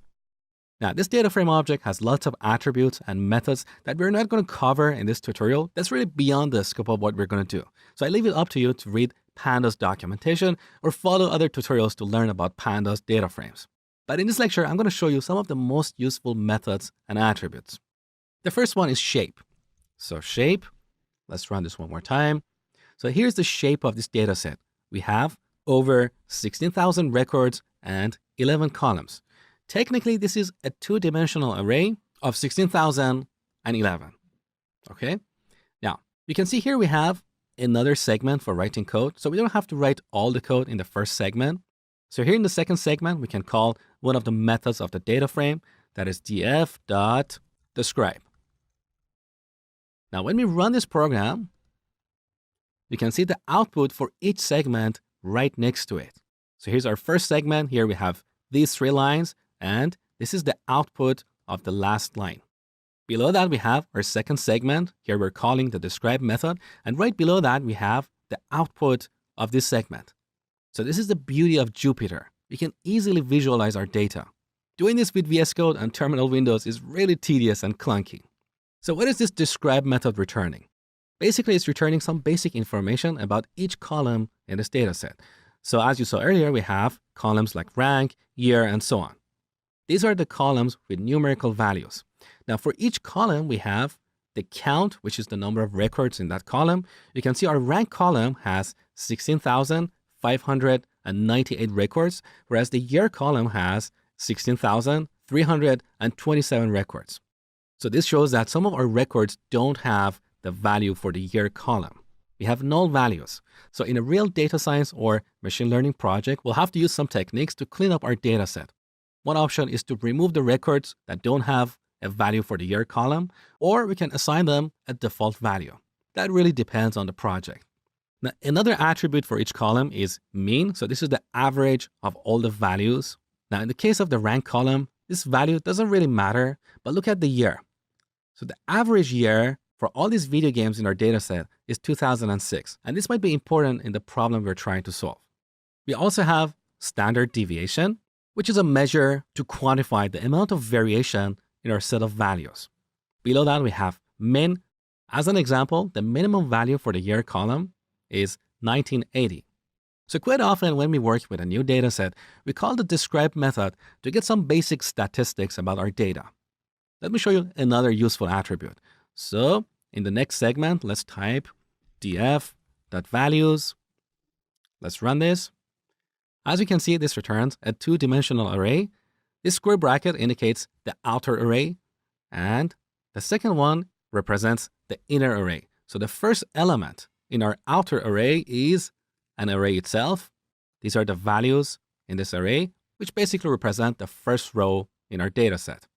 Now, this data frame object has lots of attributes and methods that we're not going to cover in this tutorial. That's really beyond the scope of what we're going to do. So I leave it up to you to read Pandas documentation or follow other tutorials to learn about Pandas data frames. But in this lecture, I'm going to show you some of the most useful methods and attributes. The first one is shape. So shape Let's run this one more time. So here's the shape of this data set. We have over 16,000 records and 11 columns. Technically, this is a two-dimensional array of 16,011. Okay? Now, you can see here we have another segment for writing code. So we don't have to write all the code in the first segment. So here in the second segment, we can call one of the methods of the data frame, that is df.describe. Now, when we run this program, you can see the output for each segment right next to it. So here's our first segment. Here we have these 3 lines, and this is the output of the last line. Below that, we have our second segment. Here we're calling the describe method, and right below that, we have the output of this segment. So this is the beauty of Jupyter. We can easily visualize our data. Doing this with VS Code and terminal windows is really tedious and clunky. So what is this describe method returning? Basically, it's returning some basic information about each column in this data set. So as you saw earlier, we have columns like rank, year, and so on. These are the columns with numerical values. Now, for each column, we have the count, which is the number of records in that column. You can see our rank column has 16,598 records, whereas the year column has 16,327 records. So this shows that some of our records don't have the value for the year column. We have null values. So in a real data science or machine learning project, we'll have to use some techniques to clean up our data set. One option is to remove the records that don't have a value for the year column, or we can assign them a default value. That really depends on the project. Now, another attribute for each column is mean. So this is the average of all the values. Now, in the case of the rank column, this value doesn't really matter, but look at the year. So the average year for all these video games in our data set is 2006, and this might be important in the problem we're trying to solve. We also have standard deviation, which is a measure to quantify the amount of variation in our set of values. Below that, we have min. As an example, the minimum value for the year column is 1980. So quite often when we work with a new data set, we call the describe method to get some basic statistics about our data. Let me show you another useful attribute. So in the next segment, let's type df.values. Let's run this. As you can see, this returns a two-dimensional array. This square bracket indicates the outer array, and the second one represents the inner array. So the first element in our outer array is an array itself. These are the values in this array, which basically represent the first row in our data set.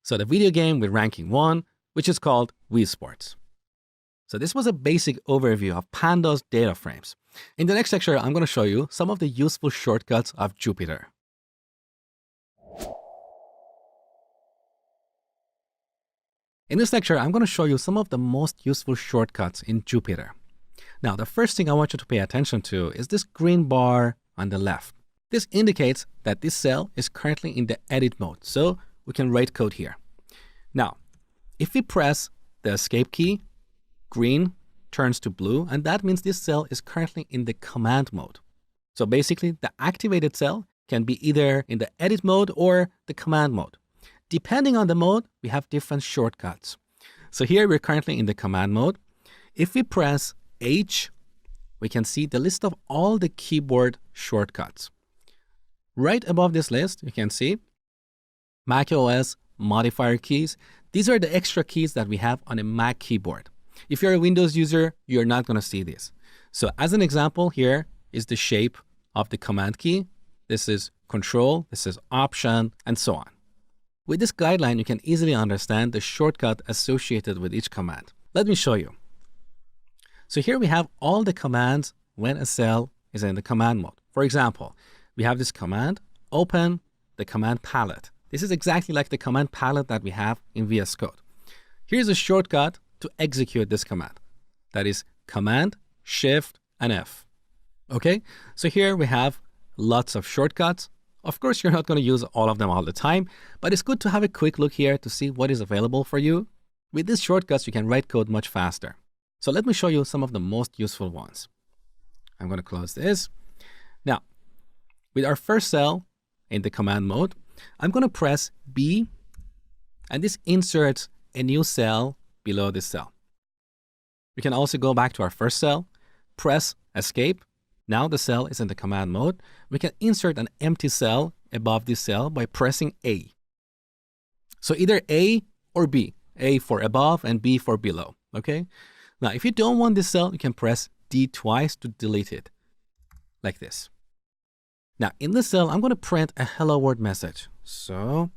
So the video game with ranking 1, which is called Wii Sports. So this was a basic overview of Pandas data frames. In the next lecture, I'm going to show you some of the useful shortcuts of Jupyter. In this lecture, I'm going to show you some of the most useful shortcuts in Jupyter. Now, the first thing I want you to pay attention to is this green bar on the left. This indicates that this cell is currently in the edit mode, so we can write code here. Now, if we press the escape key, green turns to blue, and that means this cell is currently in the command mode. So basically, the activated cell can be either in the edit mode or the command mode. Depending on the mode, we have different shortcuts. So here we're currently in the command mode. If we press H, we can see the list of all the keyboard shortcuts. Right above this list, you can see macOS modifier keys. These are the extra keys that we have on a Mac keyboard. If you're a Windows user, you're not going to see this. So as an example, here is the shape of the command key. This is Control, this is Option, and so on. With this guideline, you can easily understand the shortcut associated with each command. Let me show you. So here we have all the commands when a cell is in the command mode. For example, we have this command, open the command palette. This is exactly like the command palette that we have in VS Code. Here's a shortcut to execute this command. That is Command, Shift, and F. Okay, so here we have lots of shortcuts. Of course, you're not going to use all of them all the time, but it's good to have a quick look here to see what is available for you. With these shortcuts, you can write code much faster. So let me show you some of the most useful ones. I'm going to close this. Now, with our first cell in the command mode, I'm going to press B, and this inserts a new cell below this cell. We can also go back to our first cell, press escape. Now the cell is in the command mode. We can insert an empty cell above this cell by pressing A. So either A or B. A for above and B for below, okay? Now, if you don't want this cell, you can press D twice to delete it, like this. Now, in this cell, I'm going to print a hello world message. So,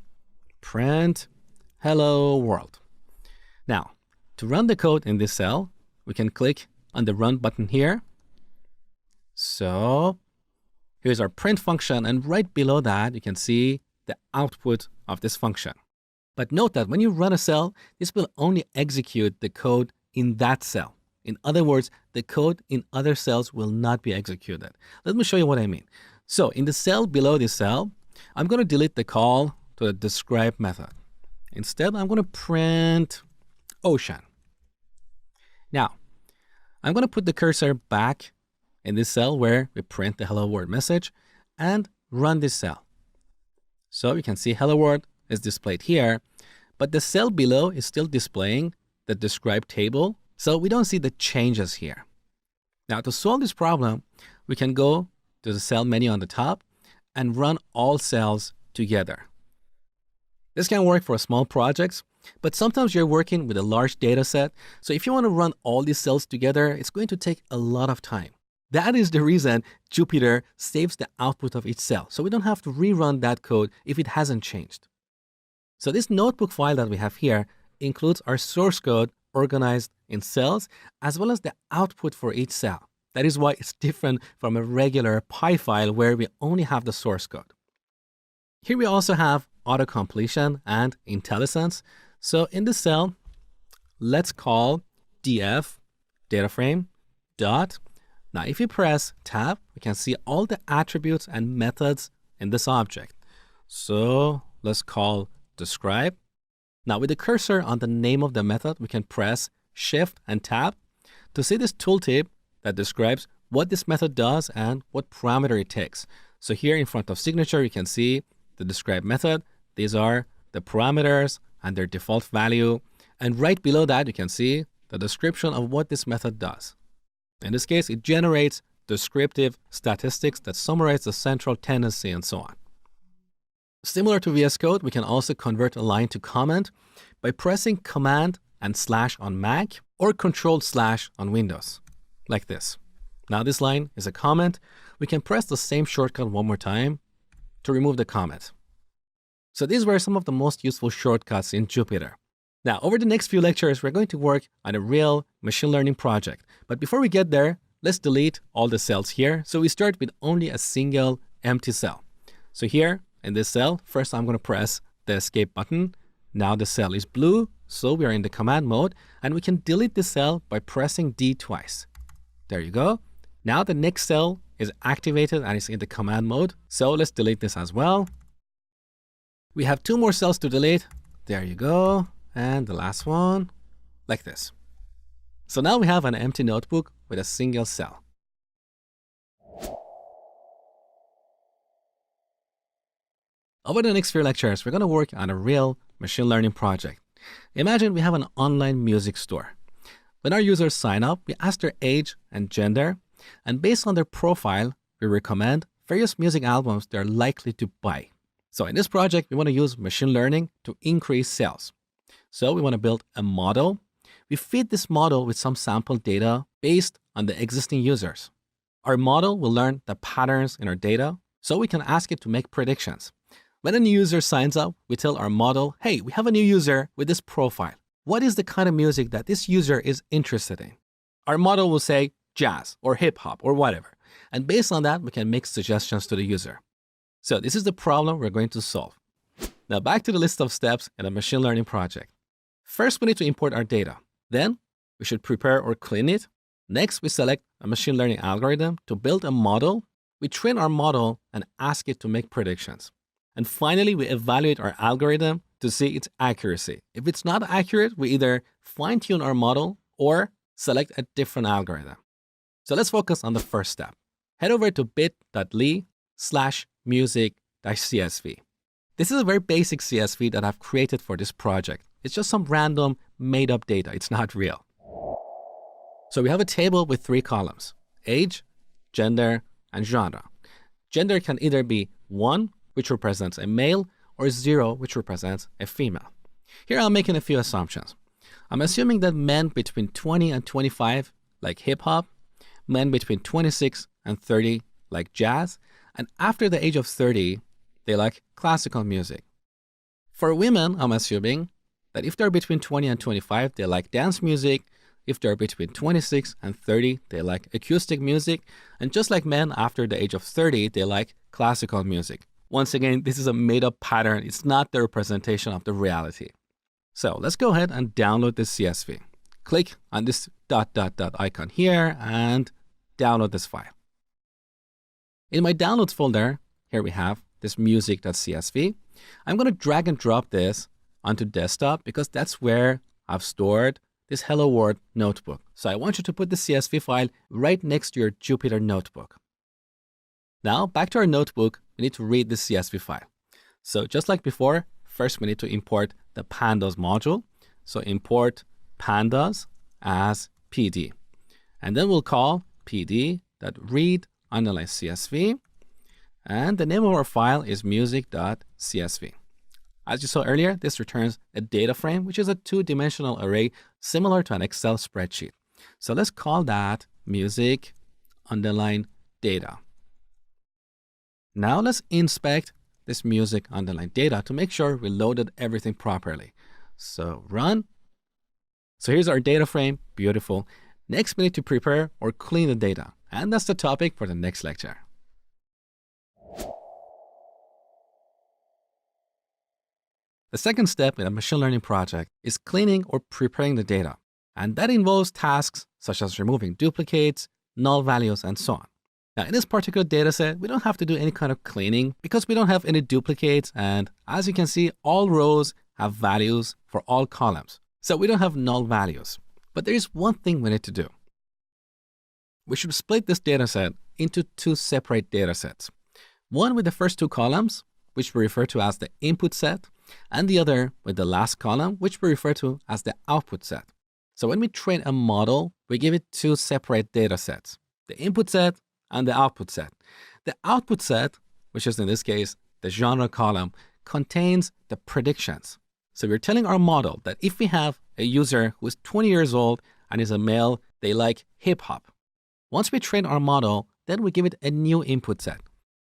print hello world. Now, to run the code in this cell, we can click on the run button here. So, here's our print function, and right below that, you can see the output of this function. But note that when you run a cell, this will only execute the code in that cell. In other words, the code in other cells will not be executed. Let me show you what I mean. So in the cell below this cell, I'm going to delete the call to the describe method. Instead, I'm going to print ocean. Now, I'm going to put the cursor back in this cell where we print the hello world message and run this cell. So you can see hello world is displayed here, but the cell below is still displaying the describe table, so we don't see the changes here. Now, to solve this problem, we can go to the cell menu on the top and run all cells together. This can work for small projects, but sometimes you're working with a large data set, so if you want to run all these cells together, it's going to take a lot of time. That is the reason Jupyter saves the output of each cell, so we don't have to rerun that code if it hasn't changed. So this notebook file that we have here includes our source code organized in cells, as well as the output for each cell. That is why it's different from a regular Py file where we only have the source code. Here we also have auto-completion and IntelliSense. So in this cell, let's call df data frame dot. Now, if you press tab, we can see all the attributes and methods in this object. So let's call describe. Now, with the cursor on the name of the method, we can press shift and tab to see this tooltip that describes what this method does and what parameter it takes. So here in front of signature, you can see the describe method. These are the parameters and their default value. And right below that, you can see the description of what this method does. In this case, it generates descriptive statistics that summarize the central tendency and so on. Similar to VS Code, we can also convert a line to comment by pressing Command and slash on Mac or Control slash on Windows, like this. Now this line is a comment. We can press the same shortcut one more time to remove the comment. So these were some of the most useful shortcuts in Jupyter. Now, over the next few lectures, we're going to work on a real machine learning project. But before we get there, let's delete all the cells here. So we start with only a single empty cell. So here in this cell, first I'm going to press the escape button. Now the cell is blue, so we are in the command mode, and we can delete the cell by pressing D twice. There you go. Now the next cell is activated and is in the command mode. So let's delete this as well. We have 2 more cells to delete. There you go. And the last one, like this. So now we have an empty notebook with a single cell. Over the next few lectures, we're going to work on a real machine learning project. Imagine we have an online music store. When our users sign up, we ask their age and gender, and based on their profile, we recommend various music albums they're likely to buy. So in this project, we want to use machine learning to increase sales. So we want to build a model. We feed this model with some sample data based on the existing users. Our model will learn the patterns in our data, so we can ask it to make predictions. When a new user signs up, we tell our model, hey, we have a new user with this profile. What is the kind of music that this user is interested in? Our model will say jazz or hip hop or whatever. And based on that, we can make suggestions to the user. So this is the problem we're going to solve. Now back to the list of steps in a machine learning project. First, we need to import our data. Then we should prepare or clean it. Next, we select a machine learning algorithm to build a model. We train our model and ask it to make predictions. And finally, we evaluate our algorithm to see its accuracy. If it's not accurate, we either fine-tune our model or select a different algorithm. So let's focus on the first step. Head over to bit.ly/music-csv. This is a very basic CSV that I've created for this project. It's just some random made-up data. It's not real. So we have a table with 3 columns: age, gender, and genre. Gender can either be 1, which represents a male, or 0, which represents a female. Here I'm making a few assumptions. I'm assuming that men between 20 and 25 like hip hop, men between 26 and 30 like jazz, and after the age of 30, they like classical music. For women, I'm assuming that if they're between 20 and 25, they like dance music. If they're between 26 and 30, they like acoustic music. And just like men, after the age of 30, they like classical music. Once again, this is a made-up pattern. It's not the representation of the reality. So let's go ahead and download this CSV. Click on this ... icon here and download this file. In my downloads folder, here we have this music.csv. I'm going to drag and drop this onto desktop because that's where I've stored this Hello World notebook. So I want you to put the CSV file right next to your Jupyter notebook. Now back to our notebook, we need to read the CSV file. So just like before, first we need to import the pandas module. So import pandas as PD. And then we'll call pd.read_CSV. And the name of our file is music.csv. As you saw earlier, this returns a data frame, which is a 2-dimensional array similar to an Excel spreadsheet. So let's call that music_data. Now let's inspect this music_data to make sure we loaded everything properly. So run. So here's our data frame. Beautiful. Next, we need to prepare or clean the data. And that's the topic for the next lecture. The second step in a machine learning project is cleaning or preparing the data. And that involves tasks such as removing duplicates, null values, and so on. Now, in this particular data set, we don't have to do any kind of cleaning because we don't have any duplicates. And as you can see, all rows have values for all columns. So we don't have null values. But there is one thing we need to do. We should split this data set into 2 separate data sets. One with the first 2 columns, which we refer to as the input set, and the other with the last column, which we refer to as the output set. So when we train a model, we give it 2 separate data sets, the input set and the output set. The output set, which is in this case the genre column, contains the predictions. So we're telling our model that if we have a user who is 20 years old and is a male, they like hip hop. Once we train our model, then we give it a new input set.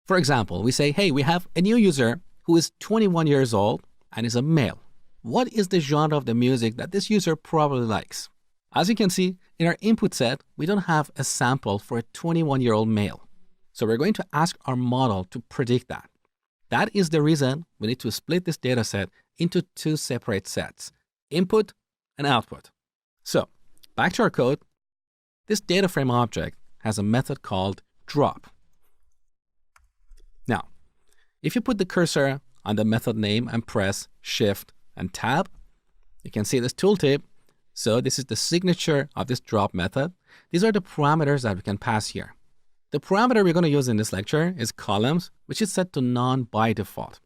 For example, we say, hey, we have a new user who is 21 years old and is a male. What is the genre of the music that this user probably likes? As you can see, in our input set, we don't have a sample for a 21-year-old male. So we're going to ask our model to predict that. That is the reason we need to split this data set into 2 separate sets, input and output. So back to our code. This data frame object has a method called drop. Now, if you put the cursor on the method name and press Shift and Tab, you can see this tooltip. So this is the signature of this drop method. These are the parameters that we can pass here. The parameter we're going to use in this lecture is columns, which is set to none by default.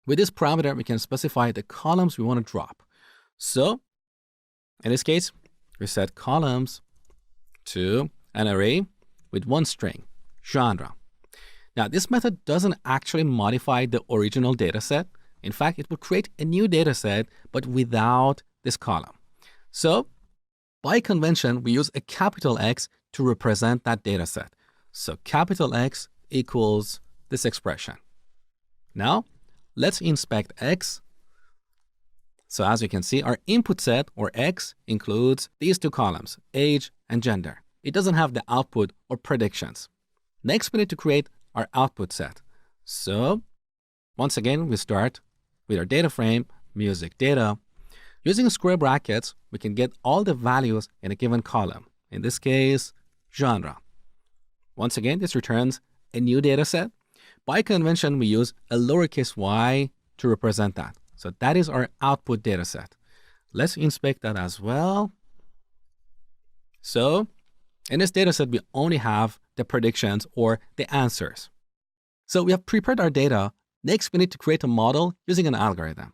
With this parameter, we can specify the columns we want to drop. So in this case, we set columns to an array with 1 string, genre. Now, this method doesn't actually modify the original data set. In fact, it will create a new data set, but without this column. So by convention, we use a capital X to represent that data set. So capital X equals this expression. Now, let's inspect X. So as you can see, our input set, or X, includes these 2 columns, age and gender. It doesn't have the output or predictions. Next, we need to create our output set. So once again, we start with our data frame, music data. Using square brackets, we can get all the values in a given column. In this case, genre. Once again, this returns a new data set. By convention, we use a lowercase y to represent that. So that is our output data set. Let's inspect that as well. So in this data set, we only have the predictions or the answers. So we have prepared our data. Next, we need to create a model using an algorithm.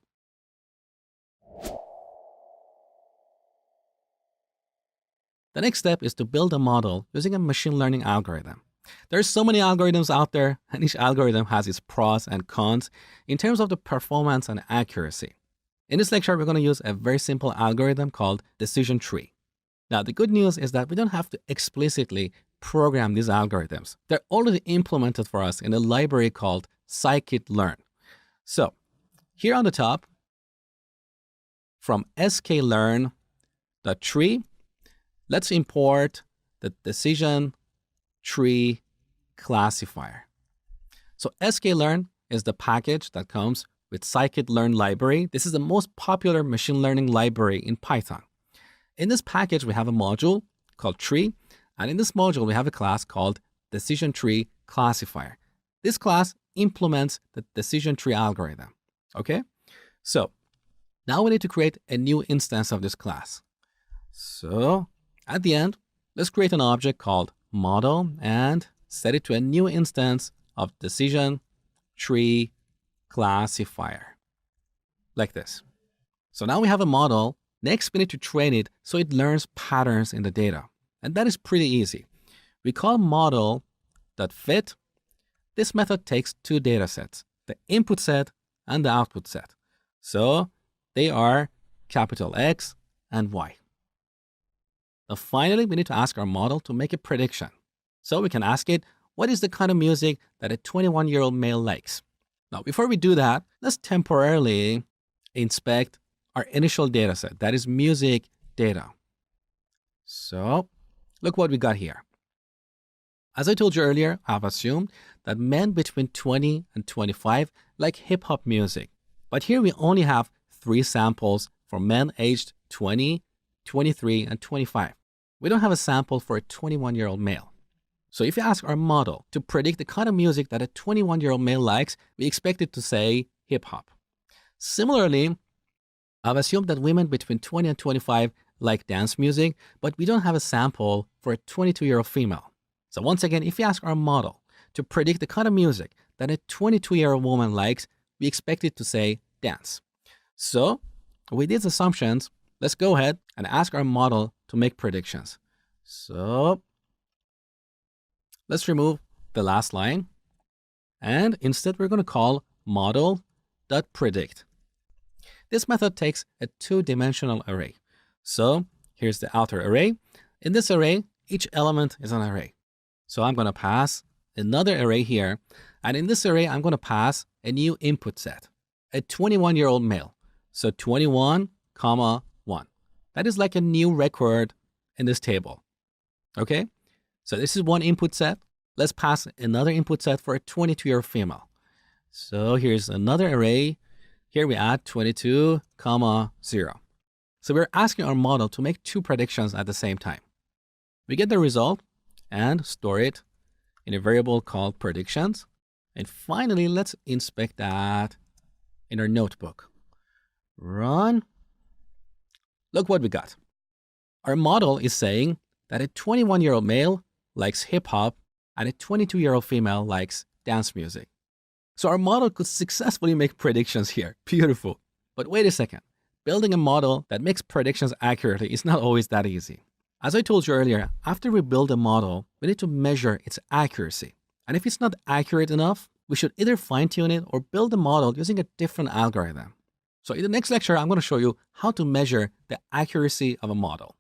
The next step is to build a model using a machine learning algorithm. There's so many algorithms out there, and each algorithm has its pros and cons in terms of the performance and accuracy. In this lecture, we're going to use a very simple algorithm called decision tree. Now, the good news is that we don't have to explicitly program these algorithms. They're already implemented for us in a library called scikit-learn. So here on the top, from sklearn.tree, let's import the decision tree classifier. So sklearn is the package that comes with scikit-learn library. This is the most popular machine learning library in Python. In this package, we have a module called tree, and in this module, we have a class called decision tree classifier. This class implements the decision tree algorithm. Okay? So now we need to create a new instance of this class. So at the end, let's create an object called model and set it to a new instance of decision tree classifier, like this. So now we have a model. Next, we need to train it so it learns patterns in the data. And that is pretty easy. We call model.fit. This method takes two data sets, the input set and the output set. So they are capital X and Y. Now finally, we need to ask our model to make a prediction. So we can ask it, what is the kind of music that a 21-year-old male likes? Now, before we do that, let's temporarily inspect our initial data set, that is music data. So look what we got here. As I told you earlier, I've assumed that men between 20 and 25 like hip-hop music. But here we only have 3 samples for men aged 20, 23, and 25. We don't have a sample for a 21-year-old male. So if you ask our model to predict the kind of music that a 21-year-old male likes, we expect it to say hip-hop. Similarly, I've assumed that women between 20 and 25 like dance music, but we don't have a sample for a 22-year-old female. So once again, if you ask our model to predict the kind of music that a 22-year-old woman likes, we expect it to say dance. So with these assumptions, let's go ahead and ask our model to make predictions. So let's remove the last line. And instead, we're going to call model.predict. This method takes a 2-dimensional array. So here's the outer array. In this array, each element is an array. So I'm going to pass another array here. And in this array, I'm going to pass a new input set, a 21-year-old male. So 21, 1. That is like a new record in this table. Okay? So this is one input set. Let's pass another input set for a 22-year-old female. So here's another array. Here we add 22, 0. So we're asking our model to make 2 predictions at the same time. We get the result and store it in a variable called predictions. And finally, let's inspect that in our notebook. Run. Look what we got. Our model is saying that a 21-year-old male likes hip-hop and a 22-year-old female likes dance music. So our model could successfully make predictions here. Beautiful. But wait a second. Building a model that makes predictions accurately is not always that easy. As I told you earlier, after we build a model, we need to measure its accuracy. And if it's not accurate enough, we should either fine-tune it or build a model using a different algorithm. So in the next lecture, I'm going to show you how to measure the accuracy of a model.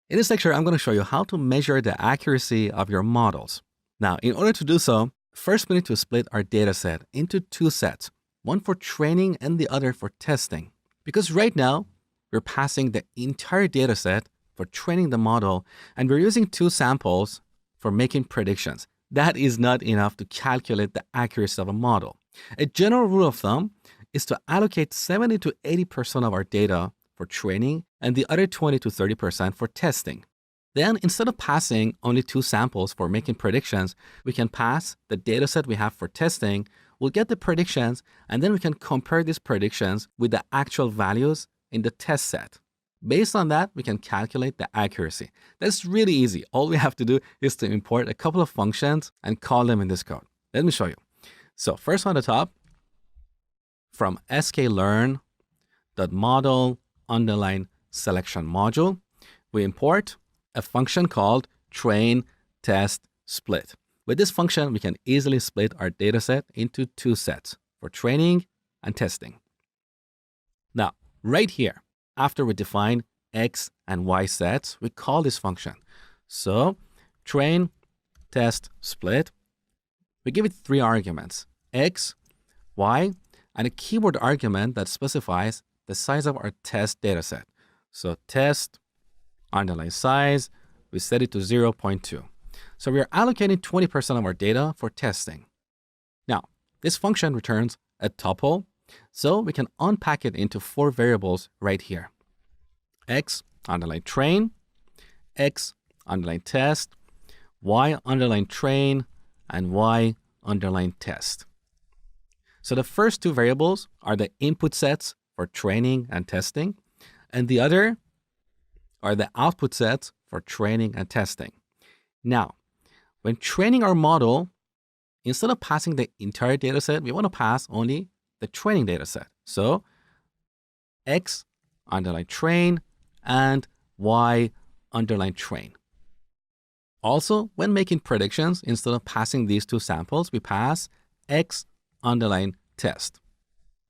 In this lecture, I'm going to show you how to measure the accuracy of your models. Now, in order to do so, first we need to split our data set into 2 sets, one for training and the other for testing. Because right now, we're passing the entire data set for training the model, and we're using 2 samples for making predictions. That is not enough to calculate the accuracy of a model. A general rule of thumb is to allocate 70 to 80% of our data for training and the other 20 to 30% for testing. Then instead of passing only 2 samples for making predictions, we can pass the dataset we have for testing, we'll get the predictions, and then we can compare these predictions with the actual values in the test set. Based on that, we can calculate the accuracy. That's really easy. All we have to do is to import a couple of functions and call them in this code. Let me show you. So first on the top, from sklearn model underline selection module, we import a function called train test split. With this function, we can easily split our dataset into two sets for training and testing. Now, right here, after we define X and Y sets, we call this function. So train test split, we give it three arguments, X, Y, and a keyword argument that specifies the size of our test dataset. So test underline size, we set it to 0.2. So we are allocating 20% of our data for testing. Now, this function returns a tuple, so we can unpack it into four variables right here. X underline train, X underline test, Y underline train, and Y underline test. So the first two variables are the input sets for training and testing, and the other are the output sets for training and testing. Now, when training our model, instead of passing the entire dataset, we want to pass only the training dataset. So X underline train and Y underline train. Also, when making predictions, instead of passing these two samples, we pass X underline test.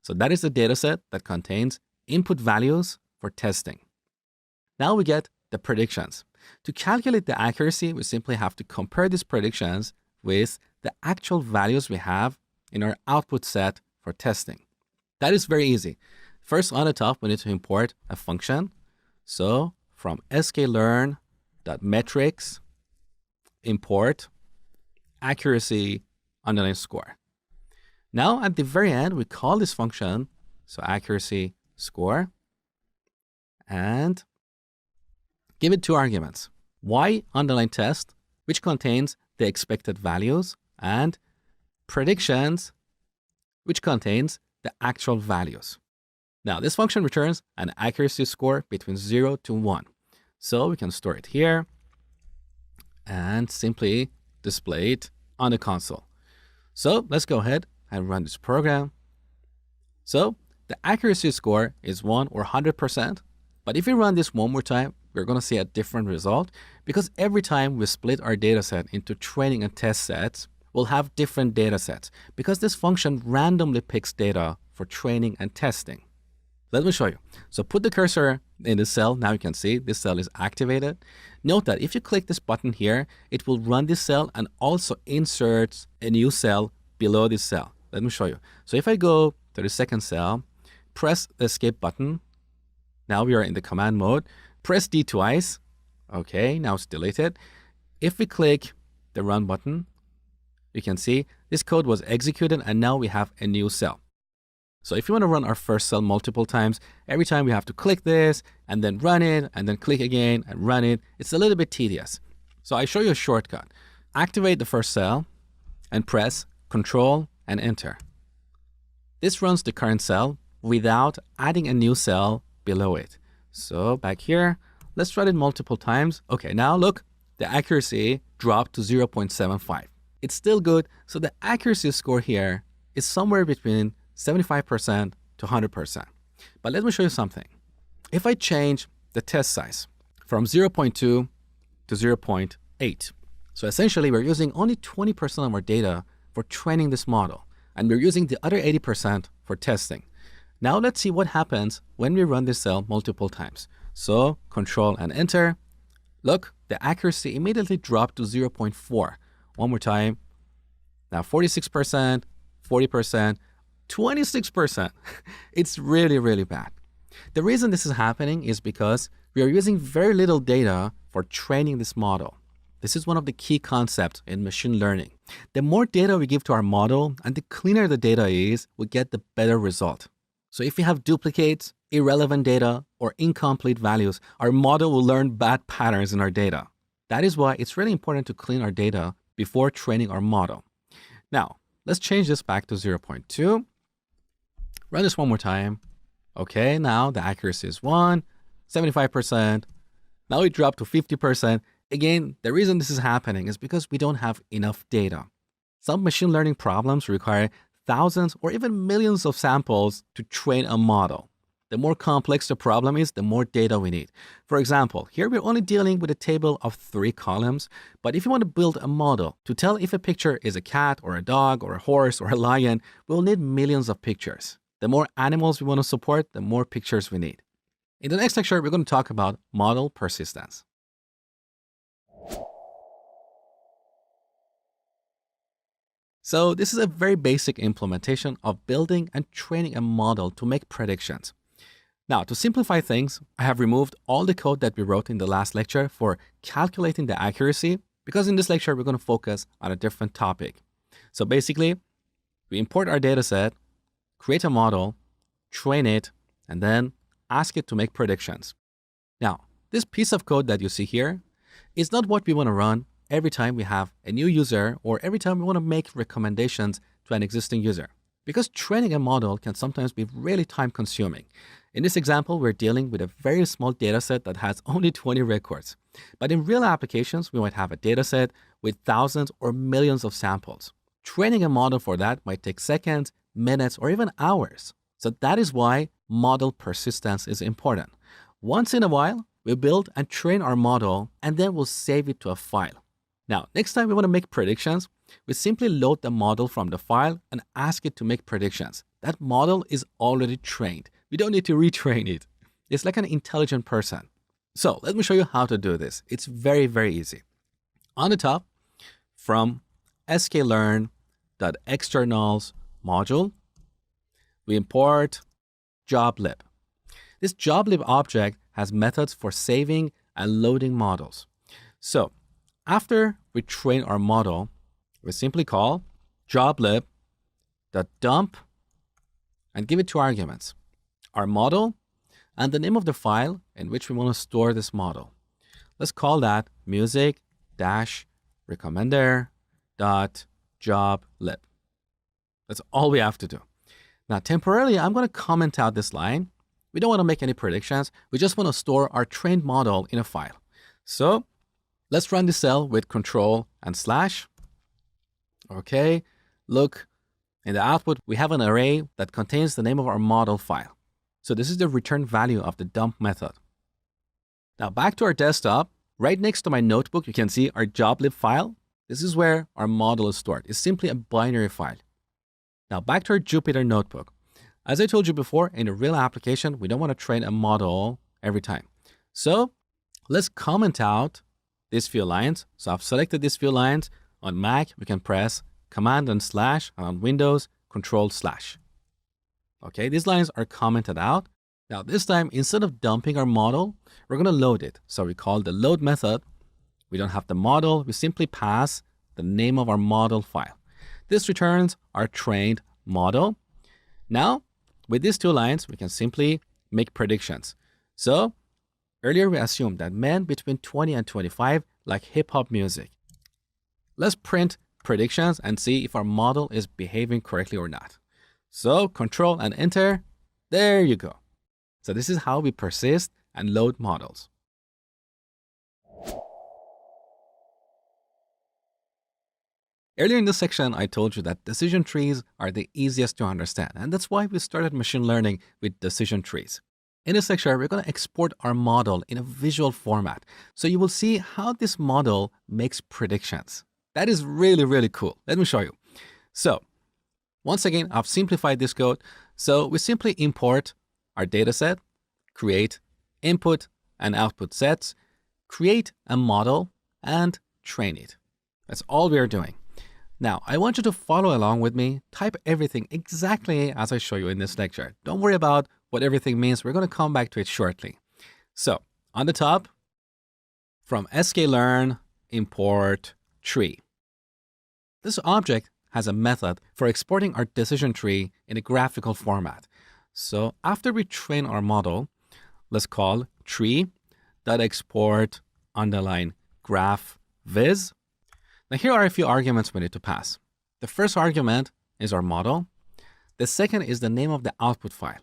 So that is the dataset that contains input values for testing. Now we get the predictions. To calculate the accuracy, we simply have to compare these predictions with the actual values we have in our output set for testing. That is very easy. First, on the top, we need to import a function. So from sklearn.metrics, import accuracy underline score. Now at the very end, we call this function, so accuracy score, and give it two arguments, Y underline test, which contains the expected values, and predictions, which contains the actual values. Now this function returns an accuracy score between 0 to 1. So we can store it here and simply display it on the console. So let's go ahead and run this program. So the accuracy score is 1 or 100%. But if we run this one more time, we're going to see a different result because every time we split our dataset into training and test sets, we'll have different datasets because this function randomly picks data for training and testing. Let me show you. So put the cursor in the cell. Now you can see this cell is activated. Note that if you click this button here, it will run this cell and also inserts a new cell below this cell. Let me show you. So if I go to the second cell, press the escape button. Now we are in the command mode. Press D twice. Okay, now it's deleted. If we click the run button, you can see this code was executed and now we have a new cell. So if you want to run our first cell multiple times, every time we have to click this and then run it and then click again and run it. It's a little bit tedious. So I show you a shortcut. Activate the first cell and press Control and Enter. This runs the current cell without adding a new cell below it. So back here, let's run it multiple times. Okay, now look, the accuracy dropped to 0.75. It's still good. So the accuracy score here is somewhere between 75% to 100%. But let me show you something. If I change the test size from 0.2 to 0.8, so essentially we're using only 20% of our data for training this model, and we're using the other 80% for testing. Now let's see what happens when we run this cell multiple times. So Control and Enter. Look, the accuracy immediately dropped to 0.4. One more time. Now 46%, 40%, 26%. It's really, really bad. The reason this is happening is because we are using very little data for training this model. This is one of the key concepts in machine learning. The more data we give to our model and the cleaner the data is, we get the better result. So if we have duplicates, irrelevant data, or incomplete values, our model will learn bad patterns in our data. That is why it's really important to clean our data before training our model. Now, let's change this back to 0.2. Run this one more time. Okay, now the accuracy is 1, 75%. Now it dropped to 50%. Again, the reason this is happening is because we don't have enough data. Some machine learning problems require thousands or even millions of samples to train a model. The more complex the problem is, the more data we need. For example, here we're only dealing with a table of 3 columns, but if you want to build a model to tell if a picture is a cat or a dog or a horse or a lion, we'll need millions of pictures. The more animals we want to support, the more pictures we need. In the next lecture, we're going to talk about model persistence. So this is a very basic implementation of building and training a model to make predictions. Now, to simplify things, I have removed all the code that we wrote in the last lecture for calculating the accuracy, because in this lecture, we're going to focus on a different topic. So basically, we import our data set, create a model, train it, and then ask it to make predictions. Now, this piece of code that you see here is not what we want to run every time we have a new user or every time we want to make recommendations to an existing user, because training a model can sometimes be really time consuming. In this example, we're dealing with a very small data set that has only 20 records. But in real applications, we might have a data set with thousands or millions of samples. Training a model for that might take seconds, minutes, or even hours. So that is why model persistence is important. Once in a while, we build and train our model, and then we'll save it to a file. Now, next time we want to make predictions, we simply load the model from the file and ask it to make predictions. That model is already trained. We don't need to retrain it. It's like an intelligent person. So let me show you how to do this. It's very, very easy. On the top, from sklearn.externals module, we import joblib. This joblib object has methods for saving and loading models. So after we train our model, we simply call joblib.dump and give it 2 arguments: our model and the name of the file in which we want to store this model. Let's call that music-recommender.joblib. That's all we have to do. Now, temporarily, I'm going to comment out this line. We don't want to make any predictions. We just want to store our trained model in a file. So let's run this cell with control and slash. Okay, look, in the output, we have an array that contains the name of our model file. So this is the return value of the dump method. Now back to our desktop, right next to my notebook, you can see our joblib file. This is where our model is stored. It's simply a binary file. Now back to our Jupyter notebook. As I told you before, in a real application, we don't want to train a model every time. So let's comment out these few lines. So I've selected these few lines. On Mac, we can press Command and slash, and on Windows, Control slash. Okay, these lines are commented out. Now this time, instead of dumping our model, we're going to load it. So we call the load method. We don't have the model. We simply pass the name of our model file. This returns our trained model. Now, with these 2 lines, we can simply make predictions. So earlier we assumed that men between 20 and 25 like hip-hop music. Let's print predictions and see if our model is behaving correctly or not. So Control and Enter. There you go. So this is how we persist and load models. Earlier in this section, I told you that decision trees are the easiest to understand, and that's why we started machine learning with decision trees. In this lecture, we're going to export our model in a visual format, so you will see how this model makes predictions. That is really, really cool. Let me show you. So once again, I've simplified this code. So we simply import our dataset, create input and output sets, create a model, and train it. That's all we are doing. Now, I want you to follow along with me, type everything exactly as I show you in this lecture. Don't worry about what everything means. We're going to come back to it shortly. So on the top, from sklearn, import tree. This object has a method for exporting our decision tree in a graphical format. So after we train our model, let's call tree.export underline graph viz. Now here are a few arguments we need to pass. The first argument is our model. The second is the name of the output file.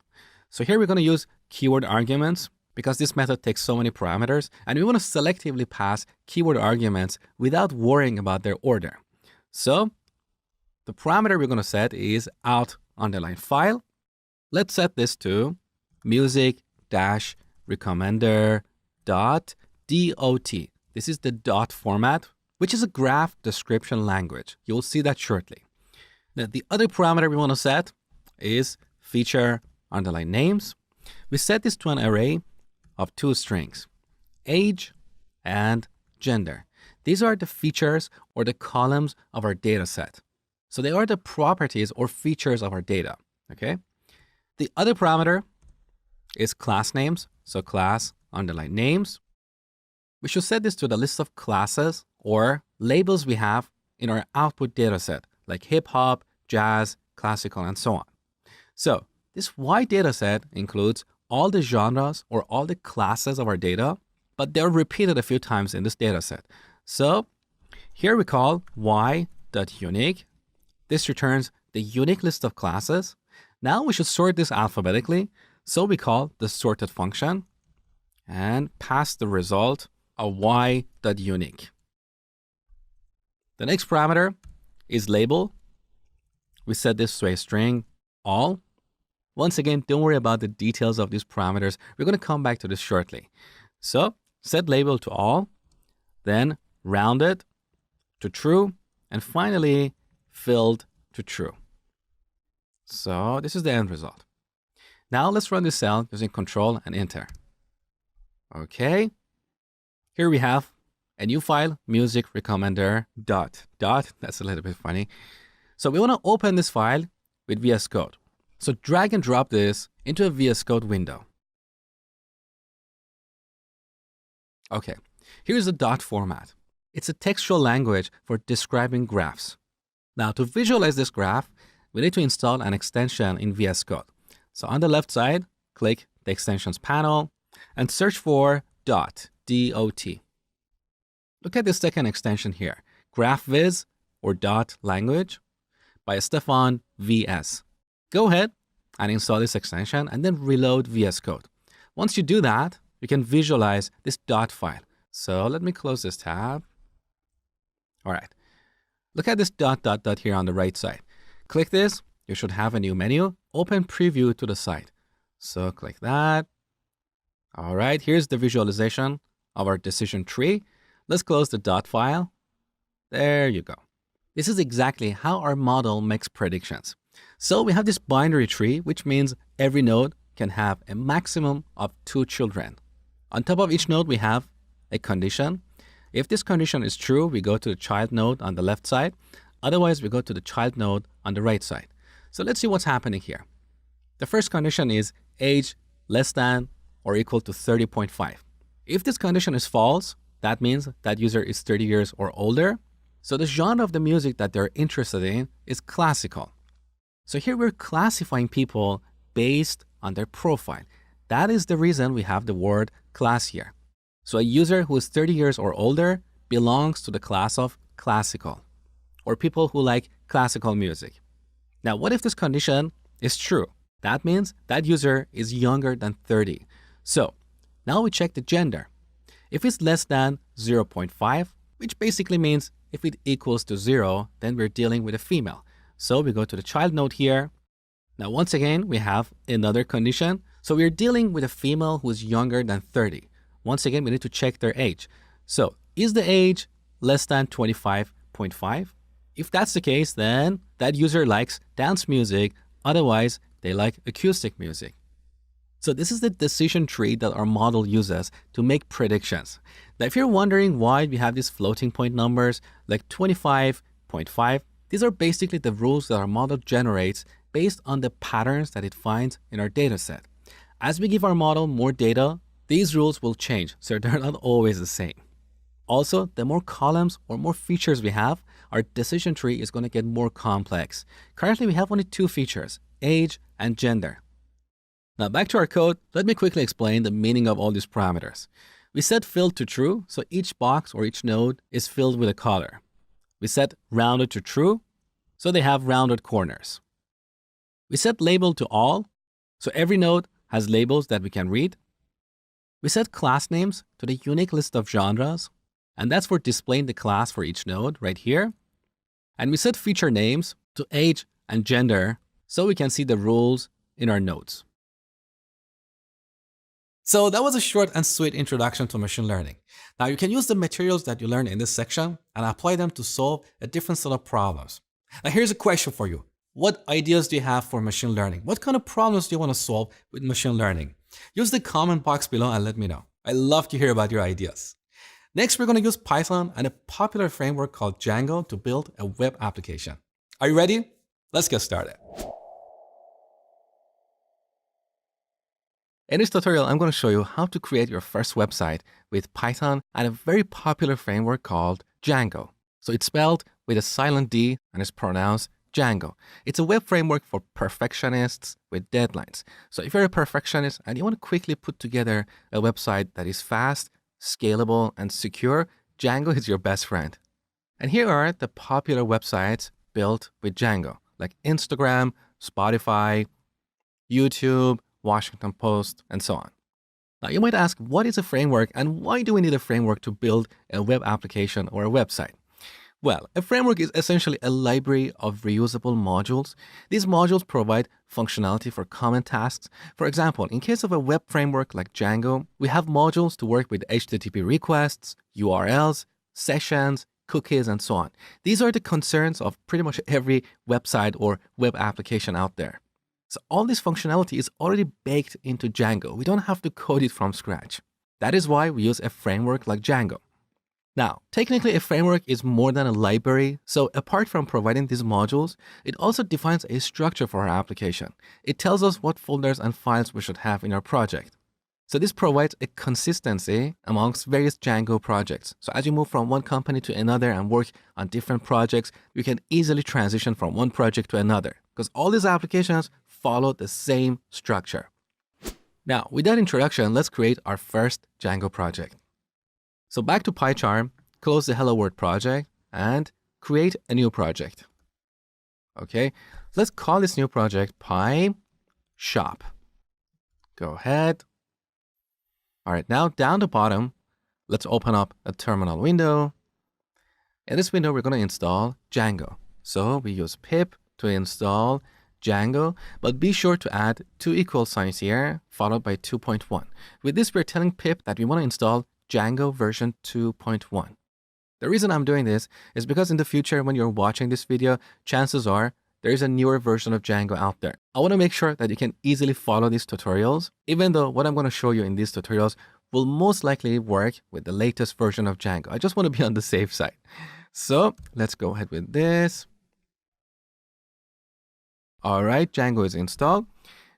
So here we're going to use keyword arguments because this method takes so many parameters, and we want to selectively pass keyword arguments without worrying about their order. So the parameter we're going to set is out underline file. Let's set this to music dash recommender dot dot. This is the dot format, which is a graph description language. You'll see that shortly. Now, the other parameter we want to set is feature underline names. We set this to an array of 2 strings, age and gender. These are the features or the columns of our data set. So they are the properties or features of our data, okay? The other parameter is class names. So class underline names. We should set this to the list of classes or labels we have in our output data set, like hip hop, jazz, classical, and so on. So this Y data set includes all the genres or all the classes of our data, but they're repeated a few times in this data set. So here we call y.unique. This returns the unique list of classes. Now we should sort this alphabetically. So we call the sorted function and pass the result of y.unique. The next parameter is label. We set this to a string all. Once again, don't worry about the details of these parameters. We're going to come back to this shortly. So set label to all, then round it to true, and finally filled to true. So this is the end result. Now let's run this cell using Control and Enter. Okay. Here we have a new file, music recommender dot. That's a little bit funny. So we want to open this file with VS Code. So drag and drop this into a VS Code window. Okay, here's the dot format. It's a textual language for describing graphs. Now to visualize this graph, we need to install an extension in VS Code. So on the left side, click the extensions panel and search for dot. Look at the second extension here, GraphViz or dot language by Stefan VS. Go ahead and install this extension and then reload VS Code. Once you do that, you can visualize this dot file. So let me close this tab. All right. Look at this dot here on the right side. Click this. You should have a new menu. Open preview to the side. So click that. All right. Here's the visualization of our decision tree. Let's close the dot file. There you go. This is exactly how our model makes predictions. So we have this binary tree, which means every node can have a maximum of 2 children. On top of each node, we have a condition. If this condition is true, we go to the child node on the left side. Otherwise, we go to the child node on the right side. So let's see what's happening here. The first condition is age less than or equal to 30.5. If this condition is false, that means that user is 30 years or older. So the genre of the music that they're interested in is classical. So here we're classifying people based on their profile. That is the reason we have the word class here. So a user who is 30 years or older belongs to the class of classical, or people who like classical music. Now, what if this condition is true? That means that user is younger than 30. So now we check the gender. If it's less than 0.5, which basically means if it equals to 0, then we're dealing with a female. So we go to the child node here. Now, once again, we have another condition. So we're dealing with a female who is younger than 30. Once again, we need to check their age. So is the age less than 25.5? If that's the case, then that user likes dance music. Otherwise, they like acoustic music. So this is the decision tree that our model uses to make predictions. Now, if you're wondering why we have these floating point numbers like 25.5, these are basically the rules that our model generates based on the patterns that it finds in our data set. As we give our model more data, these rules will change, so they're not always the same. Also, the more columns or more features we have, our decision tree is going to get more complex. Currently, we have only 2 features, age and gender. Now back to our code, let me quickly explain the meaning of all these parameters. We set filled to true, so each box or each node is filled with a color. We set rounded to true, so they have rounded corners. We set label to all, so every node has labels that we can read. We set class names to the unique list of genres, and that's for displaying the class for each node right here. And we set feature names to age and gender, so we can see the rules in our nodes. So that was a short and sweet introduction to machine learning. Now you can use the materials that you learned in this section and apply them to solve a different set of problems. Now here's a question for you. What ideas do you have for machine learning? What kind of problems do you want to solve with machine learning? Use the comment box below and let me know. I love to hear about your ideas. Next, we're going to use Python and a popular framework called Django to build a web application. Are you ready? Let's get started. In this tutorial, I'm going to show you how to create your first website with Python and a very popular framework called Django. So it's spelled with a silent D and it's pronounced Django. It's a web framework for perfectionists with deadlines. So if you're a perfectionist and you want to quickly put together a website that is fast, scalable, and secure, Django is your best friend. And here are the popular websites built with Django, like Instagram, Spotify, YouTube, Washington Post, and so on. Now you might ask, what is a framework and why do we need a framework to build a web application or a website? Well, a framework is essentially a library of reusable modules. These modules provide functionality for common tasks. For example, in case of a web framework like Django, we have modules to work with HTTP requests, URLs, sessions, cookies, and so on. These are the concerns of pretty much every website or web application out there. So all this functionality is already baked into Django. We don't have to code it from scratch. That is why we use a framework like Django. Now, technically, a framework is more than a library. So apart from providing these modules, it also defines a structure for our application. It tells us what folders and files we should have in our project. So this provides a consistency amongst various Django projects. So as you move from one company to another and work on different projects, you can easily transition from one project to another because all these applications follow the same structure. Now, with that introduction, let's create our first Django project. So back to PyCharm, close the Hello World project and create a new project. Okay, let's call this new project PyShop. Go ahead. All right, now down the bottom, let's open up a terminal window. In this window, we're going to install Django. So we use pip to install Django, but be sure to add 2 equal signs here, followed by 2.1. With this, we're telling pip that we want to install Django version 2.1. The reason I'm doing this is because in the future, when you're watching this video, chances are there is a newer version of Django out there. I want to make sure that you can easily follow these tutorials, even though what I'm going to show you in these tutorials will most likely work with the latest version of Django. I just want to be on the safe side. So let's go ahead with this. All right, Django is installed.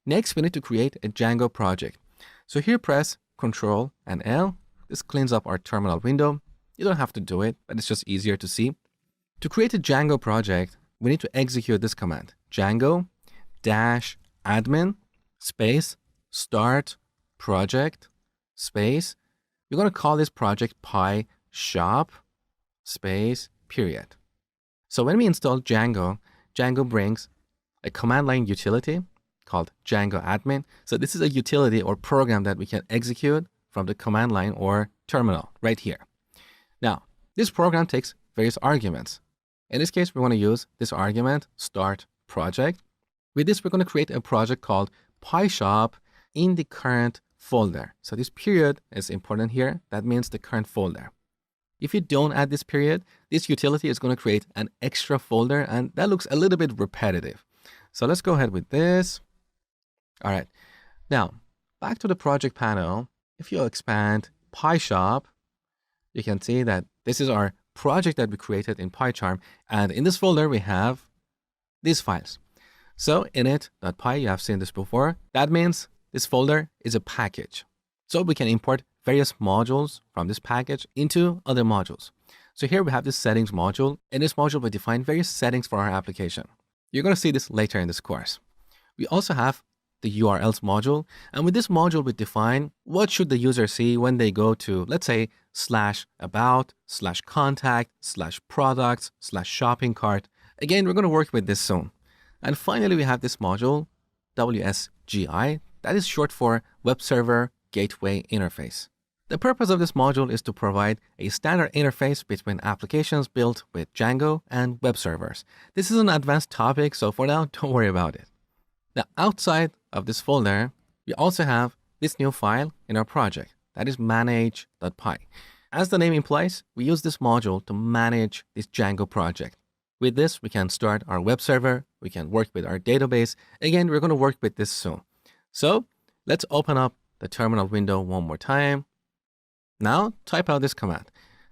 Next, we need to create a Django project. So here, press Ctrl and L. This cleans up our terminal window. You don't have to do it, but it's just easier to see. To create a Django project, we need to execute this command, Django-admin space start project space. We're going to call this project PyShop space period. So when we install Django, Django brings a command line utility called Django-admin. So this is a utility or program that we can execute from the command line or terminal right here. Now, this program takes various arguments. In this case, we want to use this argument, start project. With this, we're going to create a project called PyShop in the current folder. So this period is important here. That means the current folder. If you don't add this period, this utility is going to create an extra folder, and that looks a little bit repetitive. So let's go ahead with this. All right. Now, back to the project panel. If you expand PyShop, you can see that this is our project that we created in PyCharm. And in this folder, we have these files. So init.py, you have seen this before. That means this folder is a package. So we can import various modules from this package into other modules. So here we have this settings module. In this module, we define various settings for our application. You're going to see this later in this course. We also have the URLs module. And with this module, we define what should the user see when they go to, let's say, /about, /contact, /products, /shopping cart. Again, we're going to work with this soon. And finally, we have this module, WSGI, that is short for Web Server Gateway Interface. The purpose of this module is to provide a standard interface between applications built with Django and web servers. This is an advanced topic, so for now, don't worry about it. Now, outside of this folder, we also have this new file in our project, that is manage.py. As the name implies, we use this module to manage this Django project. With this, we can start our web server, we can work with our database. Again, we're going to work with this soon. So let's open up the terminal window one more time. Now type out this command,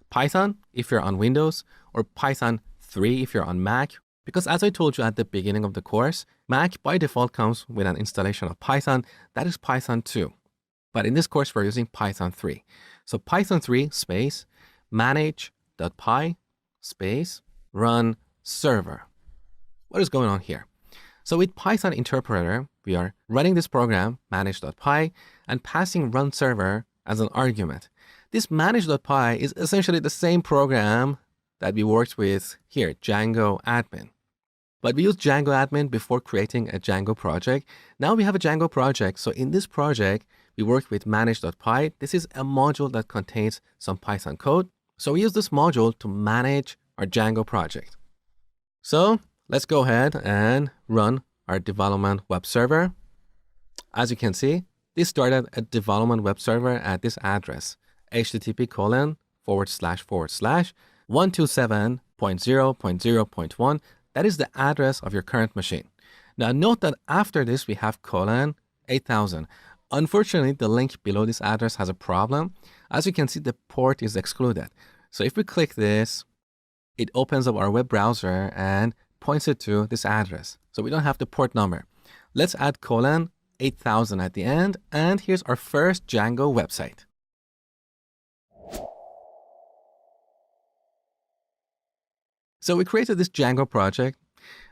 Python if you're on Windows, or Python 3 if you're on Mac. Because as I told you at the beginning of the course, Mac by default comes with an installation of Python, that is Python 2. But in this course, we're using Python 3. So Python 3 space manage.py space run server. What is going on here? So with Python interpreter, we are running this program manage.py and passing run server as an argument. This manage.py is essentially the same program that we worked with here, Django admin. But we used Django admin before creating a Django project. Now we have a Django project. So in this project, we work with manage.py. This is a module that contains some Python code. So we use this module to manage our Django project. So let's go ahead and run our development web server. As you can see, this started a development web server at this address, http://127.0.0.1. That is the address of your current machine. Now note that after this, we have :8000. Unfortunately, the link below this address has a problem. As you can see, the port is excluded. So if we click this, it opens up our web browser and points it to this address. So we don't have the port number. Let's add :8000 at the end. And here's our first Django website. So we created this Django project.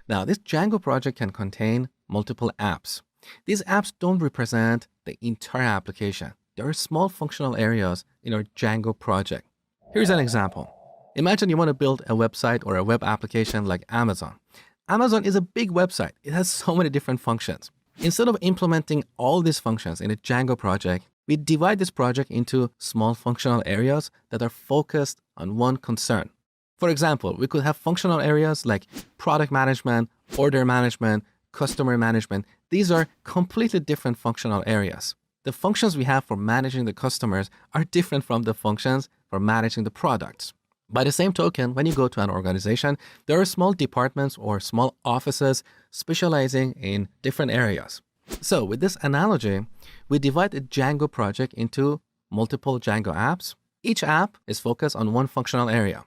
Now this Django project can contain multiple apps. These apps don't represent the entire application. There are small functional areas in our Django project. Here's an example. Imagine you want to build a website or a web application like Amazon. Amazon is a big website. It has so many different functions. Instead of implementing all these functions in a Django project, we divide this project into small functional areas that are focused on one concern. For example, we could have functional areas like product management, order management, customer management. These are completely different functional areas. The functions we have for managing the customers are different from the functions for managing the products. By the same token, when you go to an organization, there are small departments or small offices specializing in different areas. So with this analogy, we divide a Django project into multiple Django apps. Each app is focused on one functional area.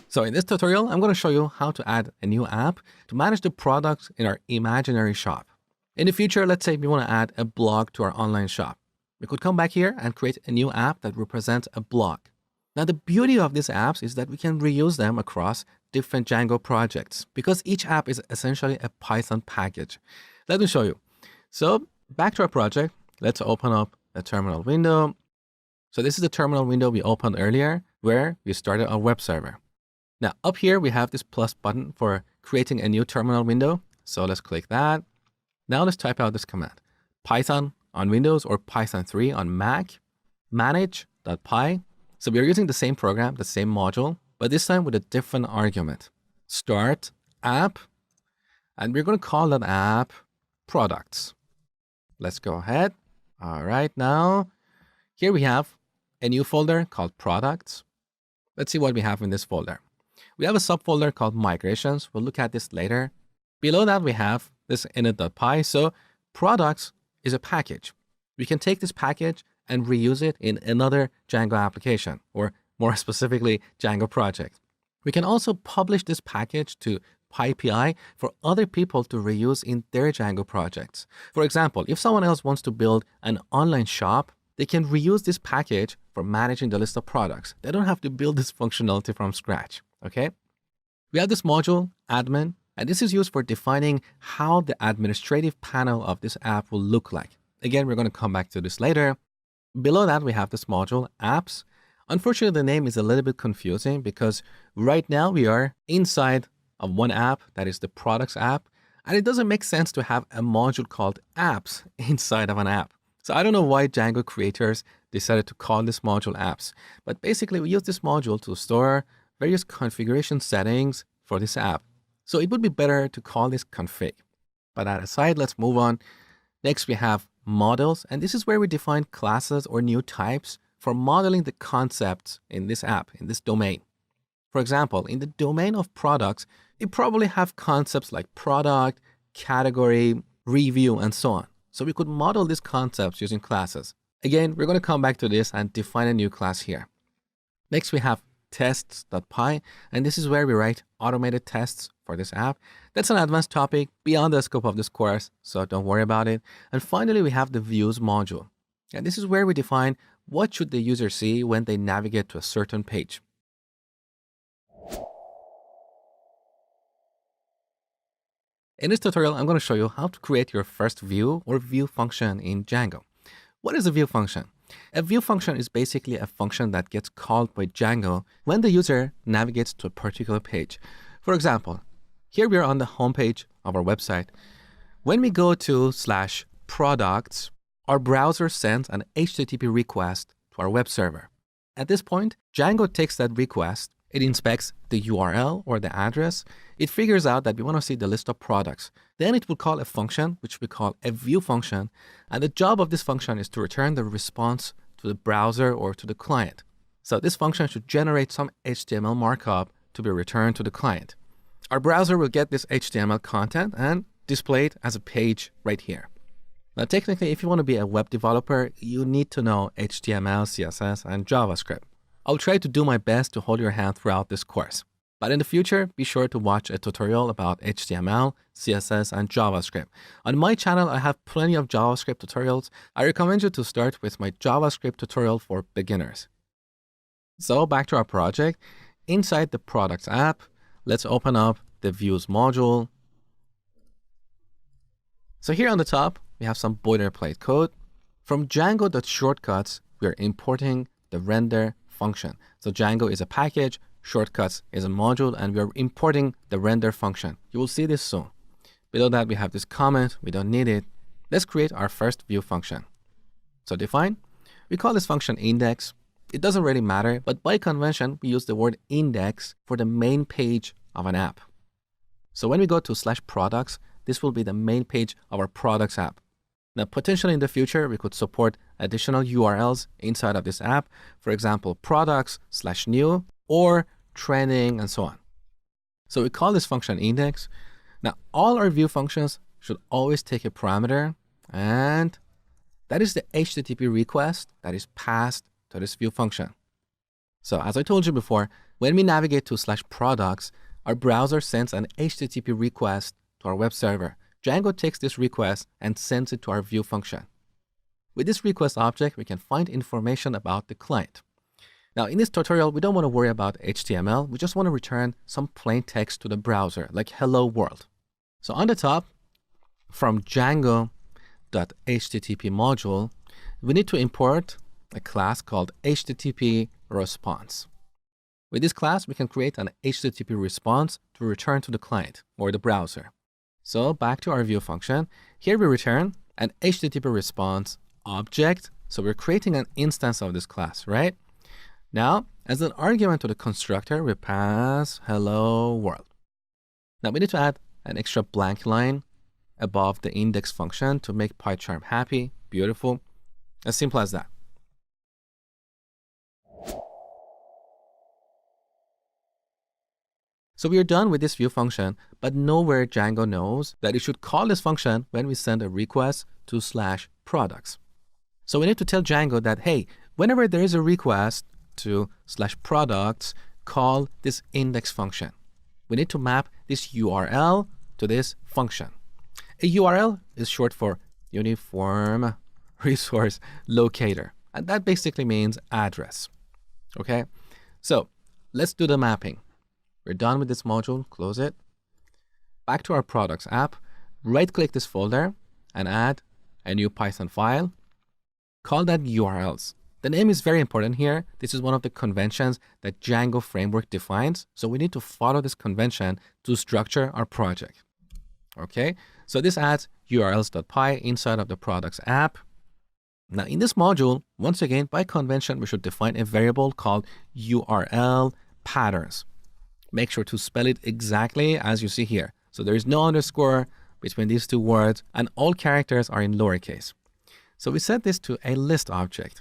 So in this tutorial, I'm going to show you how to add a new app to manage the products in our imaginary shop. In the future, let's say we want to add a blog to our online shop. We could come back here and create a new app that represents a blog. Now, the beauty of these apps is that we can reuse them across different Django projects because each app is essentially a Python package. Let me show you. So back to our project, let's open up a terminal window. So this is the terminal window we opened earlier where we started our web server. Now up here, we have this plus button for creating a new terminal window. So let's click that. Now let's type out this command, Python on Windows or Python 3 on Mac, manage.py. So we're using the same program, the same module, but this time with a different argument. Start app, and we're going to call that app products. Let's go ahead. All right, now here we have a new folder called products. Let's see what we have in this folder. We have a subfolder called migrations. We'll look at this later. Below that, we have this init.py. So products is a package. We can take this package and reuse it in another Django application, or more specifically, Django project. We can also publish this package to PyPI for other people to reuse in their Django projects. For example, if someone else wants to build an online shop, they can reuse this package for managing the list of products. They don't have to build this functionality from scratch, okay? We have this module, admin, and this is used for defining how the administrative panel of this app will look like. Again, we're going to come back to this later. Below that, we have this module, apps. Unfortunately, the name is a little bit confusing because right now we are inside of one app, that is the products app, and it doesn't make sense to have a module called apps inside of an app. So I don't know why Django creators decided to call this module apps, but basically we use this module to store various configuration settings for this app. So it would be better to call this config. But that aside, let's move on. Next, we have models, and this is where we define classes or new types for modeling the concepts in this app, in this domain. For example, in the domain of products, you probably have concepts like product, category, review, and so on. So we could model these concepts using classes. Again, we're going to come back to this and define a new class here. Next, we have tests.py, and this is where we write automated tests for this app. That's an advanced topic beyond the scope of this course, so don't worry about it. And finally, we have the views module. And this is where we define what should the user see when they navigate to a certain page. In this tutorial, I'm going to show you how to create your first view or view function in Django. What is a view function? A view function is basically a function that gets called by Django when the user navigates to a particular page. For example, here we are on the homepage of our website. When we go to /products, our browser sends an HTTP request to our web server. At this point, Django takes that request, it inspects the URL or the address, it figures out that we want to see the list of products. Then it will call a function, which we call a view function, and the job of this function is to return the response to the browser or to the client. So this function should generate some HTML markup to be returned to the client. Our browser will get this HTML content and display it as a page right here. Now, technically, if you want to be a web developer, you need to know HTML, CSS, and JavaScript. I'll try to do my best to hold your hand throughout this course. But in the future, be sure to watch a tutorial about HTML, CSS, and JavaScript. On my channel, I have plenty of JavaScript tutorials. I recommend you to start with my JavaScript tutorial for beginners. So back to our project. Inside the Products app, let's open up the Views module. So here on the top, we have some boilerplate code. From Django.shortcuts, we are importing the render function. So Django is a package, shortcuts is a module, and we are importing the render function. You will see this soon. Below that, we have this comment. We don't need it. Let's create our first view function. So define. We call this function index. It doesn't really matter, but by convention, we use the word index for the main page of an app. So when we go to /products, this will be the main page of our products app. Now, potentially in the future, we could support additional URLs inside of this app. For example, products/new or trending and so on. So we call this function index. Now, all our view functions should always take a parameter, and that is the HTTP request that is passed to this view function. So as I told you before, when we navigate to /products, our browser sends an HTTP request to our web server. Django takes this request and sends it to our view function. With this request object, we can find information about the client. Now, in this tutorial, we don't want to worry about HTML. We just want to return some plain text to the browser, like hello world. So on the top, from Django.http module, we need to import a class called HTTP response. With this class, we can create an HTTP response to return to the client or the browser. So back to our view function. Here we return an HTTP response object. So we're creating an instance of this class, right? Now, as an argument to the constructor, we pass hello world. Now we need to add an extra blank line above the index function to make PyCharm happy. Beautiful. As simple as that. So we are done with this view function, but nowhere Django knows that it should call this function when we send a request to /products. So we need to tell Django that, hey, whenever there is a request to /products, call this index function. We need to map this URL to this function. A URL is short for Uniform Resource Locator, and that basically means address. Okay, so let's do the mapping. We're done with this module, close it. Back to our products app, right-click this folder and add a new Python file. Call that URLs. The name is very important here. This is one of the conventions that Django framework defines. So we need to follow this convention to structure our project. Okay, so this adds urls.py inside of the products app. Now in this module, once again, by convention, we should define a variable called URL patterns. Make sure to spell it exactly as you see here. So there is no underscore between these two words, and all characters are in lowercase. So we set this to a list object.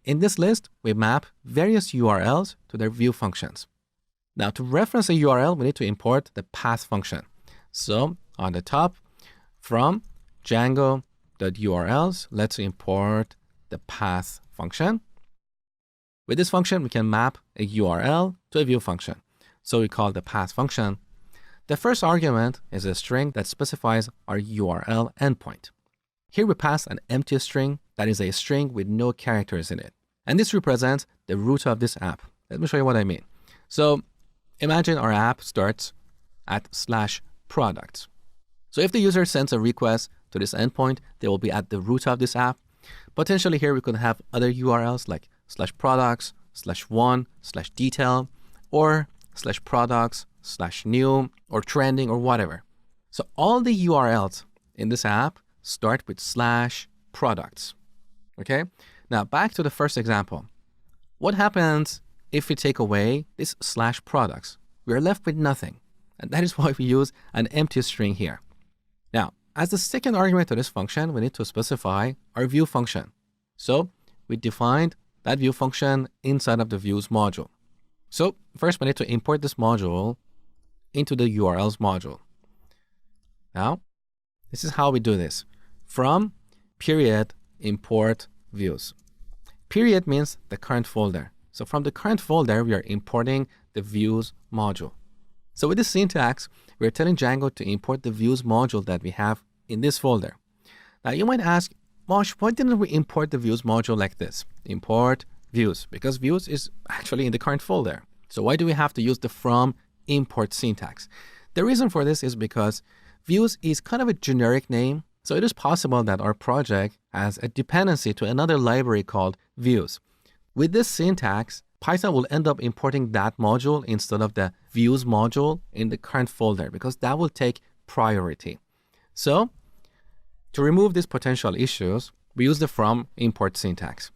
In this list, we map various URLs to their view functions. Now to reference a URL, we need to import the path function. So on the top, from Django.urls, let's import the path function. With this function, we can map a URL to a view function. So we call the path function. The first argument is a string that specifies our URL endpoint. Here we pass an empty string that is a string with no characters in it. And this represents the root of this app. Let me show you what I mean. So imagine our app starts at /products. So if the user sends a request to this endpoint, they will be at the root of this app. Potentially here we could have other URLs like /products, /one, /detail, or /products, /new, or trending, or whatever. So all the URLs in this app start with /products. Okay? Now back to the first example. What happens if we take away this /products? We are left with nothing. And that is why we use an empty string here. Now, as the second argument to this function, we need to specify our view function. So we defined that view function inside of the views module. So first we need to import this module into the URLs module. Now, this is how we do this. From period import views. Period means the current folder. So from the current folder, we are importing the views module. So with this syntax, we're telling Django to import the views module that we have in this folder. Now you might ask, Mosh, why didn't we import the views module like this? Import views, because views is actually in the current folder. So why do we have to use the from import syntax? The reason for this is because views is kind of a generic name. So it is possible that our project has a dependency to another library called views. With this syntax, Python will end up importing that module instead of the views module in the current folder because that will take priority. So to remove these potential issues, we use the from import syntax.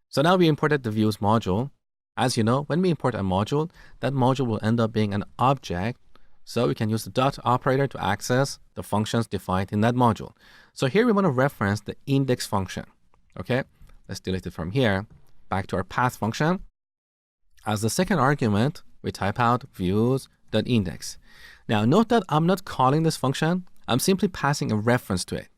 So now we imported the views module. As you know, when we import a module, that module will end up being an object. So we can use the dot operator to access the functions defined in that module. So here we want to reference the index function. Okay, let's delete it from here. Back to our path function. As the second argument, we type out views.index. Now note that I'm not calling this function. I'm simply passing a reference to it.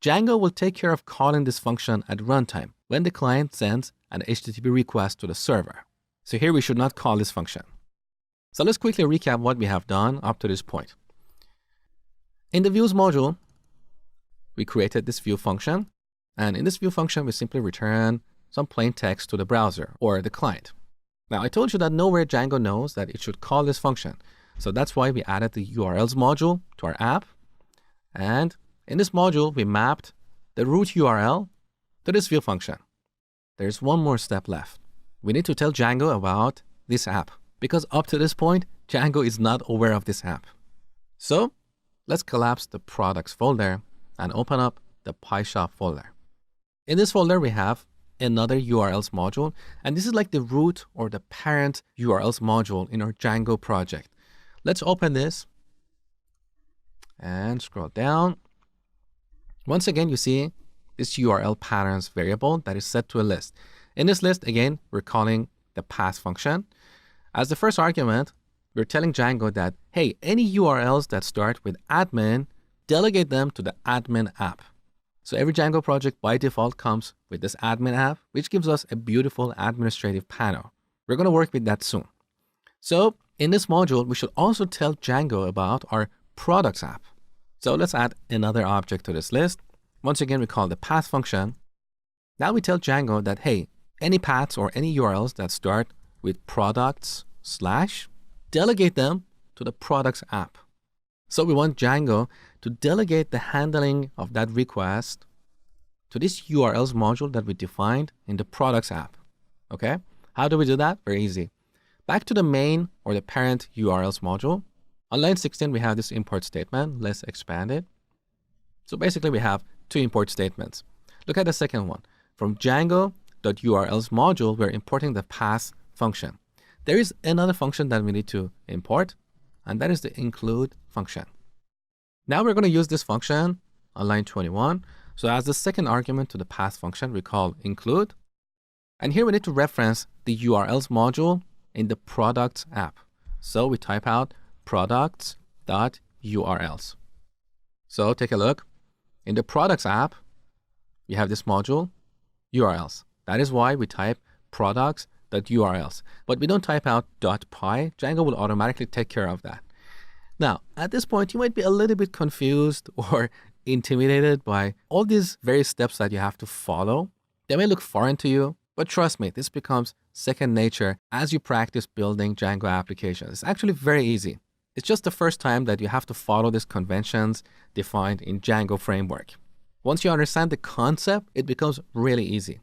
Django will take care of calling this function at runtime when the client sends an HTTP request to the server. So here we should not call this function. So let's quickly recap what we have done up to this point. In the views module, we created this view function. And in this view function, we simply return some plain text to the browser or the client. Now, I told you that nowhere Django knows that it should call this function. So that's why we added the URLs module to our app. And in this module, we mapped the root URL to this view function. There's one more step left. We need to tell Django about this app because up to this point, Django is not aware of this app. So let's collapse the products folder and open up the PyShop folder. In this folder, we have another URLs module, and this is like the root or the parent URLs module in our Django project. Let's open this and scroll down. Once again, you see this URL patterns variable that is set to a list. In this list, again, we're calling the path function. As the first argument, we're telling Django that, hey, any URLs that start with admin, delegate them to the admin app. So every Django project by default comes with this admin app, which gives us a beautiful administrative panel. We're going to work with that soon. So in this module, we should also tell Django about our products app. So let's add another object to this list. Once again, we call the path function. Now we tell Django that, hey, any paths or any URLs that start with products / delegate them to the products app. So we want Django to delegate the handling of that request to this URLs module that we defined in the products app. Okay, how do we do that? Very easy. Back to the main or the parent URLs module. On line 16, we have this import statement. Let's expand it. So basically, we have two import statements. Look at the second one. From Django.urls module, we're importing the path function. There is another function that we need to import, and that is the include function. Now we're going to use this function on line 21. So as the second argument to the path function, we call include. And here we need to reference the URLs module in the products app. So we type out products.urls. So take a look. In the products app, you have this module, URLs. That is why we type products.urls. But we don't type out .py. Django will automatically take care of that. Now, at this point, you might be a little bit confused or intimidated by all these various steps that you have to follow. They may look foreign to you, but trust me, this becomes second nature as you practice building Django applications. It's actually very easy. It's just the first time that you have to follow these conventions defined in Django framework. Once you understand the concept, it becomes really easy.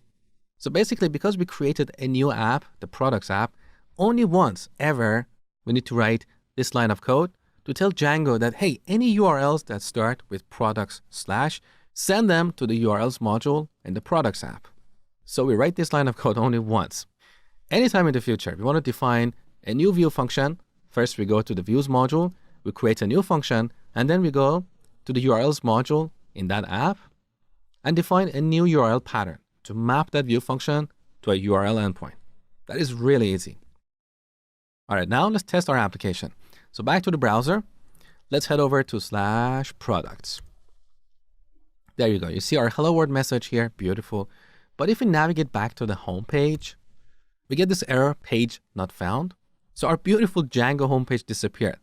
So basically, because we created a new app, the products app, only once ever we need to write this line of code to tell Django that, hey, any URLs that start with products / send them to the URLs module in the products app. So we write this line of code only once. Anytime in the future, we want to define a new view function. First, we go to the views module, we create a new function, and then we go to the URLs module in that app and define a new URL pattern to map that view function to a URL endpoint. That is really easy. All right, now let's test our application. So back to the browser, let's head over to /products. There you go. You see our hello world message here, beautiful. But if we navigate back to the home page, we get this error, page not found. So our beautiful Django homepage disappeared.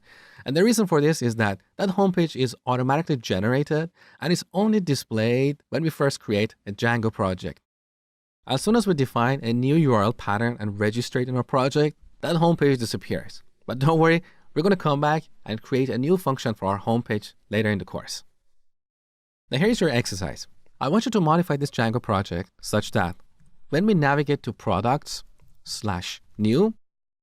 And the reason for this is that homepage is automatically generated and is only displayed when we first create a Django project. As soon as we define a new URL pattern and register it in our project, that homepage disappears. But don't worry, we're going to come back and create a new function for our homepage later in the course. Now here's your exercise. I want you to modify this Django project such that when we navigate to products/new,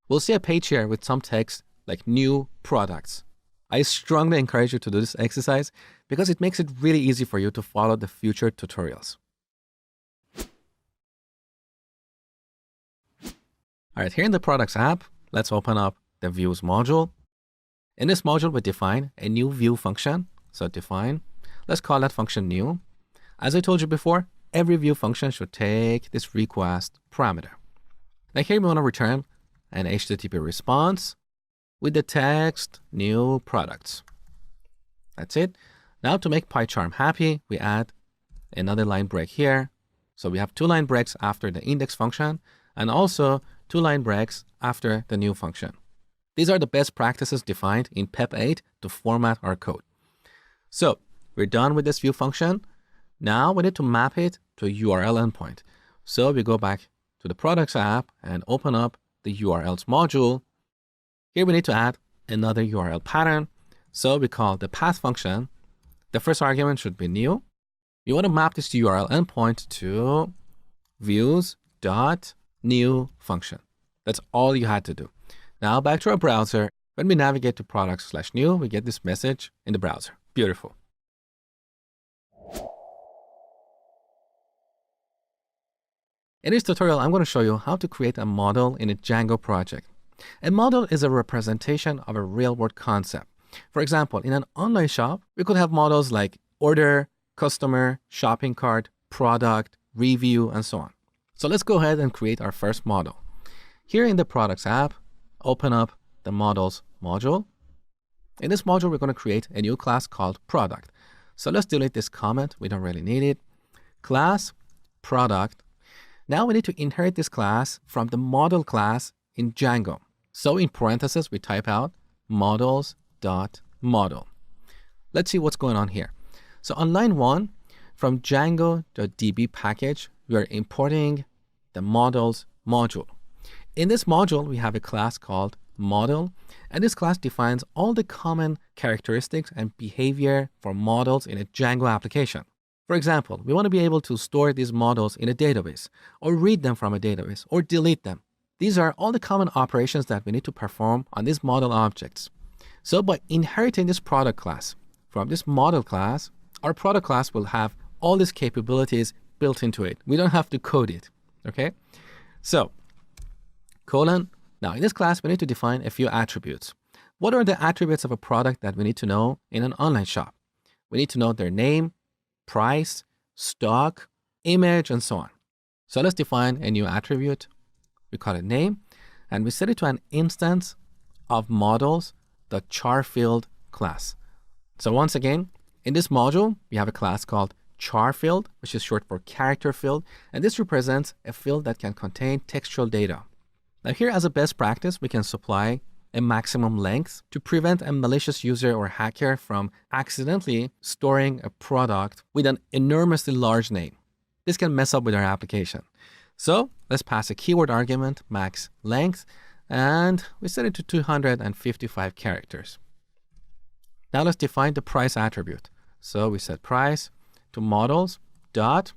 we'll see a page here with some text like new products. I strongly encourage you to do this exercise because it makes it really easy for you to follow the future tutorials. All right, here in the products app, let's open up the views module. In this module, we define a new view function. So define, let's call that function new. As I told you before, every view function should take this request parameter. Now here we want to return an HTTP response with the text new products. That's it. Now to make PyCharm happy, we add another line break here. So we have 2 line breaks after the index function and also 2 line breaks after the new function. These are the best practices defined in PEP 8 to format our code. So we're done with this view function. Now we need to map it to a URL endpoint. So we go back to the products app and open up the URLs module. Here we need to add another URL pattern. So we call the path function. The first argument should be new. You want to map this URL endpoint to views.new function. That's all you had to do. Now back to our browser. When we navigate to products/new, we get this message in the browser. Beautiful. In this tutorial, I'm going to show you how to create a model in a Django project. A model is a representation of a real-world concept. For example, in an online shop, we could have models like order, customer, shopping cart, product, review, and so on. So let's go ahead and create our first model. Here in the products app, open up the models module. In this module, we're going to create a new class called product. So let's delete this comment. We don't really need it. Class product. Now we need to inherit this class from the model class in Django. So in parentheses, we type out models.model. Let's see what's going on here. So on line 1, from Django.db package, we are importing the models module. In this module, we have a class called model, and this class defines all the common characteristics and behavior for models in a Django application. For example, we want to be able to store these models in a database, or read them from a database, or delete them. These are all the common operations that we need to perform on these model objects. So by inheriting this product class from this model class, our product class will have all these capabilities built into it. We don't have to code it, okay? So, colon. Now in this class, we need to define a few attributes. What are the attributes of a product that we need to know in an online shop? We need to know their name, price, stock, image, and so on. So let's define a new attribute. We call it name, and we set it to an instance of models.charField class. So once again, in this module, we have a class called charField, which is short for character field, and this represents a field that can contain textual data. Now here, as a best practice, we can supply a maximum length to prevent a malicious user or hacker from accidentally storing a product with an enormously large name. This can mess up with our application. So let's pass a keyword argument, max length, and we set it to 255 characters. Now let's define the price attribute. So we set price to models dot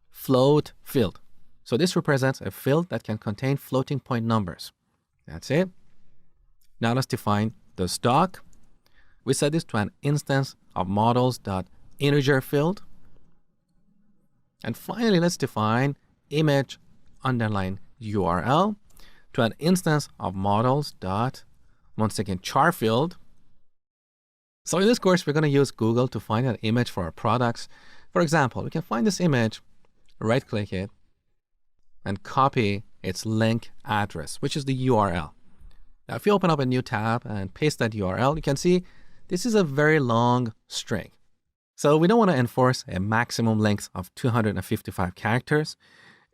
float field. So this represents a field that can contain floating point numbers. That's it. Now let's define the stock. We set this to an instance of models.integer field. And finally, let's define image underline URL to an instance of models dot, once again, char field. So in this course, we're going to use Google to find an image for our products. For example, we can find this image, right-click it, and copy its link address, which is the URL. Now, if you open up a new tab and paste that URL, you can see this is a very long string. So we don't want to enforce a maximum length of 255 characters.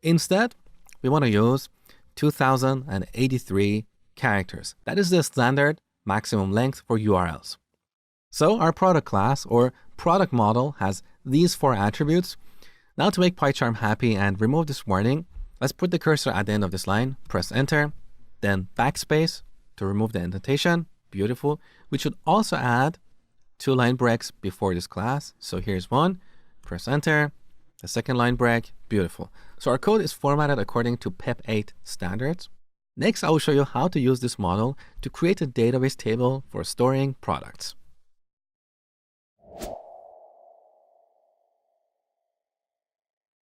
Instead, we want to use 2083 characters. That is the standard maximum length for URLs. So our product class or product model has these 4 attributes. Now to make PyCharm happy and remove this warning, let's put the cursor at the end of this line, press enter, then backspace to remove the indentation. Beautiful. We should also add 2 line breaks before this class. So here's one, press enter, the second line break. Beautiful. So our code is formatted according to PEP 8 standards. Next, I will show you how to use this model to create a database table for storing products.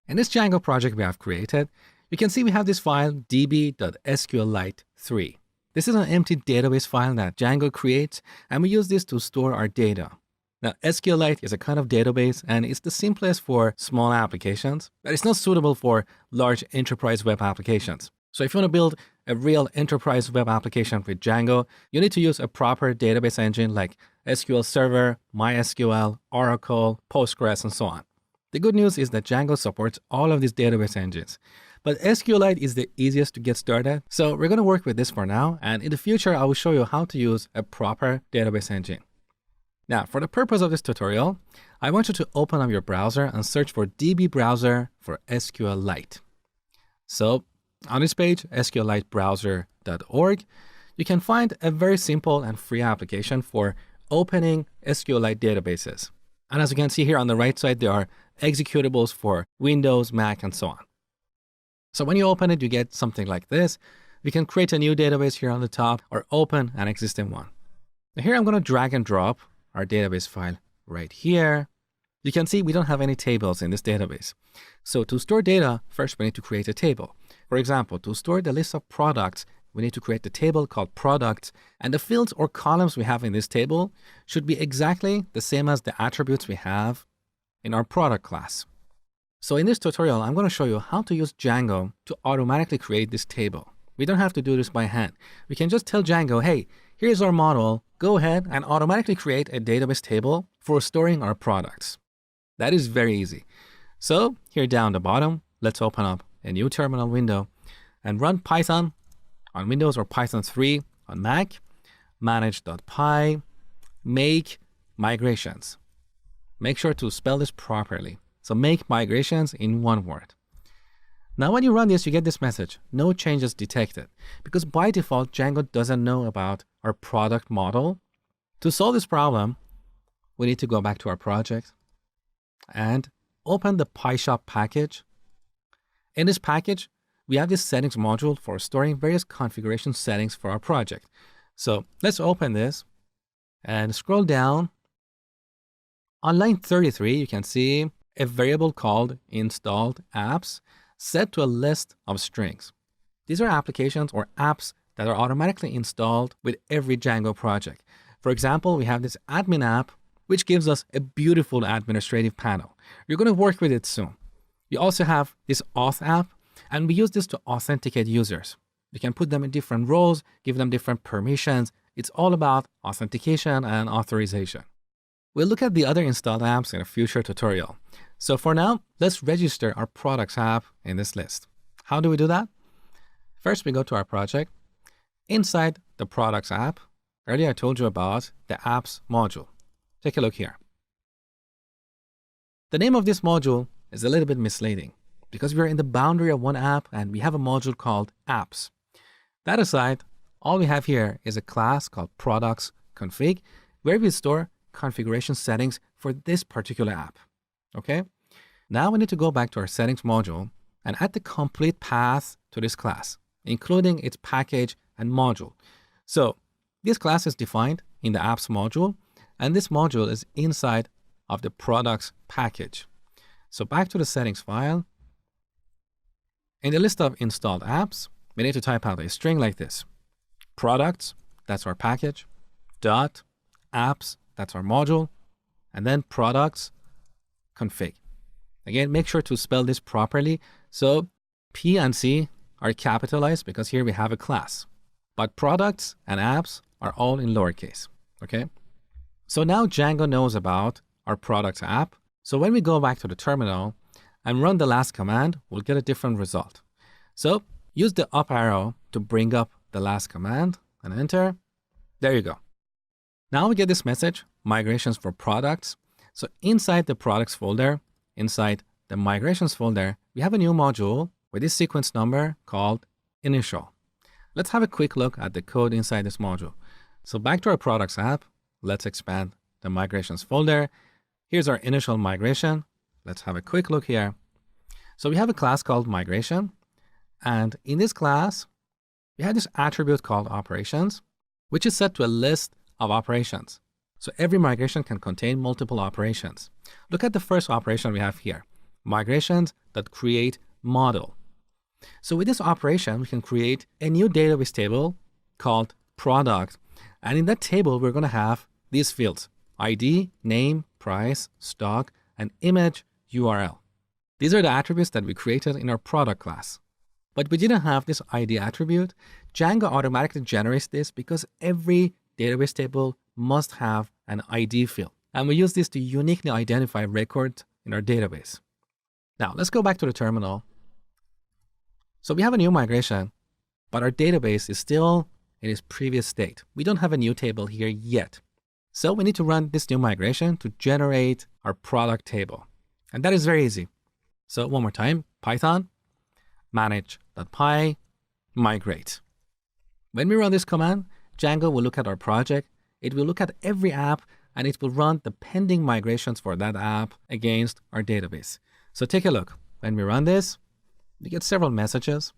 In this Django project we have created, you can see we have this file db.sqlite3. This is an empty database file that Django creates, and we use this to store our data. Now, SQLite is a kind of database, and it's the simplest for small applications, but it's not suitable for large enterprise web applications. So if you want to build a real enterprise web application with Django, you need to use a proper database engine like SQL Server, MySQL, Oracle, Postgres, and so on. The good news is that Django supports all of these database engines. But SQLite is the easiest to get started. So we're going to work with this for now. And in the future, I will show you how to use a proper database engine. Now, for the purpose of this tutorial, I want you to open up your browser and search for DB browser for SQLite. So on this page, sqlitebrowser.org, you can find a very simple and free application for opening SQLite databases. And as you can see here on the right side, there are executables for Windows, Mac, and so on. So when you open it, you get something like this. We can create a new database here on the top or open an existing one. Now here I'm going to drag and drop our database file right here. You can see we don't have any tables in this database. So to store data, first we need to create a table. For example, to store the list of products, we need to create a table called products, and the fields or columns we have in this table should be exactly the same as the attributes we have in our product class. So in this tutorial, I'm going to show you how to use Django to automatically create this table. We don't have to do this by hand. We can just tell Django, hey, here's our model. Go ahead and automatically create a database table for storing our products. That is very easy. So here down the bottom, let's open up a new terminal window and run Python on Windows or Python 3 on Mac, manage.py, make migrations. Make sure to spell this properly. So make migrations in one word. Now when you run this, you get this message, no changes detected, because by default, Django doesn't know about our product model. To solve this problem, we need to go back to our project and open the PyShop package. In this package, we have this settings module for storing various configuration settings for our project. So let's open this and scroll down. On line 33, you can see a variable called installed apps set to a list of strings. These are applications or apps that are automatically installed with every Django project. For example, we have this admin app which gives us a beautiful administrative panel. You're going to work with it soon. You also have this auth app, and we use this to authenticate users. You can put them in different roles, give them different permissions. It's all about authentication and authorization. We'll look at the other installed apps in a future tutorial. So for now, let's register our products app in this list. How do we do that? First, we go to our project. Inside the products app, earlier I told you about the apps module. Take a look here. The name of this module is a little bit misleading because we're in the boundary of one app and we have a module called apps. That aside, all we have here is a class called products config where we store configuration settings for this particular app. Okay? Now we need to go back to our settings module and add the complete path to this class, including its package and module. So this class is defined in the apps module, and this module is inside of the products package. So back to the settings file. In the list of installed apps, we need to type out a string like this. Products, that's our package, dot, apps, that's our module, and then products config. Again, make sure to spell this properly. So P and C are capitalized because here we have a class. But products and apps are all in lowercase, okay? So now Django knows about our products app. So when we go back to the terminal and run the last command, we'll get a different result. So use the up arrow to bring up the last command and enter. There you go. Now we get this message, migrations for products. So inside the products folder, inside the migrations folder, we have a new module with this sequence number called initial. Let's have a quick look at the code inside this module. So back to our products app, let's expand the migrations folder. Here's our initial migration. Let's have a quick look here. So we have a class called migration. And in this class, we have this attribute called operations, which is set to a list of operations. So every migration can contain multiple operations. Look at the first operation we have here, migrations that create model. So with this operation, we can create a new database table called product. And in that table, we're going to have these fields, ID, name, price, stock, and image URL. These are the attributes that we created in our product class. But we didn't have this ID attribute. Django automatically generates this because every database table must have an ID field. And we use this to uniquely identify records in our database. Now, let's go back to the terminal. So we have a new migration, but our database is still in its previous state. We don't have a new table here yet. So we need to run this new migration to generate our product table. And that is very easy. So one more time, Python, manage.py, migrate. When we run this command, Django will look at our project. It will look at every app and it will run the pending migrations for that app against our database. So take a look. When we run this, we get several messages.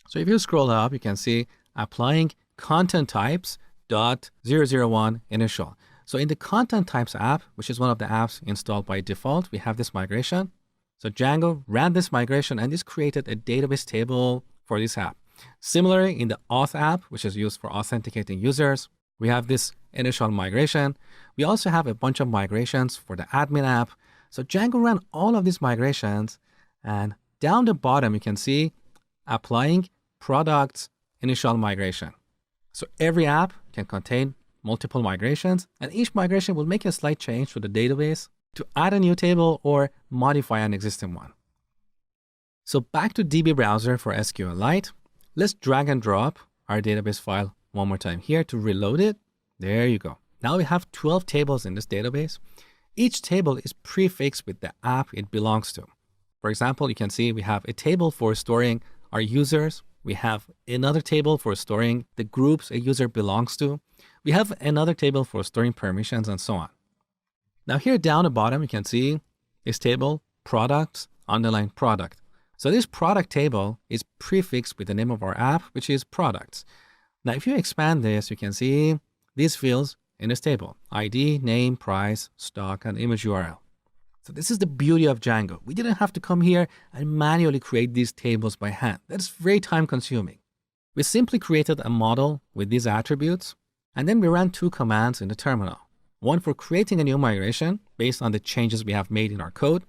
So if you scroll up, you can see applying content types .001 initial. So in the content types app, which is one of the apps installed by default, we have this migration. So Django ran this migration and this created a database table for this app. Similarly, in the auth app, which is used for authenticating users, we have this initial migration. We also have a bunch of migrations for the admin app. So Django ran all of these migrations, and down the bottom, you can see applying products initial migration. So every app can contain multiple migrations, and each migration will make a slight change to the database to add a new table or modify an existing one. So back to DB browser for SQLite. Let's drag and drop our database file one more time here to reload it. There you go. Now we have 12 tables in this database. Each table is prefixed with the app it belongs to. For example, you can see we have a table for storing our users. We have another table for storing the groups a user belongs to. We have another table for storing permissions and so on. Now here down the bottom, you can see this table, products, underline product. So this product table is prefixed with the name of our app, which is products. Now, if you expand this, you can see these fields in this table, ID, name, price, stock, and image URL. So this is the beauty of Django. We didn't have to come here and manually create these tables by hand. That's very time consuming. We simply created a model with these attributes, and then we ran two commands in the terminal. One for creating a new migration based on the changes we have made in our code,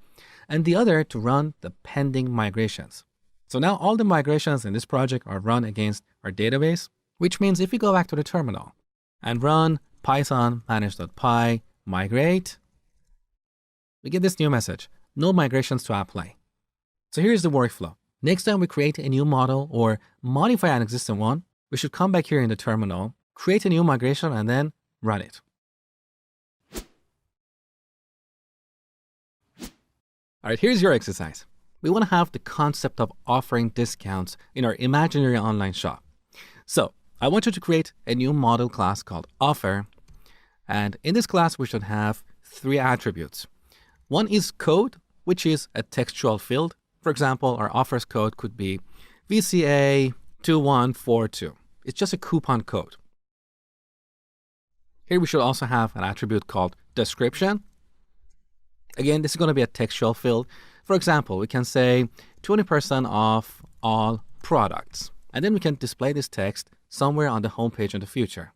and the other to run the pending migrations. So now all the migrations in this project are run against our database, which means if we go back to the terminal and run python manage.py migrate, we get this new message, no migrations to apply. So here's the workflow. Next time we create a new model or modify an existing one, we should come back here in the terminal, create a new migration, and then run it. All right, here's your exercise. We want to have the concept of offering discounts in our imaginary online shop. So I want you to create a new model class called offer. And in this class, we should have 3 attributes. One is code, which is a textual field. For example, our offers code could be VCA2142. It's just a coupon code. Here we should also have an attribute called description. Again, this is going to be a textual field. For example, we can say 20% off all products. And then we can display this text somewhere on the homepage in the future.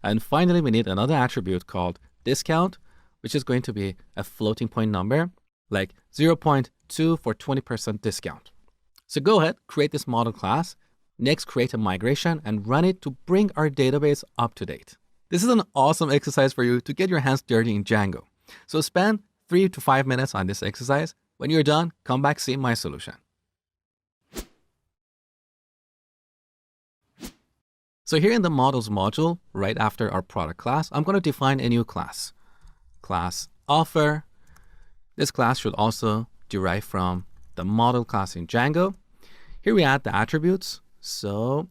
And finally, we need another attribute called discount, which is going to be a floating point number, like 0.2 for 20% discount. So go ahead, create this model class. Next, create a migration and run it to bring our database up to date. This is an awesome exercise for you to get your hands dirty in Django. So spend 3 to 5 minutes on this exercise. When you're done, come back, see my solution. So here in the models module, right after our product class, I'm going to define a new class. Class offer. This class should also derive from the model class in Django. Here we add the attributes. So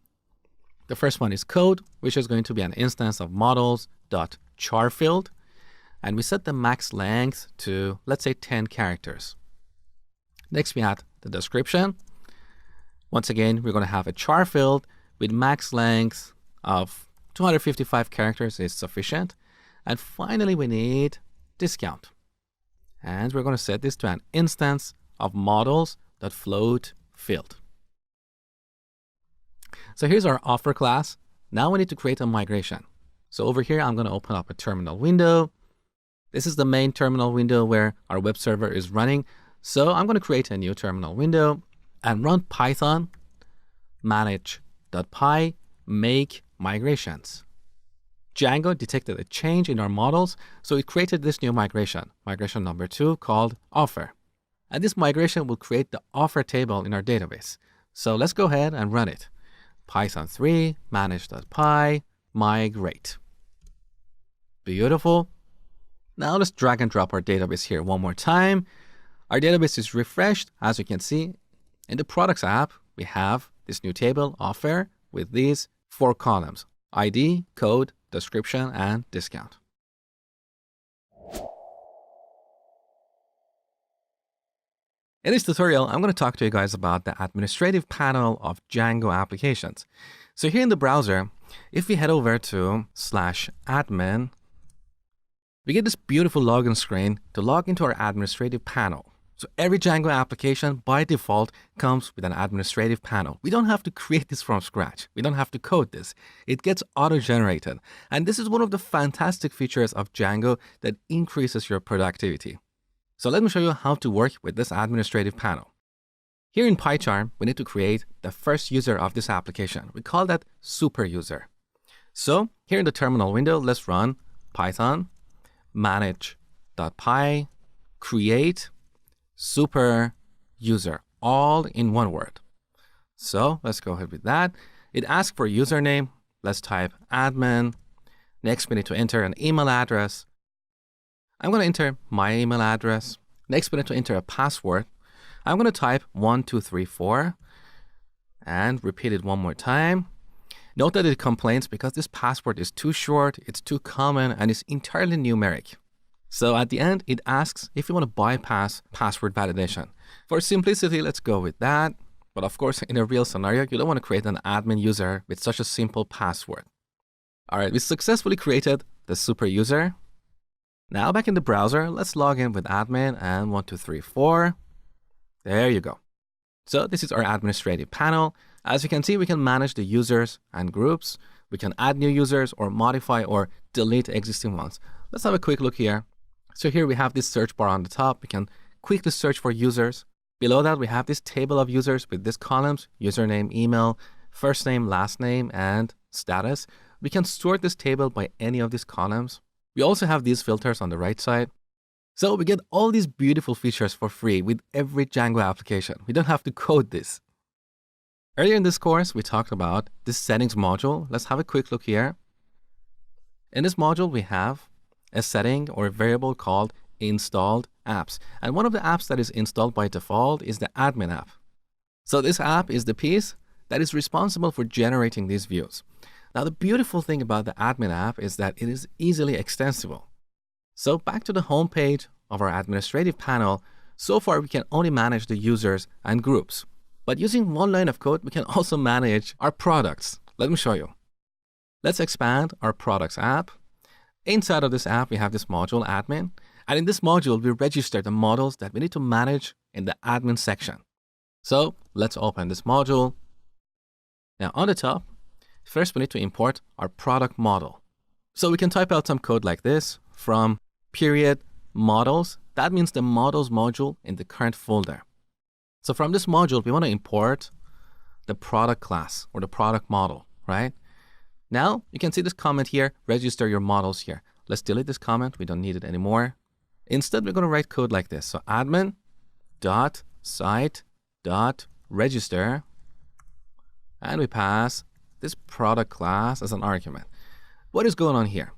the first one is code, which is going to be an instance of models.char field. And we set the max length to, let's say, 10 characters. Next, we add the description. Once again, we're going to have a char field with max length of 255 characters is sufficient. And finally, we need discount. And we're going to set this to an instance of models.float field. So here's our offer class. Now we need to create a migration. So over here, I'm going to open up a terminal window. This is the main terminal window where our web server is running. So I'm going to create a new terminal window and run python manage.py make migrations. Django detected a change in our models, so it created this new migration number 2 called offer. And this migration will create the offer table in our database. So let's go ahead and run it. Python 3 manage.py migrate. Beautiful. Now let's drag and drop our database here one more time. Our database is refreshed. As you can see, in the products app, we have this new table, offer, with these 4 columns: ID, code, description, and discount. In this tutorial, I'm going to talk to you guys about the administrative panel of Django applications. So here in the browser, if we head over to /admin, we get this beautiful login screen to log into our administrative panel. So every Django application by default comes with an administrative panel. We don't have to create this from scratch. We don't have to code this. It gets auto-generated. And this is one of the fantastic features of Django that increases your productivity. So let me show you how to work with this administrative panel. Here in PyCharm, we need to create the first user of this application. We call that super user. So here in the terminal window, let's run python manage.py create super user, all in one word. So let's go ahead with that. It asks for a username. Let's type admin. Next, we need to enter an email address. I'm going to enter my email address. Next, we need to enter a password. I'm going to type 1234 and repeat it one more time. Note that it complains because this password is too short, it's too common, and it's entirely numeric. So at the end, it asks if you want to bypass password validation. For simplicity, let's go with that. But of course, in a real scenario, you don't want to create an admin user with such a simple password. All right, we successfully created the super user. Now back in the browser, let's log in with admin and 1234. There you go. So this is our administrative panel. As you can see, we can manage the users and groups. We can add new users or modify or delete existing ones. Let's have a quick look here. So here we have this search bar on the top. We can quickly search for users. Below that, we have this table of users with these columns: username, email, first name, last name, and status. We can sort this table by any of these columns. We also have these filters on the right side. So we get all these beautiful features for free with every Django application. We don't have to code this. Earlier in this course, we talked about this settings module. Let's have a quick look here. In this module, we have a setting or a variable called installed apps. And one of the apps that is installed by default is the admin app. So this app is the piece that is responsible for generating these views. Now, the beautiful thing about the admin app is that it is easily extensible. So back to the home page of our administrative panel, so far we can only manage the users and groups. But using one line of code, we can also manage our products. Let me show you. Let's expand our products app. Inside of this app, we have this module admin. And in this module, we register the models that we need to manage in the admin section. So let's open this module. Now on the top, first we need to import our product model. So we can type out some code like this from period models. That means the models module in the current folder. So from this module, we want to import the product class or the product model, right? Now you can see this comment here, register your models here. Let's delete this comment. We don't need it anymore. Instead, we're going to write code like this. So admin.site.register, and we pass this product class as an argument. What is going on here?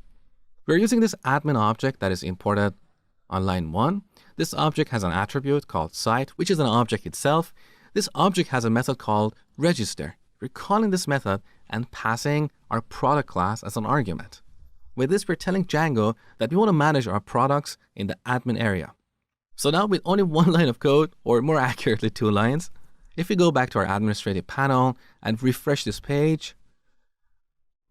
We're using this admin object that is imported on line 1. This object has an attribute called site, which is an object itself. This object has a method called register. We're calling this method and passing our product class as an argument. With this, we're telling Django that we want to manage our products in the admin area. So now with only one line of code, or more accurately 2 lines, if we go back to our administrative panel and refresh this page,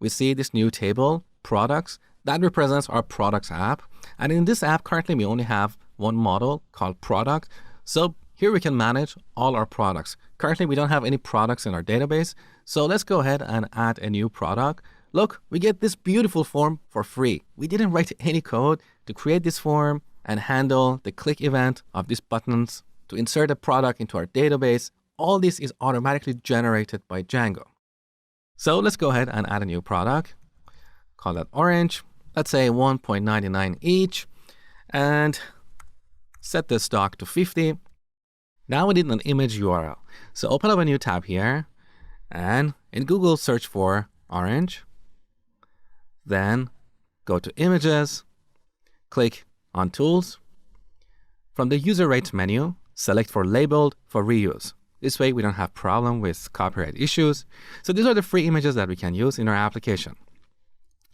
we see this new table, products, that represents our products app. And in this app, currently we only have one model called product. So here we can manage all our products. Currently, we don't have any products in our database. So let's go ahead and add a new product. Look, we get this beautiful form for free. We didn't write any code to create this form and handle the click event of these buttons to insert a product into our database. All this is automatically generated by Django. So let's go ahead and add a new product. Call that orange. Let's say 1.99 each. And set the stock to 50. Now we need an image URL. So open up a new tab here. And in Google, search for orange. Then go to images, click on tools. From the user rights menu, select for labeled for reuse. This way we don't have problem with copyright issues. So these are the free images that we can use in our application.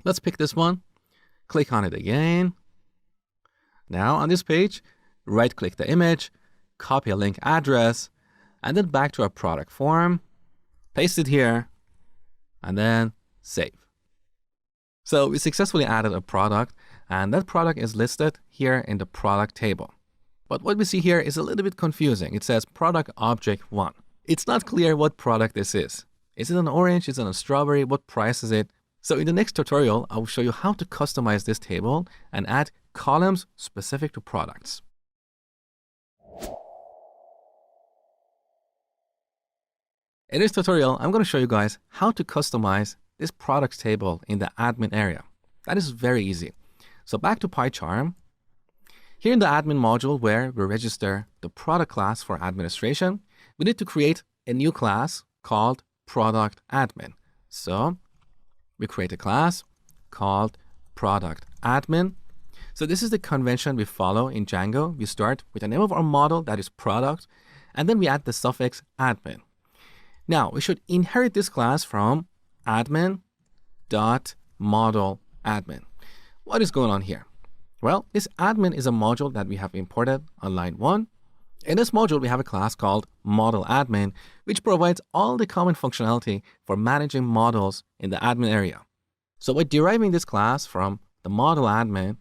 Let's pick this one, click on it again. Now on this page, right click the image, copy a link address, and then back to our product form, paste it here, and then save. So we successfully added a product, and that product is listed here in the product table. But what we see here is a little bit confusing. It says product object 1. It's not clear what product this is. Is it an orange? Is it a strawberry? What price is it? So in the next tutorial, I will show you how to customize this table and add columns specific to products. In this tutorial, I'm going to show you guys how to customize this products table in the admin area. That is very easy. So back to PyCharm. Here in the admin module where we register the product class for administration, we need to create a new class called product admin. So we create a class called product admin. So this is the convention we follow in Django. We start with the name of our model, that is product, and then we add the suffix admin. Now we should inherit this class from admin.modelAdmin. What is going on here? Well, this admin is a module that we have imported on line 1. In this module, we have a class called modelAdmin, which provides all the common functionality for managing models in the admin area. So by deriving this class from the modelAdmin,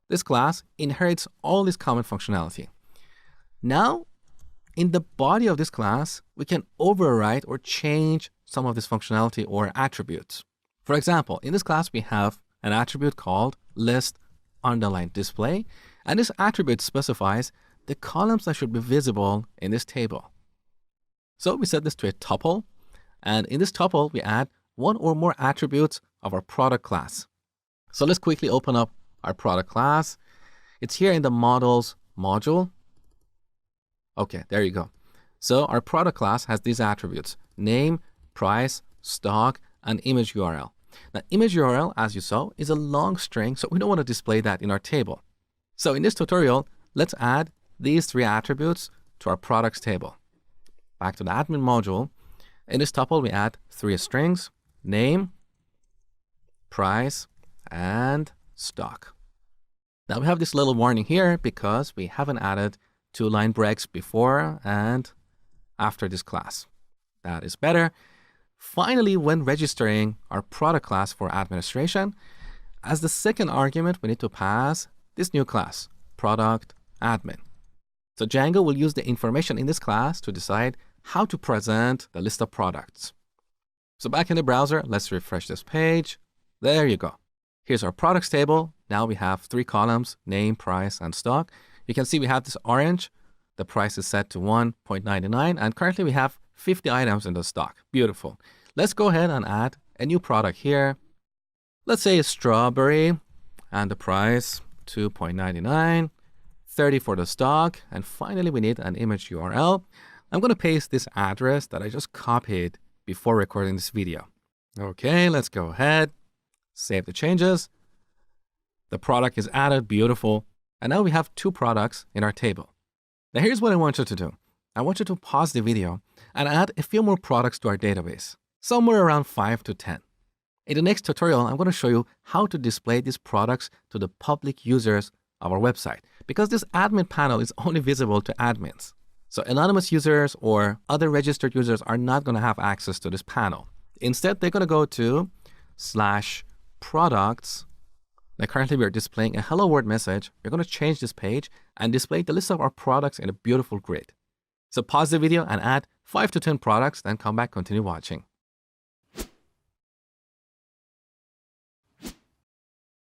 this class inherits all this common functionality. Now, in the body of this class, we can override or change some of this functionality or attributes. For example, in this class, we have an attribute called list underline display, and this attribute specifies the columns that should be visible in this table. So we set this to a tuple, and in this tuple, we add one or more attributes of our product class. So let's quickly open up our product class. It's here in the models module. Okay, there you go. So our product class has these attributes: name, price, stock, and image URL. Now, image URL, as you saw, is a long string, so we don't want to display that in our table. So in this tutorial, let's add these three attributes to our products table. Back to the admin module. In this tuple, we add three strings: name, price, and stock. Now we have this little warning here because we haven't added two line breaks before and after this class. That is better. Finally, when registering our product class for administration, as the second argument, we need to pass this new class, product admin. So Django will use the information in this class to decide how to present the list of products. So back in the browser, let's refresh this page. There you go. Here's our products table. Now we have three columns: name, price, and stock. You can see we have this orange. The price is set to $1.99, and currently we have 50 items in the stock. Beautiful. Let's go ahead and add a new product here. Let's say a strawberry, and the price $2.99, 30 for the stock, and finally we need an image URL. I'm going to paste this address that I just copied before recording this video. Okay, let's go ahead, save the changes. The product is added, beautiful. And now we have two products in our table. Now here's what I want you to do. I want you to pause the video and add a few more products to our database, somewhere around 5 to 10. In the next tutorial, I'm going to show you how to display these products to the public users of our website, because this admin panel is only visible to admins. So anonymous users or other registered users are not going to have access to this panel. Instead, they're going to go to /products. Now currently we are displaying a hello world message. We're going to change this page and display the list of our products in a beautiful grid. So pause the video and add 5 to 10 products, then come back, continue watching.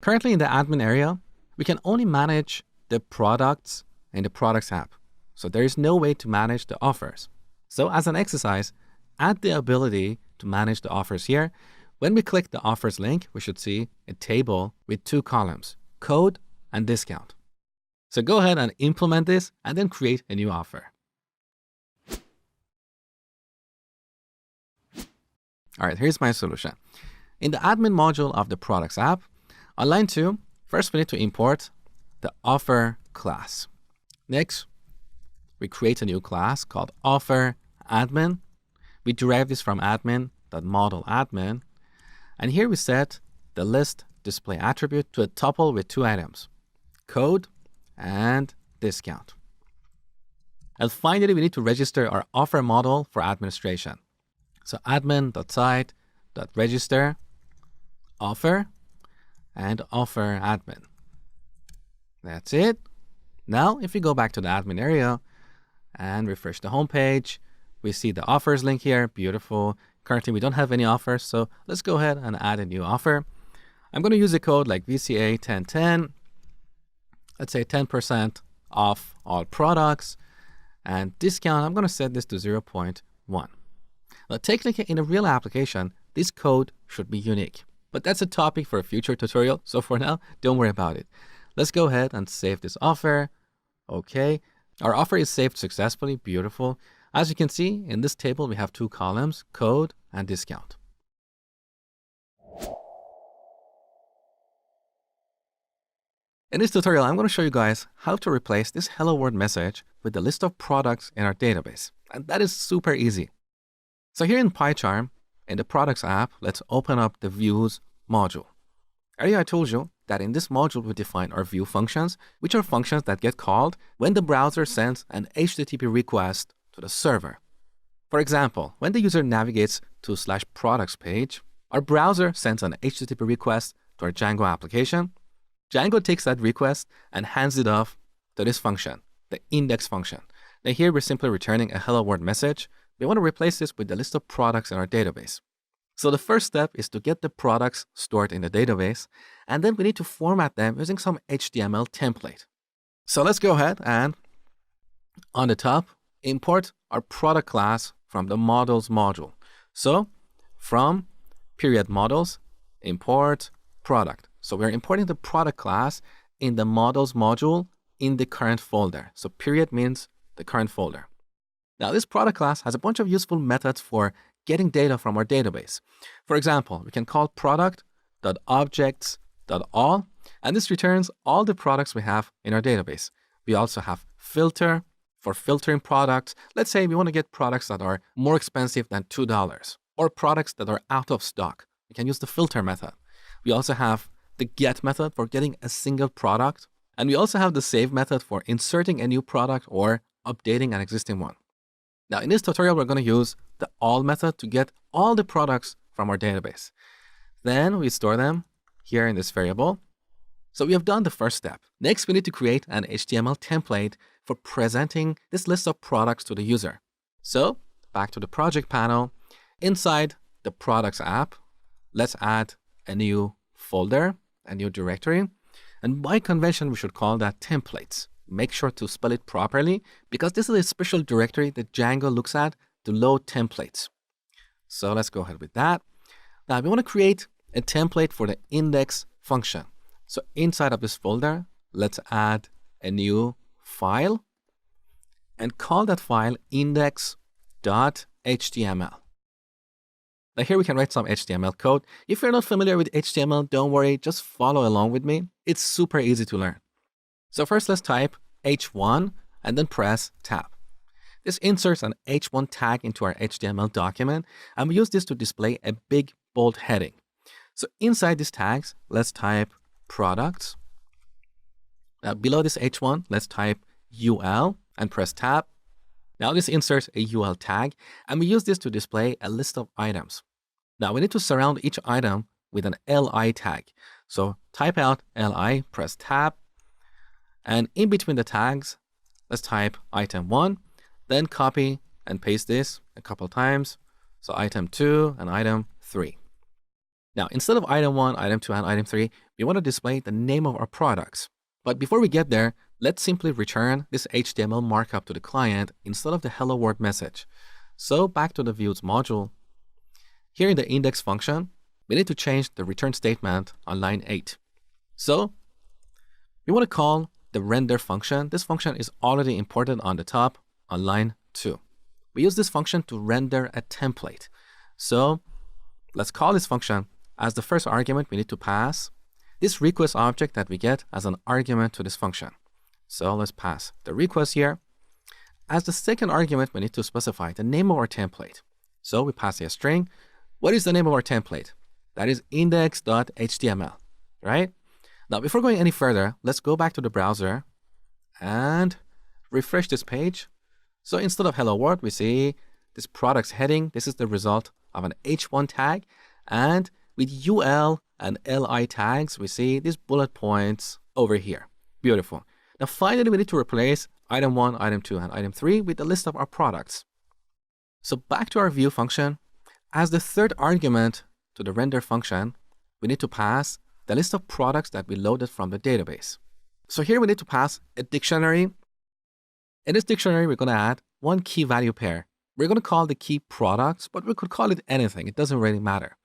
Currently in the admin area, we can only manage the products in the products app. So there is no way to manage the offers. So as an exercise, add the ability to manage the offers here. When we click the offers link, we should see a table with two columns, code and discount. So go ahead and implement this and then create a new offer. All right, here's my solution. In the admin module of the products app, on line 2, first we need to import the offer class. Next, we create a new class called offer admin. We derive this from admin.modelAdmin. And here we set the list display attribute to a tuple with two items, code and discount. And finally, we need to register our offer model for administration. So admin.site.register offer and offer admin. That's it. Now, if we go back to the admin area and refresh the home page, we see the offers link here. Beautiful. Currently, we don't have any offers, so let's go ahead and add a new offer. I'm going to use a code like VCA 1010. Let's say 10% off all products. And discount, I'm going to set this to 0.1. Now, technically, in a real application, this code should be unique. But that's a topic for a future tutorial, so for now, don't worry about it. Let's go ahead and save this offer. Okay, our offer is saved successfully. Beautiful. As you can see, in this table, we have two columns, code and discount. In this tutorial, I'm going to show you guys how to replace this hello world message with the list of products in our database. And that is super easy. So here in PyCharm, in the products app, let's open up the views module. Earlier I told you that in this module we define our view functions, which are functions that get called when the browser sends an HTTP request to the server. For example, when the user navigates to /products page, our browser sends an HTTP request to our Django application. Django takes that request and hands it off to this function, the index function. Now here we're simply returning a hello world message. We want to replace this with the list of products in our database. So the first step is to get the products stored in the database, and then we need to format them using some HTML template. So let's go ahead and on the top, import our product class from the models module. So from period models, import product. So we're importing the product class in the models module in the current folder. So period means the current folder. Now this product class has a bunch of useful methods for getting data from our database. For example, we can call product.objects.all, and this returns all the products we have in our database. We also have filter for filtering products. Let's say we want to get products that are more expensive than $2 or products that are out of stock. We can use the filter method. We also have the get method for getting a single product. And we also have the save method for inserting a new product or updating an existing one. Now in this tutorial, we're going to use the all method to get all the products from our database. Then we store them here in this variable. So we have done the first step. Next, we need to create an HTML template for presenting this list of products to the user. So back to the project panel, inside the products app, let's add a new folder, a new directory. And by convention, we should call that templates. Make sure to spell it properly because this is a special directory that Django looks at to load templates. So let's go ahead with that. Now we want to create a template for the index function. So inside of this folder, let's add a new file and call that file index.html. Now here we can write some HTML code. If you're not familiar with HTML, don't worry, just follow along with me. It's super easy to learn. So first let's type H1 and then press tab. This inserts an H1 tag into our HTML document, and we use this to display a big bold heading. So inside these tags, let's type products. Now below this H1, let's type UL and press tab. Now this inserts a UL tag, and we use this to display a list of items. Now we need to surround each item with an LI tag. So type out LI, press tab, and in between the tags, let's type item 1, then copy and paste this a couple times. So item 2 and item 3. Now, instead of item 1, item 2, and item 3, we want to display the name of our products. But before we get there, let's simply return this HTML markup to the client instead of the hello world message. So back to the views module. Here in the index function, we need to change the return statement on line 8. So we want to call the render function. This function is already imported on the top on line 2. We use this function to render a template. So let's call this function. As the first argument, we need to pass this request object that we get as an argument to this function. So let's pass the request here. As the second argument, we need to specify the name of our template. So we pass a string. What is the name of our template? That is index.html, right? Now, before going any further, let's go back to the browser and refresh this page. So instead of hello world, we see this products heading. This is the result of an H1 tag. And with UL and LI tags, we see these bullet points over here. Beautiful. Now, finally, we need to replace item 1, item 2, and item 3 with the list of our products. So back to our view function. As the third argument to the render function, we need to pass the list of products that we loaded from the database. So here we need to pass a dictionary. In this dictionary, we're going to add one key value pair. We're going to call the key products, but we could call it anything. It doesn't really matter.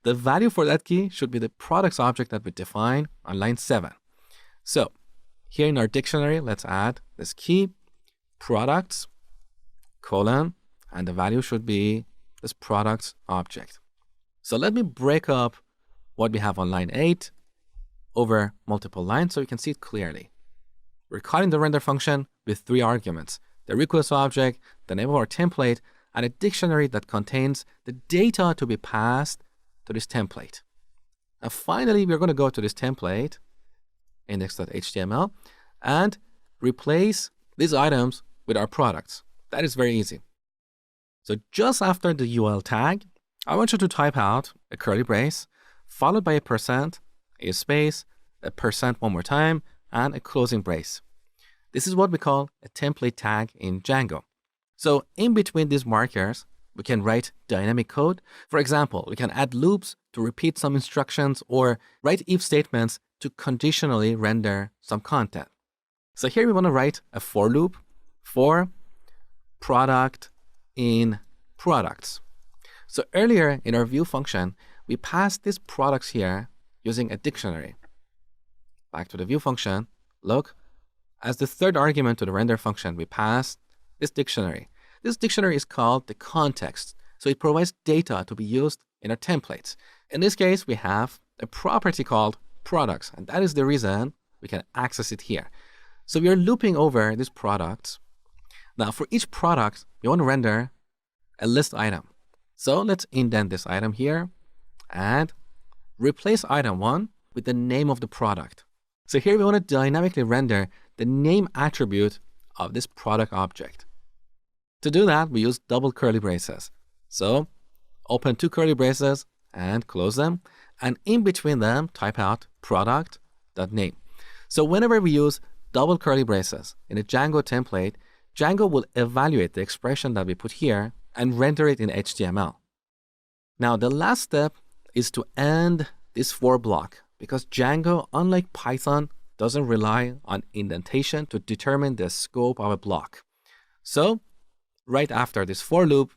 The value for that key should be the products object that we define on line 7. So here in our dictionary, let's add this key products, colon, and the value should be this products object. So let me break up what we have on line 8 over multiple lines so you can see it clearly. We're calling the render function with 3 arguments: the request object, the name of our template, and a dictionary that contains the data to be passed to this template. And finally, we're going to go to this template, index.html, and replace these items with our products. That is very easy. So just after the UL tag, I want you to type out a curly brace, followed by a %, a space, a % one more time, and a closing brace. This is what we call a template tag in Django. So in between these markers, we can write dynamic code. For example, we can add loops to repeat some instructions or write if statements to conditionally render some content. So here we want to write a for loop for product in products. So earlier in our view function, we passed these products here using a dictionary. Back to the view function, look, as the third argument to the render function, we passed this dictionary. This dictionary is called the context, so it provides data to be used in our templates. In this case, we have a property called products, and that is the reason we can access it here. So we are looping over these products. Now, for each product, we want to render a list item. So let's indent this item here and replace item 1 with the name of the product. So here we want to dynamically render the name attribute of this product object. To do that, we use double curly braces. So open 2 curly braces and close them, and in between them, type out product.name. So whenever we use double curly braces in a Django template, Django will evaluate the expression that we put here and render it in HTML. Now, the last step is to end this for block, because Django, unlike Python, doesn't rely on indentation to determine the scope of a block. So right after this for loop,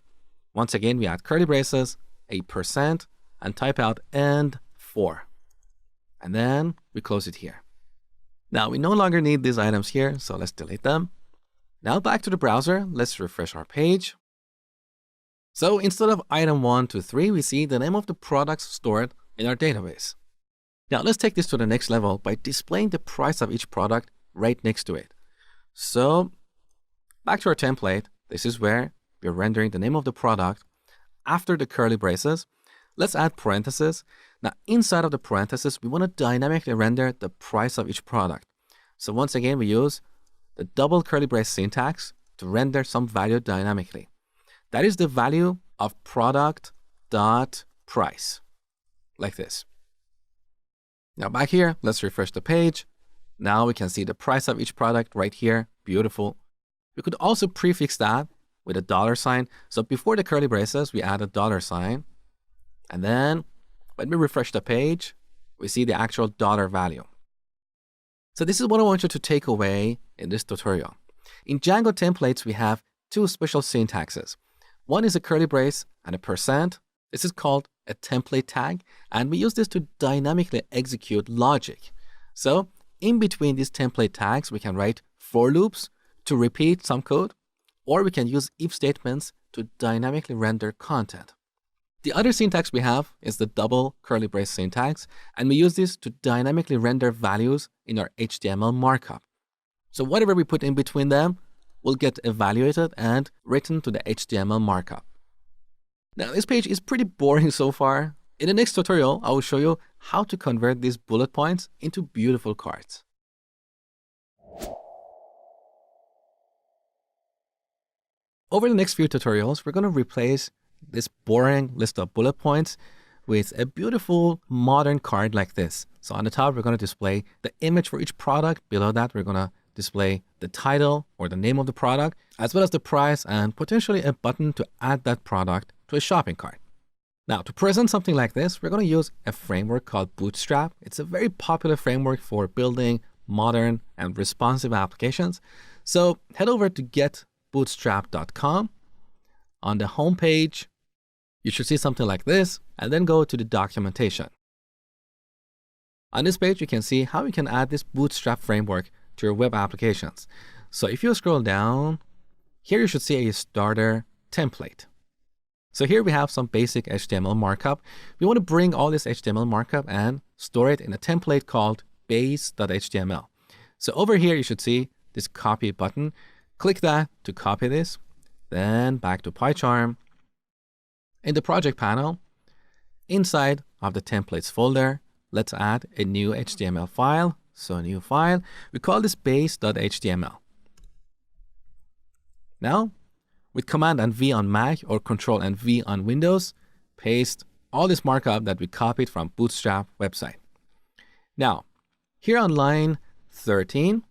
once again, we add curly braces, a %, and type out end for. And then we close it here. Now, we no longer need these items here, so let's delete them. Now back to the browser, let's refresh our page. So instead of item 1 to 3, we see the name of the products stored in our database. Now let's take this to the next level by displaying the price of each product right next to it. So back to our template, this is where we're rendering the name of the product. After the curly braces, let's add parentheses. Now inside of the parentheses, we want to dynamically render the price of each product. So once again, we use the double curly brace syntax to render some value dynamically. That is the value of product.price, like this. Now back here, let's refresh the page. Now we can see the price of each product right here. Beautiful. We could also prefix that with a $sign. So before the curly braces, we add a $sign. And then when we refresh the page, we see the actual dollar value. So this is what I want you to take away in this tutorial. In Django templates, we have 2 special syntaxes. One is a curly brace and a %. This is called a template tag, and we use this to dynamically execute logic. So in between these template tags, we can write for loops to repeat some code, or we can use if statements to dynamically render content. The other syntax we have is the double curly brace syntax, and we use this to dynamically render values in our HTML markup. So whatever we put in between them will get evaluated and written to the HTML markup. Now, this page is pretty boring so far. In the next tutorial, I will show you how to convert these bullet points into beautiful cards. Over the next few tutorials, we're going to replace this boring list of bullet points with a beautiful modern card like this. So on the top, we're going to display the image for each product. Below that, we're going to display the title or the name of the product, as well as the price and potentially a button to add that product to a shopping cart. Now, to present something like this, we're going to use a framework called Bootstrap. It's a very popular framework for building modern and responsive applications. So head over to getbootstrap.com. On the home page, you should see something like this, and then go to the documentation. On this page, you can see how you can add this Bootstrap framework to your web applications. So if you scroll down, here you should see a starter template. So here we have some basic HTML markup. We want to bring all this HTML markup and store it in a template called base.html. So over here, you should see this copy button. Click that to copy this. Then back to PyCharm. In the project panel, inside of the templates folder, let's add a new HTML file. So a new file, we call this base.html. Now, with Command and V on Mac or Control and V on Windows, paste all this markup that we copied from Bootstrap website. Now, here on line 13,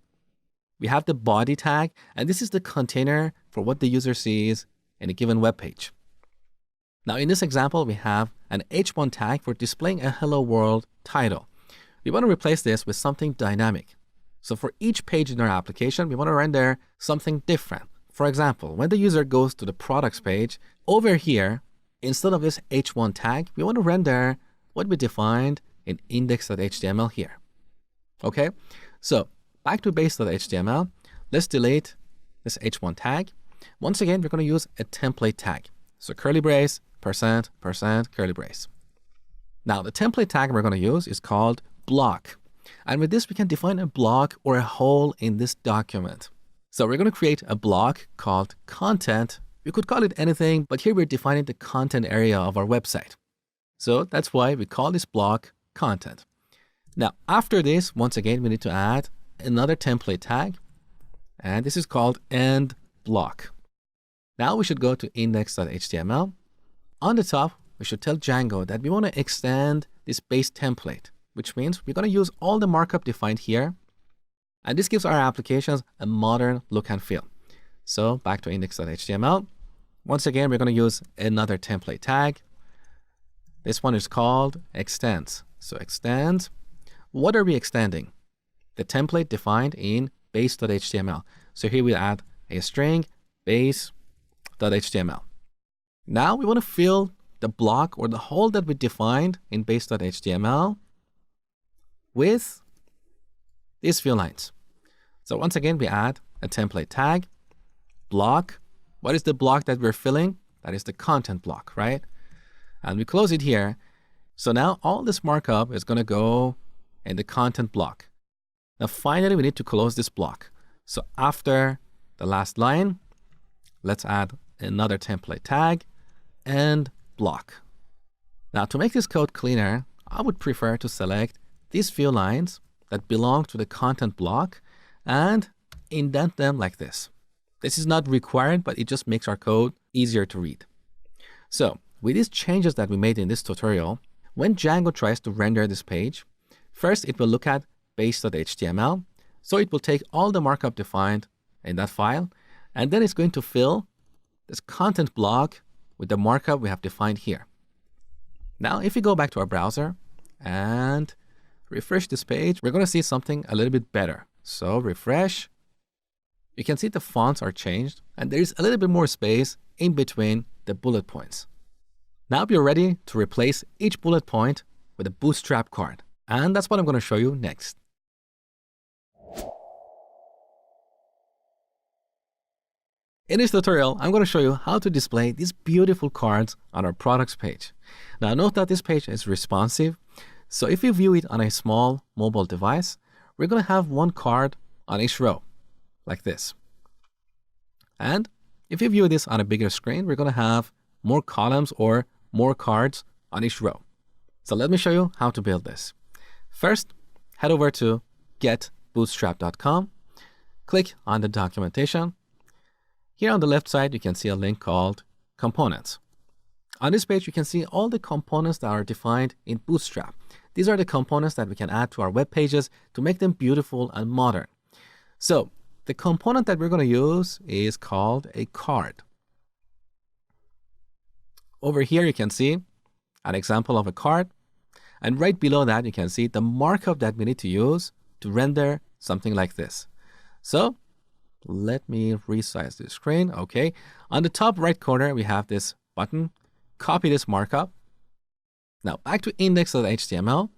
we have the body tag, and this is the container for what the user sees in a given web page. Now in this example, we have an h1 tag for displaying a hello world title. We want to replace this with something dynamic. So for each page in our application, we want to render something different. For example, when the user goes to the products page, over here, instead of this h1 tag, we want to render what we defined in index.html here. Okay, so back to base.html, let's delete this h1 tag. Once again, we're going to use a template tag. So curly brace, %, curly brace. Now the template tag we're going to use is called block. And with this, we can define a block or a hole in this document. So we're going to create a block called content. We could call it anything, but here we're defining the content area of our website. So that's why we call this block content. Now, after this, once again, we need to add another template tag, and this is called end block. Now we should go to index.html. On the top, we should tell Django that we want to extend this base template, which means we're going to use all the markup defined here. And this gives our applications a modern look and feel. So back to index.html. Once again, we're going to use another template tag. This one is called extends. So extends. What are we extending? The template defined in base.html. So here we add a string base.html. Now we want to fill the block or the hole that we defined in base.html with these few lines. So once again, we add a template tag, block. What is the block that we're filling? That is the content block, right? And we close it here. So now all this markup is going to go in the content block. Now finally, we need to close this block. So after the last line, let's add another template tag and block. Now to make this code cleaner, I would prefer to select these few lines that belong to the content block and indent them like this. This is not required, but it just makes our code easier to read. So with these changes that we made in this tutorial, when Django tries to render this page, first it will look at base.html. So it will take all the markup defined in that file, and then it's going to fill this content block with the markup we have defined here. Now, if we go back to our browser and refresh this page, we're going to see something a little bit better. So refresh. You can see the fonts are changed, and there is a little bit more space in between the bullet points. Now we're ready to replace each bullet point with a bootstrap card. And that's what I'm going to show you next. In this tutorial, I'm going to show you how to display these beautiful cards on our products page. Now note that this page is responsive. So if you view it on a small mobile device, we're going to have one card on each row, like this. And if you view this on a bigger screen, we're going to have more columns or more cards on each row. So let me show you how to build this. First, head over to getbootstrap.com, click on the documentation. Here on the left side, you can see a link called Components. On this page, you can see all the components that are defined in Bootstrap. These are the components that we can add to our web pages to make them beautiful and modern. So the component that we're going to use is called a card. Over here, you can see an example of a card. And right below that, you can see the markup that we need to use to render something like this. So let me resize the screen. Okay. On the top right corner, we have this button. Copy this markup. Now back to index.html.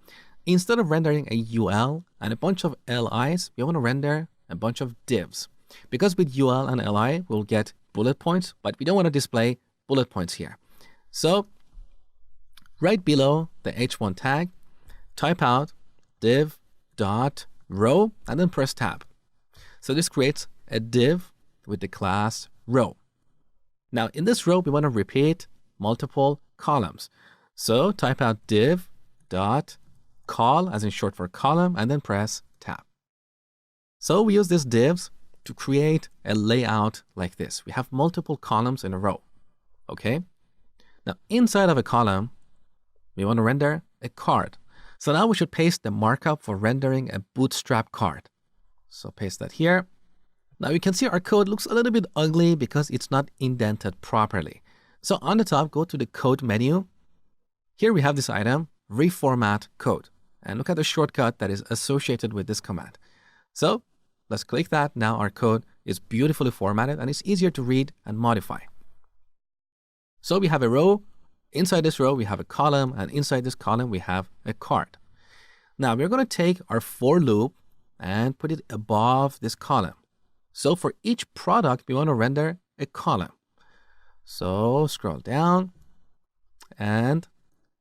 Instead of rendering a UL and a bunch of LIs, we want to render a bunch of divs. Because with UL and LI, we'll get bullet points, but we don't want to display bullet points here. So right below the h1 tag, type out div.row and then press tab. So this creates a div with the class row. Now in this row, we want to repeat multiple columns. So type out div.col, as in short for column, and then press tab. So we use these divs to create a layout like this. We have multiple columns in a row. Okay. Now inside of a column, we want to render a card. So now we should paste the markup for rendering a bootstrap card. So paste that here. Now you can see our code looks a little bit ugly because it's not indented properly. So on the top, go to the code menu. Here we have this item, reformat code. And look at the shortcut that is associated with this command. So let's click that. Now our code is beautifully formatted and it's easier to read and modify. So we have a row. Inside this row, we have a column, and inside this column, we have a card. Now we're going to take our for loop and put it above this column. So for each product, we want to render a column. So scroll down and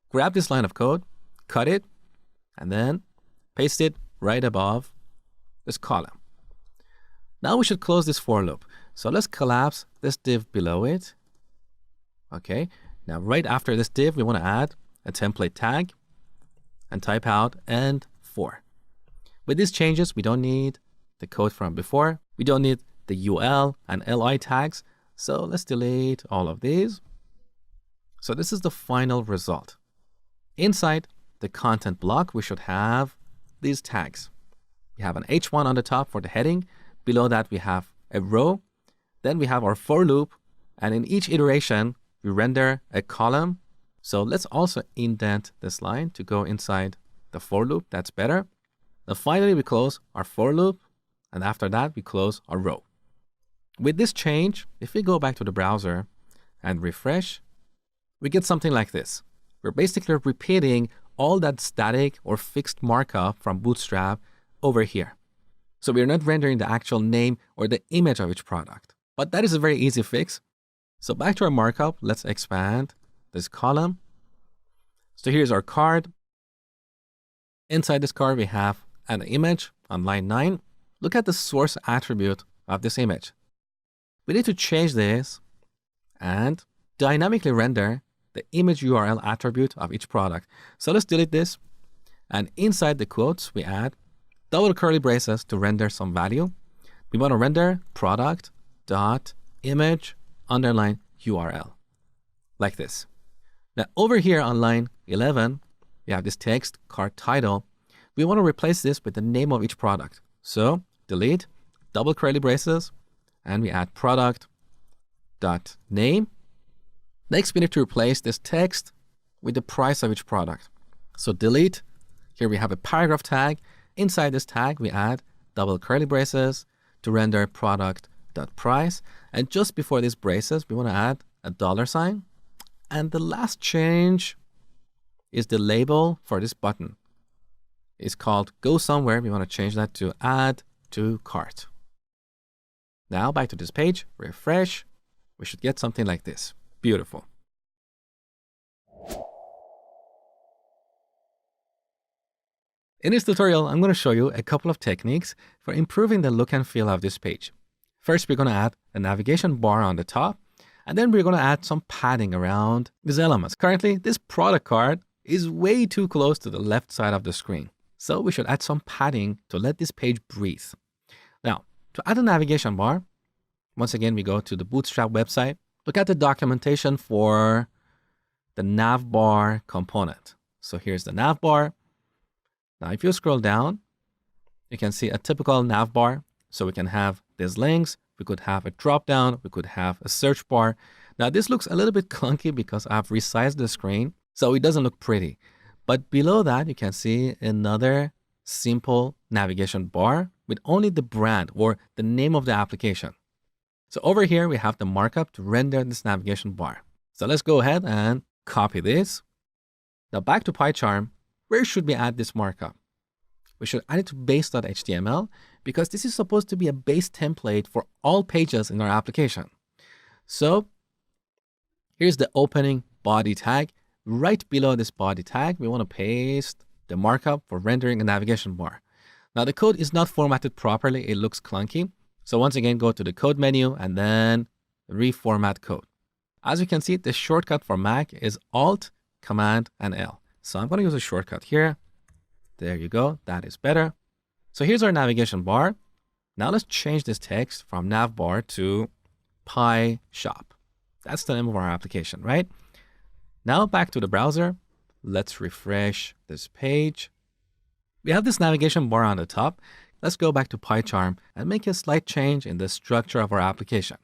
grab this line of code, cut it, and then paste it right above this column. Now we should close this for loop. So let's collapse this div below it. Okay, now right after this div, we want to add a template tag and type out end for. With these changes, we don't need the code from before. We don't need the UL and LI tags. So let's delete all of these. So this is the final result. Inside the content block, we should have these tags. We have an H1 on the top for the heading. Below that, we have a row. Then we have our for loop. And in each iteration, we render a column. So let's also indent this line to go inside the for loop. That's better. Now finally, we close our for loop. And after that, we close our row. With this change, if we go back to the browser and refresh, we get something like this. We're basically repeating all that static or fixed markup from Bootstrap over here. So we're not rendering the actual name or the image of each product. But that is a very easy fix. So back to our markup, let's expand this column. So here's our card. Inside this card, we have an image on line 9. Look at the source attribute of this image. We need to change this and dynamically render the image URL attribute of each product. So let's delete this. And inside the quotes, we add double curly braces to render some value. We want to render product dot image underline URL like this. Now over here on line 11, we have this text card title. We want to replace this with the name of each product. So delete double curly braces and we add product dot name. Next, we need to replace this text with the price of each product. So delete. Here we have a paragraph tag. Inside this tag, we add double curly braces to render product.price. And just before these braces, we want to add a $sign. And the last change is the label for this button. It's called Go Somewhere. We want to change that to Add to Cart. Now back to this page, refresh. We should get something like this. Beautiful. In this tutorial, I'm going to show you a couple of techniques for improving the look and feel of this page. First, we're going to add a navigation bar on the top, and then we're going to add some padding around these elements. Currently, this product card is way too close to the left side of the screen. So we should add some padding to let this page breathe. Now, to add a navigation bar, once again, we go to the Bootstrap website. Look at the documentation for the navbar component. So here's the navbar. Now, if you scroll down, you can see a typical navbar. So we can have these links. We could have a drop down. We could have a search bar. Now, this looks a little bit clunky because I've resized the screen, so it doesn't look pretty. But below that, you can see another simple navigation bar with only the brand or the name of the application. So over here, we have the markup to render this navigation bar. So let's go ahead and copy this. Now back to PyCharm. Where should we add this markup? We should add it to base.html because this is supposed to be a base template for all pages in our application. So here's the opening body tag. Right below this body tag, we want to paste the markup for rendering a navigation bar. Now the code is not formatted properly. It looks clunky. So once again, go to the code menu and then reformat code. As you can see, the shortcut for Mac is Alt, Command, and L. So I'm going to use a shortcut here. There you go. That is better. So here's our navigation bar. Now let's change this text from navbar to PyShop. That's the name of our application, right? Now back to the browser. Let's refresh this page. We have this navigation bar on the top. Let's go back to PyCharm and make a slight change in the structure of our application.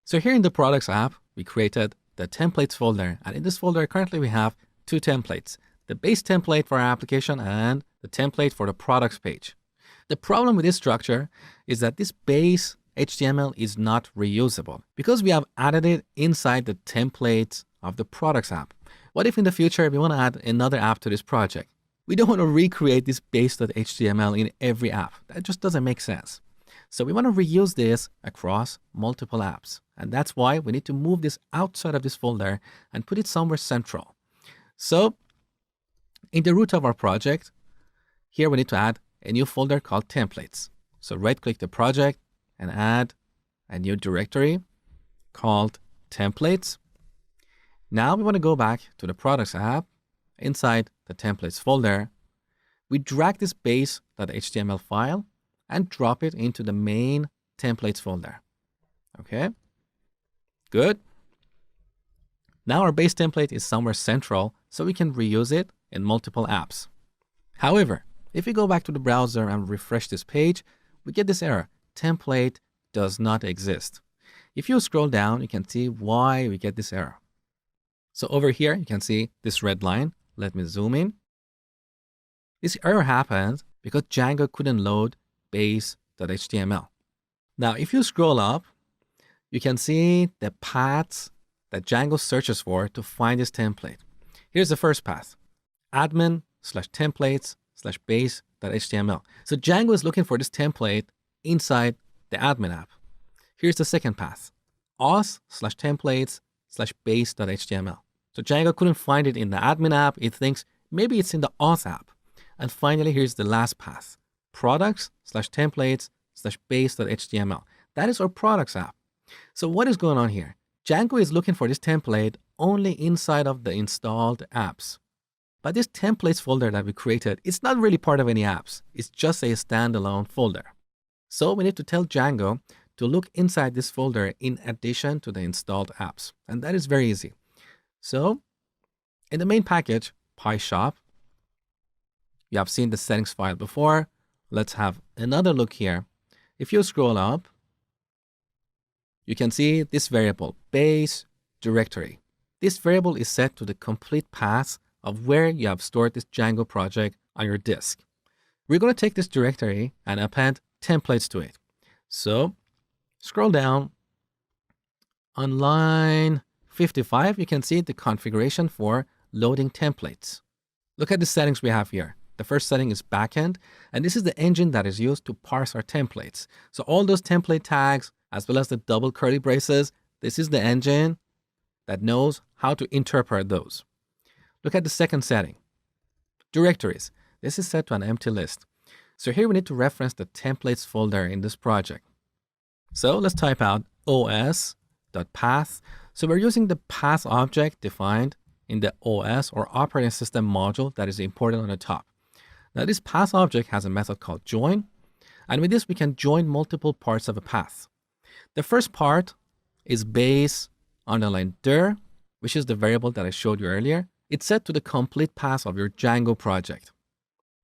So here in the products app, we created the templates folder. And in this folder, currently we have two templates, the base template for our application and the template for the products page. The problem with this structure is that this base HTML is not reusable because we have added it inside the templates of the products app. What if in the future we want to add another app to this project? We don't want to recreate this base.html in every app. That just doesn't make sense. So we want to reuse this across multiple apps. And that's why we need to move this outside of this folder and put it somewhere central. So in the root of our project, here we need to add a new folder called templates. So right click the project and add a new directory called templates. Now we want to go back to the products app. Inside the templates folder, we drag this base.html file and drop it into the main templates folder. Okay, good. Now our base template is somewhere central, so we can reuse it in multiple apps. However, if we go back to the browser and refresh this page, we get this error, template does not exist. If you scroll down, you can see why we get this error. So over here, you can see this red line. Let me zoom in. This error happened because Django couldn't load base.html. Now, if you scroll up, you can see the paths that Django searches for to find this template. Here's the first path, admin/templates/base.html. So Django is looking for this template inside the admin app. Here's the second path, auth/templates/base.html. So Django couldn't find it in the admin app. It thinks maybe it's in the auth app. And finally, here's the last path, products/templates/base.html. That is our products app. So what is going on here? Django is looking for this template only inside of the installed apps. But this templates folder that we created, it's not really part of any apps. It's just a standalone folder. So we need to tell Django to look inside this folder in addition to the installed apps. And that is very easy. So in the main package, PyShop, you have seen the settings file before. Let's have another look here. If you scroll up, you can see this variable, base directory. This variable is set to the complete path of where you have stored this Django project on your disk. We're going to take this directory and append templates to it. So scroll down. On line 55, you can see the configuration for loading templates. Look at the settings we have here. The first setting is backend, and this is the engine that is used to parse our templates. So all those template tags, as well as the double curly braces, this is the engine that knows how to interpret those. Look at the second setting, directories. This is set to an empty list. So here we need to reference the templates folder in this project. So let's type out os.path. So we're using the path object defined in the OS or operating system module that is imported on the top. Now this path object has a method called join. And with this, we can join multiple parts of a path. The first part is base_dir, which is the variable that I showed you earlier. It's set to the complete path of your Django project.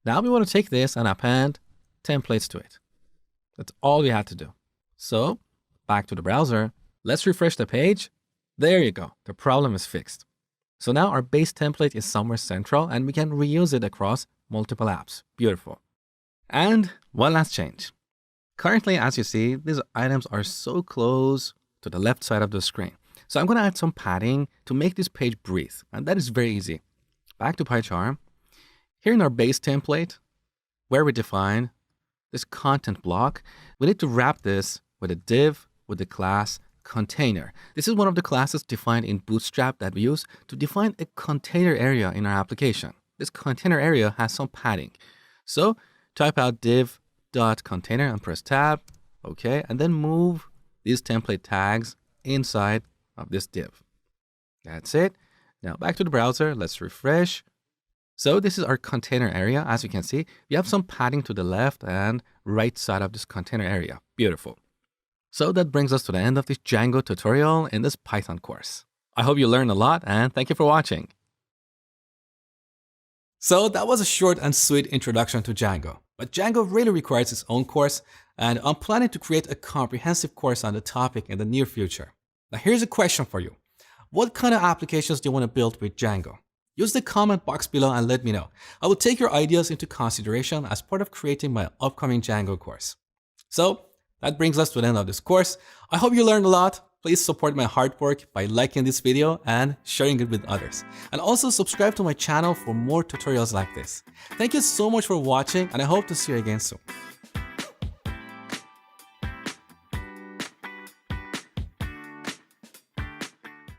Now we want to take this and append templates to it. That's all we had to do. So back to the browser, let's refresh the page. There you go. The problem is fixed. So now our base template is somewhere central and we can reuse it across multiple apps. Beautiful. And one last change. Currently, as you see, these items are so close to the left side of the screen. So I'm going to add some padding to make this page breathe. And that is very easy. Back to PyCharm. Here in our base template, where we define this content block, we need to wrap this with a div with the class container. This is one of the classes defined in Bootstrap that we use to define a container area in our application. This container area has some padding. So type out div.container and press tab. Okay, and then move these template tags inside of this div. That's it. Now back to the browser. Let's refresh. So this is our container area. As you can see, we have some padding to the left and right side of this container area. Beautiful. So that brings us to the end of this Django tutorial in this Python course. I hope you learned a lot and thank you for watching. So that was a short and sweet introduction to Django. But Django really requires its own course, and I'm planning to create a comprehensive course on the topic in the near future. Now here's a question for you. What kind of applications do you want to build with Django? Use the comment box below and let me know. I will take your ideas into consideration as part of creating my upcoming Django course. So that brings us to the end of this course. I hope you learned a lot. Please support my hard work by liking this video and sharing it with others. And also subscribe to my channel for more tutorials like this. Thank you so much for watching, and I hope to see you again soon.